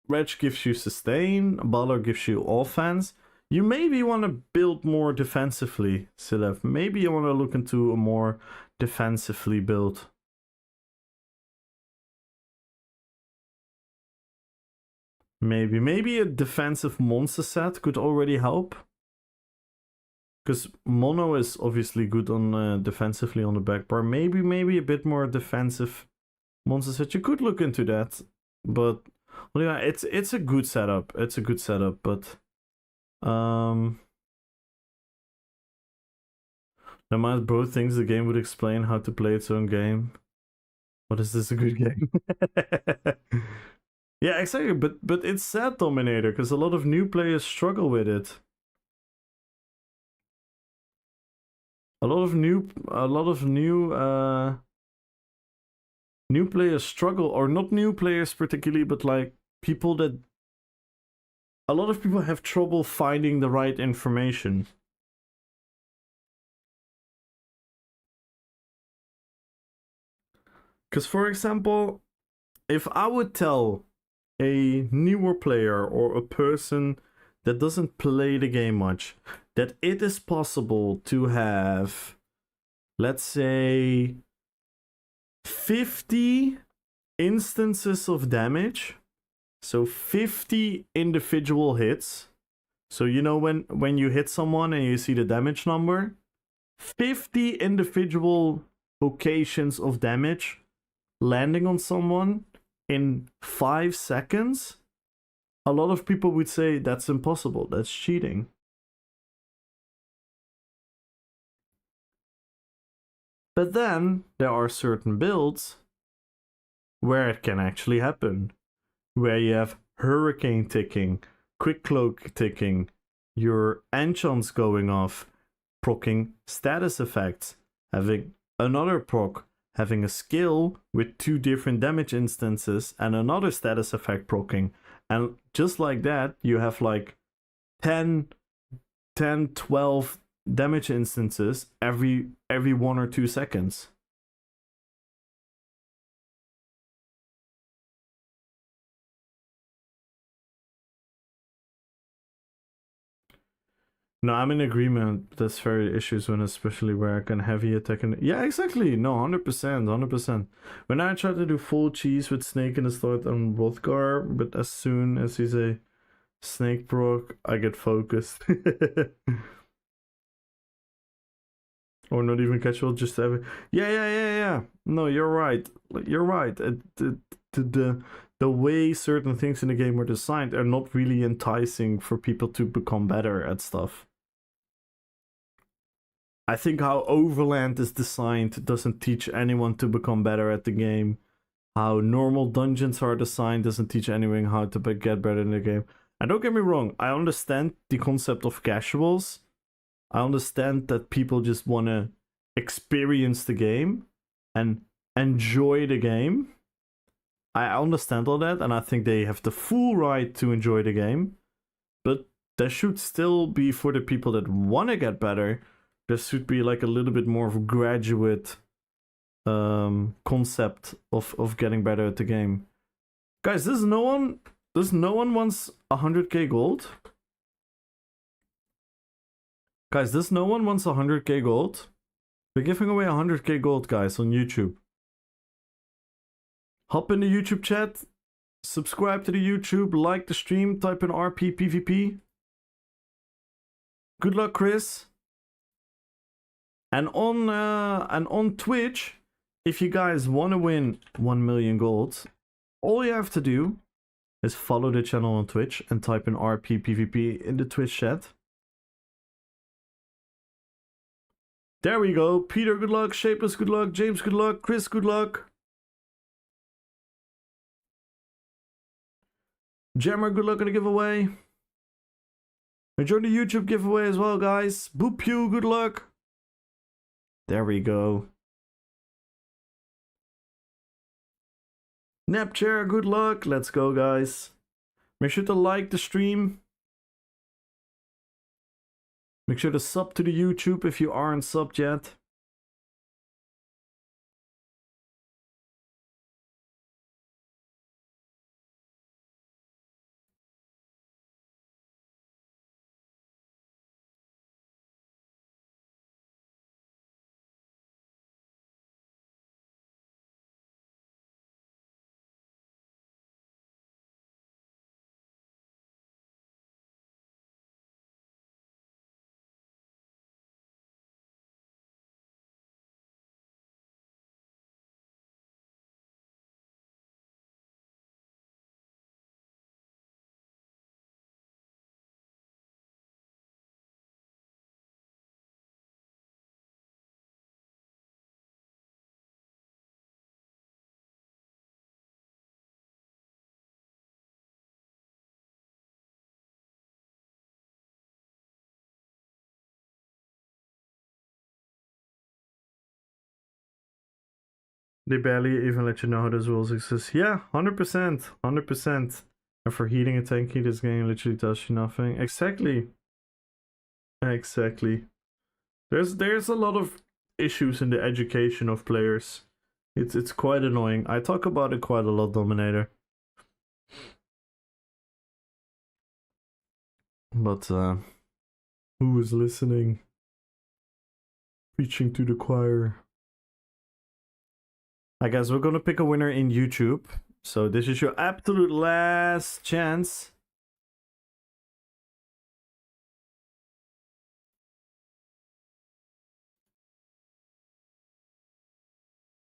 Reg gives you sustain. Balor gives you offense. You maybe want to build more defensively, Silev. Maybe you want to look into a more defensively build. Maybe a defensive monster set could already help. Because Mono is obviously good on defensively on the back bar. Maybe a bit more defensive monster set. You could look into that. But well, yeah, it's a good setup. It's a good setup, but the amount bro thinks the game would explain how to play its own game. What is this a good game? Yeah, exactly. But it's sad, Dominator, because a lot of new players struggle with it. A lot of new players struggle, or not new players particularly, but like people that a lot of people have trouble finding the right information. Because, for example, if I would tell a newer player or a person that doesn't play the game much that it is possible to have, let's say, 50 instances of damage, so 50 individual hits. So you know when you hit someone and you see the damage number, 50 individual occasions of damage landing on someone in 5 seconds, a lot of people would say that's impossible, that's cheating. But then there are certain builds where it can actually happen, where you have Hurricane ticking, Quick Cloak ticking, your enchants going off, proccing status effects, having another proc, having a skill with 2 different damage instances and another status effect proccing. And just like that, you have like 10, 12 damage instances every 1 or 2 seconds. No, I'm in agreement. That's very issues when especially where I can heavy attack and yeah, exactly. No, 100%. When I try to do full cheese with Snake in the start on Rothgar, but as soon as he's a Snake proc, I get focused. Or not even casual, just have it. Yeah. No, you're right. You're right. The way certain things in the game are designed are not really enticing for people to become better at stuff. I think how Overland is designed doesn't teach anyone to become better at the game. How normal dungeons are designed doesn't teach anyone how to get better in the game. And don't get me wrong, I understand the concept of casuals. I understand that people just want to experience the game and enjoy the game. I understand all that, and I think they have the full right to enjoy the game. But there should still be, for the people that want to get better, there should be like a little bit more of a graduate concept of getting better at the game. Guys, there's no one Does no one wants 100k gold? Guys, does no one wants 100k gold? We're giving away 100k gold, guys, on YouTube. Hop in the YouTube chat, subscribe to the YouTube, like the stream, type in RP PvP. Good luck, Chris. And on Twitch, if you guys want to win 1 million gold, all you have to do is follow the channel on Twitch and type in RP PvP in the Twitch chat. There we go. Peter, good luck. Shapeless, good luck. James, good luck. Chris, good luck. Jammer, good luck on the giveaway. Enjoy the YouTube giveaway as well, guys. Boop Pew, good luck. There we go. Napchair, good luck. Let's go, guys. Make sure to like the stream. Make sure to sub to the YouTube if you aren't subbed yet. They barely even let you know how those rules exist. Yeah, 100%. 100%. And for healing a tanky, this game literally does you nothing. Exactly. Exactly. There's a lot of issues in the education of players. It's quite annoying. I talk about it quite a lot, Dominator. But who is listening? Preaching to the choir. I guess we're gonna pick a winner in YouTube. So this is your absolute last chance.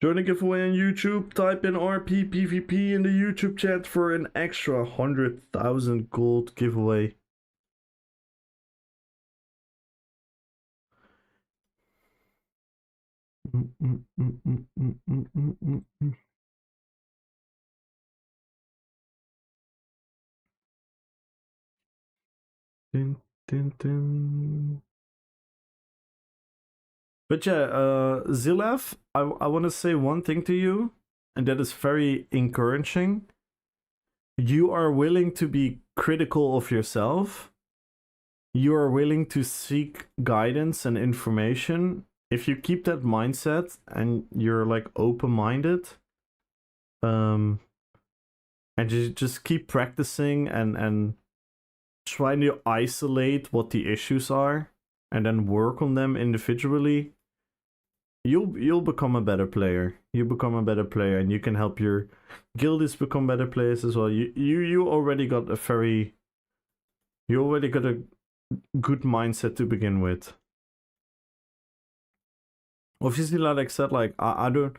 Join the giveaway on YouTube. Type in RP PvP in the YouTube chat for an extra 100,000 gold giveaway. Dun, dun, dun. But yeah, Zilaf, I want to say one thing to you, and that is very encouraging. You are willing to be critical of yourself. You are willing to seek guidance and information. If you keep that mindset and you're like open-minded, and just keep practicing and trying to isolate what the issues are and then work on them individually, you'll become a better player. You become a better player, and you can help your guildies become better players as well. You already got a good mindset to begin with. Obviously, like I said, like I don't,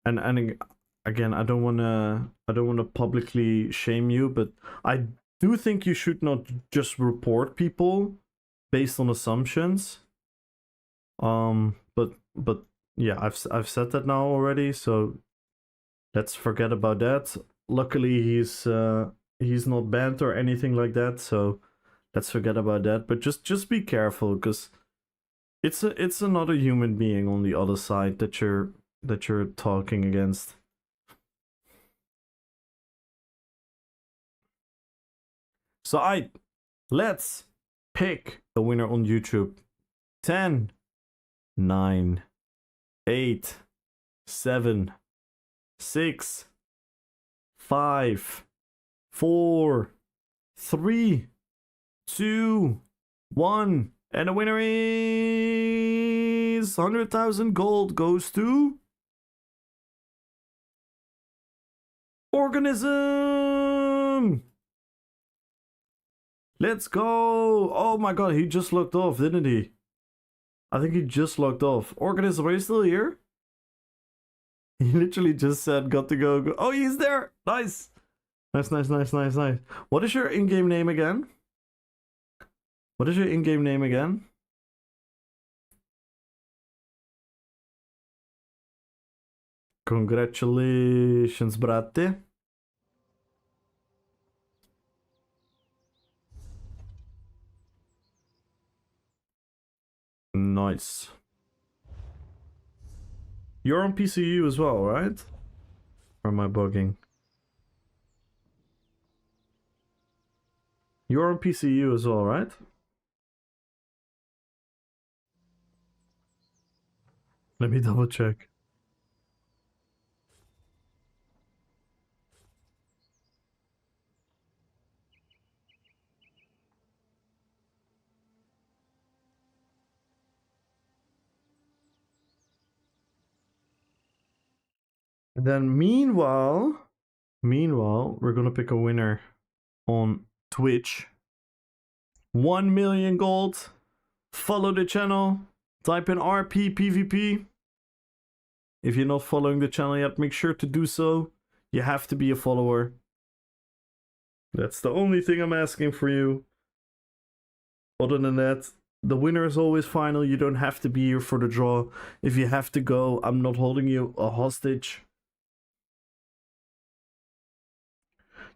and again, I don't wanna publicly shame you, but I do think you should not just report people based on assumptions. But yeah, I've said that now already, so let's forget about that. Luckily, he's not banned or anything like that, so let's forget about that. But just be careful, because it's another human being on the other side that you're talking against. So let's pick a winner on YouTube. 10, 9, 8, 7, 6, 5, 4, 3, 2, 1. And the winner is 100,000 gold goes to Organism. Let's go. Oh my god, he just logged off, didn't he? I think he just logged off. Organism, are you still here? He literally just said, got to go. Oh, he's there. Nice. Nice. What is your in-game name again? What is your in-game name again? Congratulations, brate. Nice. You're on PCU as well, right? Or am I bugging? You're on PCU as well, right? Let me double check. And then meanwhile, we're gonna pick a winner on Twitch. 1 million gold. Follow the channel. Type in RP PvP. If you're not following the channel yet, make sure to do so. You have to be a follower. That's the only thing I'm asking for you. Other than that, the winner is always final. You don't have to be here for the draw. If you have to go, I'm not holding you a hostage.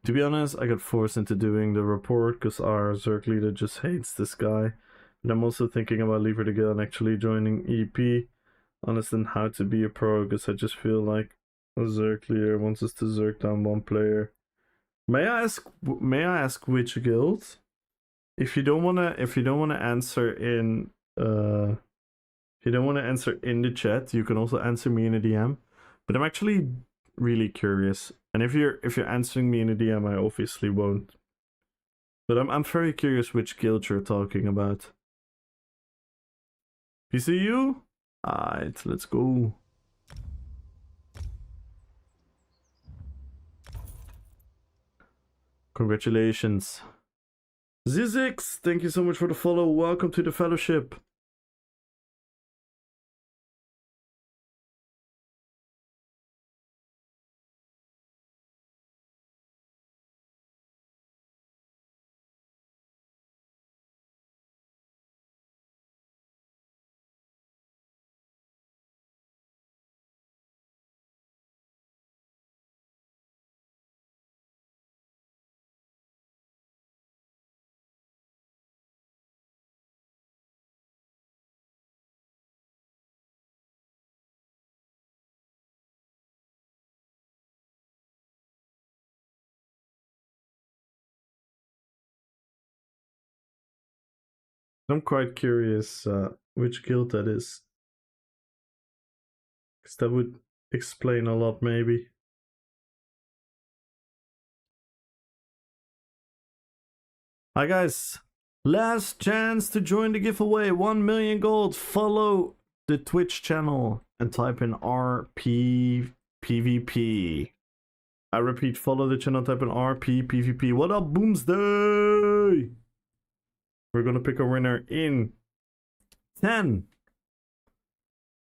To be honest, I got forced into doing the report because our Zerg leader just hates this guy. And I'm also thinking about leaving the guild and actually joining EP. Honest on how to be a pro, because I just feel like a Zerg leader wants us to Zerg down one player. May I ask which guild? If you don't wanna answer in the chat, you can also answer me in a DM. But I'm actually really curious. And if you're answering me in a DM, I obviously won't. But I'm very curious which guild you're talking about. PCU? Alright, let's go. Congratulations. Zizix, thank you so much for the follow. Welcome to the fellowship. I'm quite curious which guild that is. Because that would explain a lot, maybe. Hi guys, last chance to join the giveaway. 1 million gold. Follow the Twitch channel and type in RP PvP. I repeat, follow the channel, type in RP PvP. What up, Boomsday? We're gonna pick a winner in 10,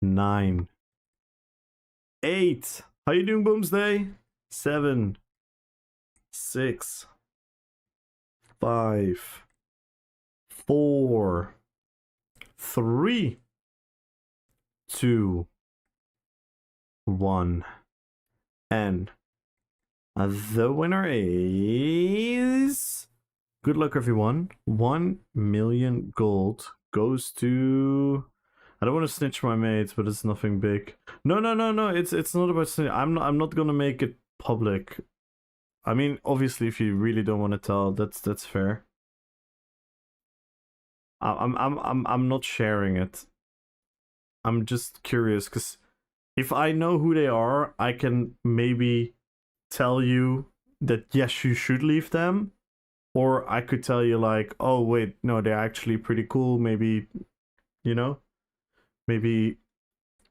9, 8. How you doing, Boomsday? 7, 6, 5, 4, 3, 2, 1. And the winner is... Good luck, everyone. 1 million gold goes to... I don't want to snitch my mates, but it's nothing big. No. It's not about snitch. I'm not gonna make it public. I mean, obviously, if you really don't want to tell, that's fair. I'm not sharing it. I'm just curious, because if I know who they are, I can maybe tell you that yes, you should leave them, or I could tell you like, oh wait, no, they're actually pretty cool. Maybe, you know, maybe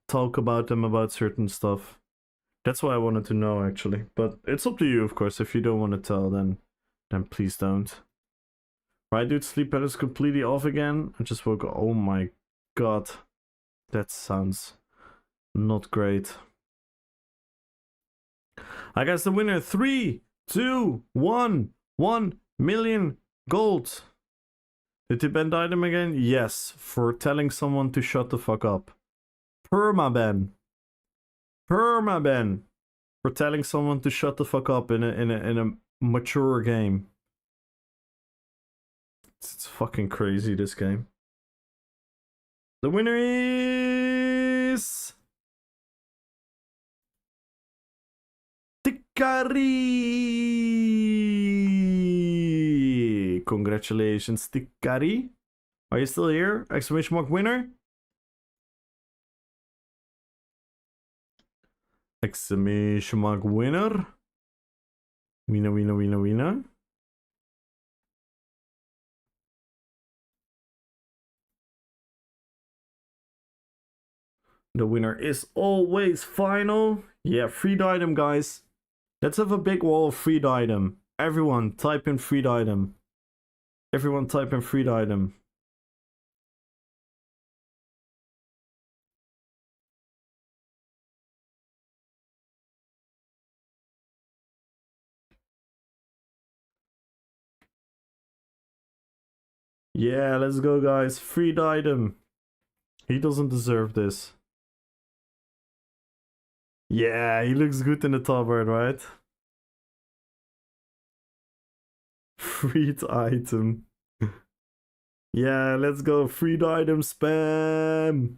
talk about them about certain stuff. That's what I wanted to know actually. But it's up to you, of course. If you don't want to tell, then please don't. Right, dude, sleep patterns completely off again. I just woke up. Oh my god. That sounds not great. I guess the winner 3, 2, 1, 1 million gold. Did you ban item again? Yes, for telling someone to shut the fuck up. Permaban. Permaban. For telling someone to shut the fuck up in a mature game. It's fucking crazy, this game. The winner is Tikari. Congratulations, Tikari. Are you still here? Exclamation mark winner. Exclamation mark winner. Winner, winner, winner, winner. The winner is always final. Yeah, freed item, guys. Let's have a big wall of freed item. Everyone type in freed item. Everyone type in freed item. Yeah, let's go, guys. Freed item. He doesn't deserve this. Yeah, he looks good in the top right, right? Freed item. Yeah, let's go. Freed item spam.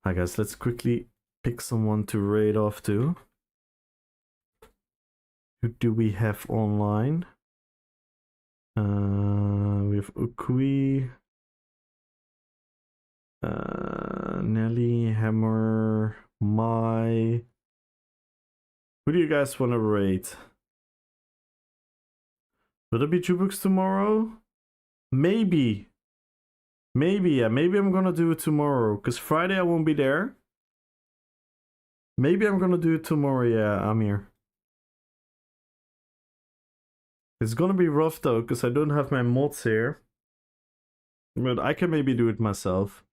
I guess let's quickly pick someone to raid off to. Who do we have online? We have Ukui. Nelly, Hammer, Mai. Who do you guys want to raid? Will there be jukebox tomorrow? Maybe. Maybe, yeah. Maybe I'm gonna do it tomorrow. Because Friday I won't be there. Maybe I'm gonna do it tomorrow, yeah, I'm here. It's gonna be rough though, because I don't have my mods here. But I can maybe do it myself.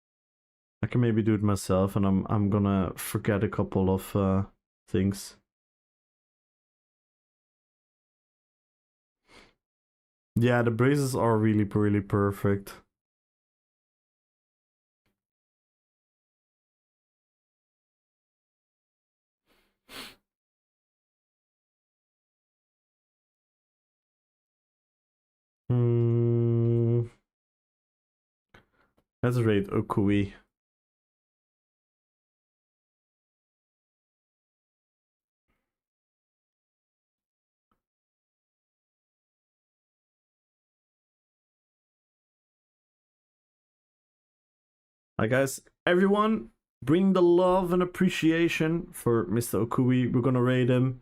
And I'm gonna forget a couple of things. Yeah, the braces are really, really perfect. Let's raid Okui. Hi guys, everyone, bring the love and appreciation for Mr. Okui. We're gonna raid him.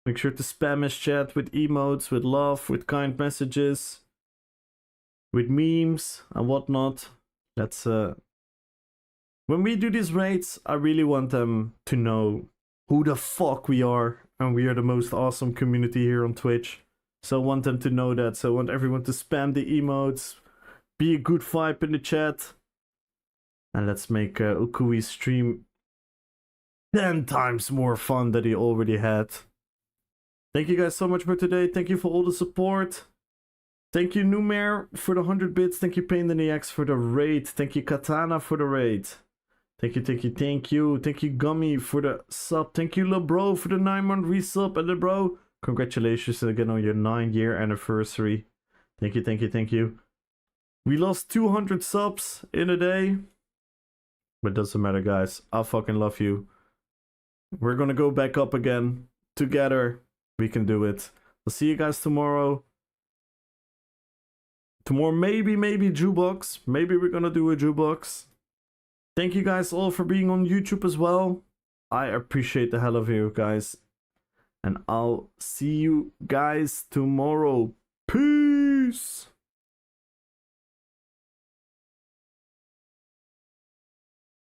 Make sure to spam his chat with emotes, with love, with kind messages, with memes and whatnot. Let's when we do these raids, I really want them to know who the fuck we are, and we are the most awesome community here on Twitch. So I want them to know that. So I want everyone to spam the emotes, be a good vibe in the chat. And let's make Ukui's stream 10 times more fun than he already had. Thank you guys so much for today. Thank you for all the support. Thank you, Numer, for the 100 bits. Thank you, Pain in the X, for the raid. Thank you, Katana, for the raid. Thank you, thank you, thank you. Thank you, Gummy, for the sub. Thank you, LeBro, for the 9-month resub. And LeBro, congratulations again on your 9-year anniversary. Thank you, thank you, thank you. We lost 200 subs in a day. But doesn't matter, guys. I fucking love you. We're gonna go back up again. Together, we can do it. I'll see you guys tomorrow. Tomorrow, maybe jukebox. Maybe we're gonna do a jukebox. Thank you guys all for being on YouTube as well. I appreciate the hell of you guys. And I'll see you guys tomorrow. Peace!